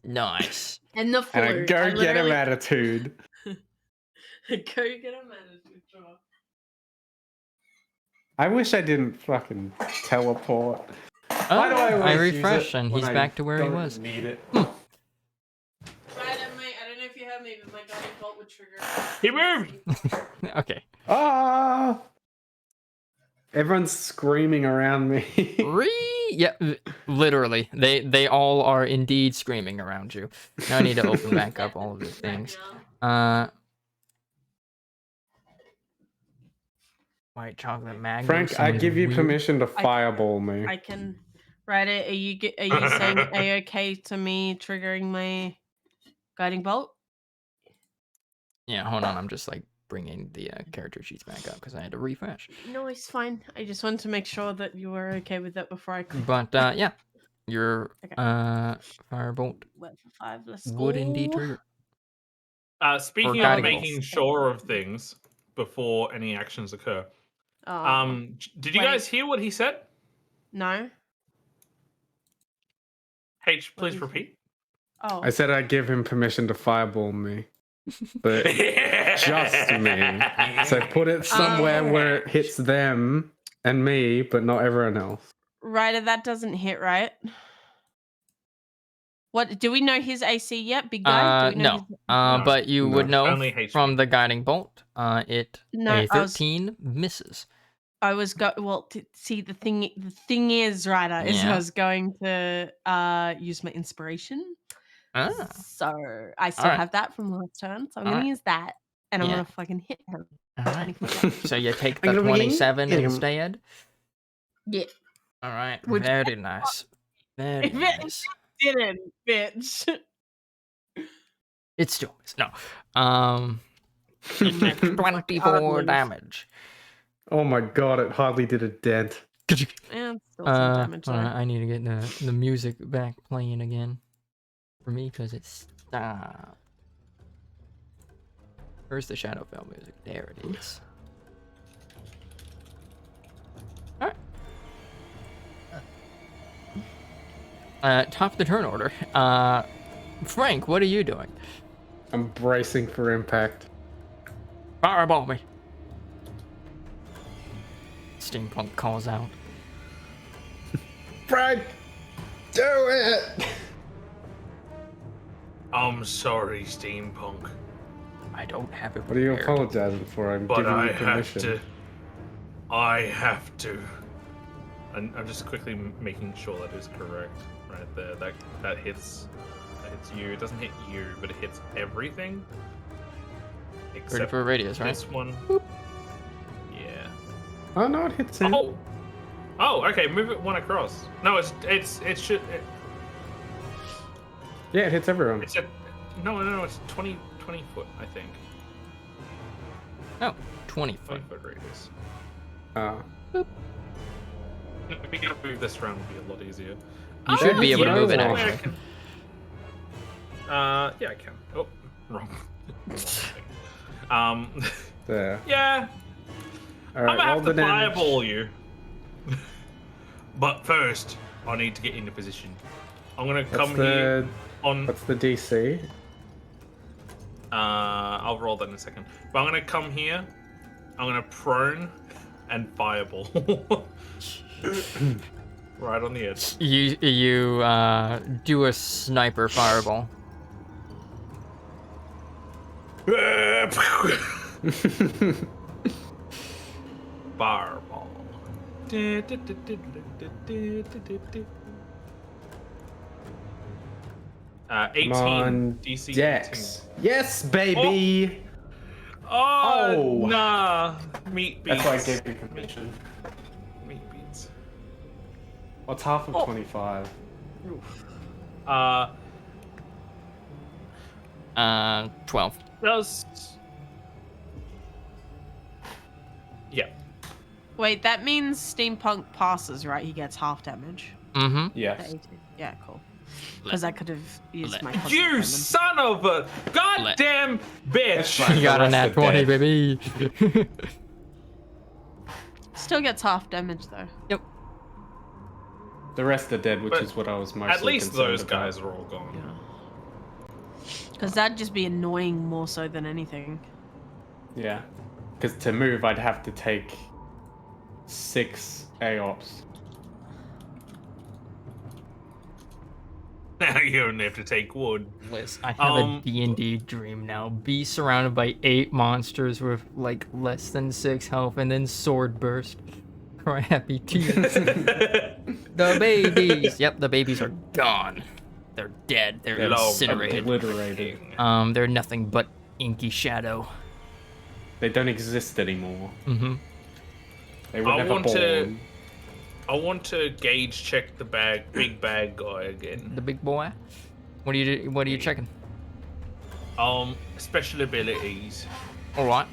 [SPEAKER 1] Nice.
[SPEAKER 3] And the flu.
[SPEAKER 4] And a go
[SPEAKER 3] I
[SPEAKER 4] get him
[SPEAKER 3] literally-
[SPEAKER 4] attitude.
[SPEAKER 3] Go get him attitude. Sure.
[SPEAKER 4] I wish I didn't fucking teleport.
[SPEAKER 1] Oh,
[SPEAKER 4] Why do I always
[SPEAKER 1] I
[SPEAKER 4] use
[SPEAKER 1] refresh
[SPEAKER 4] it
[SPEAKER 1] and
[SPEAKER 4] when
[SPEAKER 1] he's
[SPEAKER 4] I
[SPEAKER 1] back to where he
[SPEAKER 4] don't
[SPEAKER 1] was.
[SPEAKER 4] Need it.
[SPEAKER 3] Right, I don't know if you heard me, but my guiding bolt would trigger.
[SPEAKER 2] He moved.
[SPEAKER 1] Okay.
[SPEAKER 4] Ah! Everyone's screaming around me.
[SPEAKER 1] Yeah, literally. They all are indeed screaming around you. Now I need to open back up all of the things. White chocolate Magnum.
[SPEAKER 4] Frank, I
[SPEAKER 1] sounds
[SPEAKER 4] give you
[SPEAKER 1] weird.
[SPEAKER 4] permission to fireball me.
[SPEAKER 3] I can. Right, are you saying a-okay to me triggering my guiding bolt?
[SPEAKER 1] Yeah, hold on. I'm just like bringing the character sheets back up because I had to refresh.
[SPEAKER 3] No, it's fine. I just wanted to make sure that you were okay with that before I could.
[SPEAKER 1] But yeah, your
[SPEAKER 3] Okay.
[SPEAKER 1] firebolt
[SPEAKER 3] Went for 5. Let's
[SPEAKER 1] would
[SPEAKER 3] go.
[SPEAKER 1] indeed trigger.
[SPEAKER 2] Speaking
[SPEAKER 1] Or
[SPEAKER 2] of
[SPEAKER 1] guiding
[SPEAKER 2] making
[SPEAKER 1] bolts.
[SPEAKER 2] sure of things before any actions occur,
[SPEAKER 3] Oh,
[SPEAKER 2] did you
[SPEAKER 3] wait.
[SPEAKER 2] guys hear what he said?
[SPEAKER 3] no.
[SPEAKER 2] H,
[SPEAKER 3] What
[SPEAKER 2] please
[SPEAKER 3] did he-
[SPEAKER 2] repeat.
[SPEAKER 3] Oh.
[SPEAKER 4] I said I'd give him permission to fireball me. But just me. So put it somewhere where it hits them and me, but not everyone else.
[SPEAKER 3] Ryder, that doesn't hit, right? What do we know his AC yet, big guy? Do we know
[SPEAKER 1] No.
[SPEAKER 3] his-
[SPEAKER 2] No,
[SPEAKER 1] But you
[SPEAKER 4] no.
[SPEAKER 1] would know
[SPEAKER 2] Only HP.
[SPEAKER 1] from the guiding bolt. It
[SPEAKER 3] No,
[SPEAKER 1] a
[SPEAKER 3] I was-
[SPEAKER 1] 13 misses.
[SPEAKER 3] I was see the thing is, Ryder, is
[SPEAKER 1] Yeah.
[SPEAKER 3] I was going to use my inspiration.
[SPEAKER 1] Ah.
[SPEAKER 3] So I still
[SPEAKER 1] Alright.
[SPEAKER 3] have that from last turn. So I'm
[SPEAKER 1] Alright.
[SPEAKER 3] gonna use that. And I'm
[SPEAKER 1] Yeah.
[SPEAKER 3] gonna fucking hit him.
[SPEAKER 1] All right.
[SPEAKER 3] 24
[SPEAKER 1] So you take
[SPEAKER 4] I'm
[SPEAKER 1] the
[SPEAKER 4] gonna wing
[SPEAKER 1] 27
[SPEAKER 4] him.
[SPEAKER 1] instead.
[SPEAKER 3] Yeah.
[SPEAKER 1] All right.
[SPEAKER 3] Which-
[SPEAKER 1] Very nice. Very
[SPEAKER 3] If it-
[SPEAKER 1] nice.
[SPEAKER 3] Didn't, bitch.
[SPEAKER 1] It still is. No. It takes 24 damage.
[SPEAKER 4] Oh my god, it hardly did a dent.
[SPEAKER 3] And still some damage
[SPEAKER 1] hold on,
[SPEAKER 3] there.
[SPEAKER 1] I need to get the music back playing again for me because it's stopped. Where's the Shadowfell music? There it is. All right. Top of the turn order. Frank, what are you doing?
[SPEAKER 4] I'm bracing for impact.
[SPEAKER 1] Fireball me. Steampunk calls out.
[SPEAKER 4] Frank, do it!
[SPEAKER 2] I'm sorry, Steampunk,
[SPEAKER 1] I don't have it.
[SPEAKER 4] What are you
[SPEAKER 1] prepared.
[SPEAKER 4] apologizing for? I'm
[SPEAKER 2] but
[SPEAKER 4] giving
[SPEAKER 2] I
[SPEAKER 4] you
[SPEAKER 2] have
[SPEAKER 4] permission.
[SPEAKER 2] to. I have to. I'm just quickly making sure that is correct. Right there. That hits. That hits you. It doesn't hit you, but it hits everything.
[SPEAKER 1] 30
[SPEAKER 2] Except
[SPEAKER 1] foot radius, right?
[SPEAKER 2] this one. Yeah.
[SPEAKER 4] Oh no, it hits him.
[SPEAKER 2] Oh. Oh, okay. Move it one across. No, it should.
[SPEAKER 4] Yeah, it hits everyone.
[SPEAKER 2] It's a. No. It's 20 foot, I think.
[SPEAKER 1] Oh, 20 foot.
[SPEAKER 2] 20 foot radius. If we can move this around, would be a lot easier.
[SPEAKER 1] You should be able to move it,
[SPEAKER 2] yeah,
[SPEAKER 1] actually.
[SPEAKER 2] Yeah, I can. Oh, wrong.
[SPEAKER 4] There.
[SPEAKER 2] Yeah.
[SPEAKER 4] All right,
[SPEAKER 2] I'm gonna
[SPEAKER 4] roll
[SPEAKER 2] have
[SPEAKER 4] the
[SPEAKER 2] to
[SPEAKER 4] damage.
[SPEAKER 2] fireball you. But first, I need to get into position. I'm gonna come here on.
[SPEAKER 4] What's the DC?
[SPEAKER 2] I'll roll that in a second. But I'm gonna come here. I'm gonna prone and fireball. Right on the edge.
[SPEAKER 1] You do a sniper fireball.
[SPEAKER 2] Fireball. 18
[SPEAKER 4] Come on,
[SPEAKER 2] DC.
[SPEAKER 4] Dex. Yes, baby.
[SPEAKER 2] Oh, nah. Meat beats.
[SPEAKER 4] That's why I gave you permission.
[SPEAKER 2] Meat beats.
[SPEAKER 4] What's half of 25?
[SPEAKER 1] 12.
[SPEAKER 2] Does. Yeah.
[SPEAKER 3] Wait, that means steampunk passes, right? He gets half damage.
[SPEAKER 1] Mm-hmm.
[SPEAKER 3] The
[SPEAKER 4] Yes.
[SPEAKER 3] 18. Yeah, cool. Because I could have used my cosmic
[SPEAKER 2] You
[SPEAKER 3] venom.
[SPEAKER 2] son of a goddamn
[SPEAKER 4] That's
[SPEAKER 2] bitch!
[SPEAKER 4] fine.
[SPEAKER 1] You got
[SPEAKER 4] The
[SPEAKER 1] a nat
[SPEAKER 4] rest are
[SPEAKER 1] 20,
[SPEAKER 4] dead.
[SPEAKER 1] baby.
[SPEAKER 3] Still gets half damage though.
[SPEAKER 1] Yep.
[SPEAKER 4] The rest are dead, which
[SPEAKER 2] But
[SPEAKER 4] is what I was mostly
[SPEAKER 2] At least
[SPEAKER 4] concerned
[SPEAKER 2] those
[SPEAKER 4] about.
[SPEAKER 2] guys are all gone.
[SPEAKER 3] Because that'd just be annoying more so than anything.
[SPEAKER 4] Yeah. Because to move, I'd have to take 6 AOPs.
[SPEAKER 2] Now you only have to take one.
[SPEAKER 1] Liz, I have a D&D dream now. Be surrounded by 8 monsters with like less than 6 health and then sword burst. Cry happy tears. The babies. Yep, the babies are gone. They're dead. They're incinerated.
[SPEAKER 4] Obliterated.
[SPEAKER 1] They're nothing but inky shadow.
[SPEAKER 4] They don't exist anymore.
[SPEAKER 1] Mm-hmm.
[SPEAKER 4] They were
[SPEAKER 2] I
[SPEAKER 4] never
[SPEAKER 2] want
[SPEAKER 4] born.
[SPEAKER 2] to- I want to gauge check the big bag guy again.
[SPEAKER 1] The big boy. What are you checking?
[SPEAKER 2] Special abilities.
[SPEAKER 1] All right.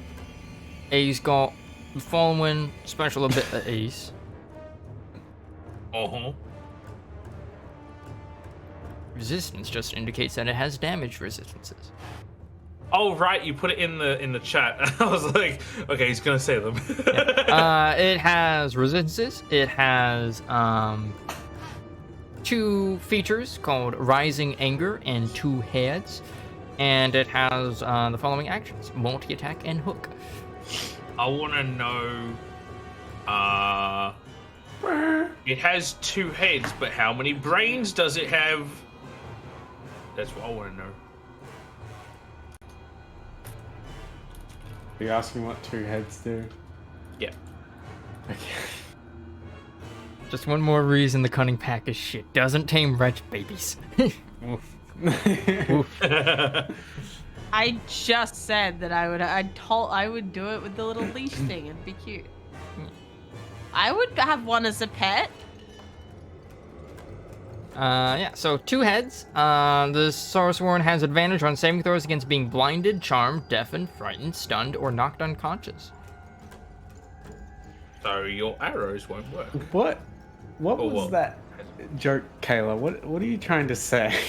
[SPEAKER 1] He's got the following special abilities.
[SPEAKER 2] Uh-huh.
[SPEAKER 1] Resistance just indicates that it has damage resistances.
[SPEAKER 2] Oh right, you put it in the chat. I was like, okay, he's gonna say them.
[SPEAKER 1] It has resistances. It has 2 features called Rising Anger and 2 heads. And it has the following actions: multi-attack and hook.
[SPEAKER 2] I want to know. It has 2 heads, but how many brains does it have? That's what I want to know.
[SPEAKER 4] Are you asking what 2 heads do?
[SPEAKER 2] Yeah.
[SPEAKER 4] Okay.
[SPEAKER 1] Just one more reason the cunning pack is shit. Doesn't tame wretch babies.
[SPEAKER 3] I just said that I would do it with the little leash thing. It'd be cute. I would have one as a pet.
[SPEAKER 1] Yeah, so 2 heads. The Sorcerer has advantage on saving throws against being blinded, charmed, deafened, frightened, stunned, or knocked unconscious.
[SPEAKER 2] So your arrows won't work.
[SPEAKER 4] What
[SPEAKER 2] Oh,
[SPEAKER 4] was
[SPEAKER 2] well.
[SPEAKER 4] that joke, Kayla? What are you trying to say?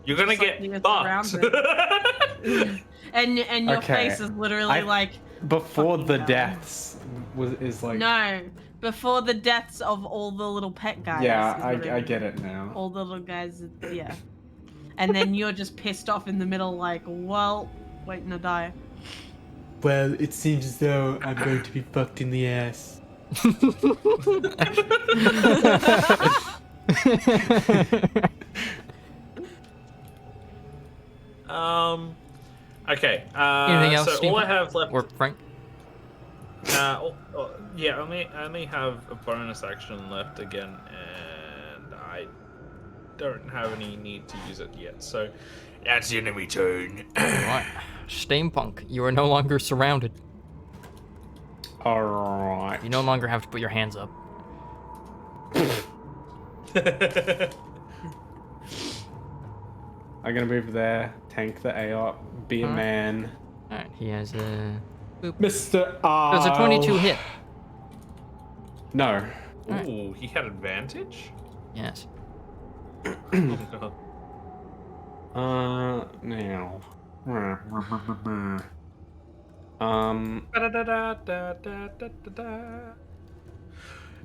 [SPEAKER 2] You're gonna
[SPEAKER 3] Just like
[SPEAKER 2] get
[SPEAKER 3] being
[SPEAKER 2] fucked.
[SPEAKER 3] surrounded. And your
[SPEAKER 4] Okay,
[SPEAKER 3] face is literally like
[SPEAKER 4] Before
[SPEAKER 3] fucking
[SPEAKER 4] the
[SPEAKER 3] hell.
[SPEAKER 4] deaths is like.
[SPEAKER 3] no. Before the deaths of all the little pet guys.
[SPEAKER 4] Yeah,
[SPEAKER 3] is
[SPEAKER 4] I
[SPEAKER 3] literally-
[SPEAKER 4] get it now.
[SPEAKER 3] All the little guys, yeah. And then you're just pissed off in the middle, like, well, waiting to die.
[SPEAKER 4] Well, it seems as though I'm going to be fucked in the ass.
[SPEAKER 2] Okay.
[SPEAKER 1] Anything else,
[SPEAKER 2] So all I
[SPEAKER 1] Steve?
[SPEAKER 2] have left.
[SPEAKER 1] Or Frank?
[SPEAKER 2] Yeah, I only have a bonus action left again, and I don't have any need to use it yet. So that's the enemy turn.
[SPEAKER 1] Right. Steampunk, you are no longer surrounded.
[SPEAKER 4] Alright.
[SPEAKER 1] You no longer have to put your hands up.
[SPEAKER 4] I'm gonna move there, tank the AOP, be a man.
[SPEAKER 1] Alright, he has a... Boop.
[SPEAKER 4] Mr.
[SPEAKER 1] Does a 22 hit?
[SPEAKER 4] No.
[SPEAKER 2] Ooh, he had advantage?
[SPEAKER 1] Yes.
[SPEAKER 2] Oh, God.
[SPEAKER 4] Now.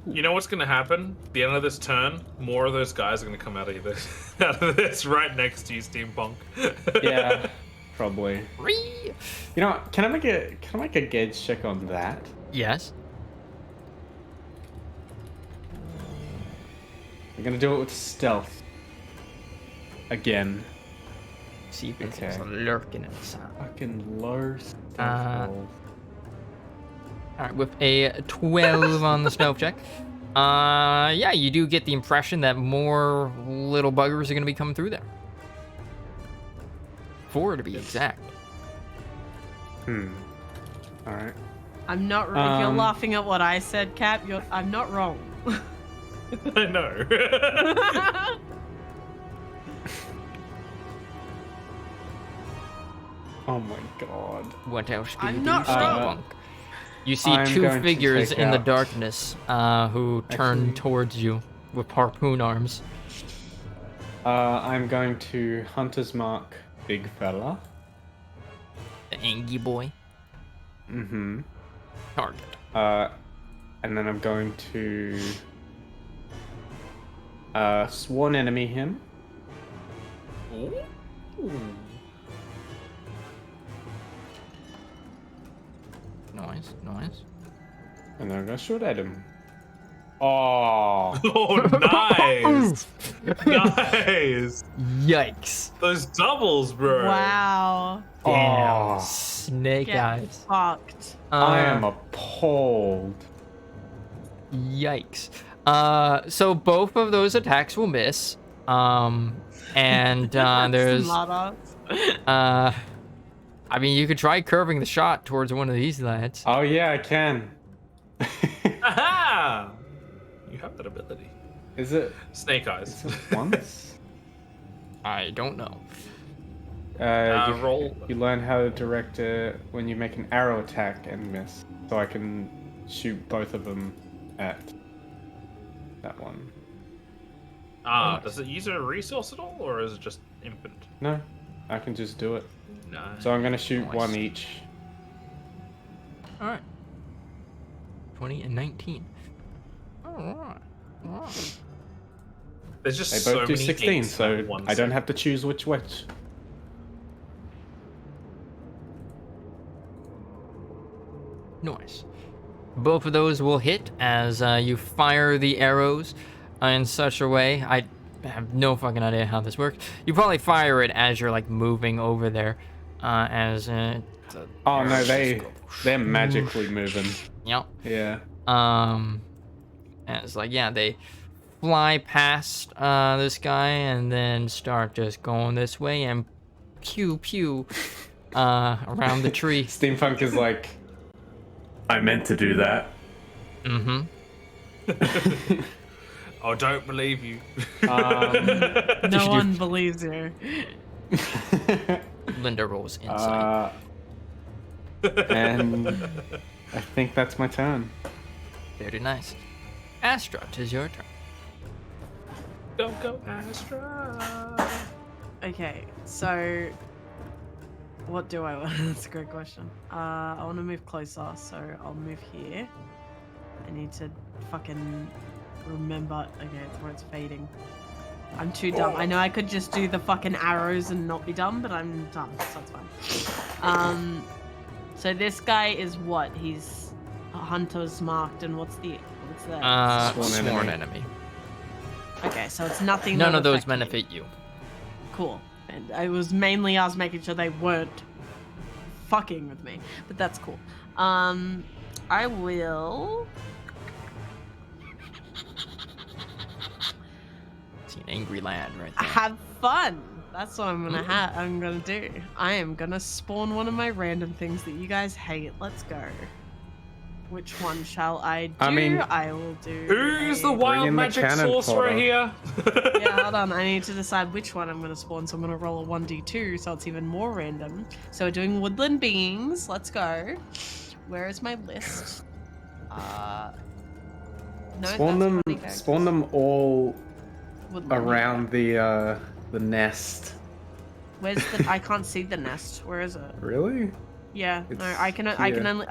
[SPEAKER 2] You know what's gonna happen? At the end of this turn, more of those guys are gonna come out of this right next to you, Steampunk.
[SPEAKER 4] Yeah, probably.
[SPEAKER 1] Whee!
[SPEAKER 4] You know what? Can I make a gauge check on that?
[SPEAKER 1] Yes.
[SPEAKER 4] I'm gonna do it with stealth. Again.
[SPEAKER 1] See if it's
[SPEAKER 4] Okay.
[SPEAKER 1] lurking inside.
[SPEAKER 4] Fucking low stealth roll.
[SPEAKER 1] Alright, with a 12 on the stealth check. Yeah, you do get the impression that more little buggers are going to be coming through there. 4 to be exact.
[SPEAKER 4] Alright.
[SPEAKER 3] I'm not. If you're laughing at what I said, Cap, I'm not wrong.
[SPEAKER 2] I know.
[SPEAKER 4] Oh my god.
[SPEAKER 1] What else do
[SPEAKER 3] I'm
[SPEAKER 1] you
[SPEAKER 3] not
[SPEAKER 1] do,
[SPEAKER 3] wrong.
[SPEAKER 1] Steampunk? You see
[SPEAKER 4] I'm
[SPEAKER 1] two
[SPEAKER 4] going to
[SPEAKER 1] figures
[SPEAKER 4] take
[SPEAKER 1] in the
[SPEAKER 4] out-
[SPEAKER 1] darkness who turn
[SPEAKER 4] Actually-
[SPEAKER 1] towards you with harpoon arms.
[SPEAKER 4] I'm going to Hunter's Mark Big Fella.
[SPEAKER 1] The Angie boy.
[SPEAKER 4] Mm-hmm.
[SPEAKER 1] Target.
[SPEAKER 4] And then I'm going to Sworn Enemy him.
[SPEAKER 2] Ooh.
[SPEAKER 1] Nice, nice.
[SPEAKER 4] And then I'm gonna shoot at him. Oh,
[SPEAKER 2] Oh, nice. Nice.
[SPEAKER 1] Yikes.
[SPEAKER 2] Those doubles, bro.
[SPEAKER 3] Wow.
[SPEAKER 1] Damn.
[SPEAKER 4] Oh.
[SPEAKER 1] Snake
[SPEAKER 3] Get
[SPEAKER 1] eyes.
[SPEAKER 3] fucked.
[SPEAKER 4] I am appalled.
[SPEAKER 1] Yikes. So both of those attacks will miss. And there's
[SPEAKER 3] Smartass.
[SPEAKER 1] I mean, you could try curving the shot towards one of these lads.
[SPEAKER 4] Oh yeah, I can.
[SPEAKER 2] Aha! You have that ability.
[SPEAKER 4] Is it
[SPEAKER 2] Snake eyes.
[SPEAKER 4] once?
[SPEAKER 1] I don't know.
[SPEAKER 2] Roll.
[SPEAKER 4] You learn how to direct it when you make an arrow attack and miss. So I can shoot both of them at that one.
[SPEAKER 2] Does it use a resource at all, or is it just infinite?
[SPEAKER 4] No, I can just do it.
[SPEAKER 2] No.
[SPEAKER 4] So I'm gonna shoot
[SPEAKER 1] Nice.
[SPEAKER 4] one each.
[SPEAKER 1] All right. 20 and 19. All right. All right.
[SPEAKER 2] There's just
[SPEAKER 4] They
[SPEAKER 2] so
[SPEAKER 4] both do
[SPEAKER 2] many
[SPEAKER 4] 16,
[SPEAKER 2] eights in
[SPEAKER 4] so
[SPEAKER 2] that one
[SPEAKER 4] I don't
[SPEAKER 2] set.
[SPEAKER 4] have to choose which.
[SPEAKER 1] Nice. Both of those will hit as you fire the arrows in such a way. I have no fucking idea how this works. You probably fire it as you're like moving over there. The
[SPEAKER 4] Oh no,
[SPEAKER 1] arrows
[SPEAKER 4] they're
[SPEAKER 1] just go-
[SPEAKER 4] magically moving.
[SPEAKER 1] Yep.
[SPEAKER 4] Yeah.
[SPEAKER 1] And it's like, yeah, they fly past this guy and then start just going this way and pew pew around the tree.
[SPEAKER 4] Steampunk is like, I meant to do that.
[SPEAKER 1] Mm-hmm.
[SPEAKER 2] Oh, don't believe you.
[SPEAKER 3] No one believes you.
[SPEAKER 1] Linda rolls insight.
[SPEAKER 4] And I think that's my turn.
[SPEAKER 1] Very nice. Astra, 'tis your turn.
[SPEAKER 2] Go, Astra.
[SPEAKER 3] Okay, so what do I want? That's a great question. I want to move closer, so I'll move here. I need to fucking remember. Okay, where it's fading. I'm too dumb. I know I could just do the fucking arrows and not be dumb, but I'm dumb, so it's fine. So this guy is what? He's a hunter's marked, and what's the
[SPEAKER 1] Sworn enemy.
[SPEAKER 3] Okay, so it's nothing.
[SPEAKER 1] None
[SPEAKER 3] that
[SPEAKER 1] of those
[SPEAKER 3] affect me.
[SPEAKER 1] benefit you.
[SPEAKER 3] Cool. And it was mainly us making sure they weren't fucking with me, but that's cool. I will.
[SPEAKER 1] See an angry lad right there.
[SPEAKER 3] Have fun. That's what I'm gonna I'm gonna do. I am gonna spawn one of my random things that you guys hate. Let's go. Which one shall I do?
[SPEAKER 4] I mean,
[SPEAKER 3] I will do.
[SPEAKER 2] Who's the
[SPEAKER 3] a-
[SPEAKER 2] wild
[SPEAKER 4] in the
[SPEAKER 2] magic
[SPEAKER 4] cannon
[SPEAKER 2] sorcerer
[SPEAKER 4] fodder.
[SPEAKER 2] here?
[SPEAKER 3] Yeah, hold on. I need to decide which one I'm gonna spawn. So I'm gonna roll a 1d2, so it's even more random. So we're doing woodland beings. Let's go. Where is my list? No,
[SPEAKER 4] Spawn
[SPEAKER 3] that's
[SPEAKER 4] them.
[SPEAKER 3] funny characters.
[SPEAKER 4] Spawn them all
[SPEAKER 3] Woodland,
[SPEAKER 4] around the nest.
[SPEAKER 3] Where's the? I can't see the nest. Where is it?
[SPEAKER 4] Really?
[SPEAKER 3] Yeah, no,
[SPEAKER 4] It's
[SPEAKER 3] I can
[SPEAKER 4] here.
[SPEAKER 3] only.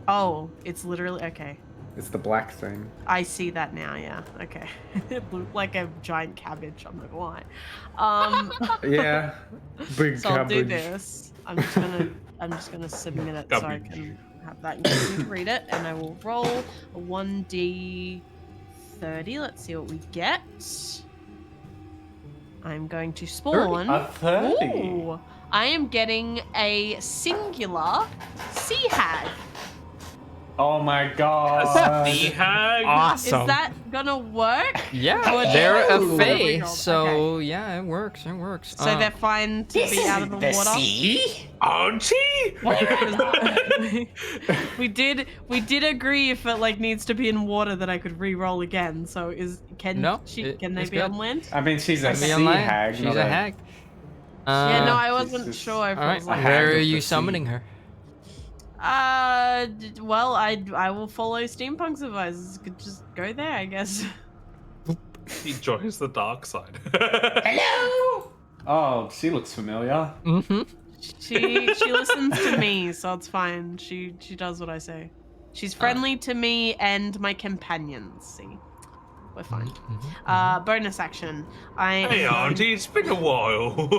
[SPEAKER 3] Oh, it's literally okay.
[SPEAKER 4] It's the black thing.
[SPEAKER 3] I see that now. Yeah, okay. It looked like a giant cabbage. I'm not gonna lie.
[SPEAKER 4] Yeah. Big
[SPEAKER 3] So I'll do
[SPEAKER 4] cabbage.
[SPEAKER 3] this. I'm just gonna submit it so I can have that. You can read it, and I will roll a 1d30. Let's see what we get. I'm going to spawn.
[SPEAKER 4] A 30.
[SPEAKER 3] Ooh, I am getting a singular sea hag.
[SPEAKER 4] Oh my god.
[SPEAKER 2] The hag.
[SPEAKER 1] Awesome.
[SPEAKER 3] Is that gonna work?
[SPEAKER 1] Yeah,
[SPEAKER 3] Or
[SPEAKER 1] they're a
[SPEAKER 3] Ooh.
[SPEAKER 1] fae,
[SPEAKER 3] Okay.
[SPEAKER 1] so yeah, it works. It works.
[SPEAKER 3] So they're fine to be out of the water.
[SPEAKER 5] sea?
[SPEAKER 2] Auntie?
[SPEAKER 3] we did agree if it like needs to be in water that I could re-roll again. So can
[SPEAKER 1] No,
[SPEAKER 3] they
[SPEAKER 1] it's
[SPEAKER 3] be
[SPEAKER 1] good.
[SPEAKER 3] on land?
[SPEAKER 4] I mean, she's a
[SPEAKER 1] Be
[SPEAKER 4] sea
[SPEAKER 1] online.
[SPEAKER 4] hag.
[SPEAKER 1] She's
[SPEAKER 4] not
[SPEAKER 1] a hag.
[SPEAKER 3] Yeah, no, I
[SPEAKER 4] she's
[SPEAKER 3] wasn't
[SPEAKER 4] just-
[SPEAKER 3] sure if
[SPEAKER 1] All
[SPEAKER 3] it
[SPEAKER 1] right,
[SPEAKER 3] was like.
[SPEAKER 4] a
[SPEAKER 1] where
[SPEAKER 4] hag
[SPEAKER 1] are
[SPEAKER 4] of
[SPEAKER 1] you
[SPEAKER 4] the sea.
[SPEAKER 1] summoning her?
[SPEAKER 3] Well, I will follow Steampunk's advice. Could just go there, I guess.
[SPEAKER 2] He joins the dark side.
[SPEAKER 5] Hello?
[SPEAKER 4] Oh, she looks familiar.
[SPEAKER 1] Mm-hmm.
[SPEAKER 3] She listens to me, so it's fine. She does what I say. She's friendly to me and my companions. See, we're fine. Bonus action.
[SPEAKER 2] Hey, Auntie, it's been a while.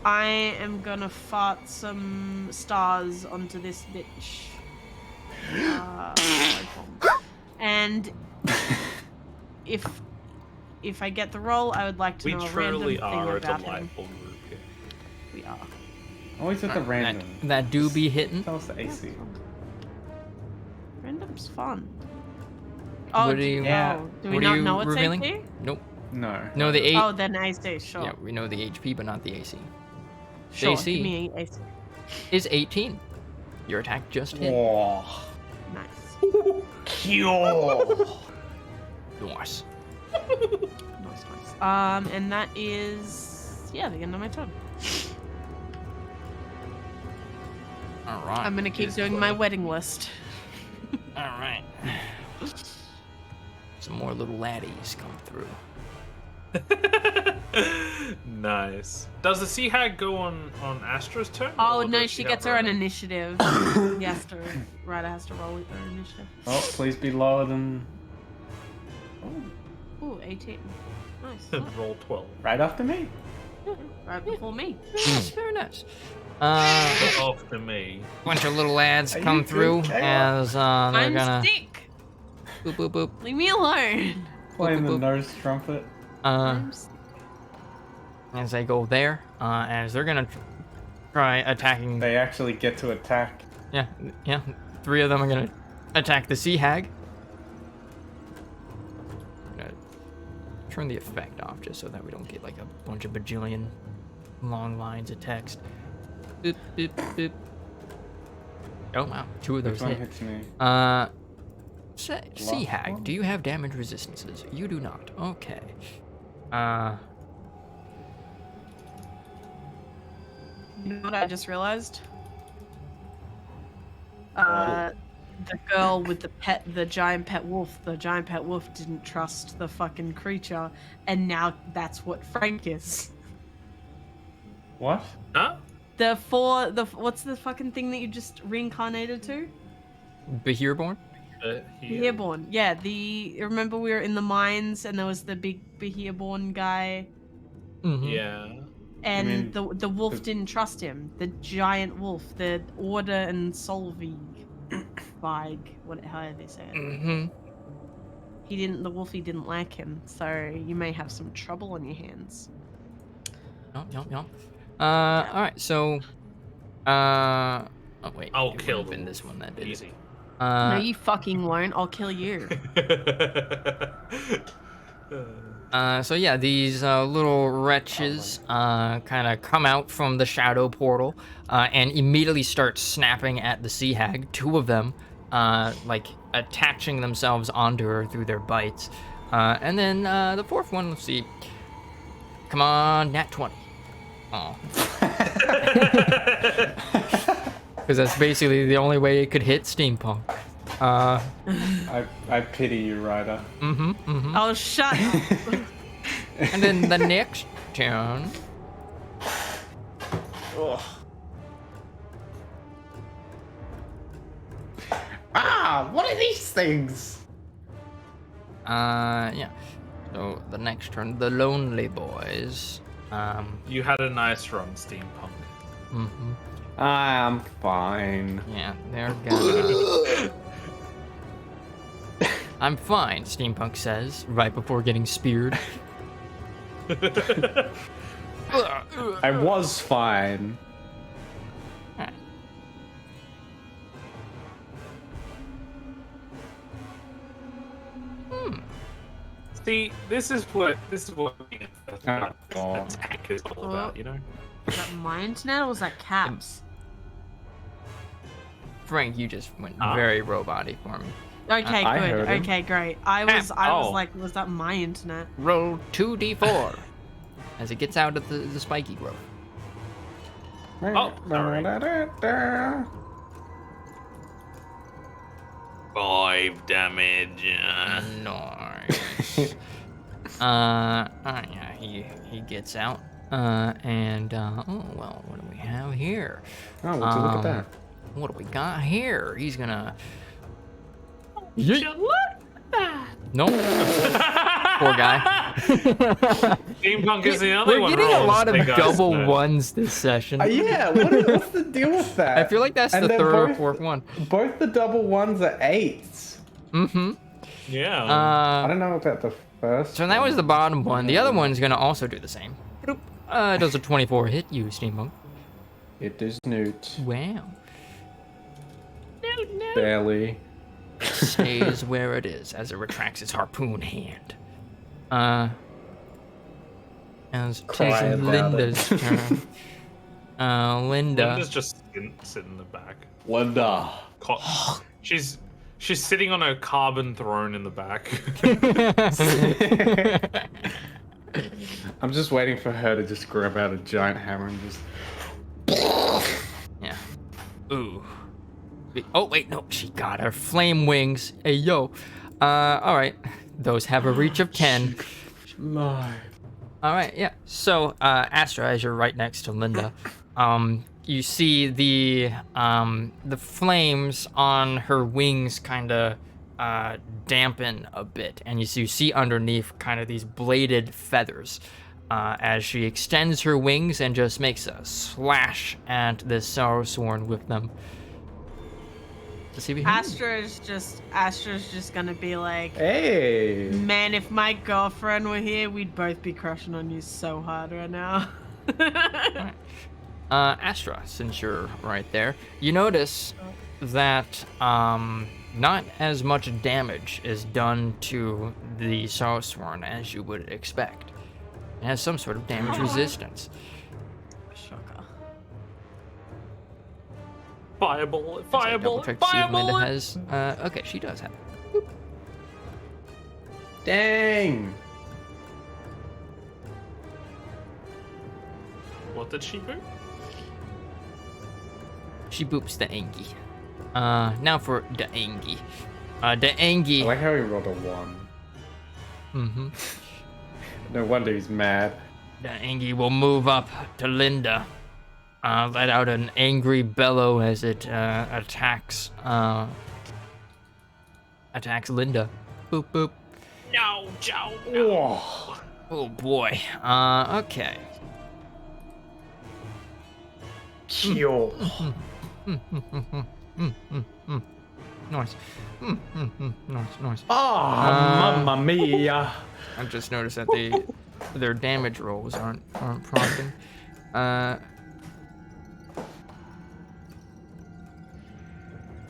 [SPEAKER 3] I am gonna fart some stars onto this bitch. And if I get the roll, I would like to
[SPEAKER 2] We
[SPEAKER 3] know a
[SPEAKER 2] truly
[SPEAKER 3] random thing
[SPEAKER 2] are a
[SPEAKER 3] about him.
[SPEAKER 2] delightful group here.
[SPEAKER 3] We are.
[SPEAKER 4] Always with the random.
[SPEAKER 1] That do be hitting.
[SPEAKER 4] Tell us the AC.
[SPEAKER 3] Random's fun. Oh,
[SPEAKER 1] What do you-
[SPEAKER 4] Yeah.
[SPEAKER 3] do we
[SPEAKER 1] what are
[SPEAKER 3] not
[SPEAKER 1] you
[SPEAKER 3] know it's
[SPEAKER 1] revealing?
[SPEAKER 3] AC?
[SPEAKER 1] Nope.
[SPEAKER 4] No.
[SPEAKER 1] No, the 8.
[SPEAKER 3] Oh, then AC, sure.
[SPEAKER 1] Yeah, we know the HP, but not the AC.
[SPEAKER 3] Sure,
[SPEAKER 1] AC.
[SPEAKER 3] give me a AC.
[SPEAKER 1] Is 18. Your attack just hit.
[SPEAKER 4] Oh.
[SPEAKER 3] Nice.
[SPEAKER 5] Cure.
[SPEAKER 1] Nice.
[SPEAKER 3] Nice. And that is the end of my turn.
[SPEAKER 1] All right.
[SPEAKER 3] I'm gonna keep doing my wedding list.
[SPEAKER 1] All right. Some more little laddies come through.
[SPEAKER 2] Nice. Does the sea hag go on Astra's turn?
[SPEAKER 3] Oh
[SPEAKER 2] or
[SPEAKER 3] no,
[SPEAKER 2] does
[SPEAKER 3] she
[SPEAKER 2] have
[SPEAKER 3] gets
[SPEAKER 2] her
[SPEAKER 3] her own
[SPEAKER 2] own?
[SPEAKER 3] initiative. Ryder has to roll with her initiative.
[SPEAKER 4] Oh, please be lower than.
[SPEAKER 3] Ooh, 18. Nice.
[SPEAKER 2] Roll 12.
[SPEAKER 4] Right after me.
[SPEAKER 3] Right before me.
[SPEAKER 1] Yes, very nice.
[SPEAKER 2] After me.
[SPEAKER 1] Bunch of little lads
[SPEAKER 4] Are
[SPEAKER 1] come
[SPEAKER 4] you
[SPEAKER 1] through
[SPEAKER 4] good, Kayla?
[SPEAKER 1] as they're
[SPEAKER 3] I'm
[SPEAKER 1] gonna
[SPEAKER 3] sick.
[SPEAKER 1] boop boop boop.
[SPEAKER 3] Leave me alone.
[SPEAKER 4] Playing the
[SPEAKER 1] boop.
[SPEAKER 4] nose trumpet.
[SPEAKER 3] I'm sick.
[SPEAKER 1] As they go there, as they're gonna try attacking.
[SPEAKER 4] They actually get to attack.
[SPEAKER 1] Yeah, 3 of them are gonna attack the sea hag. I'm gonna turn the effect off just so that we don't get like a bunch of bajillion long lines of text. Boop, boop, boop. Oh wow, 2 of
[SPEAKER 4] Which
[SPEAKER 1] those
[SPEAKER 4] one
[SPEAKER 1] hit.
[SPEAKER 4] hits me?
[SPEAKER 1] Sea
[SPEAKER 4] Last
[SPEAKER 1] hag,
[SPEAKER 4] one?
[SPEAKER 1] do you have damage resistances? You do not. Okay.
[SPEAKER 3] You know what I just realized? The girl with the giant pet wolf. The giant pet wolf didn't trust the fucking creature, and now that's what Frank is.
[SPEAKER 4] What?
[SPEAKER 2] Huh?
[SPEAKER 3] What's the fucking thing that you just reincarnated to?
[SPEAKER 1] Behirborn?
[SPEAKER 2] Here.
[SPEAKER 3] Behirborn. Yeah, remember we were in the mines and there was the big Behirborn guy,
[SPEAKER 1] Mm-hmm.
[SPEAKER 2] Yeah.
[SPEAKER 3] and
[SPEAKER 4] mean
[SPEAKER 3] the wolf didn't trust him. The giant wolf, the Order and Solvig, however they say it.
[SPEAKER 1] Mm-hmm.
[SPEAKER 3] The wolfie didn't like him, so you may have some trouble on your hands.
[SPEAKER 1] Yum. Alright, so Oh wait,
[SPEAKER 2] I'll
[SPEAKER 1] it
[SPEAKER 2] kill
[SPEAKER 1] would've been
[SPEAKER 2] the
[SPEAKER 1] this one that did it.
[SPEAKER 2] easy.
[SPEAKER 3] No, you fucking won't. I'll kill you.
[SPEAKER 1] So yeah, these little wretches kind of come out from the shadow portal and immediately start snapping at the sea hag. Two of them, like attaching themselves onto her through their bites, and then the fourth one. Let's see. Come on, nat 20. Oh. Because that's basically the only way it could hit Steampunk.
[SPEAKER 4] I pity you, Ryder.
[SPEAKER 3] Oh, shut up.
[SPEAKER 1] And then the next turn.
[SPEAKER 4] Ah, what are these things?
[SPEAKER 1] Yeah. So the next turn, the Lonely Boys.
[SPEAKER 2] You had a nice run, Steampunk.
[SPEAKER 4] I'm fine.
[SPEAKER 1] Yeah, they're gonna. I'm fine, Steampunk says, right before getting speared.
[SPEAKER 4] I was fine.
[SPEAKER 2] See, this is what
[SPEAKER 4] Oh, God.
[SPEAKER 2] attack is all about, you know?
[SPEAKER 3] Was that my internet or was that Caps?
[SPEAKER 1] Frank, you just went
[SPEAKER 2] Ah.
[SPEAKER 1] very robot-y for me.
[SPEAKER 3] Okay,
[SPEAKER 4] I
[SPEAKER 3] good.
[SPEAKER 4] heard him.
[SPEAKER 3] Okay, great. I was
[SPEAKER 2] Oh.
[SPEAKER 3] like, was that my internet?
[SPEAKER 1] Roll 2d4 as it gets out of the spiky growth.
[SPEAKER 2] Oh, sorry. 5 damage.
[SPEAKER 1] Nice. Yeah, he gets out. And oh well, what do we have here?
[SPEAKER 4] Oh, would you look at that?
[SPEAKER 1] What do we got here? He's gonna.
[SPEAKER 2] Would you look at that?
[SPEAKER 1] Nope. Poor guy.
[SPEAKER 2] Steampunk is the only
[SPEAKER 1] We're
[SPEAKER 2] one
[SPEAKER 1] getting a
[SPEAKER 2] rolling
[SPEAKER 1] lot of
[SPEAKER 2] big eyes
[SPEAKER 1] double
[SPEAKER 2] today.
[SPEAKER 1] ones this session.
[SPEAKER 4] Yeah, what's the deal with that?
[SPEAKER 1] I feel like that's
[SPEAKER 4] And
[SPEAKER 1] the
[SPEAKER 4] they're
[SPEAKER 1] third or
[SPEAKER 4] both-
[SPEAKER 1] fourth one.
[SPEAKER 4] Both the double ones are 8s.
[SPEAKER 2] Yeah.
[SPEAKER 4] I don't know about the first.
[SPEAKER 1] So that was the bottom one. The other one's gonna also do the same. Does a 24 hit you, Steampunk?
[SPEAKER 4] It is newt.
[SPEAKER 1] Wow.
[SPEAKER 4] Barely.
[SPEAKER 1] Stays where it is as it retracts its harpoon hand. As it
[SPEAKER 4] Cry
[SPEAKER 1] is
[SPEAKER 4] about
[SPEAKER 1] Linda's turn. Linda.
[SPEAKER 2] Linda's just sitting in the back.
[SPEAKER 4] Linda.
[SPEAKER 2] She's sitting on a carbon throne in the back.
[SPEAKER 4] I'm just waiting for her to just grab out a giant hammer and just.
[SPEAKER 1] Yeah. Ooh. Oh wait, no, she got her flame wings. Hey yo. All right. Those have a reach of 10.
[SPEAKER 4] Live.
[SPEAKER 1] All right, yeah. So, Astra, as you're right next to Linda, you see the flames on her wings kind of dampen a bit, and you see underneath kind of these bladed feathers as she extends her wings and just makes a slash at this Sorrowsworn with them. To see behind you.
[SPEAKER 3] Astra's just gonna be like,
[SPEAKER 4] Hey.
[SPEAKER 3] man, if my girlfriend were here, we'd both be crushing on you so hard right now.
[SPEAKER 1] Astra, since you're right there, you notice that not as much damage is done to the Sorrowsworn as you would expect. It has some sort of damage resistance.
[SPEAKER 3] Shocker.
[SPEAKER 2] Fireball,
[SPEAKER 1] Double
[SPEAKER 2] fireball,
[SPEAKER 1] check to see if
[SPEAKER 2] fireball.
[SPEAKER 1] Linda has. Okay, she does have.
[SPEAKER 4] Dang.
[SPEAKER 2] What did she do?
[SPEAKER 1] She boops the Angie. Now for the Angie. The
[SPEAKER 4] I
[SPEAKER 1] Angie.
[SPEAKER 4] like how he rolled a 1.
[SPEAKER 1] Mm-hmm.
[SPEAKER 4] No wonder he's mad.
[SPEAKER 1] The Angie will move up to Linda. Let out an angry bellow as it attacks Linda. Boop boop.
[SPEAKER 2] No, Joe.
[SPEAKER 4] Whoa.
[SPEAKER 1] Oh boy. Okay.
[SPEAKER 4] Kill.
[SPEAKER 1] Nice. Nice.
[SPEAKER 4] Oh, mamma mia.
[SPEAKER 1] I've just noticed that their damage rolls aren't prompting.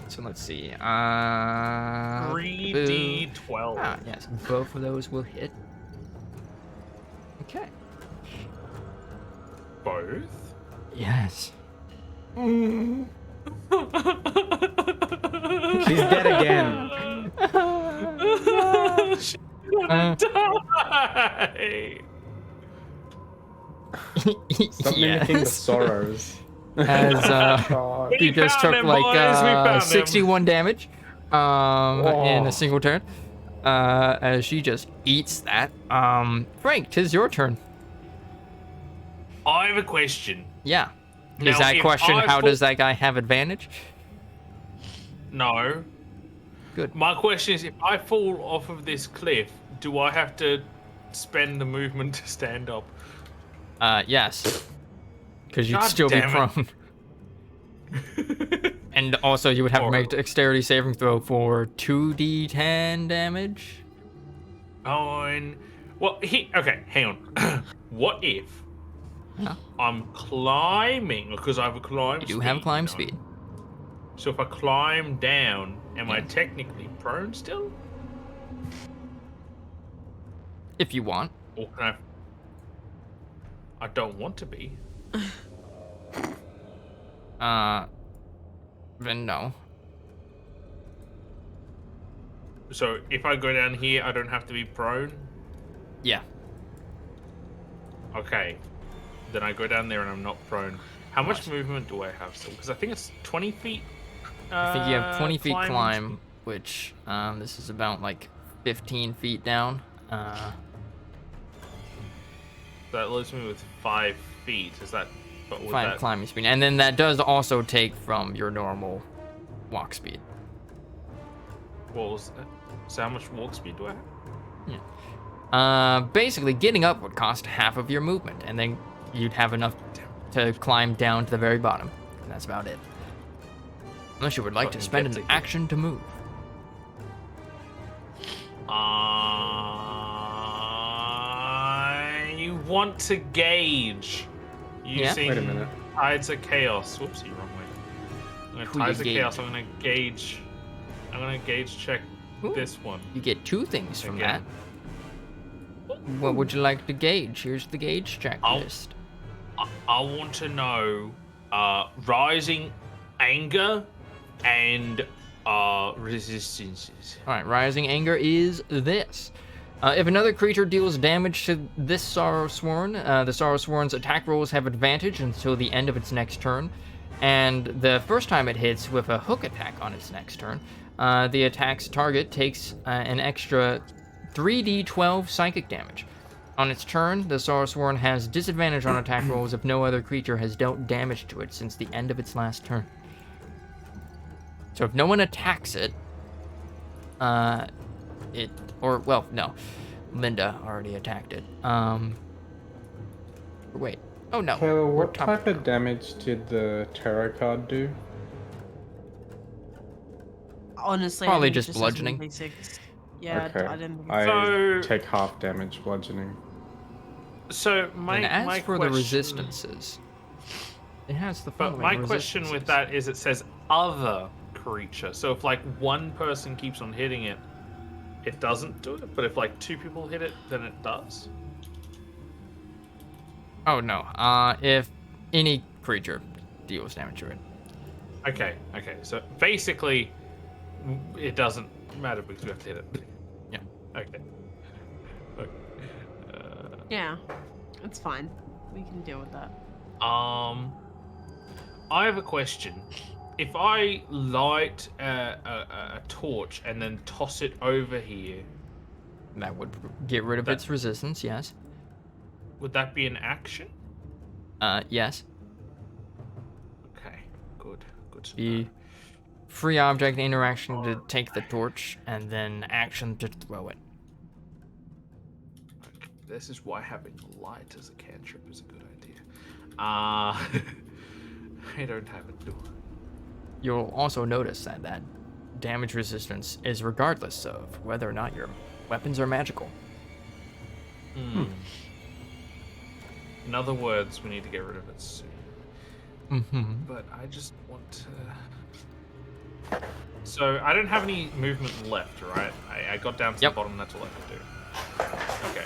[SPEAKER 1] So let's see.
[SPEAKER 2] 3d12.
[SPEAKER 1] Ah, yes, both of those will hit. Okay.
[SPEAKER 2] Both?
[SPEAKER 1] Yes.
[SPEAKER 4] She's dead again.
[SPEAKER 2] She's gonna die.
[SPEAKER 4] Stop mimicking the
[SPEAKER 1] Yes.
[SPEAKER 4] sorrows.
[SPEAKER 1] As
[SPEAKER 4] God.
[SPEAKER 1] you just took
[SPEAKER 2] him,
[SPEAKER 1] like
[SPEAKER 2] boys, we found him.
[SPEAKER 1] 61 damage in
[SPEAKER 4] Oh.
[SPEAKER 1] a single turn. As she just eats that. Frank, 'tis your turn.
[SPEAKER 2] I have a question.
[SPEAKER 1] Yeah.
[SPEAKER 2] Now,
[SPEAKER 1] Is that
[SPEAKER 2] if
[SPEAKER 1] question,
[SPEAKER 2] I
[SPEAKER 1] how
[SPEAKER 2] fall-
[SPEAKER 1] does that guy have advantage?
[SPEAKER 2] No.
[SPEAKER 1] Good.
[SPEAKER 2] My question is, if I fall off of this cliff, do I have to spend the movement to stand up?
[SPEAKER 1] Yes. Because you'd
[SPEAKER 2] God
[SPEAKER 1] still be
[SPEAKER 2] damn it.
[SPEAKER 1] prone. And also you would have to make a dexterity saving throw for 2d10 damage.
[SPEAKER 2] Okay, hang on. What if
[SPEAKER 1] Yeah.
[SPEAKER 2] I'm climbing, because I have a climb
[SPEAKER 1] You
[SPEAKER 2] speed?
[SPEAKER 1] do have climb
[SPEAKER 2] know?
[SPEAKER 1] speed.
[SPEAKER 2] So if I climb down, am I
[SPEAKER 1] Yeah.
[SPEAKER 2] technically prone still?
[SPEAKER 1] If you want.
[SPEAKER 2] Or can I don't want to be.
[SPEAKER 1] Then no.
[SPEAKER 2] So if I go down here, I don't have to be prone?
[SPEAKER 1] Yeah.
[SPEAKER 2] Okay. Then I go down there and I'm not prone. How much movement do I have still? Because I think it's 20 feet.
[SPEAKER 1] I think you have 20 feet climb, which this is about like 15 feet down.
[SPEAKER 2] That leaves me with 5 feet. Is that... But with
[SPEAKER 1] 5
[SPEAKER 2] that...
[SPEAKER 1] climbing speed. And then that does also take from your normal walk speed.
[SPEAKER 2] What was that? So how much walk speed do I have?
[SPEAKER 1] Basically, getting up would cost half of your movement, and then you'd have enough to climb down to the very bottom. And that's about it. Unless you would like to
[SPEAKER 2] Fucking
[SPEAKER 1] spend
[SPEAKER 2] get
[SPEAKER 1] an
[SPEAKER 2] to-
[SPEAKER 1] action to move.
[SPEAKER 2] I want to gauge using
[SPEAKER 4] Wait a minute.
[SPEAKER 2] Tides of Chaos. Whoopsie, wrong way.
[SPEAKER 1] Who you
[SPEAKER 2] Tides of Chaos.
[SPEAKER 1] gauge?
[SPEAKER 2] I'm gonna gauge check
[SPEAKER 1] Ooh.
[SPEAKER 2] this one.
[SPEAKER 1] You get 2 things from
[SPEAKER 2] Again.
[SPEAKER 1] that. What would you like to gauge? Here's the gauge checklist.
[SPEAKER 2] I want to know rising anger and resistances.
[SPEAKER 1] Alright, Rising Anger is this. If another creature deals damage to this Sorrowsworn, the Sorrowsworn's attack rolls have advantage until the end of its next turn. And the first time it hits with a hook attack on its next turn, the attack's target takes an extra 3d12 psychic damage. On its turn, the Sorrowsworn has disadvantage on attack rolls if no other creature has dealt damage to it since the end of its last turn. So if no one attacks it, no, Linda already attacked it. Wait, oh no.
[SPEAKER 4] Taylor,
[SPEAKER 1] we're
[SPEAKER 4] what
[SPEAKER 1] top-
[SPEAKER 4] type of damage did the tarot card do?
[SPEAKER 3] Honestly,
[SPEAKER 1] Probably
[SPEAKER 3] I think
[SPEAKER 1] just
[SPEAKER 3] it says
[SPEAKER 1] bludgeoning.
[SPEAKER 3] 1d6. Yeah,
[SPEAKER 4] Okay.
[SPEAKER 3] I didn't think
[SPEAKER 4] I
[SPEAKER 2] So-
[SPEAKER 4] take half damage bludgeoning.
[SPEAKER 2] So
[SPEAKER 1] And as
[SPEAKER 2] my
[SPEAKER 1] for
[SPEAKER 2] question,
[SPEAKER 1] the resistances, it has the
[SPEAKER 2] But
[SPEAKER 1] following
[SPEAKER 2] my question with
[SPEAKER 1] resistances.
[SPEAKER 2] that is, it says other creature. So if like one person keeps on hitting it, it doesn't do it. But if like 2 people hit it, then it does.
[SPEAKER 1] Oh no, if any creature deals damage to it.
[SPEAKER 2] Okay. So basically, it doesn't matter because we have to hit it.
[SPEAKER 1] Yeah.
[SPEAKER 2] Okay.
[SPEAKER 3] Yeah, it's fine. We can deal with that.
[SPEAKER 2] I have a question. If I light a torch and then toss it over here,
[SPEAKER 1] That would get rid of
[SPEAKER 2] That-
[SPEAKER 1] its resistance, yes.
[SPEAKER 2] would that be an action?
[SPEAKER 1] Yes.
[SPEAKER 2] Okay, good to
[SPEAKER 1] Be
[SPEAKER 2] know.
[SPEAKER 1] free object interaction to take the torch, and then action to throw it.
[SPEAKER 2] Okay, this is why having light as a cantrip is a good idea. I don't have it.
[SPEAKER 1] You'll also notice that damage resistance is regardless of whether or not your weapons are magical.
[SPEAKER 2] In other words, we need to get rid of it soon.
[SPEAKER 1] Mm-hmm.
[SPEAKER 2] But I just want to So I don't have any movement left, right? I got down to
[SPEAKER 1] Yep.
[SPEAKER 2] the bottom. That's all I could do. Okay.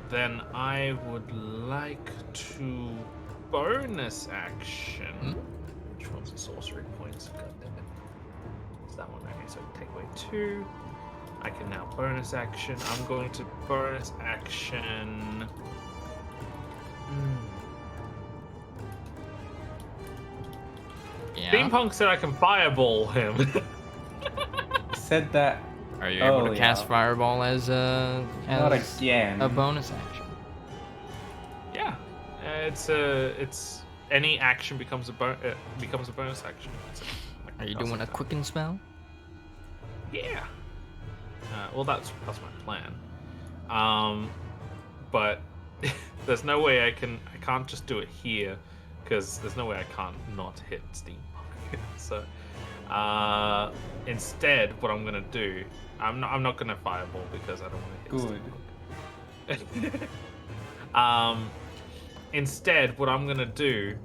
[SPEAKER 2] Then I would like to bonus action. Which one's the sorcery points? God damn it. It's that one. Okay, so take away 2. I can now bonus action. I'm going to bonus action.
[SPEAKER 1] Yeah.
[SPEAKER 2] Steampunk said I can fireball him.
[SPEAKER 4] Said that.
[SPEAKER 1] Are you able to
[SPEAKER 4] earlier.
[SPEAKER 1] cast Fireball as
[SPEAKER 4] Not again.
[SPEAKER 1] a bonus action?
[SPEAKER 2] Yeah, it's any action becomes a bonus action. Like
[SPEAKER 1] Are you
[SPEAKER 2] does
[SPEAKER 1] doing a
[SPEAKER 2] something.
[SPEAKER 1] quicken spell?
[SPEAKER 2] Yeah. Well, that's my plan. But there's no way I can't just do it here because there's no way I can't not hit Steampunk. So instead, what I'm gonna do, I'm not gonna fireball because I don't want to hit Steampunk. Instead, what I'm gonna do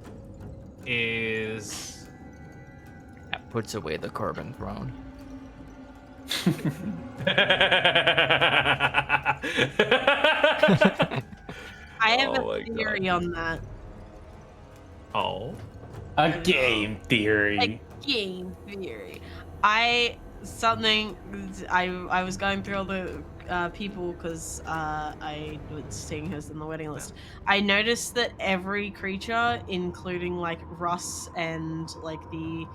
[SPEAKER 2] is
[SPEAKER 1] That puts away the carbon throne.
[SPEAKER 3] I have
[SPEAKER 2] Oh
[SPEAKER 3] a
[SPEAKER 2] my
[SPEAKER 3] theory on that.
[SPEAKER 2] oh.
[SPEAKER 4] A game theory.
[SPEAKER 3] A game theory. I was going through all the people because I was seeing who's in the wedding list. I noticed that every creature, including like Russ and like the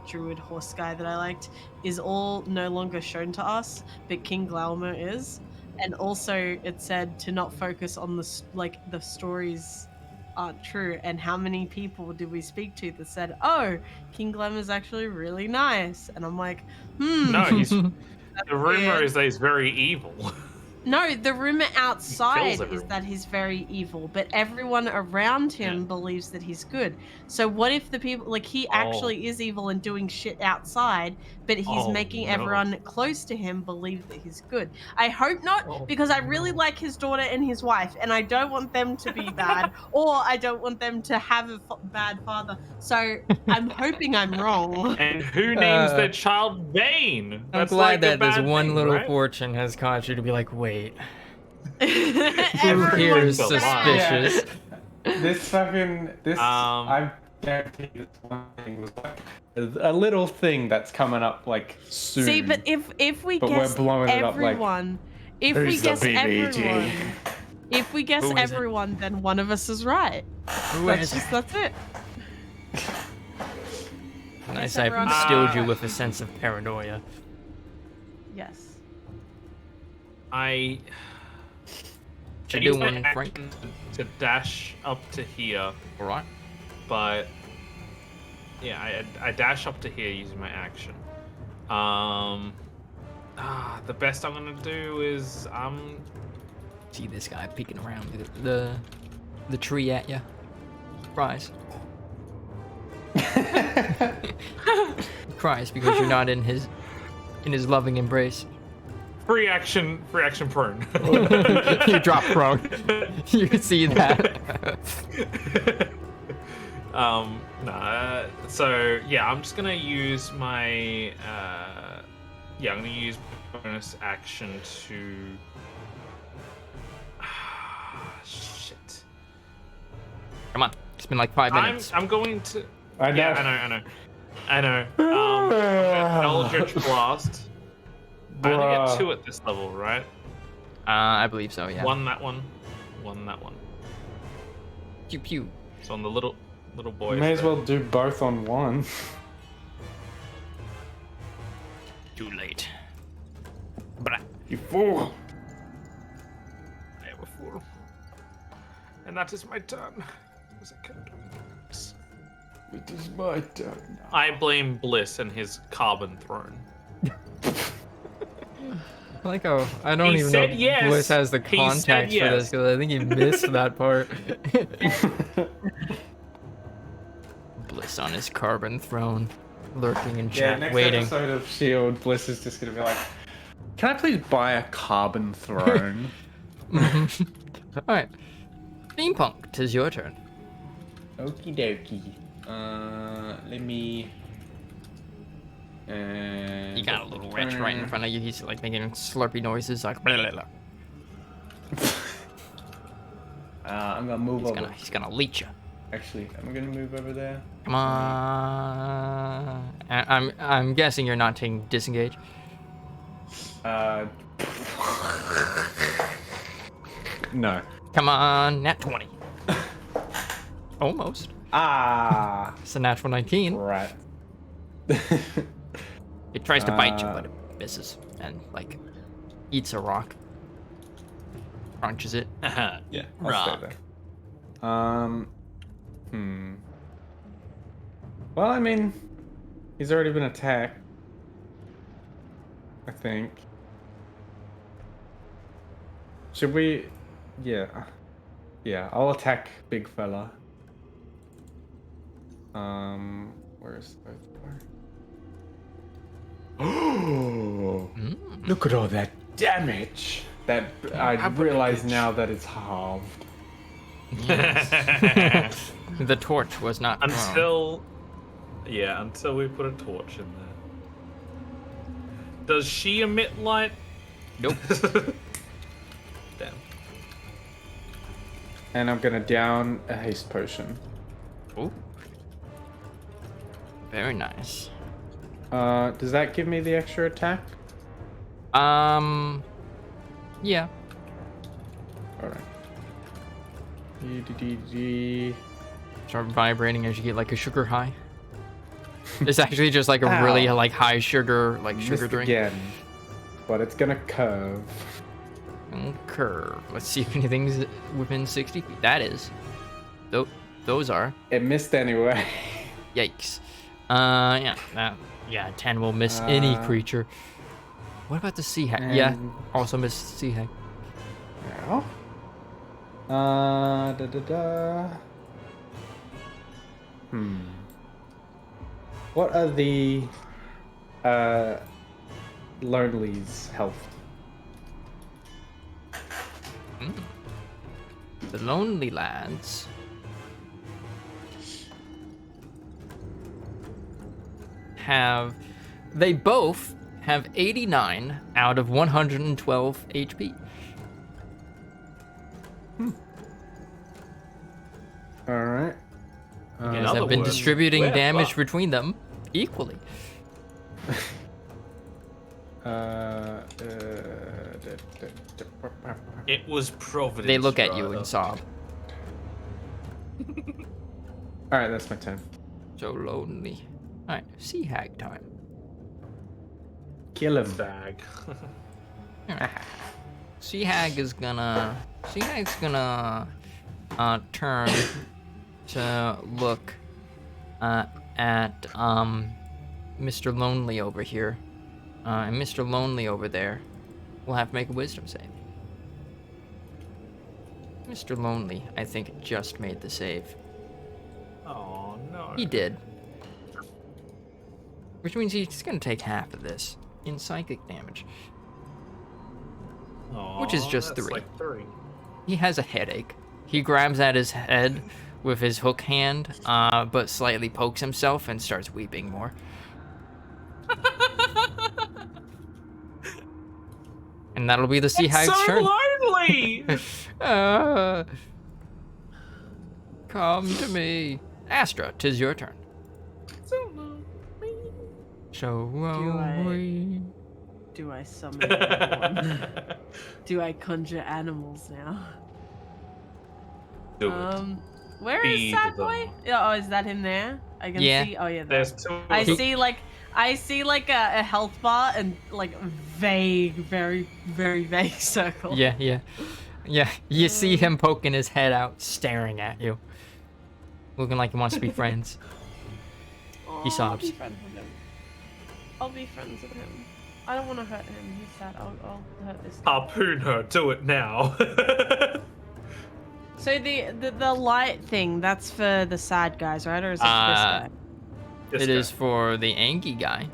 [SPEAKER 3] druid horse guy that I liked, is all no longer shown to us, but King Glaumer is. And also, it said to not focus on the stories aren't true. And how many people did we speak to that said, "Oh, King Glem is actually really nice"? And I'm like,
[SPEAKER 2] No, he's the rumor
[SPEAKER 3] weird.
[SPEAKER 2] is that he's very evil.
[SPEAKER 3] No, the rumor outside is
[SPEAKER 2] everyone.
[SPEAKER 3] that he's very evil, but everyone around him
[SPEAKER 2] Yeah.
[SPEAKER 3] believes that he's good. So what if the people like he actually is evil and doing shit outside, but he's
[SPEAKER 2] Oh,
[SPEAKER 3] making
[SPEAKER 2] no.
[SPEAKER 3] everyone close to him believe that he's good? I hope not,
[SPEAKER 2] Oh,
[SPEAKER 3] because I really like his daughter and his wife, and I don't want them to be bad, or I don't want them to have a bad father. So I'm hoping I'm wrong.
[SPEAKER 2] And who names their child Vane?
[SPEAKER 1] I'm
[SPEAKER 2] That's
[SPEAKER 1] glad
[SPEAKER 2] like a
[SPEAKER 1] that this
[SPEAKER 2] bad
[SPEAKER 1] one
[SPEAKER 2] thing,
[SPEAKER 1] little
[SPEAKER 2] right?
[SPEAKER 1] fortune has caused you to be like, wait, who
[SPEAKER 3] Everyone
[SPEAKER 1] here is
[SPEAKER 2] Everyone's
[SPEAKER 3] said-
[SPEAKER 1] suspicious?
[SPEAKER 4] I guarantee this one thing was like a little thing that's coming up like soon.
[SPEAKER 3] See, but if we
[SPEAKER 4] But we're
[SPEAKER 3] guess
[SPEAKER 4] blowing it up, like,
[SPEAKER 3] everyone, if
[SPEAKER 4] who's
[SPEAKER 3] we
[SPEAKER 4] the
[SPEAKER 3] guess
[SPEAKER 4] BBG?
[SPEAKER 3] everyone, if we guess
[SPEAKER 1] Who is it?
[SPEAKER 3] everyone, then one of us is right.
[SPEAKER 1] Who is it?
[SPEAKER 3] That's it.
[SPEAKER 1] Nice,
[SPEAKER 3] Guess
[SPEAKER 1] I've
[SPEAKER 3] everyone-
[SPEAKER 1] instilled you with a sense of paranoia.
[SPEAKER 3] Yes.
[SPEAKER 2] I
[SPEAKER 1] Should
[SPEAKER 2] use
[SPEAKER 1] do
[SPEAKER 2] my
[SPEAKER 1] one, Frank.
[SPEAKER 2] action to dash up to here,
[SPEAKER 1] Alright.
[SPEAKER 2] but yeah, I dash up to here using my action. The best I'm gonna do is
[SPEAKER 1] See this guy peeking around the tree at you. Cries. Cries because you're not in his loving embrace.
[SPEAKER 2] free action prone.
[SPEAKER 1] You drop prone. You can see that.
[SPEAKER 2] So yeah, I'm just gonna use my I'm gonna use bonus action to shit.
[SPEAKER 1] Come on, it's been like 5 minutes.
[SPEAKER 2] I'm going to
[SPEAKER 4] I know.
[SPEAKER 2] yeah, I know. Eldritch Blast. I only
[SPEAKER 4] Bruh.
[SPEAKER 2] get 2 at this level, right?
[SPEAKER 1] I believe so. Yeah.
[SPEAKER 2] One that one, that one.
[SPEAKER 1] Pew pew.
[SPEAKER 2] So on the little boy.
[SPEAKER 4] May as well do both on one.
[SPEAKER 1] Too late.
[SPEAKER 4] You fool!
[SPEAKER 2] I am a fool. And that is my turn. Because I can do this.
[SPEAKER 4] It is my turn now.
[SPEAKER 2] I blame Bliss and his carbon throne.
[SPEAKER 1] I like how I don't
[SPEAKER 2] He
[SPEAKER 1] even know
[SPEAKER 2] said
[SPEAKER 1] if
[SPEAKER 2] yes.
[SPEAKER 1] Bliss has the
[SPEAKER 2] He said
[SPEAKER 1] context for this
[SPEAKER 2] yes.
[SPEAKER 1] because I think he missed that part. Bliss on his carbon throne, lurking in
[SPEAKER 4] Yeah,
[SPEAKER 1] chat,
[SPEAKER 4] next
[SPEAKER 1] waiting.
[SPEAKER 4] episode of S.H.I.E.L.D., Bliss is just gonna be like, "Can I please buy a carbon throne?"
[SPEAKER 1] Alright. Steampunk, 'tis your turn.
[SPEAKER 4] Okie dokie. Let me.
[SPEAKER 1] You got a little wretch right in front of you. He's like making slurpy noises, like. Blah, blah, blah.
[SPEAKER 4] I'm gonna move over.
[SPEAKER 1] He's gonna leech you.
[SPEAKER 4] Actually, I'm gonna move over there.
[SPEAKER 1] Come on. I'm guessing you're not taking disengage.
[SPEAKER 4] No.
[SPEAKER 1] Come on, nat 20. Almost.
[SPEAKER 4] Ah.
[SPEAKER 1] It's a natural 19.
[SPEAKER 4] Right.
[SPEAKER 1] It tries to bite you, but it misses and like eats a rock. Crunches it.
[SPEAKER 4] Yeah. I'll
[SPEAKER 2] Rock.
[SPEAKER 4] stay there. Well, I mean, he's already been attacked. I think. Should we? Yeah. Yeah, I'll attack big fella. Where's the door? Oh, look at all that damage. That I realize now that it's halved.
[SPEAKER 1] The torch was not thrown.
[SPEAKER 2] until we put a torch in there. Does she emit light?
[SPEAKER 1] Nope.
[SPEAKER 2] Damn.
[SPEAKER 4] And I'm gonna down a haste potion.
[SPEAKER 1] Ooh. Very nice.
[SPEAKER 4] Does that give me the extra attack?
[SPEAKER 1] Yeah.
[SPEAKER 4] Alright.
[SPEAKER 1] Start vibrating as you get like a sugar high. It's actually just like a really like high sugar
[SPEAKER 4] Missed
[SPEAKER 1] drink.
[SPEAKER 4] again. But it's gonna curve.
[SPEAKER 1] Curve. Let's see if anything's within 60 feet. That is. Those are.
[SPEAKER 4] It missed anyway.
[SPEAKER 1] Yikes. Yeah, 10 will miss any creature. What about the sea hag? Yeah, also miss sea hag.
[SPEAKER 4] Now. What are the Lonely's health?
[SPEAKER 1] The Lonely Lads they both have 89 out of 112 HP.
[SPEAKER 4] Alright.
[SPEAKER 1] You guys have been distributing damage between them equally.
[SPEAKER 2] It was Providence.
[SPEAKER 1] They look at you
[SPEAKER 2] brother.
[SPEAKER 1] and sob.
[SPEAKER 4] Alright, that's my turn.
[SPEAKER 1] So lonely. Alright, sea hag time.
[SPEAKER 4] Kill him.
[SPEAKER 2] Bag.
[SPEAKER 1] Sea hag's gonna turn to look at Mr. Lonely over here. And Mr. Lonely over there will have to make a wisdom save. Mr. Lonely, I think, just made the save.
[SPEAKER 2] Oh no.
[SPEAKER 1] He did. Which means he's gonna take half of this in psychic damage.
[SPEAKER 2] Aw,
[SPEAKER 1] which is just
[SPEAKER 2] that's
[SPEAKER 1] 3.
[SPEAKER 2] Like 3.
[SPEAKER 1] He has a headache. He grabs at his head with his hook hand, but slightly pokes himself and starts weeping more. And that'll be the sea hag's
[SPEAKER 2] so
[SPEAKER 1] turn.
[SPEAKER 2] lonely.
[SPEAKER 1] Come to me. Astra, 'tis your turn.
[SPEAKER 2] So lonely.
[SPEAKER 1] So lonely.
[SPEAKER 3] Do I summon anyone? Do I conjure animals now?
[SPEAKER 2] Do it.
[SPEAKER 3] Where is
[SPEAKER 2] Feed
[SPEAKER 3] Sad
[SPEAKER 2] them.
[SPEAKER 3] Boy? Oh, is that him there? I can
[SPEAKER 1] Yeah.
[SPEAKER 3] see. Oh yeah, there.
[SPEAKER 2] There's 2 of
[SPEAKER 3] I
[SPEAKER 2] them.
[SPEAKER 3] see like a health bar and like vague, very vague circle.
[SPEAKER 1] Yeah. You see him poking his head out, staring at you. Looking like he wants to be friends.
[SPEAKER 3] Aw,
[SPEAKER 1] He sobs.
[SPEAKER 3] I'll be friends with him. I'll be friends with him. I don't want to hurt him. He's sad. I'll hurt this guy.
[SPEAKER 2] Harpoon her. Do it now.
[SPEAKER 3] So the light thing, that's for the sad guys, right? Or is it for this guy?
[SPEAKER 2] This
[SPEAKER 1] It
[SPEAKER 2] guy.
[SPEAKER 1] is for the Angie guy.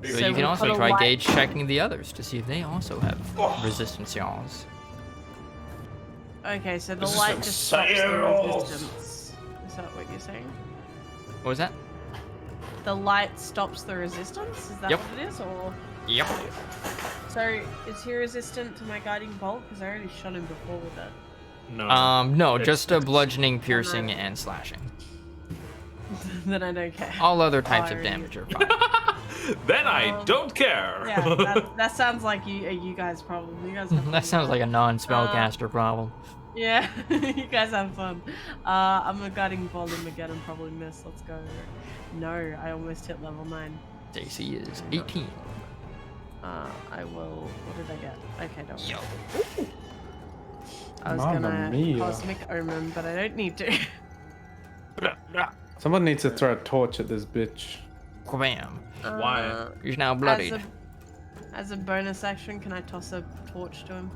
[SPEAKER 1] So
[SPEAKER 3] So
[SPEAKER 1] you
[SPEAKER 3] we
[SPEAKER 1] can also
[SPEAKER 3] put a
[SPEAKER 1] try
[SPEAKER 3] light-
[SPEAKER 1] gauge checking the others to see if they also have resistance yaws.
[SPEAKER 3] Okay, so the
[SPEAKER 5] This is
[SPEAKER 3] light just stops the
[SPEAKER 5] sales.
[SPEAKER 3] resistance. Is that what you're saying?
[SPEAKER 1] What was that?
[SPEAKER 3] The light stops the resistance? Is that
[SPEAKER 1] Yep.
[SPEAKER 3] what it is? Or
[SPEAKER 1] Yep.
[SPEAKER 3] so is he resistant to my guiding bolt? Because I already shot him before with it.
[SPEAKER 2] No.
[SPEAKER 1] No, just a bludgeoning, piercing, and slashing.
[SPEAKER 3] Then I don't care.
[SPEAKER 1] All other types of
[SPEAKER 3] Sorry.
[SPEAKER 1] damage are fine.
[SPEAKER 2] Then I don't care.
[SPEAKER 3] Yeah, that sounds like you guys problem. You guys have fun
[SPEAKER 1] That sounds
[SPEAKER 3] with
[SPEAKER 1] like a non-spellcaster problem.
[SPEAKER 3] Yeah, you guys have fun. I'm a guiding bolt him again and probably miss. Let's go. No, I almost hit level 9.
[SPEAKER 1] AC is 18.
[SPEAKER 3] I will. What did I get? Okay, don't.
[SPEAKER 1] Yo.
[SPEAKER 3] I was
[SPEAKER 4] Mamma
[SPEAKER 3] gonna
[SPEAKER 4] mia.
[SPEAKER 3] cosmic omen, but I don't need to.
[SPEAKER 4] Someone needs to throw a torch at this bitch.
[SPEAKER 1] Kabam.
[SPEAKER 2] Why?
[SPEAKER 1] He's now bloodied.
[SPEAKER 3] As a bonus action, can I toss a torch to him?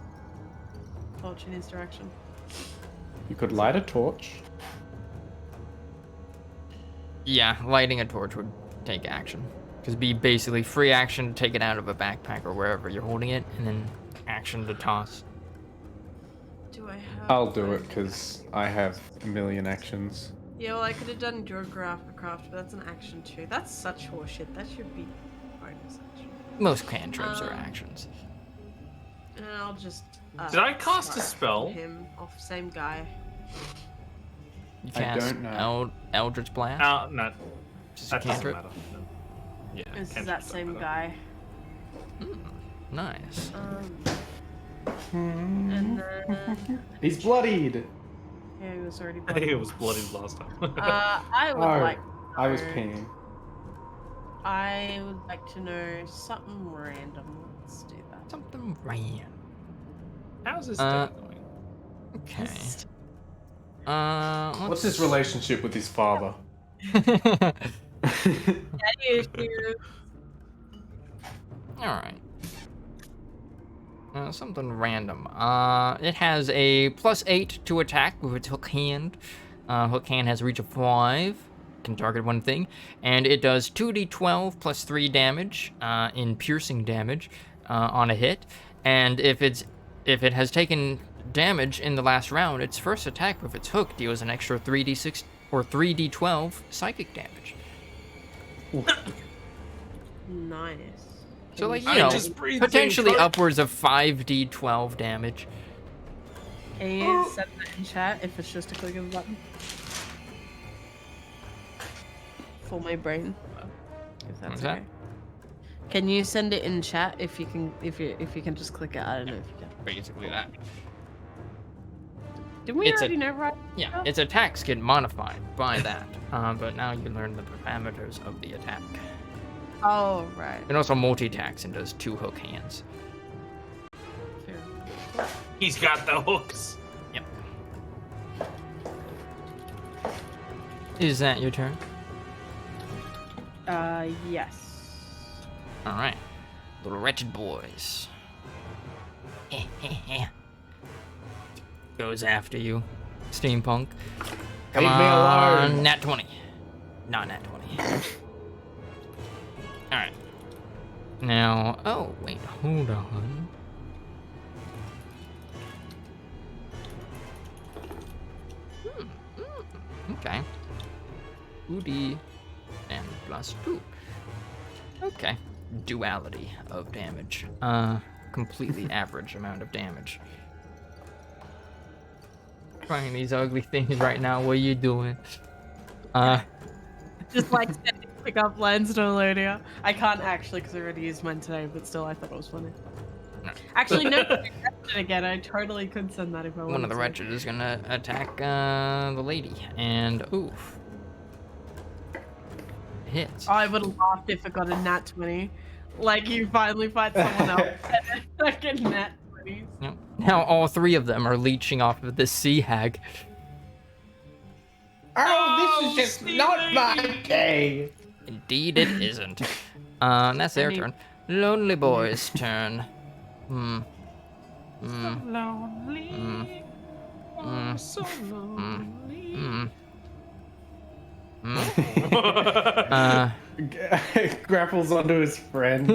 [SPEAKER 3] Torch in his direction.
[SPEAKER 4] You could light a torch.
[SPEAKER 1] Yeah, lighting a torch would take action. Because it'd be basically free action to take it out of a backpack or wherever you're holding it, and then action to toss.
[SPEAKER 3] Do I have?
[SPEAKER 4] I'll do it because I have a million actions.
[SPEAKER 3] Yeah, well, I could have done Geograph craft, but that's an action too. That's such horseshit. That should be bonus action.
[SPEAKER 1] Most cantrips are actions.
[SPEAKER 3] And I'll just.
[SPEAKER 2] Did I cast a
[SPEAKER 3] strike
[SPEAKER 2] spell?
[SPEAKER 3] Him off same guy.
[SPEAKER 1] You
[SPEAKER 4] I
[SPEAKER 1] cast
[SPEAKER 4] don't know.
[SPEAKER 1] Eldritch Blast.
[SPEAKER 2] No.
[SPEAKER 1] Just a
[SPEAKER 2] That doesn't
[SPEAKER 1] cantrip.
[SPEAKER 2] matter. No. Yeah.
[SPEAKER 3] This is
[SPEAKER 2] cantrips
[SPEAKER 3] that
[SPEAKER 2] don't
[SPEAKER 3] same
[SPEAKER 2] matter.
[SPEAKER 3] guy.
[SPEAKER 1] Nice.
[SPEAKER 3] And then
[SPEAKER 4] He's bloodied.
[SPEAKER 3] yeah, he was already.
[SPEAKER 2] I think it was bloody last time.
[SPEAKER 3] I would
[SPEAKER 4] Oh,
[SPEAKER 3] like.
[SPEAKER 4] I was
[SPEAKER 3] know-
[SPEAKER 4] peeing.
[SPEAKER 3] I would like to know something random. Let's do that.
[SPEAKER 1] Something random.
[SPEAKER 2] How's this
[SPEAKER 1] Uh,
[SPEAKER 2] day going?
[SPEAKER 1] Okay.
[SPEAKER 4] What's his relationship with his father?
[SPEAKER 3] Daddy issues.
[SPEAKER 1] Alright. Something random. It has a +8 to attack with its hook hand. Hook hand has a reach of 5. Can target one thing. And it does 2d12 plus 3 damage in piercing damage on a hit. And if it has taken damage in the last round, its first attack with its hook deals an extra 3d6 or 3d12 psychic damage.
[SPEAKER 3] Nice.
[SPEAKER 1] So, like,
[SPEAKER 2] I
[SPEAKER 1] you know,
[SPEAKER 2] just breathed
[SPEAKER 1] potentially
[SPEAKER 2] in coke.
[SPEAKER 1] upwards of 5d12 damage.
[SPEAKER 3] Can you send that in chat if it's just a click of a button? For my brain. If that's
[SPEAKER 1] What's that?
[SPEAKER 3] okay. Can you send it in chat if you can just click it? I don't know if you can.
[SPEAKER 1] Basically that.
[SPEAKER 3] Did we
[SPEAKER 1] It's a-
[SPEAKER 3] already know right?
[SPEAKER 1] Yeah, its attacks get modified by that. But now you learn the parameters of the attack.
[SPEAKER 3] Oh right.
[SPEAKER 1] It also multi-attacks and does 2 hook hands.
[SPEAKER 3] Fair.
[SPEAKER 2] He's got the hooks.
[SPEAKER 1] Yep. Is that your turn?
[SPEAKER 3] Yes.
[SPEAKER 1] Alright. Little wretched boys. Goes after you. Steampunk. Come
[SPEAKER 4] Leave me
[SPEAKER 1] on,
[SPEAKER 4] alone.
[SPEAKER 1] nat 20. Not nat 20. Alright. Now, oh, wait, hold on. Okay. 2d and plus 2. Okay. Duality of damage. Completely average amount of damage. Trying these ugly things right now. What are you doing?
[SPEAKER 3] Just like sending pickup lines to Elodia. I can't actually because I already used mine today, but still I thought it was funny. Actually, no, again, I totally could send that if I wanted
[SPEAKER 1] One of the
[SPEAKER 3] to.
[SPEAKER 1] wretched is gonna attack the lady, and oof, hits.
[SPEAKER 3] I would have laughed if it got a nat 20. Like you finally fight someone else and it's like a nat 20s.
[SPEAKER 1] Yep. Now all 3 of them are leaching off of this sea hag.
[SPEAKER 5] Oh, this is just not my day.
[SPEAKER 1] Indeed, it isn't. That's their turn. Lonely boy's turn.
[SPEAKER 2] Lonely.
[SPEAKER 1] Mm.
[SPEAKER 2] So lonely.
[SPEAKER 4] Grapples onto his friend.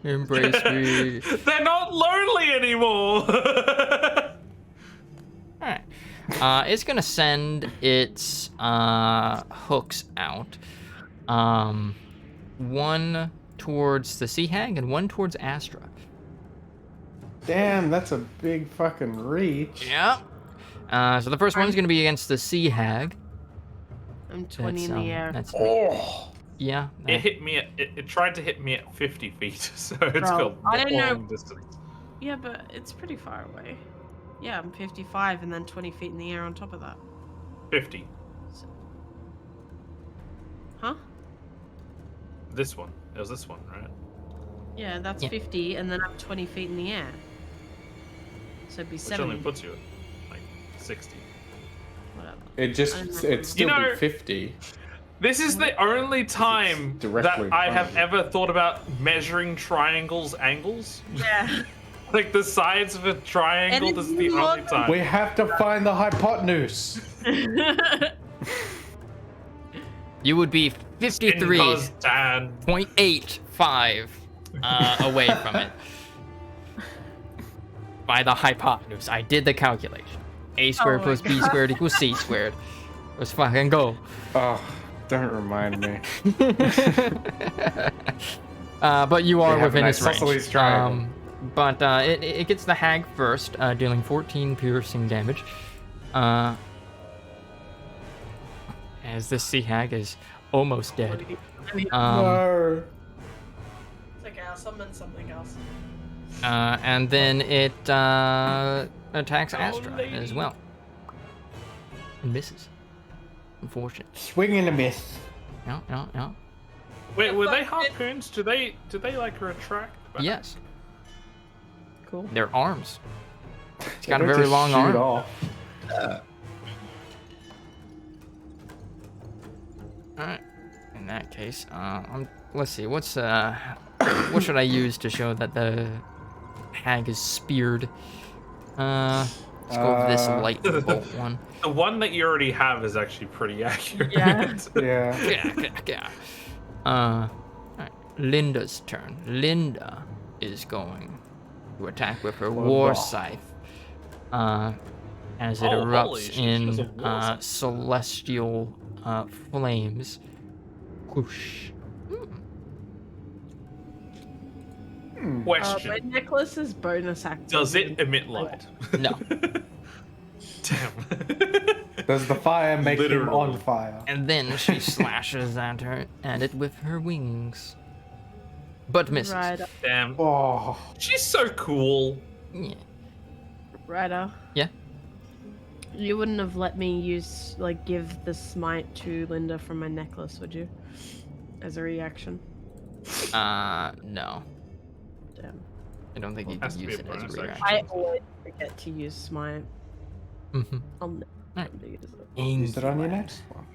[SPEAKER 1] Embrace me.
[SPEAKER 2] They're not lonely anymore.
[SPEAKER 1] Alright. It's gonna send its hooks out. One towards the Sea Hag and one towards Astra.
[SPEAKER 4] Damn, that's a big fucking reach.
[SPEAKER 1] Yeah. So the first one's gonna be against the Sea Hag.
[SPEAKER 3] I'm 20 in the air.
[SPEAKER 1] That's
[SPEAKER 4] Oh.
[SPEAKER 1] yeah.
[SPEAKER 2] It hit me. It tried to hit me at 50 feet, so it's
[SPEAKER 3] Bro,
[SPEAKER 2] got
[SPEAKER 3] I don't know.
[SPEAKER 2] long distance.
[SPEAKER 3] Yeah, but it's pretty far away. Yeah, I'm 55 and then 20 feet in the air on top of that.
[SPEAKER 2] 50.
[SPEAKER 3] So... Huh?
[SPEAKER 2] This one. It was this one, right?
[SPEAKER 3] Yeah, that's
[SPEAKER 1] Yeah.
[SPEAKER 3] 50 and then I'm 20 feet in the air. So it'd be
[SPEAKER 2] Which
[SPEAKER 3] 70.
[SPEAKER 2] only puts you at like 60.
[SPEAKER 3] Whatever.
[SPEAKER 4] It just, it'd still
[SPEAKER 2] You know-
[SPEAKER 4] be 50.
[SPEAKER 2] This is the only time that
[SPEAKER 4] directly
[SPEAKER 2] I
[SPEAKER 4] from
[SPEAKER 2] have
[SPEAKER 4] you.
[SPEAKER 2] ever thought about measuring triangles' angles.
[SPEAKER 3] Yeah.
[SPEAKER 2] Like the sides of a triangle.
[SPEAKER 3] And
[SPEAKER 2] This is
[SPEAKER 3] it's
[SPEAKER 2] the only
[SPEAKER 3] not-
[SPEAKER 2] time.
[SPEAKER 4] We have to find the hypotenuse.
[SPEAKER 1] You would be 53.85
[SPEAKER 2] 53.
[SPEAKER 1] away from it. By the hypotenuse. I did the calculation. A squared
[SPEAKER 3] my
[SPEAKER 1] plus B
[SPEAKER 3] God.
[SPEAKER 1] squared equals C squared. Let's fucking go.
[SPEAKER 4] Oh, don't remind me.
[SPEAKER 1] But you are
[SPEAKER 4] They have a
[SPEAKER 1] within
[SPEAKER 4] nice
[SPEAKER 1] its range.
[SPEAKER 4] isosceles triangle.
[SPEAKER 1] But it gets the hag first, dealing 14 piercing damage. As this sea hag is almost dead.
[SPEAKER 4] No.
[SPEAKER 3] It's okay, I'll summon something else.
[SPEAKER 1] And then it attacks Astra
[SPEAKER 2] lady.
[SPEAKER 1] as well. And misses. Unfortunate.
[SPEAKER 5] Swing and a miss.
[SPEAKER 1] Yeah.
[SPEAKER 2] Wait, were they harpoons? Do they like retract? back?
[SPEAKER 1] Yes.
[SPEAKER 3] Cool.
[SPEAKER 1] They're arms. It's got
[SPEAKER 4] They
[SPEAKER 1] a
[SPEAKER 4] don't
[SPEAKER 1] very
[SPEAKER 4] just
[SPEAKER 1] long
[SPEAKER 4] shoot
[SPEAKER 1] arm.
[SPEAKER 4] off.
[SPEAKER 1] Alright. In that case, let's see, what should I use to show that the hag is speared? Let's go with this light bolt one.
[SPEAKER 2] The one that you already have is actually pretty accurate.
[SPEAKER 3] Yeah.
[SPEAKER 4] Yeah.
[SPEAKER 1] Alright. Linda's turn. Linda is going to attack with her war scythe. As it
[SPEAKER 2] Oh, holy
[SPEAKER 1] erupts
[SPEAKER 2] shit, she has a
[SPEAKER 1] in
[SPEAKER 2] war scythe.
[SPEAKER 1] celestial flames. Whoosh.
[SPEAKER 2] Question:
[SPEAKER 3] My necklace is bonus active.
[SPEAKER 2] Does it emit light?
[SPEAKER 1] No.
[SPEAKER 2] Damn.
[SPEAKER 4] Does the fire make him
[SPEAKER 2] Literally.
[SPEAKER 4] on fire?
[SPEAKER 1] And then she slashes at it with her wings. But misses.
[SPEAKER 3] Rider.
[SPEAKER 2] Damn.
[SPEAKER 4] Oh.
[SPEAKER 2] She's so cool.
[SPEAKER 1] Yeah.
[SPEAKER 3] Rider.
[SPEAKER 1] Yeah.
[SPEAKER 3] You wouldn't have let me use, give the smite to Linda from my necklace, would you? As a reaction.
[SPEAKER 1] No.
[SPEAKER 3] Damn.
[SPEAKER 1] I don't think you
[SPEAKER 2] Has
[SPEAKER 1] can
[SPEAKER 2] to be
[SPEAKER 1] use
[SPEAKER 2] a
[SPEAKER 1] it as a
[SPEAKER 2] bonus
[SPEAKER 1] reaction.
[SPEAKER 3] I always forget to use smite.
[SPEAKER 1] Mm-hmm.
[SPEAKER 3] I'll never
[SPEAKER 1] Alright.
[SPEAKER 3] use it.
[SPEAKER 4] Use it on your next one.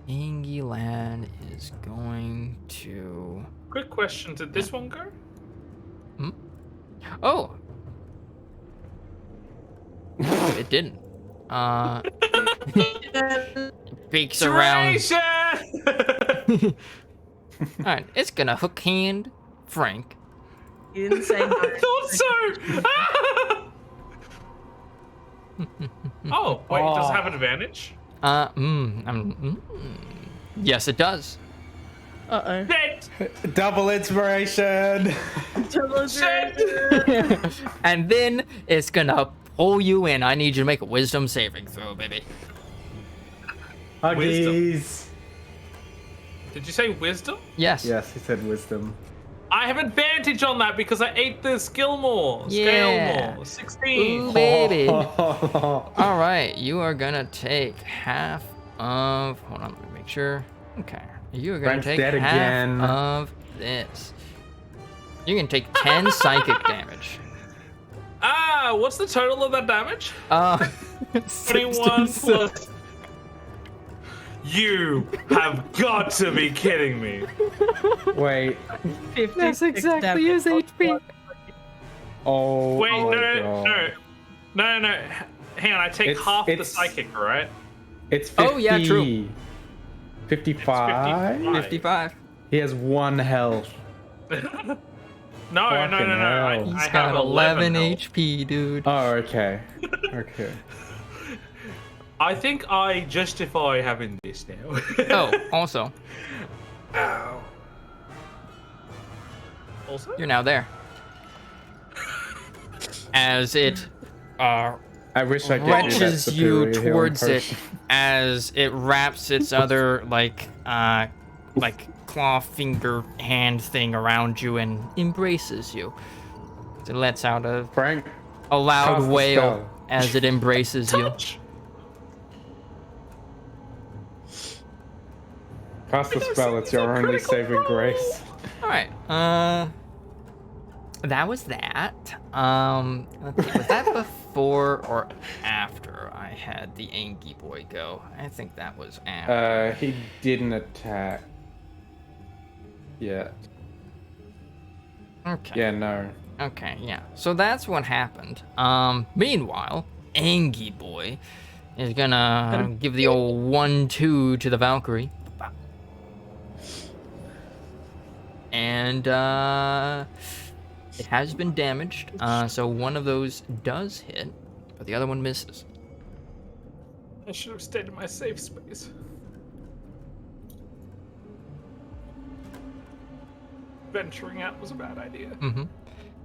[SPEAKER 1] Angilan is going to...
[SPEAKER 2] Quick question: did this one go?
[SPEAKER 1] Oh! It didn't. Peeks around.
[SPEAKER 2] Duration!
[SPEAKER 1] Alright, it's gonna hook hand Frank.
[SPEAKER 3] You didn't say no.
[SPEAKER 2] I thought so. Oh wait, does it have an advantage?
[SPEAKER 1] Yes, it does.
[SPEAKER 3] Uh-oh.
[SPEAKER 2] Dead.
[SPEAKER 4] Double inspiration.
[SPEAKER 1] And then it's gonna pull you in. I need you to make a wisdom saving throw, baby.
[SPEAKER 4] Huggies.
[SPEAKER 2] Did you say wisdom?
[SPEAKER 1] Yes.
[SPEAKER 4] Yes, he said wisdom.
[SPEAKER 2] I have advantage on that because I ate the skill more.
[SPEAKER 1] Yeah.
[SPEAKER 2] Scale more. 16.
[SPEAKER 1] Ooh, baby. All right, you are gonna take half of. Hold on, let me make sure. Okay, you are gonna
[SPEAKER 4] Frank's
[SPEAKER 1] take
[SPEAKER 4] dead
[SPEAKER 1] half
[SPEAKER 4] again.
[SPEAKER 1] of this. You can take 10 psychic damage.
[SPEAKER 2] Ah, what's the total of that damage? 21 plus. You have got to be kidding me.
[SPEAKER 4] Wait.
[SPEAKER 3] 56
[SPEAKER 1] his HP.
[SPEAKER 4] Oh.
[SPEAKER 2] Wait,
[SPEAKER 4] my
[SPEAKER 2] no.
[SPEAKER 4] God.
[SPEAKER 2] Hang on, I take
[SPEAKER 4] It's-
[SPEAKER 2] half the
[SPEAKER 4] it's-
[SPEAKER 2] psychic, right?
[SPEAKER 4] It's 50.
[SPEAKER 1] Oh, yeah, true.
[SPEAKER 4] 55?
[SPEAKER 2] 55.
[SPEAKER 1] 55.
[SPEAKER 4] He has 1 health.
[SPEAKER 2] No.
[SPEAKER 4] Fucking hell.
[SPEAKER 2] I
[SPEAKER 1] He's
[SPEAKER 2] have
[SPEAKER 1] got 11
[SPEAKER 2] health.
[SPEAKER 1] HP, dude.
[SPEAKER 4] Oh, okay. Okay.
[SPEAKER 2] I think I justify having this now.
[SPEAKER 1] Oh, also,
[SPEAKER 2] Ow. Also?
[SPEAKER 1] you're now there. As it
[SPEAKER 4] I wish I could do that
[SPEAKER 1] wrenches you
[SPEAKER 4] superior healing
[SPEAKER 1] towards it,
[SPEAKER 4] potion.
[SPEAKER 1] as it wraps its other like claw finger hand thing around you and embraces you. It lets out a
[SPEAKER 4] Frank,
[SPEAKER 1] loud
[SPEAKER 4] cast the
[SPEAKER 1] wail
[SPEAKER 4] spell.
[SPEAKER 1] as it embraces you.
[SPEAKER 2] Touch!
[SPEAKER 4] Cast the spell. It's your only saving grace.
[SPEAKER 1] All right. That was that. Let's see, was that before or after I had the Angie boy go? I think that was after.
[SPEAKER 4] He didn't attack. Yeah.
[SPEAKER 1] Okay.
[SPEAKER 4] Yeah, no.
[SPEAKER 1] Okay, yeah. So that's what happened. Meanwhile, Angie boy is gonna give the old 1-2 to the Valkyrie. And it has been damaged. So one of those does hit, but the other one misses.
[SPEAKER 2] I should have stayed in my safe space. Venturing out was a bad idea.
[SPEAKER 1] Mm-hmm.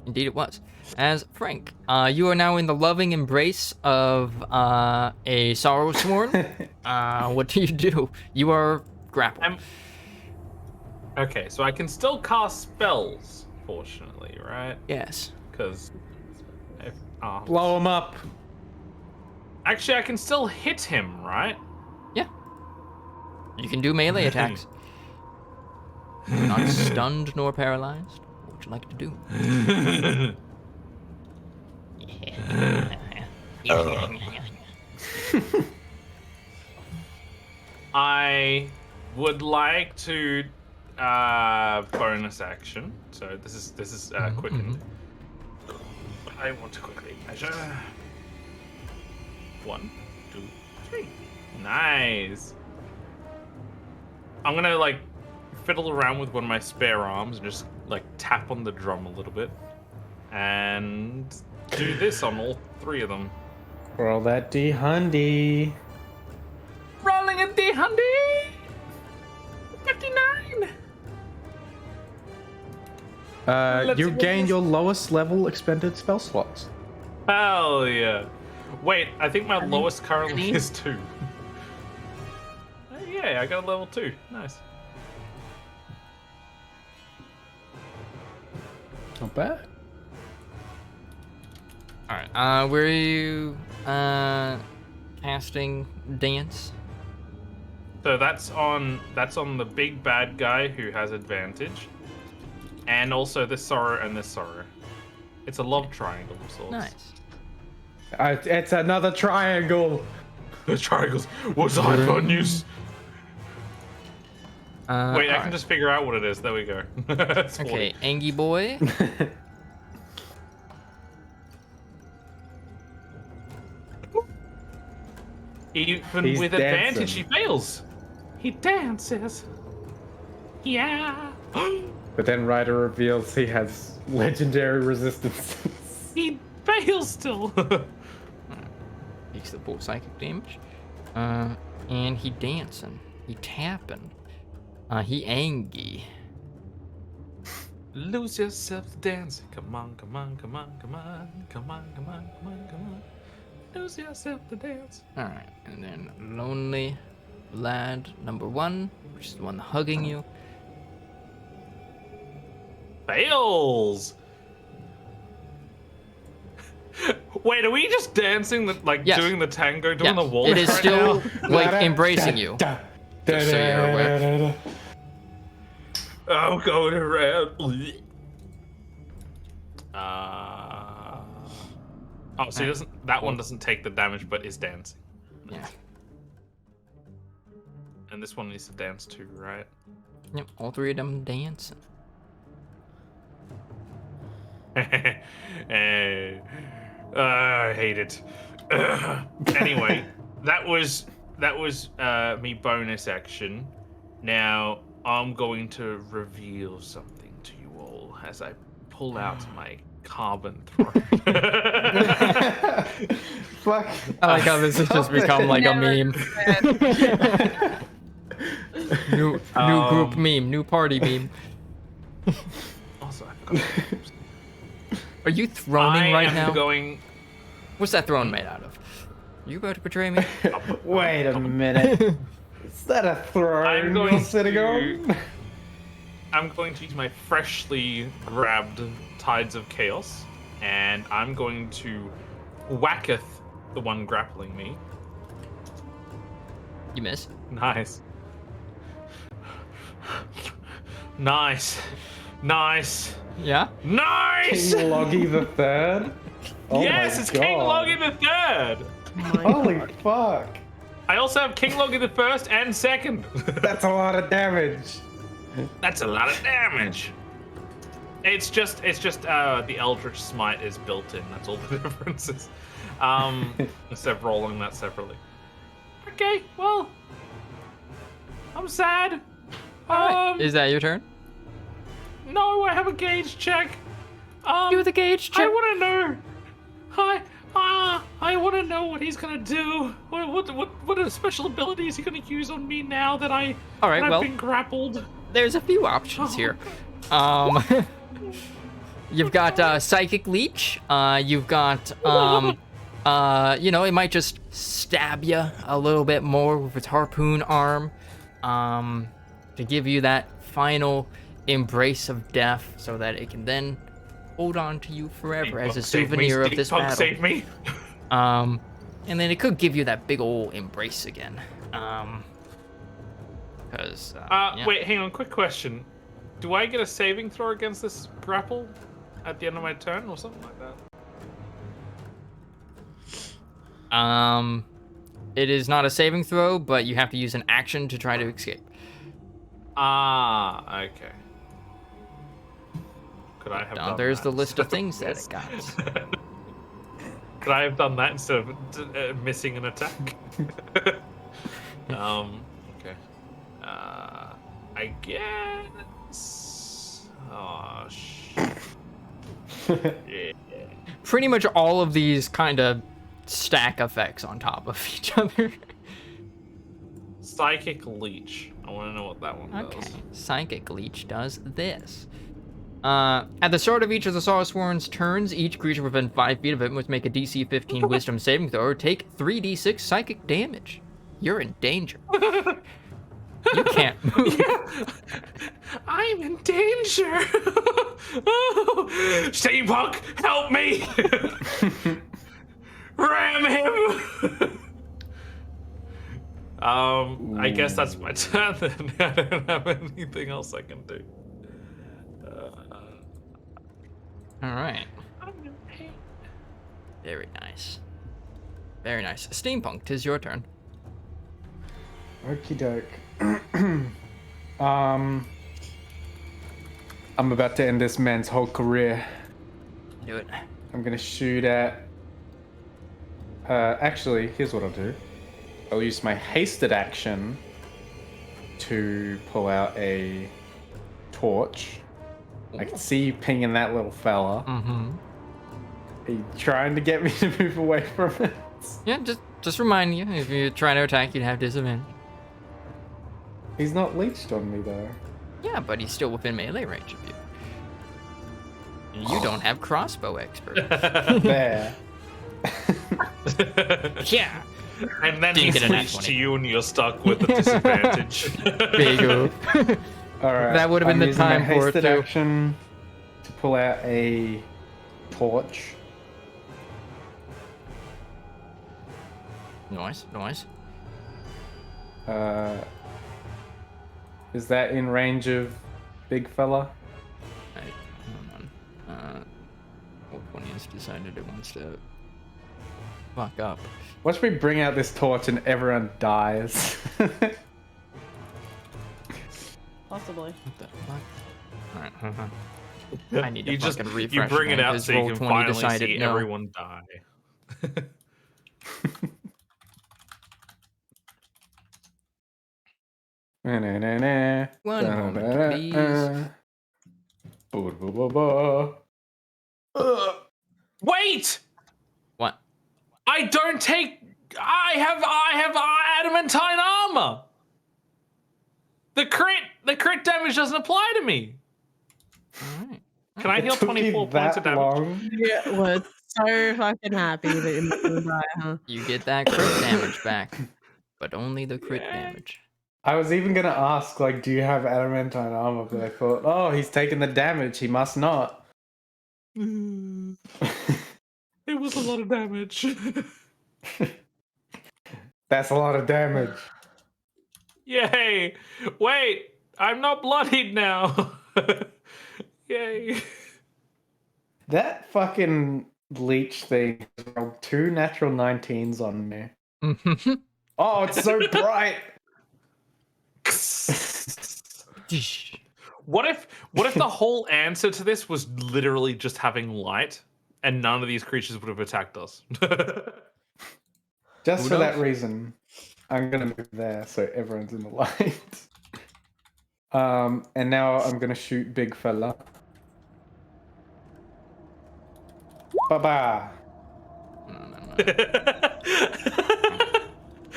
[SPEAKER 1] Indeed it was. As Frank, you are now in the loving embrace of a Sorrow Sworn. What do? You are grappled.
[SPEAKER 2] Okay, so I can still cast spells, fortunately, right?
[SPEAKER 1] Yes.
[SPEAKER 2] Because
[SPEAKER 4] Blow him up.
[SPEAKER 2] actually, I can still hit him, right?
[SPEAKER 1] Yeah. You can do melee attacks. You're not stunned nor paralyzed. What would you like to do?
[SPEAKER 2] I would like to bonus action. So this is quickened. I want to quickly measure. 1, 2, 3. Nice. I'm gonna like fiddle around with one of my spare arms and just like tap on the drum a little bit, and do this on all 3 of them.
[SPEAKER 4] Roll that D-hundy.
[SPEAKER 2] Rolling a D100. 59.
[SPEAKER 4] You gain your lowest level expended spell slots.
[SPEAKER 2] Hell yeah. Wait, I think my lowest currently is 2. Yeah, I got a level 2. Nice.
[SPEAKER 4] Not bad.
[SPEAKER 1] Alright, where are you casting dance?
[SPEAKER 2] So that's on the big bad guy who has advantage. And also this sorrow and this sorrow. It's a love triangle of sorts.
[SPEAKER 1] Nice.
[SPEAKER 4] It's another triangle.
[SPEAKER 2] The triangles was I fun news. Wait, I can
[SPEAKER 1] alright.
[SPEAKER 2] just figure out what it is. There we go. It's 40.
[SPEAKER 1] Okay, Angie boy.
[SPEAKER 2] Even
[SPEAKER 4] He's
[SPEAKER 2] with advantage,
[SPEAKER 4] dancing.
[SPEAKER 2] he fails. He dances. Yeah.
[SPEAKER 4] But then Ryder reveals he has legendary resistance.
[SPEAKER 2] He fails still.
[SPEAKER 1] Takes the full psychic damage. And he dancing. He tapping. He Angie.
[SPEAKER 2] Lose yourself to dancing. Come on, come on, come on, come on, come on, come on, come on, come on. Lose yourself to dance.
[SPEAKER 1] Alright, and then Lonely Lad number 1, which is the one hugging you.
[SPEAKER 2] Fails. Wait, are we just dancing, like
[SPEAKER 1] Yes.
[SPEAKER 2] doing the tango, doing
[SPEAKER 1] Yeah,
[SPEAKER 2] the waltz
[SPEAKER 1] it is
[SPEAKER 2] right
[SPEAKER 1] still
[SPEAKER 2] now?
[SPEAKER 1] like embracing you. Just so you're aware.
[SPEAKER 2] I'm going around. Oh, so he doesn't. That one doesn't take the damage, but is dancing.
[SPEAKER 1] Yeah.
[SPEAKER 2] And this one needs to dance too, right?
[SPEAKER 1] Yep, all 3 of them dancing.
[SPEAKER 2] I hate it. Anyway, that was me bonus action. Now I'm going to reveal something to you all as I pull out my carbon thrower.
[SPEAKER 4] Fuck.
[SPEAKER 1] I like how this has just become like a meme. New group meme, new party meme.
[SPEAKER 2] Also, I forgot.
[SPEAKER 1] Are you throning right now?
[SPEAKER 2] Going.
[SPEAKER 1] What's that throne made out of? You about to betray me?
[SPEAKER 4] Wait a minute. Is that a throne
[SPEAKER 2] I'm going
[SPEAKER 4] you're sitting
[SPEAKER 2] to-
[SPEAKER 4] on?
[SPEAKER 2] I'm going to use my freshly grabbed Tides of Chaos, and I'm going to whacketh the one grappling me.
[SPEAKER 1] You miss.
[SPEAKER 2] Nice. Nice. Nice.
[SPEAKER 1] Yeah?
[SPEAKER 2] Nice!
[SPEAKER 4] King Loggy the Third? Oh
[SPEAKER 2] yes,
[SPEAKER 4] my
[SPEAKER 2] it's
[SPEAKER 4] God.
[SPEAKER 2] King Loggy the Third.
[SPEAKER 4] Holy fuck.
[SPEAKER 2] I also have King Loggy the First and Second.
[SPEAKER 4] That's a lot of damage.
[SPEAKER 2] That's a lot of damage. It's just the Eldritch Smite is built in. That's all the difference is. Instead of rolling that separately. Okay, well, I'm sad.
[SPEAKER 1] Is that your turn?
[SPEAKER 2] No, I have a gauge check.
[SPEAKER 1] Do the gauge check.
[SPEAKER 2] I want to know. I want to know what he's gonna do. What special ability is he gonna use on me now that I've been grappled?
[SPEAKER 1] There's a few options here. You've got Psychic Leech. You've got it might just stab you a little bit more with its harpoon arm, to give you that final embrace of death, so that it can then hold on to you forever as a souvenir of this battle.
[SPEAKER 2] Save me.
[SPEAKER 1] And then it could give you that big old embrace again. Because
[SPEAKER 2] Wait, hang on. Quick question. Do I get a saving throw against this grapple at the end of my turn or something like that?
[SPEAKER 1] It is not a saving throw, but you have to use an action to try to escape.
[SPEAKER 2] Ah, okay. Could I have done
[SPEAKER 1] There's
[SPEAKER 2] that
[SPEAKER 1] the list of
[SPEAKER 2] instead
[SPEAKER 1] things that
[SPEAKER 2] this?
[SPEAKER 1] it got.
[SPEAKER 2] Could I have done that instead of missing an attack? Okay. I guess. Oh, yeah.
[SPEAKER 1] Pretty much all of these kind of stack effects on top of each other.
[SPEAKER 2] Psychic Leech. I want to know what that one
[SPEAKER 1] Okay.
[SPEAKER 2] does.
[SPEAKER 1] Psychic Leech does this. At the start of each of the Sawsworn's turns, each creature within 5 feet of it must make a DC 15 Wisdom saving throw or take 3d6 psychic damage. You're in danger. You can't move.
[SPEAKER 2] Yeah. I'm in danger. Steampunk, help me! Ram him! I guess that's my turn then. I don't have anything else I can do.
[SPEAKER 1] All right. Very nice. Very nice. Steampunk, 'tis your turn.
[SPEAKER 4] Okie doke. I'm about to end this man's whole career.
[SPEAKER 1] Do it.
[SPEAKER 4] I'm gonna shoot at. Actually, here's what I'll do. I'll use my hasted action to pull out a torch. I can see you pinging that little fella.
[SPEAKER 1] Mm-hmm.
[SPEAKER 4] Are you trying to get me to move away from it?
[SPEAKER 1] Yeah, just remind you, if you're trying to attack, you'd have disadvantage.
[SPEAKER 4] He's not leeched on me though.
[SPEAKER 1] Yeah, but he's still within melee range of you. You don't have crossbow expert.
[SPEAKER 4] There.
[SPEAKER 1] Yeah.
[SPEAKER 2] And then
[SPEAKER 1] Didn't
[SPEAKER 2] he's
[SPEAKER 1] get a nat
[SPEAKER 2] leashed
[SPEAKER 1] 20.
[SPEAKER 2] to you and you're stuck with a disadvantage.
[SPEAKER 1] Big oof.
[SPEAKER 4] All right.
[SPEAKER 1] That would've been the
[SPEAKER 4] using my
[SPEAKER 1] time for it,
[SPEAKER 4] hasted
[SPEAKER 1] too.
[SPEAKER 4] action to pull out a torch.
[SPEAKER 1] Nice.
[SPEAKER 4] Is that in range of big fella?
[SPEAKER 1] Hey, hold on. What one has decided it wants to fuck up?
[SPEAKER 4] Watch me bring out this torch and everyone dies.
[SPEAKER 3] Possibly.
[SPEAKER 1] What the fuck? Alright, hold on. I need to
[SPEAKER 2] you just
[SPEAKER 1] fucking refresh.
[SPEAKER 2] you bring it
[SPEAKER 1] man,
[SPEAKER 2] out
[SPEAKER 1] 'cause
[SPEAKER 2] so you can
[SPEAKER 1] Roll20
[SPEAKER 2] finally
[SPEAKER 1] decided
[SPEAKER 2] see
[SPEAKER 1] no.
[SPEAKER 2] everyone die.
[SPEAKER 1] One moment, please.
[SPEAKER 2] Wait!
[SPEAKER 1] What?
[SPEAKER 2] I don't take. I have adamantine armor. The crit damage doesn't apply to me.
[SPEAKER 1] All right.
[SPEAKER 2] Can I
[SPEAKER 4] It
[SPEAKER 2] heal
[SPEAKER 4] took you
[SPEAKER 2] 24 points of
[SPEAKER 4] that
[SPEAKER 2] damage?
[SPEAKER 4] long?
[SPEAKER 3] Yeah, was so fucking happy that you're not gonna die, huh?
[SPEAKER 1] You get that crit damage back, but only the crit damage.
[SPEAKER 4] I was even gonna ask, like, do you have adamantine armor? But I thought, oh, he's taking the damage. He must not.
[SPEAKER 2] It was a lot of damage.
[SPEAKER 4] That's a lot of damage.
[SPEAKER 2] Yay! Wait, I'm not bloodied now. Yay!
[SPEAKER 4] That fucking leech thing rolled 2 natural 19s on me. Oh, it's so bright.
[SPEAKER 2] What if the whole answer to this was literally just having light, and none of these creatures would have attacked us?
[SPEAKER 4] Just
[SPEAKER 1] Who
[SPEAKER 4] for that
[SPEAKER 1] knows?
[SPEAKER 4] reason, I'm gonna move there so everyone's in the light. And now I'm gonna shoot big fella. Ba-ba.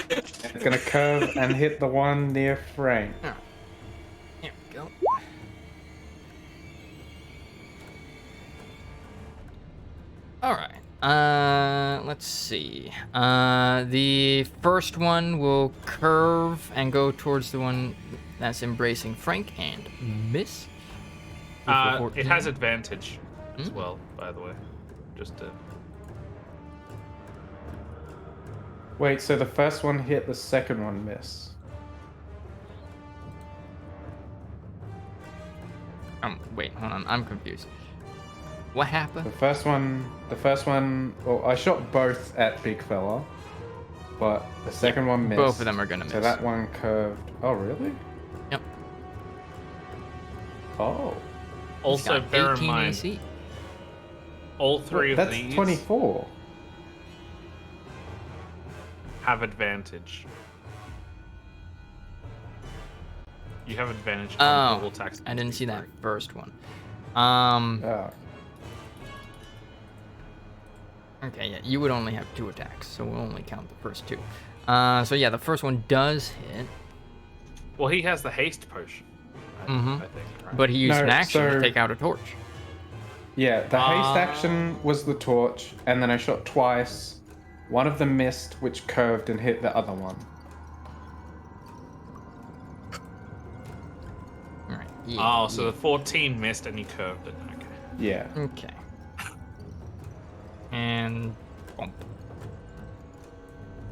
[SPEAKER 4] It's gonna curve and hit the one near Frank.
[SPEAKER 1] Here we go. All right. Let's see. The first one will curve and go towards the one that's embracing Frank and miss.
[SPEAKER 2] It has advantage as well, by the way. Just to...
[SPEAKER 4] Wait, so the first one hit, the second one miss.
[SPEAKER 1] Wait, hold on. I'm confused. What happened?
[SPEAKER 4] The first one, well, I shot both at big fella, but the second one missed.
[SPEAKER 1] Both of them are gonna miss.
[SPEAKER 4] So that one curved. Oh, really?
[SPEAKER 1] Yep.
[SPEAKER 4] Oh.
[SPEAKER 2] Also,
[SPEAKER 1] Got
[SPEAKER 2] bear in
[SPEAKER 1] 18
[SPEAKER 2] mind,
[SPEAKER 1] AC.
[SPEAKER 2] all three of
[SPEAKER 4] That's
[SPEAKER 2] these
[SPEAKER 4] 24.
[SPEAKER 2] have advantage. You have advantage on all
[SPEAKER 1] Oh,
[SPEAKER 2] attacks.
[SPEAKER 1] I didn't see that first one.
[SPEAKER 4] Oh.
[SPEAKER 1] Okay, yeah, you would only have 2 attacks, so we'll only count the first 2. So yeah, the first one does hit,
[SPEAKER 2] Well, he has the haste potion. I think, right?
[SPEAKER 1] but he used
[SPEAKER 4] No,
[SPEAKER 1] an action to
[SPEAKER 4] so-
[SPEAKER 1] take out a torch.
[SPEAKER 4] Yeah, the haste action was the torch, and then I shot twice. One of them missed, which curved and hit the other one.
[SPEAKER 1] All right. Yeah,
[SPEAKER 2] Oh, so the 14 missed and he curved it. Okay.
[SPEAKER 4] Yeah.
[SPEAKER 1] Okay. And bump.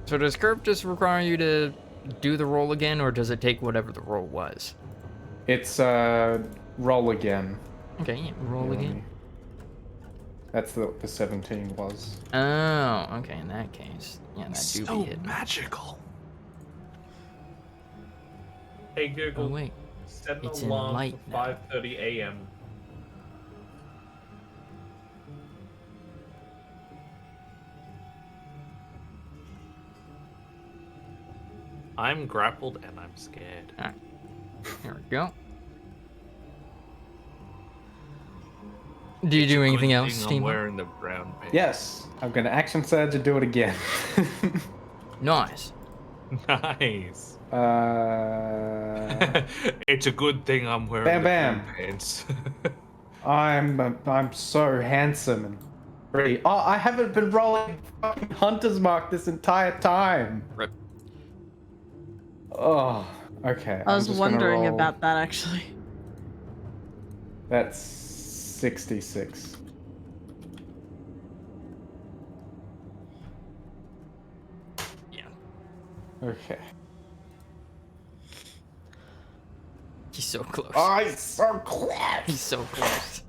[SPEAKER 1] So does curve just require you to do the roll again, or does it take whatever the roll was?
[SPEAKER 4] It's roll again.
[SPEAKER 1] Okay, yeah, roll again.
[SPEAKER 4] That's what the 17 was.
[SPEAKER 1] Oh, okay. In that case, yeah, that do
[SPEAKER 2] So
[SPEAKER 1] be hidden.
[SPEAKER 2] magical. Hey Google,
[SPEAKER 1] Oh wait.
[SPEAKER 2] set an
[SPEAKER 1] it's in
[SPEAKER 2] alarm
[SPEAKER 1] light
[SPEAKER 2] for
[SPEAKER 1] now.
[SPEAKER 2] 5:30 a.m. I'm grappled and I'm scared.
[SPEAKER 1] All right. Here we go. Do you do anything
[SPEAKER 2] Good
[SPEAKER 1] else,
[SPEAKER 2] thing I'm
[SPEAKER 1] Steam?
[SPEAKER 2] wearing the brown pants.
[SPEAKER 4] Yes, I'm gonna action surge and do it again.
[SPEAKER 1] Nice.
[SPEAKER 2] Nice.
[SPEAKER 4] uh,
[SPEAKER 2] It's a good thing I'm wearing
[SPEAKER 4] Bam,
[SPEAKER 2] the
[SPEAKER 4] bam.
[SPEAKER 2] brown pants.
[SPEAKER 4] I'm so handsome and pretty. Oh, I haven't been rolling fucking Hunter's Mark this entire time.
[SPEAKER 1] Rip.
[SPEAKER 4] Oh, okay.
[SPEAKER 3] I
[SPEAKER 4] I'm
[SPEAKER 3] was
[SPEAKER 4] just gonna
[SPEAKER 3] wondering
[SPEAKER 4] roll-
[SPEAKER 3] about that actually.
[SPEAKER 4] That's 66.
[SPEAKER 1] Yeah.
[SPEAKER 4] Okay.
[SPEAKER 1] He's so close.
[SPEAKER 4] Oh, he's so close.
[SPEAKER 1] He's so close.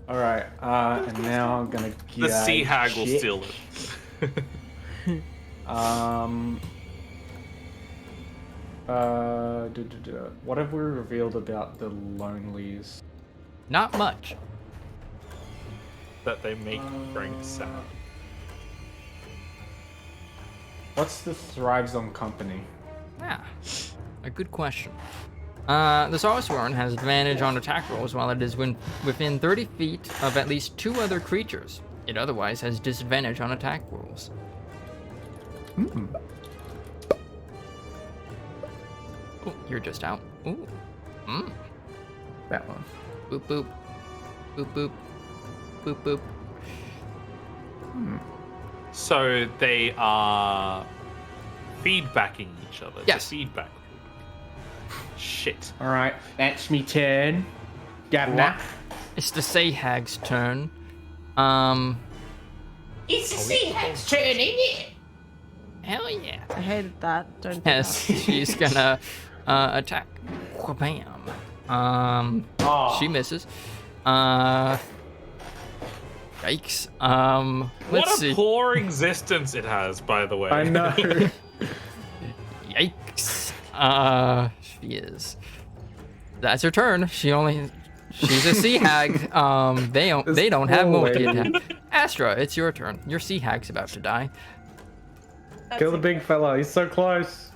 [SPEAKER 4] All right. And now I'm gonna
[SPEAKER 2] The
[SPEAKER 4] get
[SPEAKER 2] sea hag will
[SPEAKER 4] shit.
[SPEAKER 2] steal it.
[SPEAKER 4] What have we revealed about the Lonelies?
[SPEAKER 1] Not much.
[SPEAKER 2] That they make Frank sad.
[SPEAKER 4] What's the thrives on company?
[SPEAKER 1] Yeah. A good question. The Sarsworn has advantage on attack rolls while it is within 30 feet of at least 2 other creatures. It otherwise has disadvantage on attack rolls. Oh, you're just out. Ooh.
[SPEAKER 4] That one.
[SPEAKER 1] Boop, boop. Boop, boop. Boop, boop.
[SPEAKER 2] So they are feedbacking each other.
[SPEAKER 1] Yes.
[SPEAKER 2] It's a feedback. Shit.
[SPEAKER 5] All right, that's me turn. Governor.
[SPEAKER 1] It's the Sahag's turn.
[SPEAKER 5] It's the sea hag's turn, isn't it?
[SPEAKER 1] Hell yeah.
[SPEAKER 3] I hated that. Don't do
[SPEAKER 1] Yes, she's gonna attack. Bam. She misses. Yikes. Let's
[SPEAKER 2] What a
[SPEAKER 1] see.
[SPEAKER 2] poor existence it has, by the way.
[SPEAKER 4] I know.
[SPEAKER 1] Yikes. She is. That's her turn. She's a sea hag. They don't have multi attack. Astra, it's your turn. Your sea hag's about to die.
[SPEAKER 4] Kill the big fella. He's so close.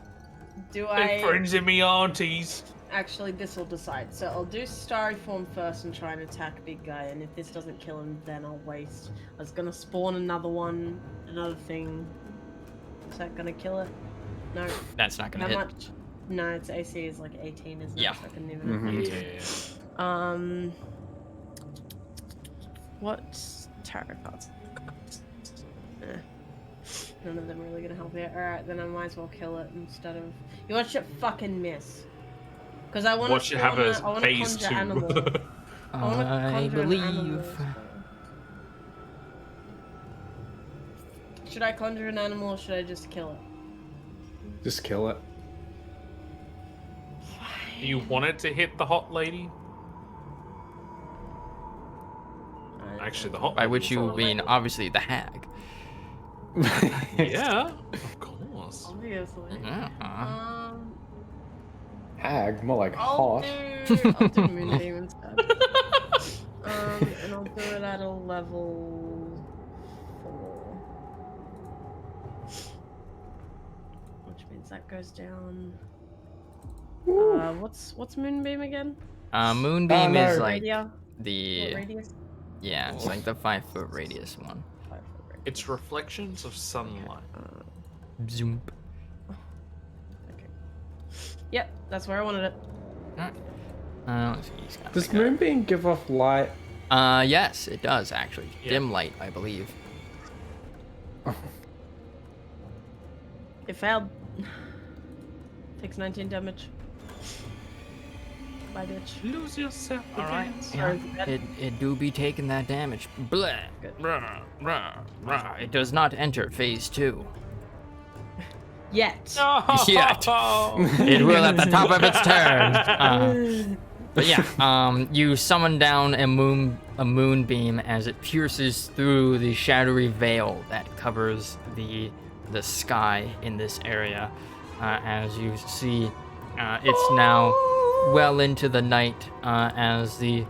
[SPEAKER 3] Do
[SPEAKER 2] They're
[SPEAKER 3] I...
[SPEAKER 2] friends of me aunties.
[SPEAKER 3] Actually, this will decide. So I'll do Starry Form first and try and attack big guy, and if this doesn't kill him, then I'll waste. I was gonna spawn another thing. Is that gonna kill it? No.
[SPEAKER 1] That's not gonna
[SPEAKER 3] How
[SPEAKER 1] hit.
[SPEAKER 3] much? No, its AC is like 18, isn't
[SPEAKER 1] Yeah.
[SPEAKER 3] it? So I can even...
[SPEAKER 2] Yeah.
[SPEAKER 3] What tarot cards? None of them really gonna help here. Alright, then I might as well kill it instead of... You watch it fucking miss. Because I want
[SPEAKER 2] Watch it have a phase
[SPEAKER 3] conjure
[SPEAKER 2] 2.
[SPEAKER 3] animal. wanna
[SPEAKER 1] I
[SPEAKER 3] conjure an animal
[SPEAKER 1] believe.
[SPEAKER 3] as well. Should I conjure an animal or should I just kill it?
[SPEAKER 4] Just kill it.
[SPEAKER 2] You wanted to hit the hot lady? Actually, the hot
[SPEAKER 1] By
[SPEAKER 2] lady
[SPEAKER 1] which
[SPEAKER 2] was
[SPEAKER 1] you
[SPEAKER 2] hot.
[SPEAKER 1] mean obviously the hag.
[SPEAKER 2] Yeah, of course.
[SPEAKER 3] Obviously.
[SPEAKER 1] Yeah.
[SPEAKER 4] Hag, more like
[SPEAKER 3] I'll
[SPEAKER 4] hot.
[SPEAKER 3] I'll do Moonbeam instead. And I'll do it at a level 4. Which means that goes down. What's Moonbeam again?
[SPEAKER 1] Moonbeam
[SPEAKER 4] no.
[SPEAKER 1] is like
[SPEAKER 3] Radia? What
[SPEAKER 1] the
[SPEAKER 3] radius?
[SPEAKER 1] it's like the 5-foot radius one.
[SPEAKER 3] 5 foot radius.
[SPEAKER 2] It's reflections of sunlight.
[SPEAKER 1] Zoom.
[SPEAKER 3] Okay. Yep, that's where I wanted it.
[SPEAKER 1] Let's see, he's got
[SPEAKER 4] Does
[SPEAKER 1] like a-
[SPEAKER 4] Moonbeam give off light?
[SPEAKER 1] Yes, it does actually.
[SPEAKER 2] Yeah.
[SPEAKER 1] Dim light, I believe.
[SPEAKER 3] It failed. Takes 19 damage. Bye, bitch.
[SPEAKER 2] Lose yourself.
[SPEAKER 1] Alright.
[SPEAKER 3] Sorry,
[SPEAKER 1] It do be taking that damage. Blah.
[SPEAKER 3] Good.
[SPEAKER 1] Rah, rah, rah. It does not enter phase 2.
[SPEAKER 3] Yet.
[SPEAKER 1] Yet. It will at the top of its turn. But yeah, you summon down a moonbeam as it pierces through the shadowy veil that covers the sky in this area. As you see, it's now well into the night as the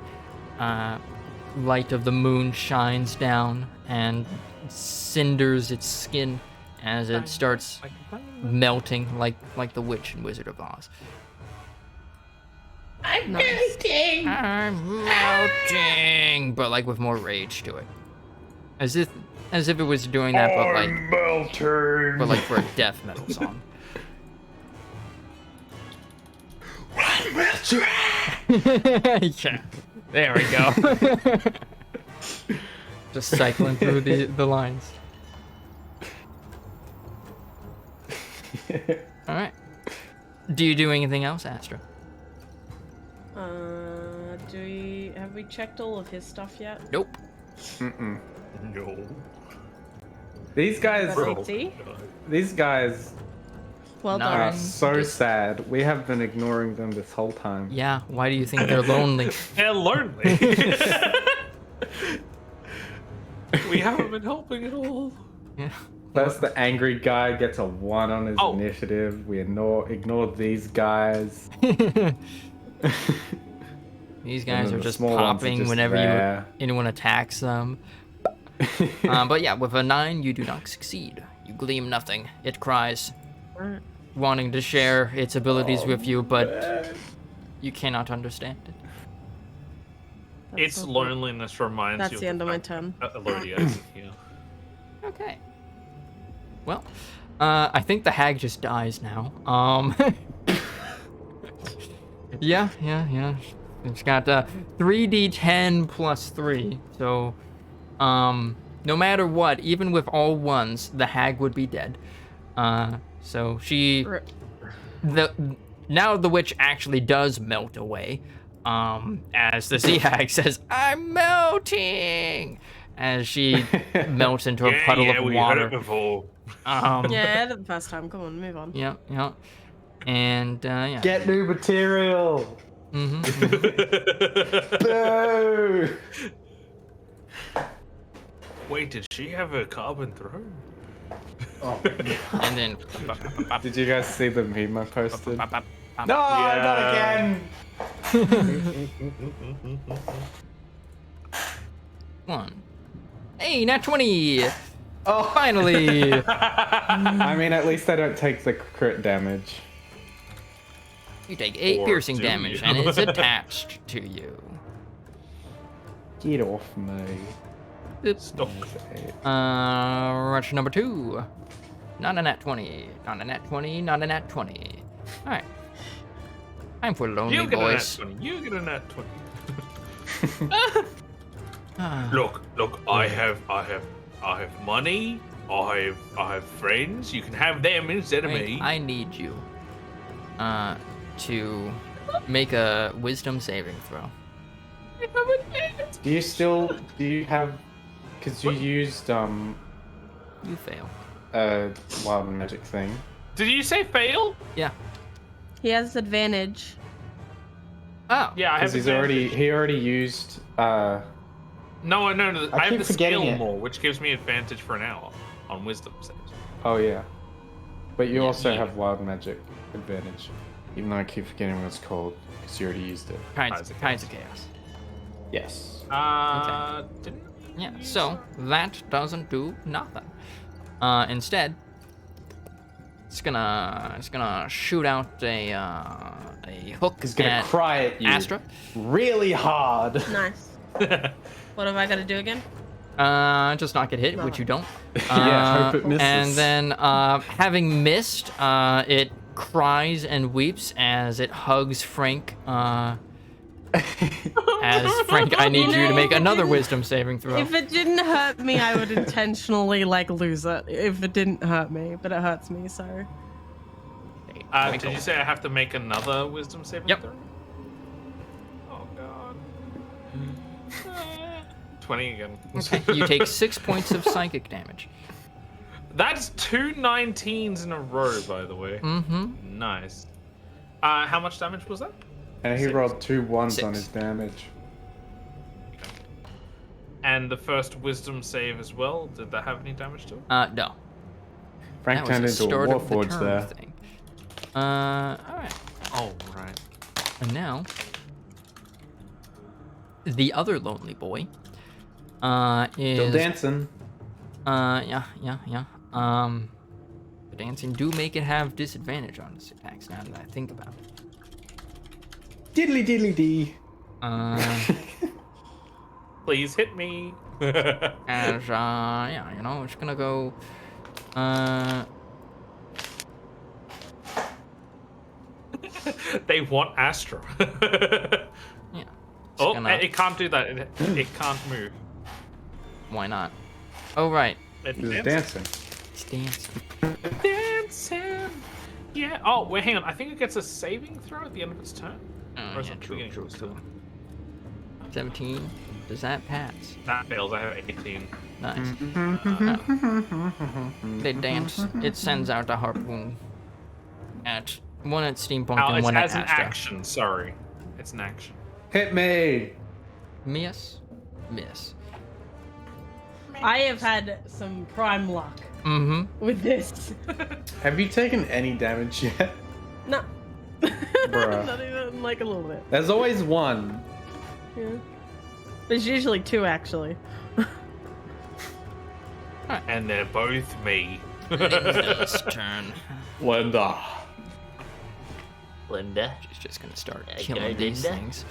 [SPEAKER 1] light of the moon shines down and cinders its skin as it starts melting like the witch and Wizard of Oz.
[SPEAKER 5] I'm melting.
[SPEAKER 1] I'm melting, but like with more rage to it, as if it was doing that, but like for a death metal song. Yeah, there we go. Just cycling through the lines. All right. Do you do anything else, Astra?
[SPEAKER 3] Have we checked all of his stuff yet?
[SPEAKER 1] Nope.
[SPEAKER 4] Mm-mm.
[SPEAKER 2] No.
[SPEAKER 4] These guys,
[SPEAKER 3] Got AC?
[SPEAKER 4] these guys
[SPEAKER 3] Well
[SPEAKER 1] No.
[SPEAKER 4] are
[SPEAKER 3] done.
[SPEAKER 4] so sad. We have been ignoring them this whole time.
[SPEAKER 1] Yeah. Why do you think they're lonely?
[SPEAKER 2] They're lonely. We haven't been helping at all.
[SPEAKER 1] Yeah.
[SPEAKER 4] First, the angry guy gets a 1 on his
[SPEAKER 2] Oh.
[SPEAKER 4] initiative. We ignore these guys.
[SPEAKER 1] These guys
[SPEAKER 4] then
[SPEAKER 1] are
[SPEAKER 4] the
[SPEAKER 1] just
[SPEAKER 4] small ones are
[SPEAKER 1] popping
[SPEAKER 4] just
[SPEAKER 1] whenever
[SPEAKER 4] there.
[SPEAKER 1] anyone attacks them. But yeah, with a 9, you do not succeed. You gleam nothing. It cries, wanting to share its abilities with you, but you cannot understand it.
[SPEAKER 2] Its
[SPEAKER 3] so good.
[SPEAKER 2] loneliness reminds
[SPEAKER 3] That's
[SPEAKER 2] you
[SPEAKER 3] the
[SPEAKER 2] of
[SPEAKER 3] end of my
[SPEAKER 2] fact
[SPEAKER 3] turn.
[SPEAKER 2] that Elodia isn't here.
[SPEAKER 1] Okay. Well, I think the hag just dies now. Yeah. It's got 3d10 plus 3. So, no matter what, even with all ones, the hag would be dead. So she, now the witch actually does melt away. As the sea hag says, "I'm melting," as she melts into a puddle of
[SPEAKER 2] we
[SPEAKER 1] water.
[SPEAKER 2] heard it before.
[SPEAKER 3] Yeah, the first time. Come on, move on.
[SPEAKER 1] Yeah. And yeah.
[SPEAKER 4] Get new material. Boo!
[SPEAKER 2] Wait, did she have a carbon throne?
[SPEAKER 4] Oh.
[SPEAKER 1] And then
[SPEAKER 4] Did you guys see the meme I posted? No,
[SPEAKER 2] Yeah.
[SPEAKER 4] not again.
[SPEAKER 1] one. Hey, nat 20!
[SPEAKER 4] Oh,
[SPEAKER 1] Finally!
[SPEAKER 4] I mean, at least I don't take the crit damage.
[SPEAKER 1] You take 8
[SPEAKER 2] Or
[SPEAKER 1] piercing
[SPEAKER 2] do
[SPEAKER 1] damage,
[SPEAKER 2] you?
[SPEAKER 1] and it's attached to you.
[SPEAKER 4] Get off me.
[SPEAKER 2] Stop.
[SPEAKER 1] Rush number 2. Not a nat 20. Not a nat 20. Not a nat 20. Alright. Time for lonely
[SPEAKER 2] You get a nat
[SPEAKER 1] boys.
[SPEAKER 2] 20. You get a nat 20.
[SPEAKER 1] Ah,
[SPEAKER 2] Look, I have money. I have friends. You can have them instead of me.
[SPEAKER 1] I need you to make a wisdom saving throw.
[SPEAKER 4] Do you have, because you used
[SPEAKER 1] You fail.
[SPEAKER 4] a wild magic thing.
[SPEAKER 2] Did you say fail?
[SPEAKER 1] Yeah.
[SPEAKER 3] He has advantage.
[SPEAKER 1] Oh.
[SPEAKER 2] Yeah, I have.
[SPEAKER 4] Because
[SPEAKER 2] advantage.
[SPEAKER 4] he already used
[SPEAKER 2] No. I have
[SPEAKER 4] keep
[SPEAKER 2] the
[SPEAKER 4] forgetting
[SPEAKER 2] skill
[SPEAKER 4] it.
[SPEAKER 2] more, which gives me advantage for an hour on wisdom saves.
[SPEAKER 4] Oh yeah. But you
[SPEAKER 1] Yeah,
[SPEAKER 4] also
[SPEAKER 2] yeah.
[SPEAKER 4] have wild magic advantage. Even though I keep forgetting what it's called, because you already used it.
[SPEAKER 1] Tides of chaos.
[SPEAKER 4] Yes.
[SPEAKER 2] Didn't
[SPEAKER 1] Yeah, so that doesn't do nothing. Instead, it's gonna shoot out a hook
[SPEAKER 4] He's gonna
[SPEAKER 1] at
[SPEAKER 4] cry at you
[SPEAKER 1] Astra.
[SPEAKER 4] really hard.
[SPEAKER 3] Nice. What have I got to do again?
[SPEAKER 1] Just not get hit, which you don't.
[SPEAKER 4] Yeah, hope it misses.
[SPEAKER 1] And then, having missed, it cries and weeps as it hugs Frank. As Frank, I need you to make another wisdom saving throw.
[SPEAKER 3] If it didn't hurt me, I would intentionally lose it. If it didn't hurt me, but it hurts me, so.
[SPEAKER 2] Did you say I have to make another wisdom saving
[SPEAKER 1] Yep.
[SPEAKER 2] throw? Oh god. 20 again.
[SPEAKER 1] Okay, you take 6 points of psychic damage.
[SPEAKER 2] That's 2 19s in a row, by the way.
[SPEAKER 1] Mm-hmm.
[SPEAKER 2] Nice. How much damage was that?
[SPEAKER 4] And he
[SPEAKER 2] 6.
[SPEAKER 4] rolled 2 ones on
[SPEAKER 1] 6.
[SPEAKER 4] his damage.
[SPEAKER 2] And the first wisdom save as well. Did that have any damage to it?
[SPEAKER 1] No.
[SPEAKER 4] Frank
[SPEAKER 1] That was
[SPEAKER 4] turned
[SPEAKER 1] the
[SPEAKER 4] into a
[SPEAKER 1] start of the
[SPEAKER 4] warforged
[SPEAKER 1] turn
[SPEAKER 4] there.
[SPEAKER 1] thing. Alright.
[SPEAKER 2] Oh, right.
[SPEAKER 1] And now, the other lonely boy, is...
[SPEAKER 4] Still dancing.
[SPEAKER 1] Yeah. The dancing do make it have disadvantage on its attacks, now that I think about it.
[SPEAKER 4] Diddly diddly dee.
[SPEAKER 2] Please hit me.
[SPEAKER 1] As, yeah, it's gonna go,
[SPEAKER 2] They want Astra.
[SPEAKER 1] yeah. It's
[SPEAKER 2] Oh,
[SPEAKER 1] gonna,
[SPEAKER 2] it can't do that. It can't move.
[SPEAKER 1] why not? Oh, right.
[SPEAKER 2] It's
[SPEAKER 4] He's
[SPEAKER 2] dancing.
[SPEAKER 4] dancing.
[SPEAKER 1] It's dancing.
[SPEAKER 2] Dancing. Yeah. Oh, wait, hang on. I think it gets a saving throw at the end of its turn.
[SPEAKER 1] Oh,
[SPEAKER 2] Or is
[SPEAKER 1] yeah,
[SPEAKER 2] it
[SPEAKER 1] true.
[SPEAKER 2] beginning of its turn?
[SPEAKER 1] 17. Does that pass?
[SPEAKER 2] That fails. I have 18.
[SPEAKER 1] Nice. They dance. It sends out a harpoon at one at Steampunk
[SPEAKER 2] Oh,
[SPEAKER 1] and
[SPEAKER 2] it's
[SPEAKER 1] one at
[SPEAKER 2] as an
[SPEAKER 1] Astra.
[SPEAKER 2] action. Sorry. It's an action.
[SPEAKER 4] Hit me.
[SPEAKER 1] Miss.
[SPEAKER 3] I have had some prime luck
[SPEAKER 1] Mm-hmm.
[SPEAKER 3] with this.
[SPEAKER 4] Have you taken any damage yet?
[SPEAKER 3] No.
[SPEAKER 4] Bruh.
[SPEAKER 3] Not even like a little bit.
[SPEAKER 4] There's always one.
[SPEAKER 3] Yeah. There's usually 2, actually.
[SPEAKER 2] And they're both me.
[SPEAKER 1] Linda's turn.
[SPEAKER 4] Linda.
[SPEAKER 6] Linda.
[SPEAKER 1] She's just gonna start
[SPEAKER 6] Okay,
[SPEAKER 1] killing these
[SPEAKER 6] Linda.
[SPEAKER 1] things.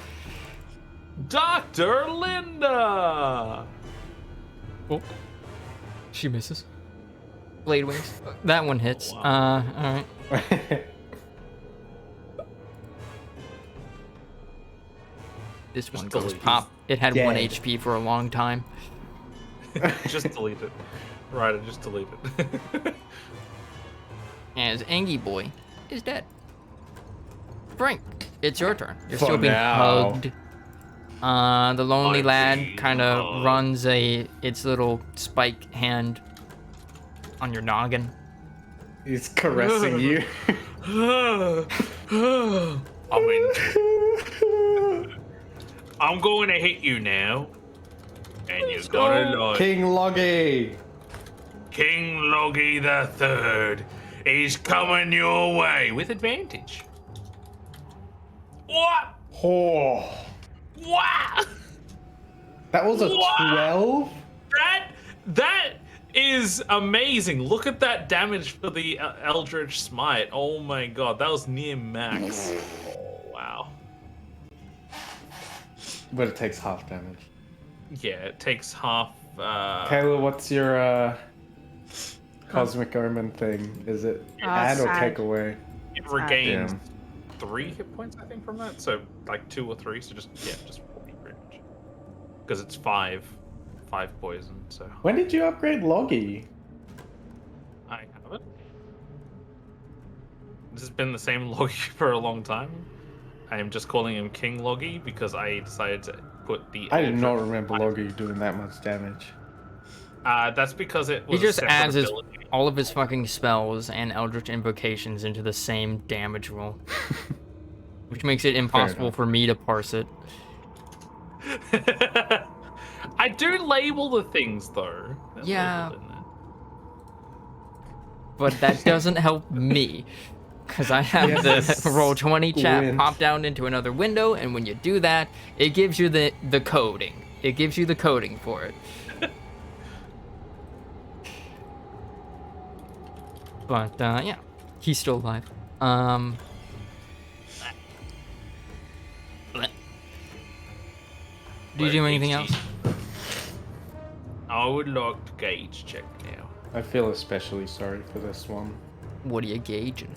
[SPEAKER 2] Dr. Linda!
[SPEAKER 1] Oh, she misses. Blade wings. That one hits.
[SPEAKER 2] Oh, wow.
[SPEAKER 1] All right. This one goes
[SPEAKER 2] delete
[SPEAKER 1] pop. It had 1
[SPEAKER 4] dead.
[SPEAKER 1] HP for a long time.
[SPEAKER 2] Just delete it. Right, just delete it.
[SPEAKER 1] As Angie Boy is dead. Frank, it's your turn. You're
[SPEAKER 4] For
[SPEAKER 1] still being
[SPEAKER 4] now.
[SPEAKER 1] hugged. The lonely
[SPEAKER 2] I'm
[SPEAKER 1] lad
[SPEAKER 2] being
[SPEAKER 1] kind of
[SPEAKER 2] hugged.
[SPEAKER 1] runs its little spike hand on your noggin.
[SPEAKER 4] He's caressing you.
[SPEAKER 2] I'm in. I'm going to hit you now. And you're gonna like
[SPEAKER 4] King Loggy.
[SPEAKER 2] King Logie the Third is coming your way with advantage. What?
[SPEAKER 4] Oh,
[SPEAKER 2] What?
[SPEAKER 4] that was a
[SPEAKER 2] What?
[SPEAKER 4] 12?
[SPEAKER 2] That is amazing. Look at that damage for the Eldritch Smite. Oh my god, that was near max. Oh wow.
[SPEAKER 4] But it takes half damage.
[SPEAKER 2] Yeah, it takes half.
[SPEAKER 4] Kayla, what's your Cosmic Omen thing? Is it add or
[SPEAKER 3] add.
[SPEAKER 4] take away?
[SPEAKER 2] It regains
[SPEAKER 4] Damn.
[SPEAKER 2] 3 hit points, I think, from that. So like 2 or 3. So just 4 pretty much. Because it's 5 poison. So
[SPEAKER 4] When did you upgrade Loggy?
[SPEAKER 2] I have it. This has been the same Logie for a long time. I am just calling him King Logie because I decided to put the.
[SPEAKER 4] I did not
[SPEAKER 2] Eldritch-
[SPEAKER 4] remember Loggy doing that much damage.
[SPEAKER 2] That's because it was
[SPEAKER 1] He just
[SPEAKER 2] a separate
[SPEAKER 1] adds
[SPEAKER 2] ability.
[SPEAKER 1] all of his fucking spells and Eldritch invocations into the same damage roll. Which makes it impossible
[SPEAKER 4] enough.
[SPEAKER 1] for me to parse it.
[SPEAKER 2] I do label the things though. They're
[SPEAKER 1] Yeah.
[SPEAKER 2] labeled in there.
[SPEAKER 1] But that doesn't help me. Because I have
[SPEAKER 4] Yes,
[SPEAKER 1] the roll 20 chat
[SPEAKER 4] squint.
[SPEAKER 1] pop down into another window, and when you do that, it gives you the coding. It gives you the coding for it. But, yeah. He's still alive. Do you do anything else?
[SPEAKER 2] I would like to gauge check now.
[SPEAKER 4] I feel especially sorry for this one.
[SPEAKER 1] What are you gauging?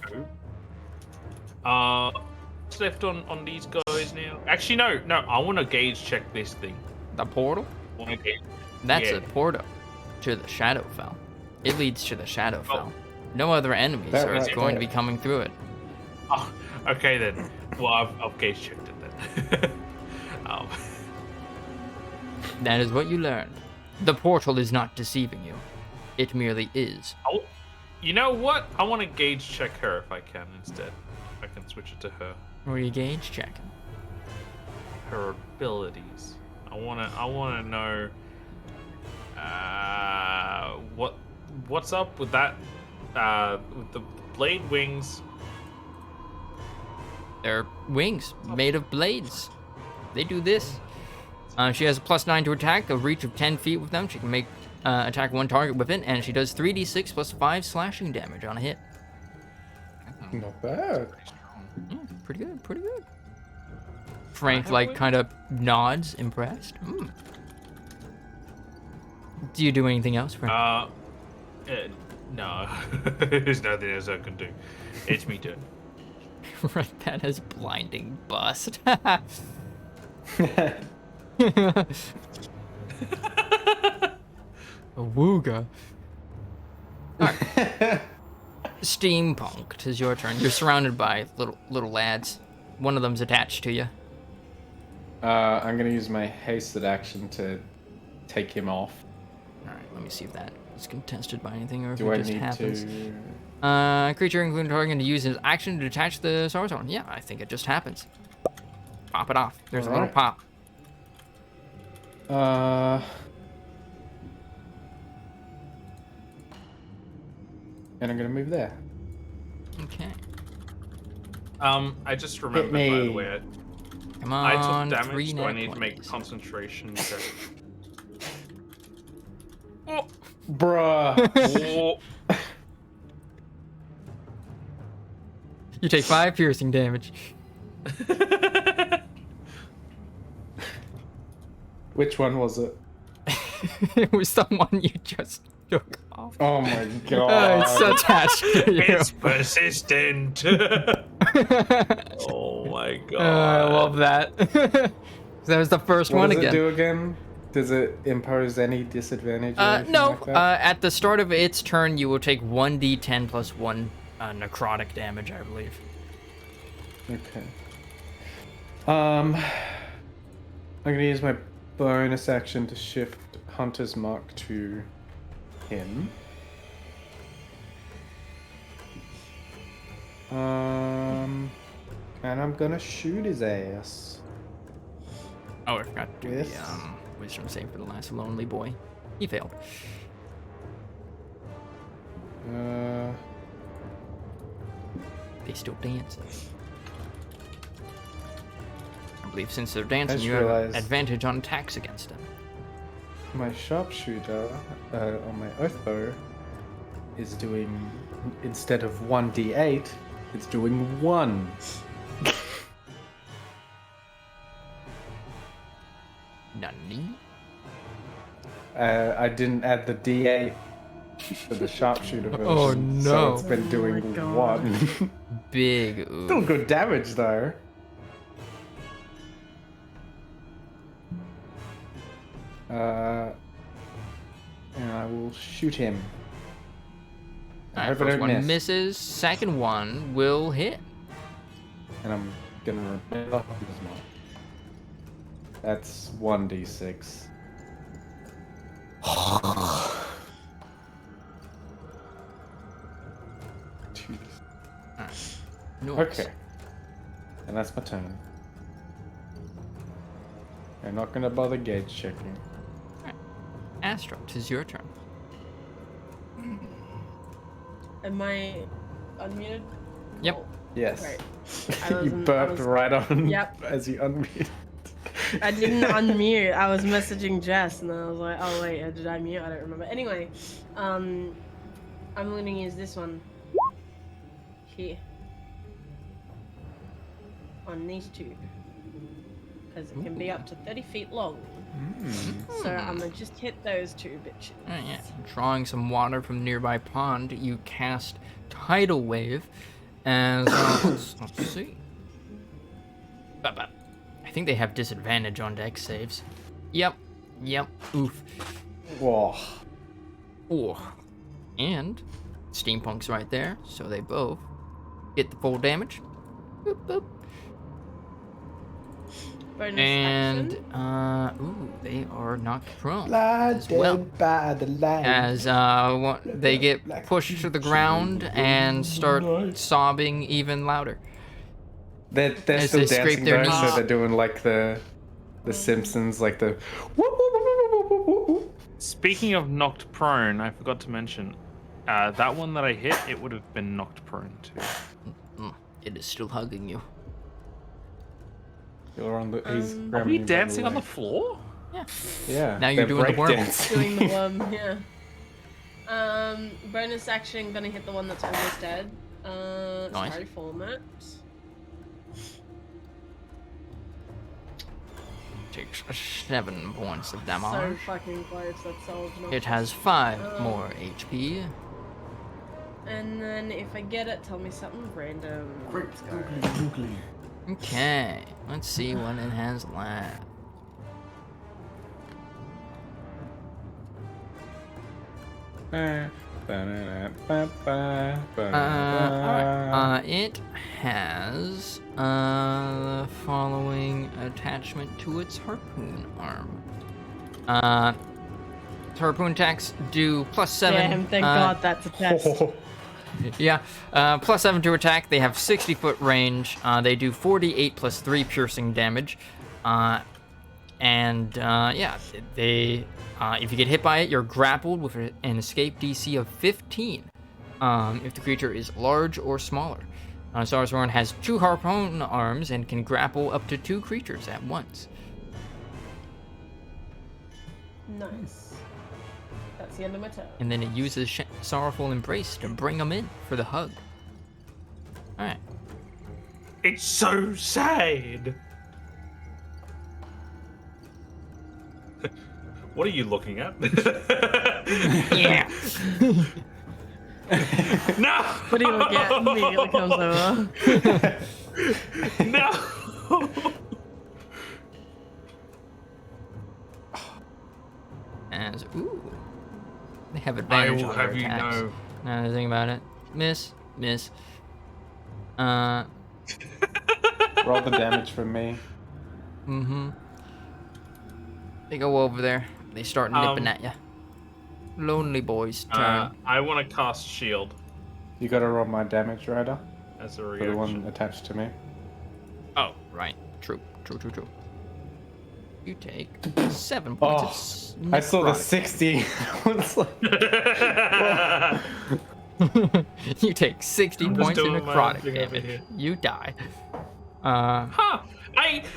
[SPEAKER 2] What's left on these guys now? Actually, no. I want to gauge check this thing.
[SPEAKER 1] The portal?
[SPEAKER 2] I want to gauge.
[SPEAKER 1] That's
[SPEAKER 2] Yeah.
[SPEAKER 1] a portal to the Shadowfell. It leads to the Shadowfell. No other enemies
[SPEAKER 4] That
[SPEAKER 1] are
[SPEAKER 4] right
[SPEAKER 1] going to
[SPEAKER 4] there.
[SPEAKER 1] be coming through it.
[SPEAKER 2] Oh, okay then. Well, I've gauge checked it then.
[SPEAKER 1] That is what you learned. The portal is not deceiving you. It merely is.
[SPEAKER 2] You know what? I want to gauge check her if I can instead. I can switch it to her.
[SPEAKER 1] What are you gauge checking?
[SPEAKER 2] Her abilities. I wanna know. What's up with that? With the blade wings.
[SPEAKER 1] They're wings made of blades. They do this. She has a +9 to attack, a reach of 10 feet with them. She can make attack one target with it, and she does 3d6 plus 5 slashing damage on a hit.
[SPEAKER 4] Not bad.
[SPEAKER 1] Yeah, pretty good, pretty good. Frank, like, kind of nods, impressed. Do you do anything else, Frank?
[SPEAKER 2] No. There's nothing else I can do. It's me turn.
[SPEAKER 1] Right, that is blinding bust. Awooga. Alright. Steampunked is your turn. You're surrounded by little lads. One of them's attached to you.
[SPEAKER 4] I'm gonna use my hasted action to take him off.
[SPEAKER 1] Alright, let me see if that is contested by anything or if
[SPEAKER 4] Do
[SPEAKER 1] it
[SPEAKER 4] I
[SPEAKER 1] just
[SPEAKER 4] need
[SPEAKER 1] happens.
[SPEAKER 4] to?
[SPEAKER 1] Creature including target to use his action to detach the Saurus. Yeah, I think it just happens. Pop it off. There's a little
[SPEAKER 4] Alright.
[SPEAKER 1] pop.
[SPEAKER 4] And I'm gonna move there.
[SPEAKER 1] Okay.
[SPEAKER 2] I just remembered, by
[SPEAKER 4] me.
[SPEAKER 2] the way,
[SPEAKER 1] Come
[SPEAKER 2] I
[SPEAKER 1] on,
[SPEAKER 2] took
[SPEAKER 1] 3
[SPEAKER 2] damage, so I
[SPEAKER 1] nat
[SPEAKER 2] need to make
[SPEAKER 1] 20s.
[SPEAKER 2] concentration check. Oh,
[SPEAKER 4] Bruh.
[SPEAKER 2] oh,
[SPEAKER 1] You take 5 piercing damage.
[SPEAKER 4] Which one was it?
[SPEAKER 1] It was the one you just took off.
[SPEAKER 4] Oh my
[SPEAKER 1] Oh,
[SPEAKER 4] god.
[SPEAKER 1] it's so attached to you.
[SPEAKER 2] It's persistent. Oh my god.
[SPEAKER 1] I love that. That was the first
[SPEAKER 4] What
[SPEAKER 1] one
[SPEAKER 4] does
[SPEAKER 1] again.
[SPEAKER 4] it do again? Does it impose any disadvantage or anything
[SPEAKER 1] No.
[SPEAKER 4] like that?
[SPEAKER 1] At the start of its turn, you will take 1d10 plus 1 necrotic damage, I believe.
[SPEAKER 4] Okay. I'm gonna use my bonus action to shift Hunter's Mark to him. And I'm gonna shoot his ass.
[SPEAKER 1] Oh, I forgot to do
[SPEAKER 4] Yes.
[SPEAKER 1] the wisdom save for the last lonely boy. He failed. They still dance. I believe since they're dancing,
[SPEAKER 4] just
[SPEAKER 1] you have
[SPEAKER 4] realized-
[SPEAKER 1] advantage on attacks against them.
[SPEAKER 4] My sharpshooter on my oath bow is doing, instead of 1d8, it's doing 1.
[SPEAKER 1] Nani?
[SPEAKER 4] I didn't add the d8 for the sharpshooter version.
[SPEAKER 1] Oh,
[SPEAKER 4] So
[SPEAKER 1] no.
[SPEAKER 4] it's been doing
[SPEAKER 3] Oh my God.
[SPEAKER 4] 1.
[SPEAKER 1] Big
[SPEAKER 4] Still
[SPEAKER 1] oof.
[SPEAKER 4] good damage though. And I will shoot him. I
[SPEAKER 1] Alright,
[SPEAKER 4] hope I
[SPEAKER 1] first
[SPEAKER 4] don't
[SPEAKER 1] one
[SPEAKER 4] miss.
[SPEAKER 1] misses, second one will hit.
[SPEAKER 4] And I'm gonna remember his mark. That's 1d6. Two.
[SPEAKER 1] Nice.
[SPEAKER 4] Okay. And that's my turn. I'm not gonna bother gauge checking.
[SPEAKER 1] Astro, 'tis your turn.
[SPEAKER 3] Am I unmuted?
[SPEAKER 1] Yep.
[SPEAKER 3] Oh,
[SPEAKER 4] Yes.
[SPEAKER 3] Right.
[SPEAKER 4] You burped right on
[SPEAKER 3] Yep.
[SPEAKER 4] as you unmuted.
[SPEAKER 3] I didn't unmute. I was messaging Jess, and I was like, "Oh wait, did I mute? I don't remember." Anyway, I'm going to use this one here on these two because it can be up to 30 feet long. So I'm gonna just hit those two bitches.
[SPEAKER 1] Oh, yeah. Drawing some water from the nearby pond, you cast Tidal Wave as, let's see. But I think they have disadvantage on dex saves. Yep. Oof.
[SPEAKER 4] Whoa.
[SPEAKER 1] Oh. And Steampunk's right there, so they both get the full damage. Boop, boop.
[SPEAKER 3] Bonus
[SPEAKER 1] And,
[SPEAKER 3] action.
[SPEAKER 1] they are knocked prone as
[SPEAKER 4] Blinded
[SPEAKER 1] well.
[SPEAKER 4] by the light.
[SPEAKER 1] As they get pushed to the ground and start sobbing even louder.
[SPEAKER 4] They're
[SPEAKER 1] as
[SPEAKER 4] still
[SPEAKER 1] they scrape
[SPEAKER 4] dancing
[SPEAKER 1] their
[SPEAKER 4] though, so
[SPEAKER 1] knees.
[SPEAKER 4] they're doing like the Simpsons, like the whoop, whoop, whoop, whoop, whoop, whoop, whoop, whoop.
[SPEAKER 2] Speaking of knocked prone, I forgot to mention that one that I hit. It would have been knocked prone too.
[SPEAKER 1] It is still hugging you.
[SPEAKER 4] You're on the, he's
[SPEAKER 3] Are
[SPEAKER 2] Are
[SPEAKER 4] grabbing
[SPEAKER 2] we
[SPEAKER 4] you by the
[SPEAKER 2] dancing on the
[SPEAKER 4] leg.
[SPEAKER 2] floor?
[SPEAKER 4] Yeah.
[SPEAKER 1] Now you're
[SPEAKER 4] they're
[SPEAKER 1] doing the worm.
[SPEAKER 4] breakdancing.
[SPEAKER 3] Doing the worm, yeah. Bonus action, gonna hit the one that's almost dead.
[SPEAKER 1] Nice.
[SPEAKER 3] Sorry, format.
[SPEAKER 1] Takes 7 points of
[SPEAKER 3] So
[SPEAKER 1] damage.
[SPEAKER 3] fucking close, that's all.
[SPEAKER 1] It has 5 more HP.
[SPEAKER 3] And then if I get it, tell me something random. Let's go.
[SPEAKER 1] Okay, let's see what it has left. Alright. It has the following attachment to its harpoon arm. Harpoon attacks do +7.
[SPEAKER 3] Damn, thank God that's a test.
[SPEAKER 1] Yeah, +7 to attack. They have 60-foot range. They do 48 plus 3 piercing damage. Yeah, they if you get hit by it, you're grappled with an escape DC of 15. If the creature is large or smaller. Saurusworn has 2 harpoon arms and can grapple up to 2 creatures at once.
[SPEAKER 3] Nice. That's the end of my turn.
[SPEAKER 1] And then it uses Sorrowful Embrace to bring them in for the hug. Alright.
[SPEAKER 2] It's so sad. What are you looking at?
[SPEAKER 1] Yeah.
[SPEAKER 2] No!
[SPEAKER 3] What do you look at? Immediately comes over.
[SPEAKER 2] No!
[SPEAKER 1] As ooh, they have
[SPEAKER 2] I
[SPEAKER 1] advantage
[SPEAKER 2] will
[SPEAKER 1] on their
[SPEAKER 2] have you
[SPEAKER 1] attacks.
[SPEAKER 2] know.
[SPEAKER 1] Now the thing about it, miss.
[SPEAKER 4] Roll the damage from me.
[SPEAKER 1] Mm-hmm. They go over there. They start nipping at you. Lonely boy's turn.
[SPEAKER 2] I want to cast shield
[SPEAKER 4] You gotta roll my damage, Ryder,
[SPEAKER 2] as a
[SPEAKER 4] for the
[SPEAKER 2] reaction.
[SPEAKER 4] one attached to me.
[SPEAKER 1] Oh, right. True. You take 7 points of
[SPEAKER 4] I saw the
[SPEAKER 1] necrotic.
[SPEAKER 4] 60. It's like,
[SPEAKER 1] You take 60
[SPEAKER 2] I'm just
[SPEAKER 1] points of
[SPEAKER 2] doing my own
[SPEAKER 1] necrotic
[SPEAKER 2] thing over
[SPEAKER 1] damage.
[SPEAKER 2] here.
[SPEAKER 1] You die.
[SPEAKER 2] Huh?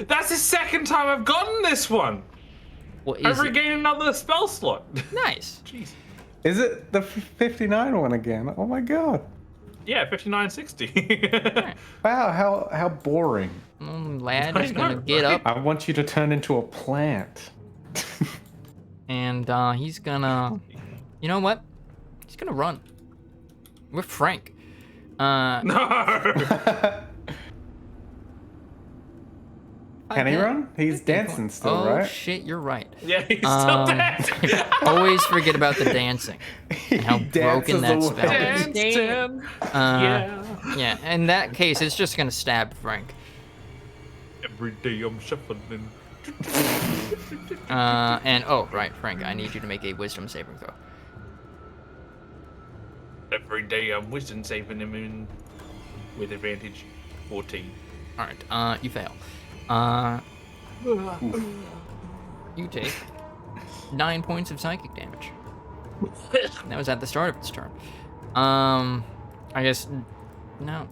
[SPEAKER 2] That's the second time I've gotten this one.
[SPEAKER 1] What
[SPEAKER 2] I've
[SPEAKER 1] is it?
[SPEAKER 2] regained another spell slot.
[SPEAKER 1] Nice.
[SPEAKER 2] Jeez.
[SPEAKER 4] is it the 59 one again? Oh my god.
[SPEAKER 2] Yeah, 5960.
[SPEAKER 4] Wow, how boring.
[SPEAKER 1] Lad
[SPEAKER 2] I
[SPEAKER 1] is gonna
[SPEAKER 2] know,
[SPEAKER 1] get
[SPEAKER 2] right?
[SPEAKER 1] up
[SPEAKER 4] I want you to turn into a plant.
[SPEAKER 1] and he's gonna. You know what? He's gonna run. With Frank.
[SPEAKER 2] No.
[SPEAKER 4] Can he run? He's
[SPEAKER 1] 15
[SPEAKER 4] dancing
[SPEAKER 1] points.
[SPEAKER 4] still,
[SPEAKER 1] Oh
[SPEAKER 4] right?
[SPEAKER 1] shit, you're right.
[SPEAKER 2] Yeah, he's still dancing.
[SPEAKER 1] Always forget about the dancing. And how broken that
[SPEAKER 4] dances
[SPEAKER 1] spell is.
[SPEAKER 2] Dancing.
[SPEAKER 1] Yeah, in that case, it's just gonna stab Frank.
[SPEAKER 2] Every day I'm shuffling.
[SPEAKER 1] And oh, right, Frank, I need you to make a wisdom saving throw.
[SPEAKER 2] Every day I'm wisdom saving him in with advantage 14.
[SPEAKER 1] Alright, you fail. You take 9 points of psychic damage. That was at the start of its turn. I guess no.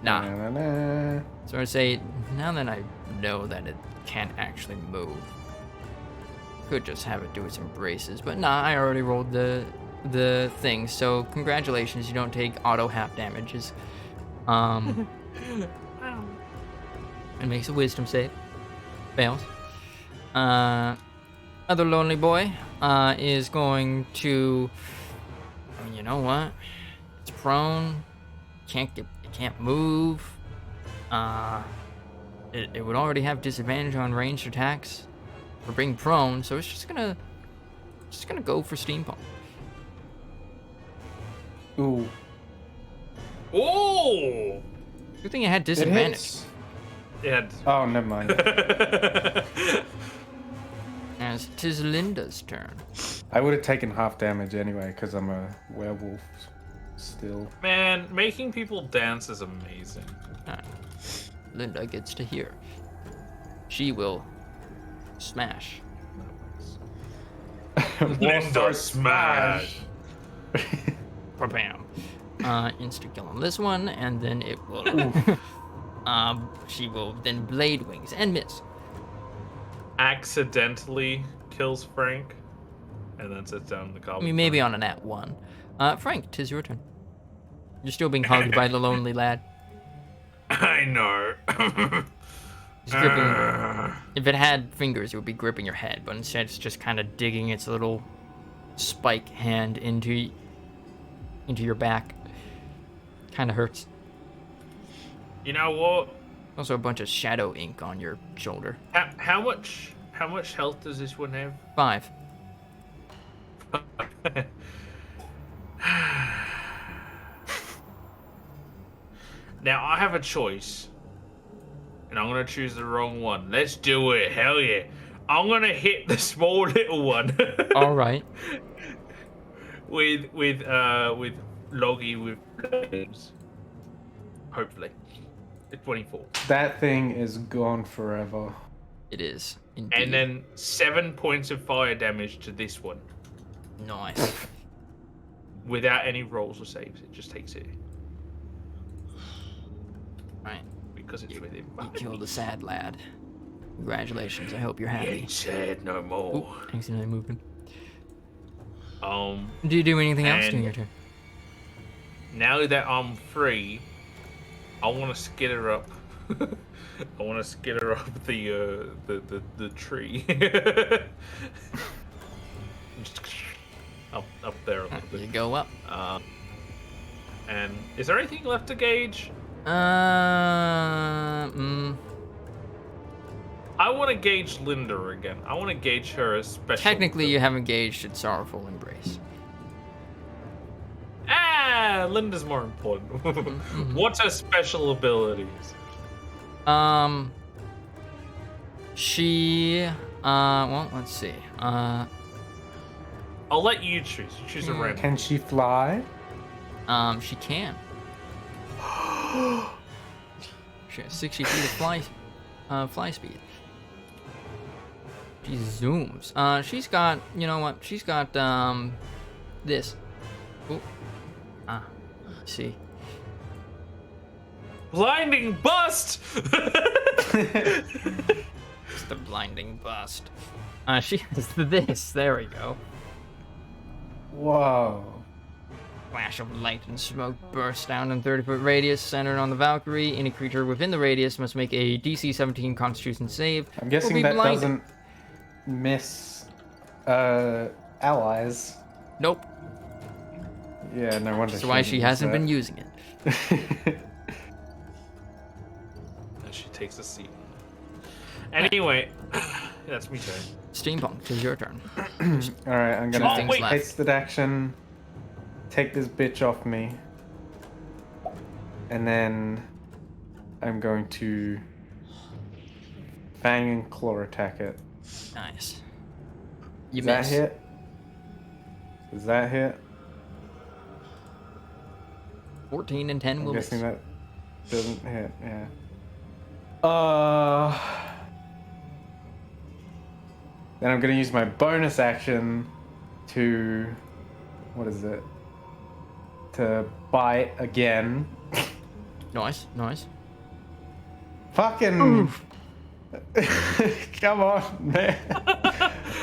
[SPEAKER 1] Nah.
[SPEAKER 4] Na-na-na.
[SPEAKER 1] So I say now that I know that it can't actually move, could just have it do its embraces. But nah, I already rolled the thing. So congratulations, you don't take auto half damages. It makes a wisdom save. Fails. Other lonely boy is going to. You know what? It's prone. It can't move. It would already have disadvantage on ranged attacks for being prone, so it's just gonna go for steampunk.
[SPEAKER 4] Ooh.
[SPEAKER 2] Oh!
[SPEAKER 1] Good thing it had
[SPEAKER 4] It
[SPEAKER 1] disadvantage.
[SPEAKER 4] hits.
[SPEAKER 2] Yeah.
[SPEAKER 4] Oh, never mind.
[SPEAKER 1] As 'tis Linda's turn.
[SPEAKER 4] I would have taken half damage anyway because I'm a werewolf still.
[SPEAKER 2] Man, making people dance is amazing.
[SPEAKER 1] Alright. Linda gets to hear. She will smash.
[SPEAKER 2] Linda smash.
[SPEAKER 1] Bam. Insta kill on this one, and then it will. She will then blade wings and miss.
[SPEAKER 2] Accidentally kills Frank, and then sits down in the car.
[SPEAKER 1] I mean, maybe on a nat 1. Frank, 'tis your turn. You're still being hugged by the lonely lad.
[SPEAKER 2] I know.
[SPEAKER 1] He's gripping. If it had fingers, it would be gripping your head, but instead it's just kind of digging its little spike hand into your back. Kind of hurts.
[SPEAKER 2] You know what?
[SPEAKER 1] Also, a bunch of shadow ink on your shoulder.
[SPEAKER 2] How much health does this one have?
[SPEAKER 1] 5.
[SPEAKER 2] Now I have a choice, and I'm gonna choose the wrong one. Let's do it. Hell yeah! I'm gonna hit the small little one.
[SPEAKER 1] All right.
[SPEAKER 2] with Logie with flames. Hopefully, it's 24.
[SPEAKER 4] That thing is gone forever.
[SPEAKER 1] It is. Indeed.
[SPEAKER 2] And then 7 points of fire damage to this one
[SPEAKER 1] Nice.
[SPEAKER 2] without any rolls or saves. It just takes it
[SPEAKER 1] Right.
[SPEAKER 2] because it's with him.
[SPEAKER 1] You killed a sad lad. Congratulations. I hope you're
[SPEAKER 2] He
[SPEAKER 1] happy.
[SPEAKER 2] ain't sad no more.
[SPEAKER 1] Oop, accidentally moving. Do you do anything else during your turn?
[SPEAKER 2] Now that I'm free, I want to skitter up. I want to skitter up the tree. up there a little
[SPEAKER 1] You
[SPEAKER 2] bit.
[SPEAKER 1] go up.
[SPEAKER 2] And is there anything left to gauge? I want to gauge Linda again. I want to gauge her as special.
[SPEAKER 1] Technically, you haven't gauged its sorrowful embrace.
[SPEAKER 2] Linda's more important. What's her special abilities?
[SPEAKER 1] She, well, let's see.
[SPEAKER 2] I'll let you choose. You choose a random.
[SPEAKER 4] Can she fly?
[SPEAKER 1] She can. She has 60 feet of fly speed. She zooms. She's got, you know what? She's got, this. Ooh. See.
[SPEAKER 2] Blinding bust!
[SPEAKER 1] It's the blinding bust. She has this. There we go.
[SPEAKER 4] Whoa.
[SPEAKER 1] Flash of light and smoke bursts down in 30-foot radius, centered on the Valkyrie. Any creature within the radius must make a DC 17 Constitution save.
[SPEAKER 4] I'm guessing that doesn't miss allies.
[SPEAKER 1] Nope.
[SPEAKER 4] Yeah, no wonder.
[SPEAKER 1] That's why she hasn't been using it.
[SPEAKER 2] And she takes a seat. Anyway, that's me turn.
[SPEAKER 1] Steampunk, it's your turn.
[SPEAKER 4] Alright, I'm
[SPEAKER 1] Two
[SPEAKER 4] gonna
[SPEAKER 1] things left.
[SPEAKER 4] hasted action, take this bitch off me, and then I'm going to fang and claw attack it.
[SPEAKER 1] Nice. You
[SPEAKER 4] Does that
[SPEAKER 1] miss.
[SPEAKER 4] hit? Does that hit?
[SPEAKER 1] 14 and 10
[SPEAKER 4] I'm
[SPEAKER 1] will miss.
[SPEAKER 4] guessing that doesn't hit, yeah. Then I'm gonna use my bonus action to, what is it? To bite again.
[SPEAKER 1] Nice, nice.
[SPEAKER 4] Fucking. Come on, man.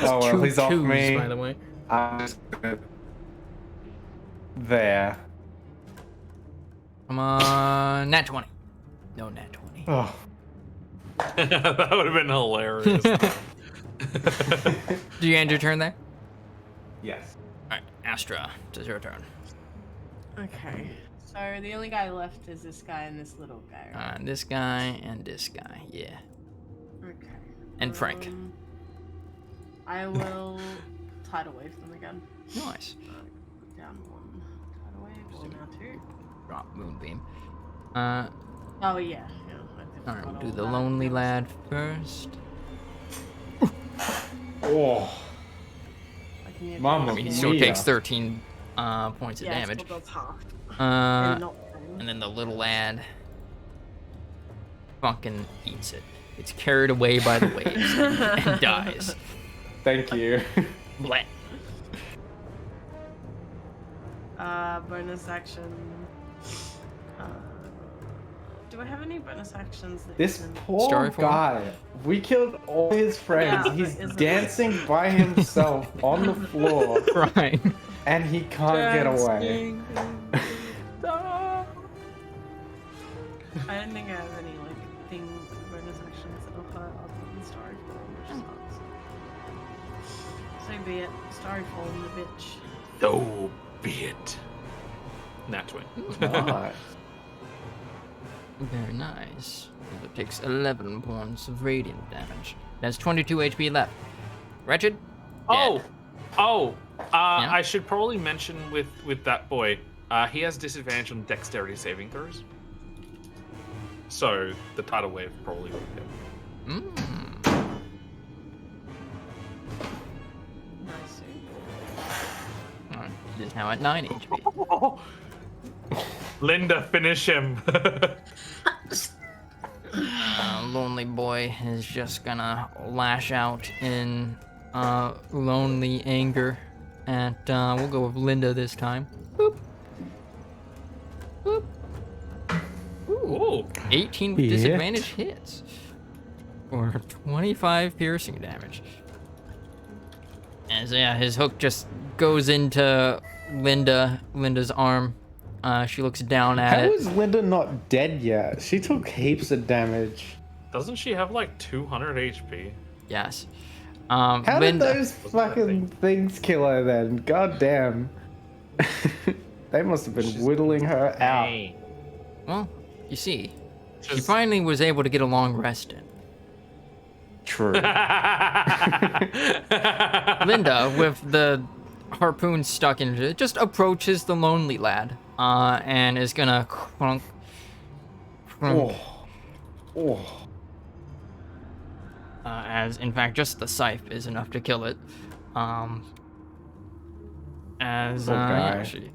[SPEAKER 4] Oh well,
[SPEAKER 1] Two
[SPEAKER 4] he's off
[SPEAKER 1] twos,
[SPEAKER 4] me.
[SPEAKER 1] by the way.
[SPEAKER 4] I'm just gonna... There.
[SPEAKER 1] Come on, nat 20. No nat 20.
[SPEAKER 4] Oh.
[SPEAKER 2] That would have been hilarious.
[SPEAKER 1] Do you end your turn there?
[SPEAKER 4] Yes.
[SPEAKER 1] Alright, Astra, it's your turn.
[SPEAKER 3] Okay. So the only guy left is this guy and this little guy, right?
[SPEAKER 1] This guy and this guy, yeah.
[SPEAKER 3] Okay.
[SPEAKER 1] And Frank.
[SPEAKER 3] I will tidal wave them again.
[SPEAKER 1] Nice.
[SPEAKER 3] Down one. Tidal wave. So now two.
[SPEAKER 1] Drop Moonbeam.
[SPEAKER 3] Oh yeah.
[SPEAKER 1] Alright, we'll do the Lonely Lad first.
[SPEAKER 4] Oh. Mama
[SPEAKER 1] I mean, he still
[SPEAKER 4] mia.
[SPEAKER 1] takes 13 points of
[SPEAKER 3] Yeah,
[SPEAKER 1] damage.
[SPEAKER 3] Still does half.
[SPEAKER 1] And then the little lad fucking eats it. It's carried away by the waves and dies.
[SPEAKER 4] Thank you.
[SPEAKER 1] Bleh.
[SPEAKER 3] Bonus action. Do I have any bonus actions? That
[SPEAKER 4] This
[SPEAKER 3] isn't-
[SPEAKER 4] poor
[SPEAKER 1] Story form?
[SPEAKER 4] guy. We killed all his friends.
[SPEAKER 3] Yeah,
[SPEAKER 4] He's
[SPEAKER 3] isn't it?
[SPEAKER 4] dancing by himself on the floor,
[SPEAKER 1] Right.
[SPEAKER 4] and he can't get away.
[SPEAKER 3] I don't think I have any bonus actions that will hurt other than Starry Form, which sucks. So be it. Starry Form, the bitch.
[SPEAKER 2] So be it. Nat 20.
[SPEAKER 4] Nice.
[SPEAKER 1] Very nice. It takes 11 points of radiant damage. That's 22 HP left. Wretched?
[SPEAKER 2] Oh,
[SPEAKER 1] Dead.
[SPEAKER 2] oh.
[SPEAKER 1] Yeah?
[SPEAKER 2] I should probably mention with that boy, he has disadvantage on dexterity saving throws. So the tidal wave probably would hit.
[SPEAKER 3] Nice.
[SPEAKER 1] Alright, he is now at 9 HP.
[SPEAKER 2] Linda, finish him.
[SPEAKER 1] Lonely boy is just gonna lash out in lonely anger at, we'll go with Linda this time. Boop. Boop.
[SPEAKER 2] Ooh.
[SPEAKER 1] 18 with disadvantage hits. For 25 piercing damage. And so, yeah, his hook just goes into Linda's arm. She looks down at
[SPEAKER 4] How
[SPEAKER 1] it.
[SPEAKER 4] is Linda not dead yet? She took heaps of damage.
[SPEAKER 2] Doesn't she have like 200 HP?
[SPEAKER 1] Yes.
[SPEAKER 4] How did
[SPEAKER 1] Linda.
[SPEAKER 4] those fucking things kill her then? God damn. They must have been
[SPEAKER 2] She's
[SPEAKER 4] whittling her out.
[SPEAKER 2] Dang.
[SPEAKER 1] Well, you see, she
[SPEAKER 2] Just-
[SPEAKER 1] finally was able to get a long rest in.
[SPEAKER 4] True.
[SPEAKER 1] Linda, with the harpoon stuck into it, just approaches the lonely lad, and is gonna crunk.
[SPEAKER 4] Oh. Oh.
[SPEAKER 1] As in fact, just the scythe is enough to kill it. As
[SPEAKER 4] Poor
[SPEAKER 1] yeah,
[SPEAKER 4] guy.
[SPEAKER 1] she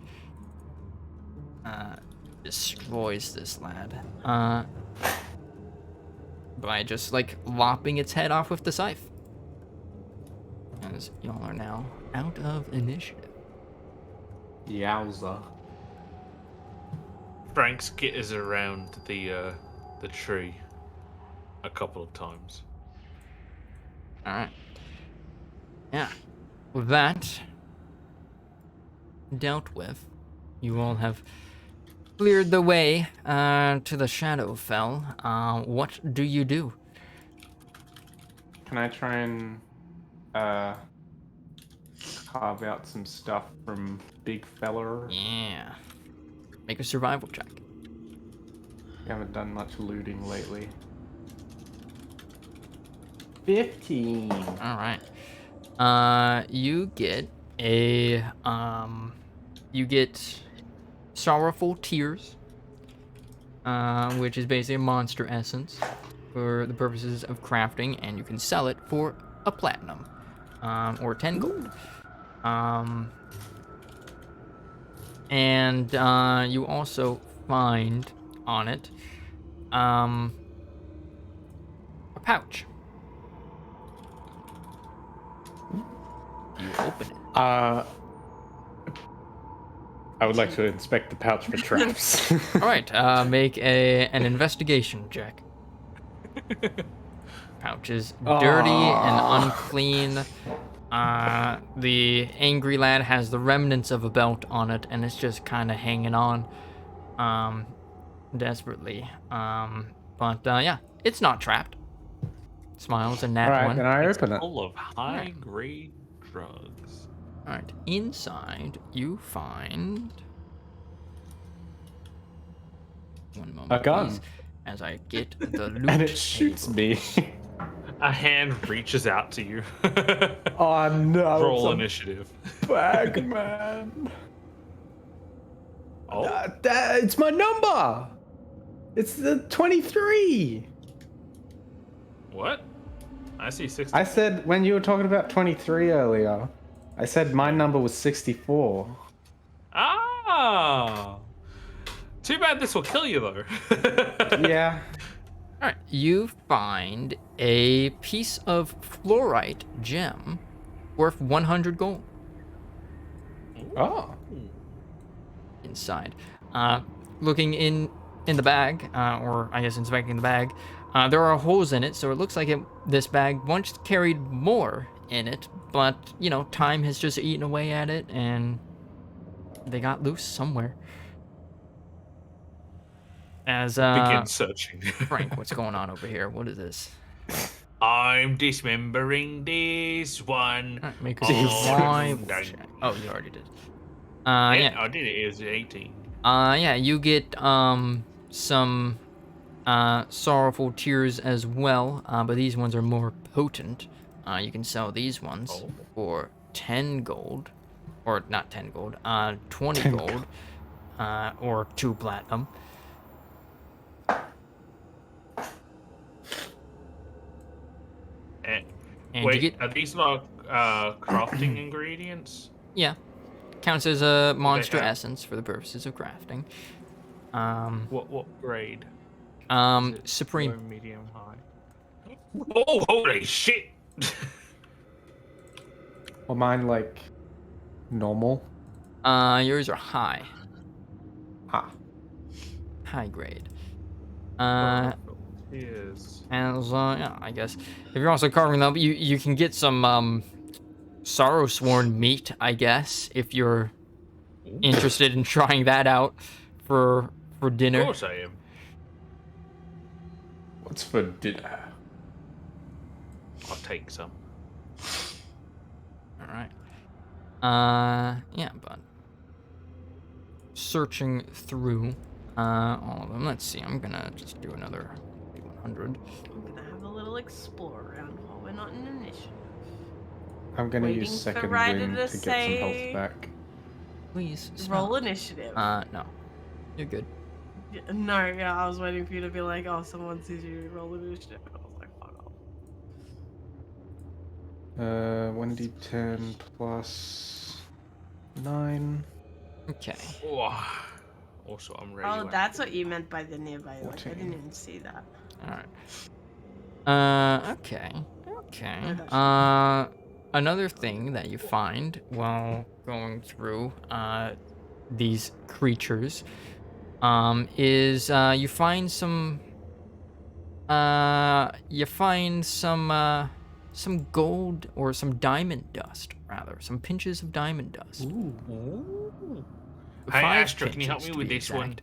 [SPEAKER 1] destroys this lad, by just like lopping its head off with the scythe. As y'all are now out of initiative.
[SPEAKER 4] Yowza.
[SPEAKER 2] Frank skitters around the tree a couple of times.
[SPEAKER 1] All right. Yeah. With that dealt with, you all have cleared the way to the Shadowfell. What do you do?
[SPEAKER 4] Can I try and carve out some stuff from Big Feller?
[SPEAKER 1] Yeah. Make a survival check.
[SPEAKER 4] We haven't done much looting lately. 15.
[SPEAKER 1] All right. You get a you get sorrowful tears, which is basically a monster essence for the purposes of crafting, and you can sell it for a platinum, or 10 gold. And you also find on it a pouch. You open it.
[SPEAKER 4] I would like to inspect the pouch for traps.
[SPEAKER 1] All right, make an investigation check. Pouch is dirty and unclean. The angry lad has the remnants of a belt on it, and it's just kind of hanging on, desperately. But yeah, it's not trapped. Smiles and nat
[SPEAKER 4] Alright,
[SPEAKER 1] one.
[SPEAKER 4] then I open it.
[SPEAKER 2] Full of high-grade drugs.
[SPEAKER 1] All right, inside you find. One moment,
[SPEAKER 4] A gun.
[SPEAKER 1] please, as I get the loot.
[SPEAKER 4] And it shoots
[SPEAKER 1] table.
[SPEAKER 4] me.
[SPEAKER 2] A hand reaches out to you.
[SPEAKER 4] Oh no.
[SPEAKER 2] Roll
[SPEAKER 4] it's a
[SPEAKER 2] initiative.
[SPEAKER 4] bag, man.
[SPEAKER 2] Oh,
[SPEAKER 4] It's my number. It's the 23.
[SPEAKER 2] what? I see 60.
[SPEAKER 4] I said when you were talking about 23 earlier, I said my number was 64.
[SPEAKER 2] Ah! Too bad this will kill you, though.
[SPEAKER 4] Yeah.
[SPEAKER 1] All right, you find a piece of fluorite gem worth 100 gold
[SPEAKER 4] Oh.
[SPEAKER 1] inside. Looking in the bag, or I guess inspecting the bag, there are holes in it, so it looks like this bag once carried more in it, but you know, time has just eaten away at it, and they got loose somewhere. As
[SPEAKER 2] Begin searching.
[SPEAKER 1] Frank, what's going on over here? What is this?
[SPEAKER 2] I'm dismembering this one.
[SPEAKER 1] All right, make a
[SPEAKER 2] Oh,
[SPEAKER 1] survival
[SPEAKER 2] dang.
[SPEAKER 1] check. Oh, you already did.
[SPEAKER 2] Yeah,
[SPEAKER 1] Yeah.
[SPEAKER 2] I did it. It was 18.
[SPEAKER 1] Yeah, you get some sorrowful tears as well, but these ones are more potent. You can sell these ones
[SPEAKER 2] Oh.
[SPEAKER 1] for 10 gold, or not 10 gold, 20 gold, or 2 platinum. And
[SPEAKER 2] Wait,
[SPEAKER 1] you get,
[SPEAKER 2] are these not crafting ingredients?
[SPEAKER 1] yeah, counts as a monster
[SPEAKER 2] have?
[SPEAKER 1] essence for the purposes of crafting.
[SPEAKER 2] What grade?
[SPEAKER 1] Supreme.
[SPEAKER 2] Low, medium, high. Oh, holy shit!
[SPEAKER 4] Well, mine like normal.
[SPEAKER 1] Yours are high.
[SPEAKER 4] Ah.
[SPEAKER 1] High grade.
[SPEAKER 2] Yes.
[SPEAKER 1] As yeah, I guess if you're also carving them up, you can get some sorrow sworn meat, I guess, if you're interested in trying that out for
[SPEAKER 2] Of
[SPEAKER 1] dinner.
[SPEAKER 2] course I am.
[SPEAKER 4] What's for dinner?
[SPEAKER 2] I'll take some.
[SPEAKER 1] All right. Yeah, but searching through all of them. Let's see. I'm gonna just do another 100.
[SPEAKER 3] I'm gonna have a little explore around while we're not in initiative.
[SPEAKER 4] I'm gonna
[SPEAKER 3] Waiting
[SPEAKER 4] use
[SPEAKER 3] for
[SPEAKER 4] second
[SPEAKER 3] Ryder
[SPEAKER 4] wind
[SPEAKER 3] to
[SPEAKER 4] to get some health
[SPEAKER 3] say-
[SPEAKER 4] back.
[SPEAKER 1] Please
[SPEAKER 3] Roll
[SPEAKER 1] stop.
[SPEAKER 3] initiative.
[SPEAKER 1] No, you're good.
[SPEAKER 3] No, yeah, I was waiting for you to be like, oh, someone sees you roll initiative. I was like, fuck off.
[SPEAKER 4] 1d10 plus 9.
[SPEAKER 1] Okay.
[SPEAKER 2] Oh. Also, I'm ready.
[SPEAKER 3] Oh,
[SPEAKER 2] when-
[SPEAKER 3] that's what you meant by the nearby. Like, I
[SPEAKER 4] 14.
[SPEAKER 3] didn't even see that.
[SPEAKER 1] All right. Okay. Okay. Another thing that you find while going through these creatures is you find some some gold or some diamond dust, rather, some pinches of diamond dust.
[SPEAKER 2] Ooh. Hey,
[SPEAKER 1] 5
[SPEAKER 2] Astra, can you help
[SPEAKER 1] pinches
[SPEAKER 2] me
[SPEAKER 1] to
[SPEAKER 2] with
[SPEAKER 1] be
[SPEAKER 2] this one?
[SPEAKER 1] exact.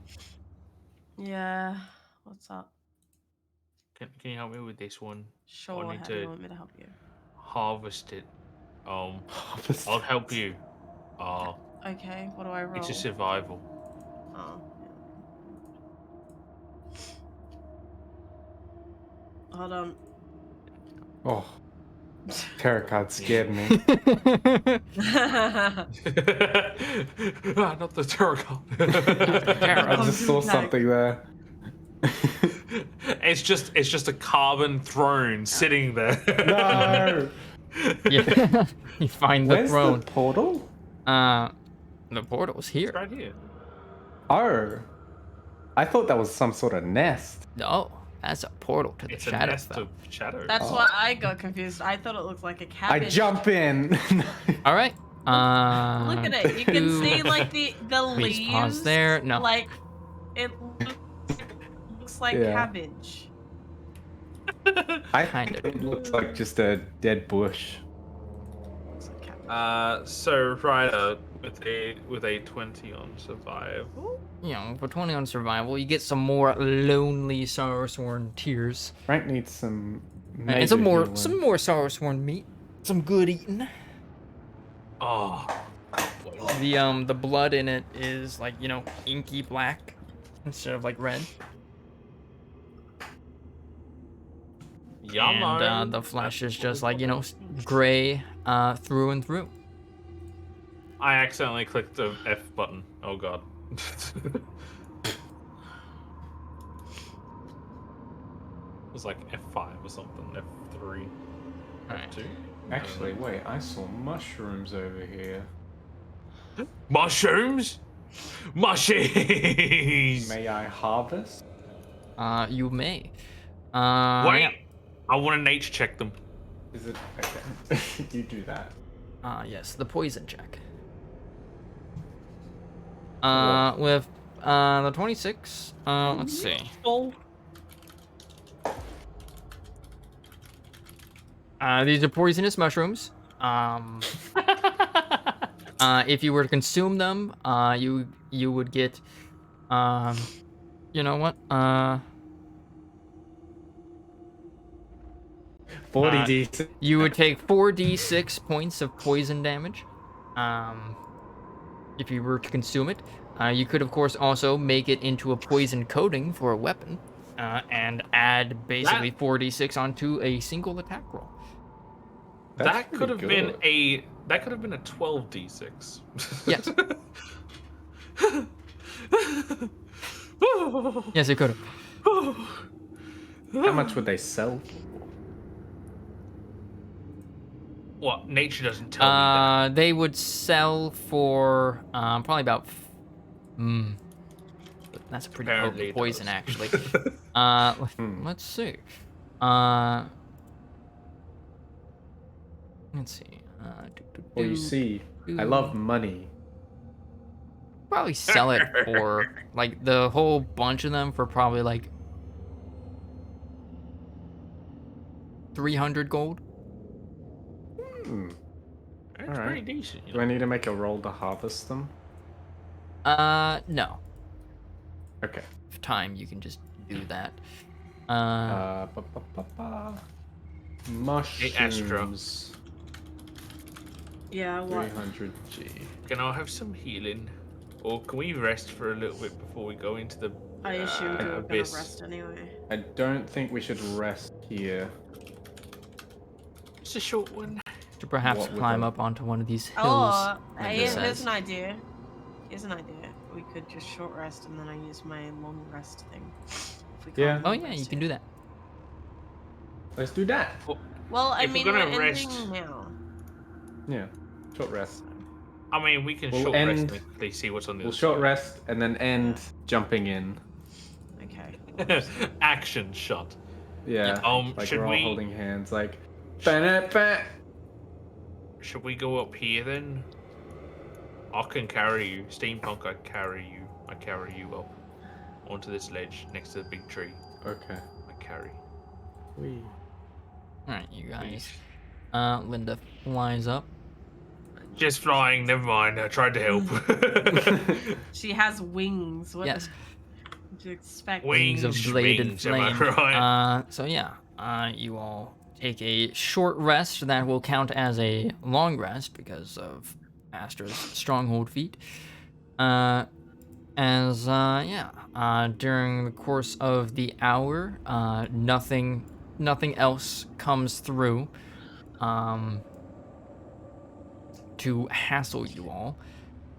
[SPEAKER 3] Yeah. What's up?
[SPEAKER 2] Can you help me with this one?
[SPEAKER 3] Sure.
[SPEAKER 2] need
[SPEAKER 3] How do you
[SPEAKER 2] to-
[SPEAKER 3] want me to help you?
[SPEAKER 2] Harvest it.
[SPEAKER 4] Harvest.
[SPEAKER 2] I'll help you.
[SPEAKER 3] Okay. What do I roll?
[SPEAKER 2] It's a survival.
[SPEAKER 3] Oh. Yeah. Hold on.
[SPEAKER 4] Oh, tarot card scared me.
[SPEAKER 2] Not the tarot card.
[SPEAKER 4] I just saw something there.
[SPEAKER 2] It's just a carbon throne sitting there.
[SPEAKER 4] No!
[SPEAKER 1] Yeah. You find the
[SPEAKER 4] Where's
[SPEAKER 1] throne.
[SPEAKER 4] the portal?
[SPEAKER 1] The portal's here.
[SPEAKER 2] It's right here.
[SPEAKER 4] Oh. I thought that was some sort of nest.
[SPEAKER 1] No, that's a portal to the
[SPEAKER 2] It's a
[SPEAKER 1] shadow
[SPEAKER 2] nest
[SPEAKER 1] spell.
[SPEAKER 2] of shadows.
[SPEAKER 3] That's why I got confused. I thought it looked like a
[SPEAKER 4] I
[SPEAKER 3] cabbage.
[SPEAKER 4] jump in.
[SPEAKER 1] All right.
[SPEAKER 3] Look at it. You can
[SPEAKER 1] two-
[SPEAKER 3] see like the
[SPEAKER 1] Please
[SPEAKER 3] leaves.
[SPEAKER 1] pause there. No.
[SPEAKER 3] Like it looks like
[SPEAKER 4] Yeah.
[SPEAKER 3] cabbage.
[SPEAKER 4] I
[SPEAKER 1] Kind
[SPEAKER 4] think
[SPEAKER 1] of.
[SPEAKER 4] it looks like just a dead bush.
[SPEAKER 3] Looks like cabbage.
[SPEAKER 2] So Ryder with a 20 on survive.
[SPEAKER 1] You know, for 20 on survival, you get some more lonely sorrow-sworn tears.
[SPEAKER 4] Frank needs some.
[SPEAKER 1] And some
[SPEAKER 4] major healing.
[SPEAKER 1] more sorrow-sworn meat. Some good eating.
[SPEAKER 2] Oh.
[SPEAKER 1] The blood in it is like, you know, inky black instead of like red.
[SPEAKER 2] Yum.
[SPEAKER 1] And the flesh is just like, you know, gray through and through.
[SPEAKER 2] I accidentally clicked the F button. Oh god. It was like F5 or something. F3.
[SPEAKER 1] Alright.
[SPEAKER 2] F2.
[SPEAKER 4] Actually, wait, I saw mushrooms over here.
[SPEAKER 2] Mushrooms? Mushies!
[SPEAKER 4] May I harvest?
[SPEAKER 1] You may.
[SPEAKER 2] Wait!
[SPEAKER 1] Yeah.
[SPEAKER 2] I want to nature check them.
[SPEAKER 4] Is it okay? You do that.
[SPEAKER 1] Yes, the poison check.
[SPEAKER 4] What?
[SPEAKER 1] With the 26. Let's see.
[SPEAKER 2] Oh.
[SPEAKER 1] These are poisonous mushrooms. If you were to consume them, you would get, you know what?
[SPEAKER 4] 40d.
[SPEAKER 1] You would take 4d6 points of poison damage. If you were to consume it, you could of course also make it into a poison coating for a weapon, and add basically 4d6 onto a single attack roll.
[SPEAKER 2] That could have been
[SPEAKER 4] good.
[SPEAKER 2] a 12d6.
[SPEAKER 1] Yes. Yes, it could have.
[SPEAKER 4] How much would they sell?
[SPEAKER 2] What? Nature doesn't tell me that.
[SPEAKER 1] They would sell for probably about. That's a pretty
[SPEAKER 2] Apparently
[SPEAKER 1] potent
[SPEAKER 2] it
[SPEAKER 1] poison,
[SPEAKER 2] does.
[SPEAKER 1] actually. Let's see. Let's see.
[SPEAKER 4] Well, you see, I love money.
[SPEAKER 1] Probably sell it for like the whole bunch of them for probably like 300 gold.
[SPEAKER 2] That's
[SPEAKER 4] alright.
[SPEAKER 2] pretty decent. You
[SPEAKER 4] Do
[SPEAKER 2] know?
[SPEAKER 4] I need to make a roll to harvest them?
[SPEAKER 1] No.
[SPEAKER 4] Okay.
[SPEAKER 1] If time, you can just do that.
[SPEAKER 4] Mushrooms.
[SPEAKER 3] Yeah, what?
[SPEAKER 4] 300G.
[SPEAKER 2] Can I have some healing? Or can we rest for a little bit before we go into the
[SPEAKER 3] I assumed you were gonna
[SPEAKER 2] abyss?
[SPEAKER 3] rest anyway.
[SPEAKER 4] I don't think we should rest here.
[SPEAKER 2] Just a short one.
[SPEAKER 1] To perhaps
[SPEAKER 4] What with
[SPEAKER 1] climb
[SPEAKER 4] the-
[SPEAKER 1] up onto one of these hills.
[SPEAKER 3] Oh,
[SPEAKER 1] Linda
[SPEAKER 3] hey,
[SPEAKER 1] says.
[SPEAKER 3] here's an idea. Here's an idea. We could just short rest and then I use my long rest thing. If we can't
[SPEAKER 4] Yeah.
[SPEAKER 1] Oh
[SPEAKER 3] long
[SPEAKER 1] yeah,
[SPEAKER 3] rest
[SPEAKER 1] you can
[SPEAKER 3] yet.
[SPEAKER 1] do that.
[SPEAKER 4] Let's do that.
[SPEAKER 3] Well, I
[SPEAKER 2] If we're
[SPEAKER 3] mean,
[SPEAKER 2] gonna
[SPEAKER 3] we're
[SPEAKER 2] rest-
[SPEAKER 3] ending now.
[SPEAKER 4] Yeah. Short rest.
[SPEAKER 2] I mean, we can
[SPEAKER 4] We'll
[SPEAKER 2] short rest
[SPEAKER 4] end-
[SPEAKER 2] and quickly see what's on the
[SPEAKER 4] We'll
[SPEAKER 2] other
[SPEAKER 4] short
[SPEAKER 2] side.
[SPEAKER 4] rest and then end jumping in.
[SPEAKER 3] Okay.
[SPEAKER 2] Action shot.
[SPEAKER 4] Yeah. Like
[SPEAKER 2] should
[SPEAKER 4] we're all
[SPEAKER 2] we
[SPEAKER 4] holding hands. Like. Ba-da-ba.
[SPEAKER 2] should we go up here then? I can carry you, steampunk. I carry you up onto this ledge next to the big tree.
[SPEAKER 4] Okay.
[SPEAKER 2] I carry.
[SPEAKER 4] Wee.
[SPEAKER 1] Alright, you guys. Linda flies up.
[SPEAKER 2] Just flying. Never mind. I tried to help.
[SPEAKER 3] She has wings. What
[SPEAKER 1] Yes.
[SPEAKER 3] did you expect?
[SPEAKER 1] Wings of bladed
[SPEAKER 2] wings, am I
[SPEAKER 1] flame.
[SPEAKER 2] right?
[SPEAKER 1] So yeah, you all take a short rest that will count as a long rest because of Astra's stronghold feat. During the course of the hour, nothing else comes through, to hassle you all.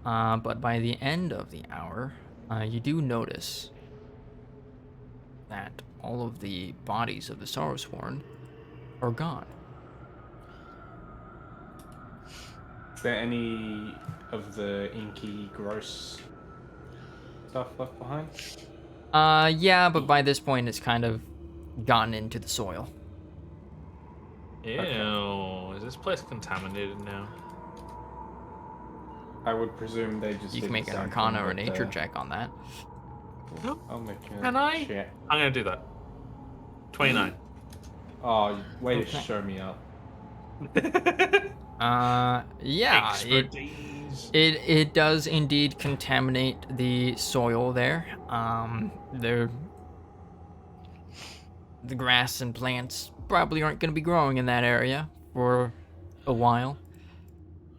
[SPEAKER 1] But by the end of the hour, you do notice that all of the bodies of the Sorrowsworn are gone.
[SPEAKER 4] Is there any of the inky, gross stuff left behind?
[SPEAKER 1] Yeah, but by this point, it's kind of gotten into the soil.
[SPEAKER 2] Ew. Is this place contaminated now?
[SPEAKER 4] I would presume they just.
[SPEAKER 1] You
[SPEAKER 4] did
[SPEAKER 1] can make
[SPEAKER 4] the
[SPEAKER 1] an
[SPEAKER 4] same
[SPEAKER 1] Arcana
[SPEAKER 4] thing
[SPEAKER 1] or a
[SPEAKER 4] with
[SPEAKER 1] Nature
[SPEAKER 4] the-
[SPEAKER 1] check on that.
[SPEAKER 4] I'll make a
[SPEAKER 2] Can I?
[SPEAKER 4] check.
[SPEAKER 2] I'm gonna do that. 29.
[SPEAKER 4] Oh, way
[SPEAKER 1] Okay.
[SPEAKER 4] to show me up.
[SPEAKER 1] Yeah,
[SPEAKER 2] Expertise.
[SPEAKER 1] it does indeed contaminate the soil there. The grass and plants probably aren't going to be growing in that area for a while,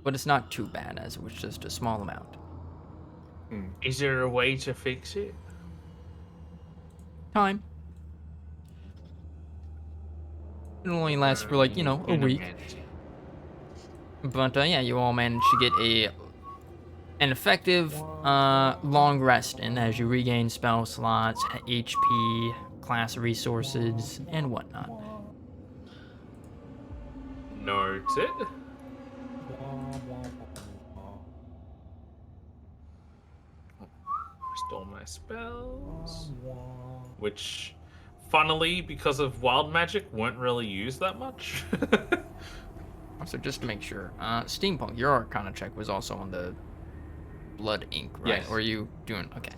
[SPEAKER 1] but it's not too bad as it was just a small amount.
[SPEAKER 2] Is there a way to fix it?
[SPEAKER 1] Time. It'll only last for like, a week. But yeah, you all managed to get an effective long rest in as you regain spell slots, HP, class resources, and whatnot.
[SPEAKER 2] Noted. Restore my spells. Which, funnily, because of wild magic, weren't really used that much.
[SPEAKER 1] So just to make sure, Steampunk, your Arcana check was also on the blood ink, right?
[SPEAKER 4] Yes.
[SPEAKER 1] Or are you doing okay?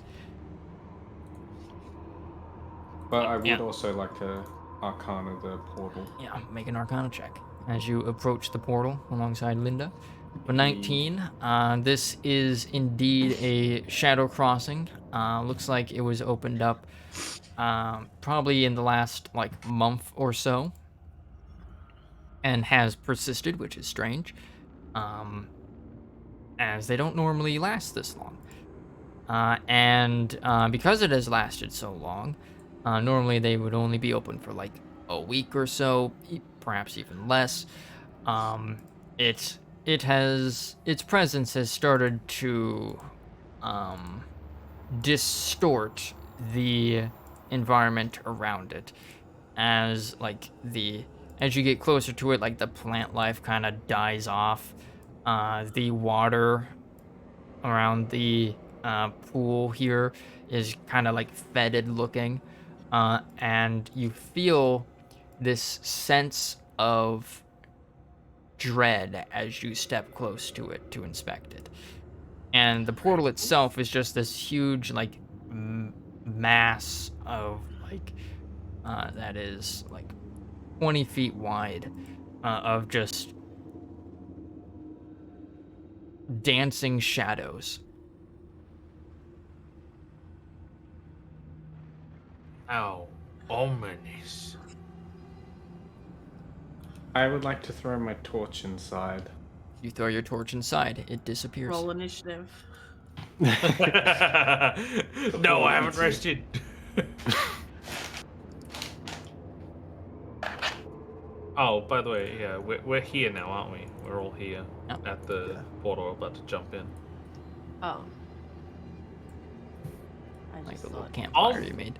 [SPEAKER 4] But I would
[SPEAKER 1] Yeah.
[SPEAKER 4] also like to Arcana the portal.
[SPEAKER 1] Yeah, make an Arcana check as you approach the portal alongside Linda. For 19, this is indeed a shadow crossing. Looks like it was opened up probably in the last month or so, and has persisted, which is strange, as they don't normally last this long. And because it has lasted so long, normally they would only be open for a week or so, perhaps even less. Its presence has started to distort the environment around it, as as you get closer to it, the plant life kind of dies off. The water around the pool here is kind of fetid looking, and you feel this sense of dread as you step close to it to inspect it. And the portal itself is just this huge mass of that is 20 feet wide, of just dancing shadows.
[SPEAKER 2] How ominous.
[SPEAKER 4] I would like to throw my torch inside.
[SPEAKER 1] You throw your torch inside, it disappears.
[SPEAKER 3] Roll initiative.
[SPEAKER 2] No, I haven't rested. Oh, by the way, yeah, we're here now, aren't we? We're all here
[SPEAKER 1] Yep.
[SPEAKER 2] at the portal, about to jump in.
[SPEAKER 3] Oh. I
[SPEAKER 1] Like
[SPEAKER 3] just
[SPEAKER 1] the little
[SPEAKER 3] thought.
[SPEAKER 1] campfire you made.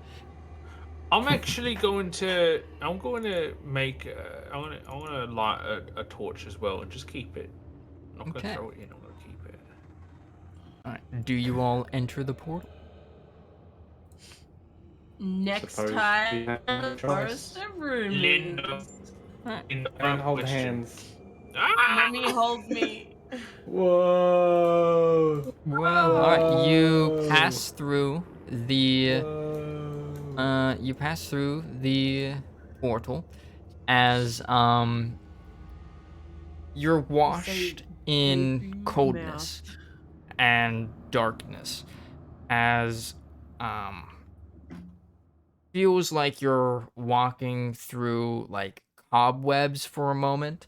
[SPEAKER 2] I'm actually going to. I'm going to make. I'm gonna light a torch as well and just keep it. I'm not
[SPEAKER 1] Okay.
[SPEAKER 2] gonna throw it in. I'm gonna keep it.
[SPEAKER 1] Alright, do you all enter the portal?
[SPEAKER 3] Next
[SPEAKER 4] Suppose
[SPEAKER 3] time,
[SPEAKER 4] we have no choice.
[SPEAKER 3] Forest of Rumors.
[SPEAKER 2] Linda.
[SPEAKER 1] Alright.
[SPEAKER 4] And hold hands.
[SPEAKER 3] Mommy, hold me.
[SPEAKER 4] Whoa!
[SPEAKER 1] Well, alright, you
[SPEAKER 4] Whoa.
[SPEAKER 1] pass through the
[SPEAKER 4] Whoa.
[SPEAKER 1] you pass through the portal as you're washed in
[SPEAKER 3] baby
[SPEAKER 1] coldness and darkness as feels like you're walking through like cobwebs for a moment.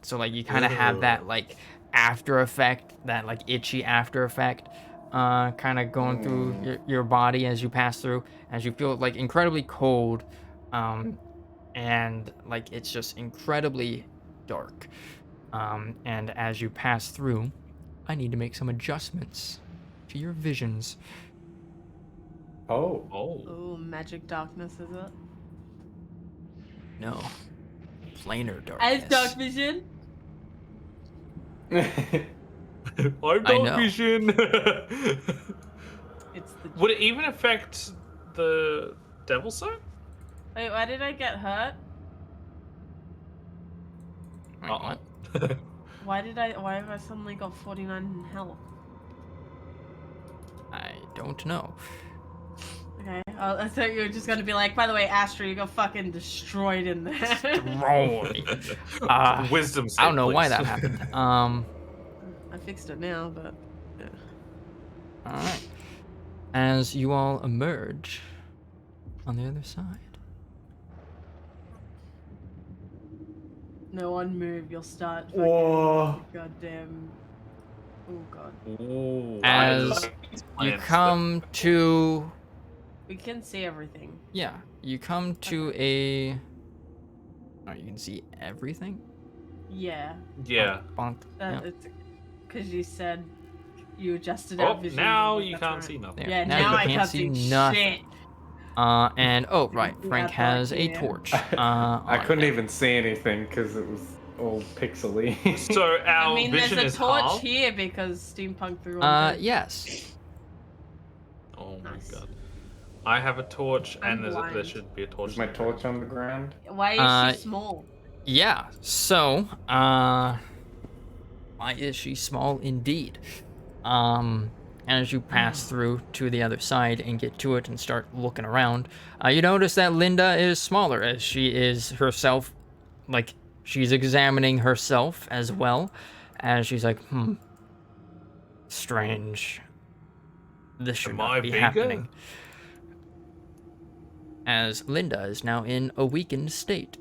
[SPEAKER 1] So like you kind of have that like after effect, that like itchy after effect, kind of going through your body as you pass through, as you feel like incredibly cold, and like it's just incredibly dark. And as you pass through, I need to make some adjustments to your visions.
[SPEAKER 4] Oh.
[SPEAKER 2] Oh.
[SPEAKER 3] Oh, magic darkness, is it?
[SPEAKER 1] No, planar darkness.
[SPEAKER 3] As dark vision?
[SPEAKER 2] I'm
[SPEAKER 1] I
[SPEAKER 2] dark
[SPEAKER 1] know.
[SPEAKER 2] vision.
[SPEAKER 3] It's the.
[SPEAKER 2] Would it even affect the devil sight?
[SPEAKER 3] Wait, why did I get hurt?
[SPEAKER 1] Wait,
[SPEAKER 2] Uh-oh.
[SPEAKER 1] what?
[SPEAKER 3] Why have I suddenly got 49 in health?
[SPEAKER 1] I don't know.
[SPEAKER 3] Okay, I thought you were just gonna be like, by the way, Astra, you got fucking destroyed in there.
[SPEAKER 1] Roy.
[SPEAKER 2] Wisdom save,
[SPEAKER 1] I don't know why
[SPEAKER 2] please.
[SPEAKER 1] that happened.
[SPEAKER 3] I fixed it now, but yeah.
[SPEAKER 1] All right. As you all emerge on the other side.
[SPEAKER 3] No one move, you'll start fucking
[SPEAKER 4] Whoa.
[SPEAKER 3] goddamn. Oh god.
[SPEAKER 2] Ooh,
[SPEAKER 1] As you come to,
[SPEAKER 3] We can see everything.
[SPEAKER 1] yeah, you come to a. Oh, you can see everything.
[SPEAKER 3] Yeah.
[SPEAKER 2] Yeah.
[SPEAKER 1] Bonk. Yeah.
[SPEAKER 3] It's because you said you adjusted
[SPEAKER 2] Oh,
[SPEAKER 3] our vision.
[SPEAKER 2] now
[SPEAKER 3] but
[SPEAKER 2] you
[SPEAKER 3] that's
[SPEAKER 2] can't
[SPEAKER 3] right.
[SPEAKER 2] see nothing.
[SPEAKER 1] There.
[SPEAKER 3] Yeah,
[SPEAKER 1] Now
[SPEAKER 3] now
[SPEAKER 1] you
[SPEAKER 3] I
[SPEAKER 1] can't
[SPEAKER 3] can't
[SPEAKER 1] see
[SPEAKER 3] see
[SPEAKER 1] nothing.
[SPEAKER 3] shit.
[SPEAKER 1] And oh right,
[SPEAKER 3] Yeah,
[SPEAKER 1] Frank
[SPEAKER 3] back
[SPEAKER 1] has a
[SPEAKER 3] here.
[SPEAKER 1] torch.
[SPEAKER 4] I
[SPEAKER 1] on
[SPEAKER 4] couldn't
[SPEAKER 1] him.
[SPEAKER 4] even see anything because it was all pixely.
[SPEAKER 2] So our
[SPEAKER 3] I mean,
[SPEAKER 2] vision
[SPEAKER 3] there's
[SPEAKER 2] is
[SPEAKER 3] a torch
[SPEAKER 2] halved.
[SPEAKER 3] here because steampunk threw on things.
[SPEAKER 1] Yes.
[SPEAKER 2] Oh my
[SPEAKER 3] Nice.
[SPEAKER 2] god. I have a torch,
[SPEAKER 3] I'm
[SPEAKER 2] and there
[SPEAKER 3] blind.
[SPEAKER 2] should be a torch.
[SPEAKER 4] Is my torch on the ground?
[SPEAKER 3] Why is she small?
[SPEAKER 1] Yeah. So, why is she small indeed? As you pass through to the other side and get to it and start looking around, you notice that Linda is smaller, as she is herself, like, she's examining herself as well, as she's like, strange. This should
[SPEAKER 2] Am
[SPEAKER 1] not
[SPEAKER 2] I
[SPEAKER 1] be
[SPEAKER 2] bigger?
[SPEAKER 1] happening. As Linda is now in a weakened state.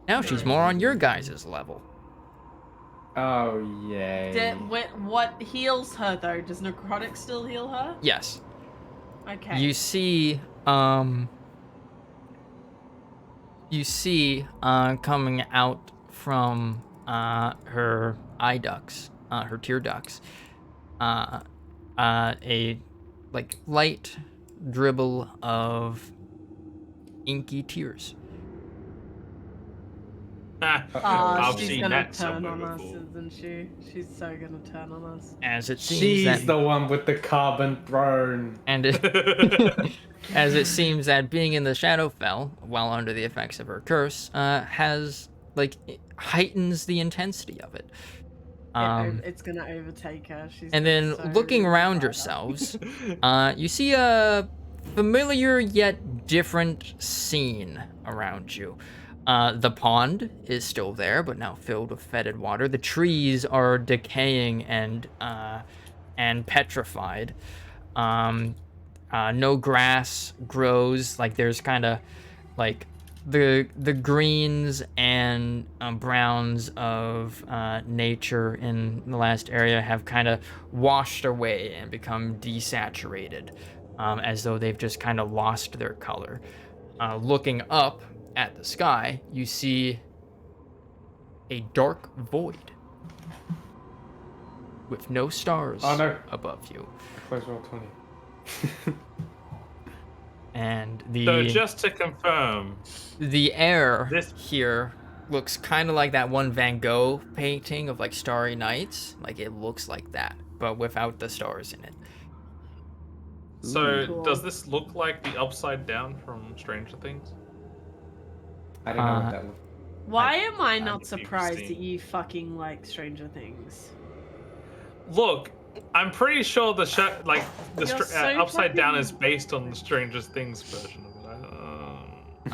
[SPEAKER 1] Now she's more on your guys' level.
[SPEAKER 4] Oh, yay.
[SPEAKER 3] What heals her though? Does necrotic still heal her?
[SPEAKER 1] Yes.
[SPEAKER 3] Okay.
[SPEAKER 1] You see, coming out from her eye ducts, her tear ducts, a like light dribble of inky tears.
[SPEAKER 2] I've
[SPEAKER 3] she's
[SPEAKER 2] seen
[SPEAKER 3] gonna
[SPEAKER 2] that
[SPEAKER 3] turn
[SPEAKER 2] somewhere
[SPEAKER 3] on us,
[SPEAKER 2] before.
[SPEAKER 3] isn't she? She's so gonna turn on us.
[SPEAKER 1] As it seems
[SPEAKER 4] She's
[SPEAKER 1] that,
[SPEAKER 4] the one with the carbon throne.
[SPEAKER 1] and as it seems that being in the Shadowfell while under the effects of her curse has like heightens the intensity of it.
[SPEAKER 3] It's gonna overtake her. She's
[SPEAKER 1] And then
[SPEAKER 3] so
[SPEAKER 1] looking around
[SPEAKER 3] fired up.
[SPEAKER 1] yourselves, you see a familiar yet different scene around you. The pond is still there, but now filled with fetid water. The trees are decaying and petrified. No grass grows. Like there's kind of like the greens and browns of nature in the last area have kind of washed away and become desaturated, as though they've just kind of lost their color. Looking up at the sky, you see a dark void with no stars
[SPEAKER 4] Oh, no.
[SPEAKER 1] above you.
[SPEAKER 4] Close roll 20.
[SPEAKER 1] And
[SPEAKER 2] So just to confirm,
[SPEAKER 1] the air
[SPEAKER 2] This-
[SPEAKER 1] here looks kind of like that one Van Gogh painting of like Starry Nights. Like it looks like that, but without the stars in it.
[SPEAKER 2] so
[SPEAKER 3] Cool.
[SPEAKER 2] does this look like the Upside Down from Stranger Things?
[SPEAKER 4] I don't know what that looks
[SPEAKER 3] Why am I not
[SPEAKER 2] you've
[SPEAKER 3] surprised
[SPEAKER 2] seen-
[SPEAKER 3] that you fucking like Stranger Things?
[SPEAKER 2] Look, I'm pretty sure the
[SPEAKER 3] You're so
[SPEAKER 2] Upside Down
[SPEAKER 3] fucking-
[SPEAKER 2] is based on the Stranger Things version of it.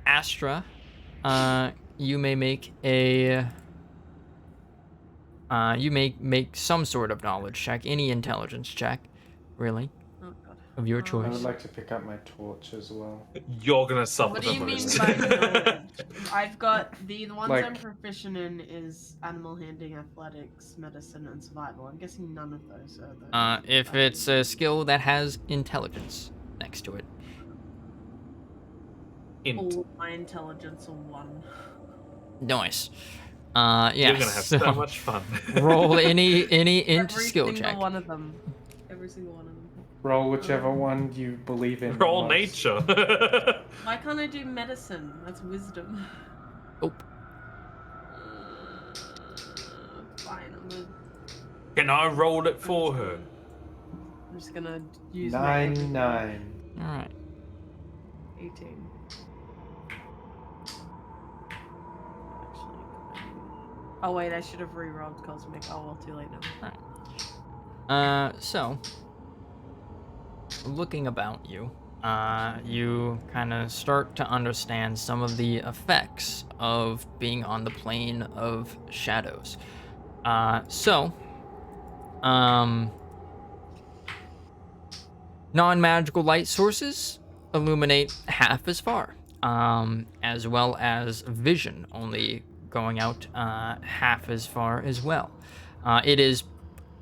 [SPEAKER 1] Astra, you may make a you may make some sort of knowledge check, any intelligence check, really,
[SPEAKER 3] Oh god.
[SPEAKER 1] of your
[SPEAKER 4] I
[SPEAKER 1] choice.
[SPEAKER 4] would like to pick up my torch as well.
[SPEAKER 2] You're gonna suffer
[SPEAKER 3] What
[SPEAKER 2] the
[SPEAKER 3] do you mean
[SPEAKER 2] most.
[SPEAKER 3] by knowledge? I've got the ones
[SPEAKER 4] Like-
[SPEAKER 3] I'm proficient in is animal handling, athletics, medicine, and survival. I'm guessing none of those are the.
[SPEAKER 1] If it's a skill that has intelligence next to it.
[SPEAKER 2] Int.
[SPEAKER 3] all my intelligence are 1.
[SPEAKER 1] Nice. Yeah.
[SPEAKER 2] You're gonna have so much fun.
[SPEAKER 1] roll any int
[SPEAKER 3] Every
[SPEAKER 1] skill
[SPEAKER 3] single
[SPEAKER 1] check.
[SPEAKER 3] one of them. Every single one of them.
[SPEAKER 4] Roll whichever one you believe in.
[SPEAKER 2] Roll
[SPEAKER 4] most.
[SPEAKER 2] nature.
[SPEAKER 3] Why can't I do medicine? That's wisdom.
[SPEAKER 1] Oh.
[SPEAKER 3] Fine, I'm gonna.
[SPEAKER 2] Can I roll it for her?
[SPEAKER 3] I'm just gonna use my
[SPEAKER 4] 9.
[SPEAKER 1] All right.
[SPEAKER 3] 18. Actually, oh wait, I should have re-rolled cosmic. Oh well, too late now.
[SPEAKER 1] So looking about you, you kind of start to understand some of the effects of being on the plane of shadows. Non-magical light sources illuminate half as far, as well as vision only going out half as far as well. It is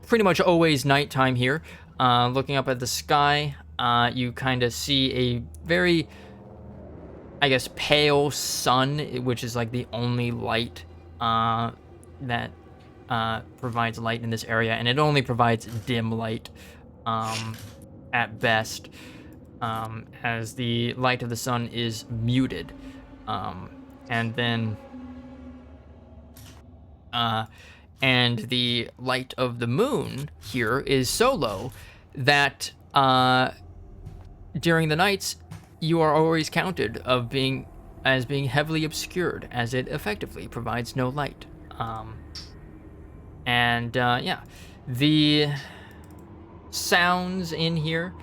[SPEAKER 1] pretty much always nighttime here. Looking up at the sky, you kind of see a very, I guess, pale sun, which is like the only light that provides light in this area, and it only provides dim light at best, as the light of the sun is muted. And then and the light of the moon here is so low that during the nights you are always counted of being heavily obscured, as it effectively provides no light. The sounds in here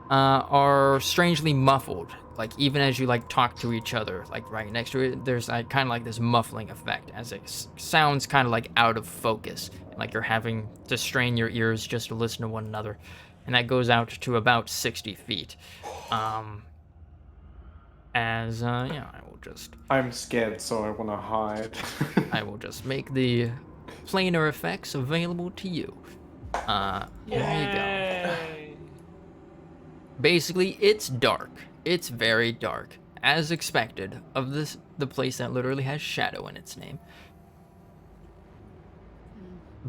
[SPEAKER 1] are strangely muffled. Like even as you like talk to each other, like right next to it, there's like kind of like this muffling effect, as it sounds kind of like out of focus, like you're having to strain your ears just to listen to one another, and that goes out to about 60 feet. I will just
[SPEAKER 4] I'm scared, so I want to hide.
[SPEAKER 1] I will just make the planar effects available to you. There you go.
[SPEAKER 2] Yay.
[SPEAKER 1] Basically, it's dark. It's very dark, as expected of the place that literally has shadow in its name.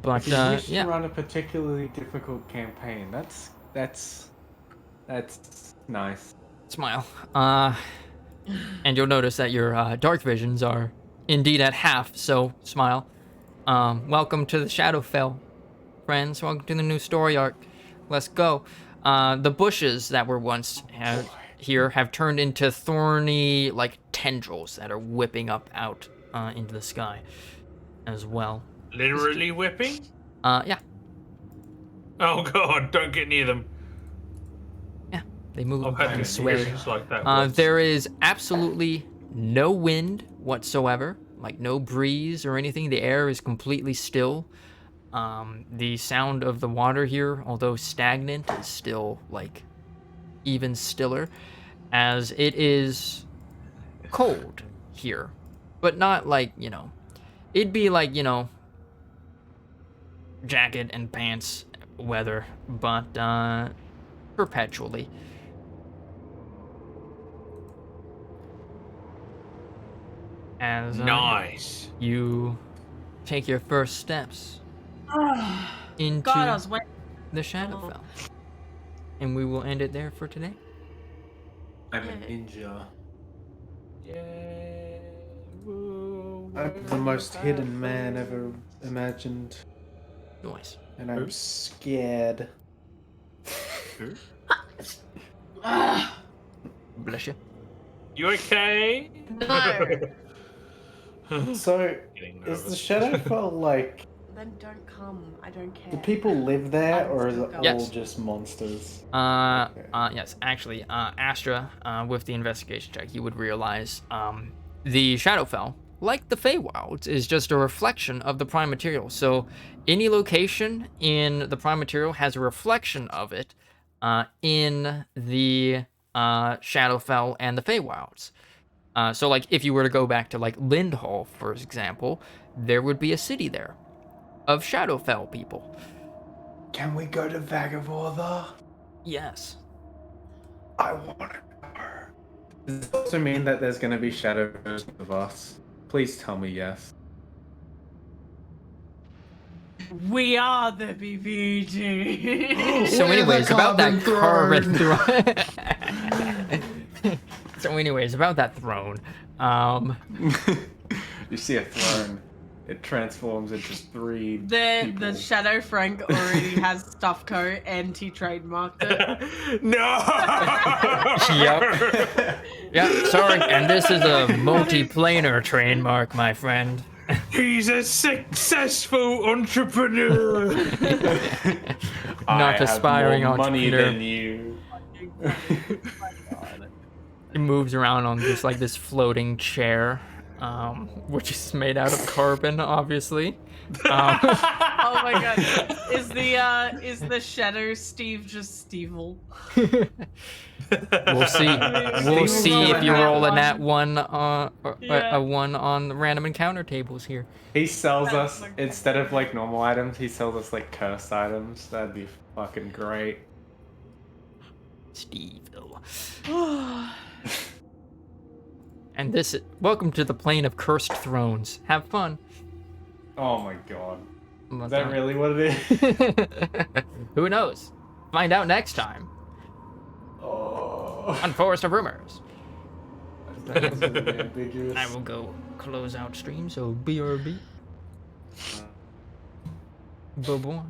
[SPEAKER 1] But
[SPEAKER 4] If you wish
[SPEAKER 1] yeah,
[SPEAKER 4] to run a particularly difficult campaign, that's nice.
[SPEAKER 1] smile. And you'll notice that your dark visions are indeed at half. So smile. Welcome to the Shadowfell, friends. Welcome to the new story arc. Let's go. The bushes that were once here have turned into thorny, like, tendrils that are whipping up out into the sky as well.
[SPEAKER 2] Literally whipping?
[SPEAKER 1] Yeah,
[SPEAKER 2] Oh god, don't get near them.
[SPEAKER 1] they move
[SPEAKER 2] I've had
[SPEAKER 1] and
[SPEAKER 2] an
[SPEAKER 1] sway.
[SPEAKER 2] experience like that once.
[SPEAKER 1] There is absolutely no wind whatsoever, like no breeze or anything. The air is completely still. The sound of the water here, although stagnant, is still like even stiller, as it is cold here, but not like, it'd be like, jacket and pants weather, but perpetually. As
[SPEAKER 2] Nice.
[SPEAKER 1] you take your first steps into
[SPEAKER 3] God, I was waiting.
[SPEAKER 1] the Shadowfell. And we will end it there for today.
[SPEAKER 4] I'm a ninja.
[SPEAKER 2] Yay.
[SPEAKER 4] I'm the most hidden man ever imagined,
[SPEAKER 1] Nice.
[SPEAKER 4] and I'm scared.
[SPEAKER 1] Bless you.
[SPEAKER 2] You okay?
[SPEAKER 3] No.
[SPEAKER 4] So,
[SPEAKER 2] Getting
[SPEAKER 4] is the
[SPEAKER 2] nervous.
[SPEAKER 4] Shadowfell like?
[SPEAKER 3] Then don't come. I don't care.
[SPEAKER 4] Do people live there,
[SPEAKER 3] I'm
[SPEAKER 4] or is
[SPEAKER 3] still
[SPEAKER 4] it
[SPEAKER 3] going.
[SPEAKER 4] all
[SPEAKER 1] Yes.
[SPEAKER 4] just monsters?
[SPEAKER 1] Yes, actually, Astra, with the investigation check, you would realize, the Shadowfell, like the Feywilds, is just a reflection of the Prime Material. So, any location in the Prime Material has a reflection of it, in the, Shadowfell and the Feywilds. So, like, if you were to go back to, like, Lindhall, for example, there would be a city there of Shadowfell people.
[SPEAKER 4] Can we go to Vagavotha?
[SPEAKER 1] Yes.
[SPEAKER 4] I want to go. Does this also mean that there's going to be shadow versions of us? Please tell me yes.
[SPEAKER 3] We are the BBG.
[SPEAKER 1] So, anyways, about that carbon throne. About that throne.
[SPEAKER 4] You see a throne, it transforms into three
[SPEAKER 3] The
[SPEAKER 4] people.
[SPEAKER 3] Shadow Frank already has stuff coat and he trademarked it.
[SPEAKER 2] No.
[SPEAKER 1] Yep. Yeah, sorry. And this is a multi-planar trademark, my friend.
[SPEAKER 2] He's a successful entrepreneur.
[SPEAKER 1] Not aspiring
[SPEAKER 4] I have more money
[SPEAKER 1] entrepreneur.
[SPEAKER 4] than you.
[SPEAKER 1] He moves around on just like this floating chair, which is made out of carbon, obviously.
[SPEAKER 3] Oh my god. Is the Shadow Steve just Stevel?
[SPEAKER 1] We'll see. We'll see if you roll a nat one, a
[SPEAKER 3] Yeah.
[SPEAKER 1] 1 on the random encounter tables here.
[SPEAKER 4] He sells
[SPEAKER 3] That's
[SPEAKER 4] us,
[SPEAKER 3] like-
[SPEAKER 4] instead of like normal items, he sells us like cursed items. That'd be fucking great.
[SPEAKER 1] Steve-ville. And welcome to the plane of cursed thrones. Have fun.
[SPEAKER 4] Oh my god.
[SPEAKER 1] Is
[SPEAKER 4] Is that really what it is?
[SPEAKER 1] Who knows? Find out next time
[SPEAKER 4] Oh.
[SPEAKER 1] on Forest of Rumors.
[SPEAKER 4] That's really ambiguous.
[SPEAKER 1] I will go close out stream, so BRB. Bye-bye.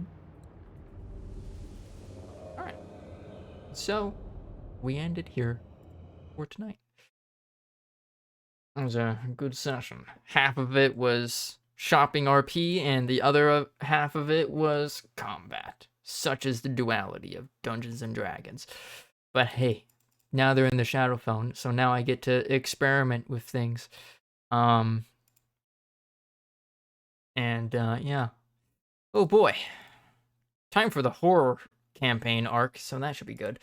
[SPEAKER 1] Alright. So, we ended here for tonight. It was a good session. Half of it was shopping RP, and the other half of it was combat. Such is the duality of Dungeons and Dragons. But hey, now they're in the Shadowfell, so now I get to experiment with things. Yeah. Oh boy. Time for the horror campaign arc, so that should be good.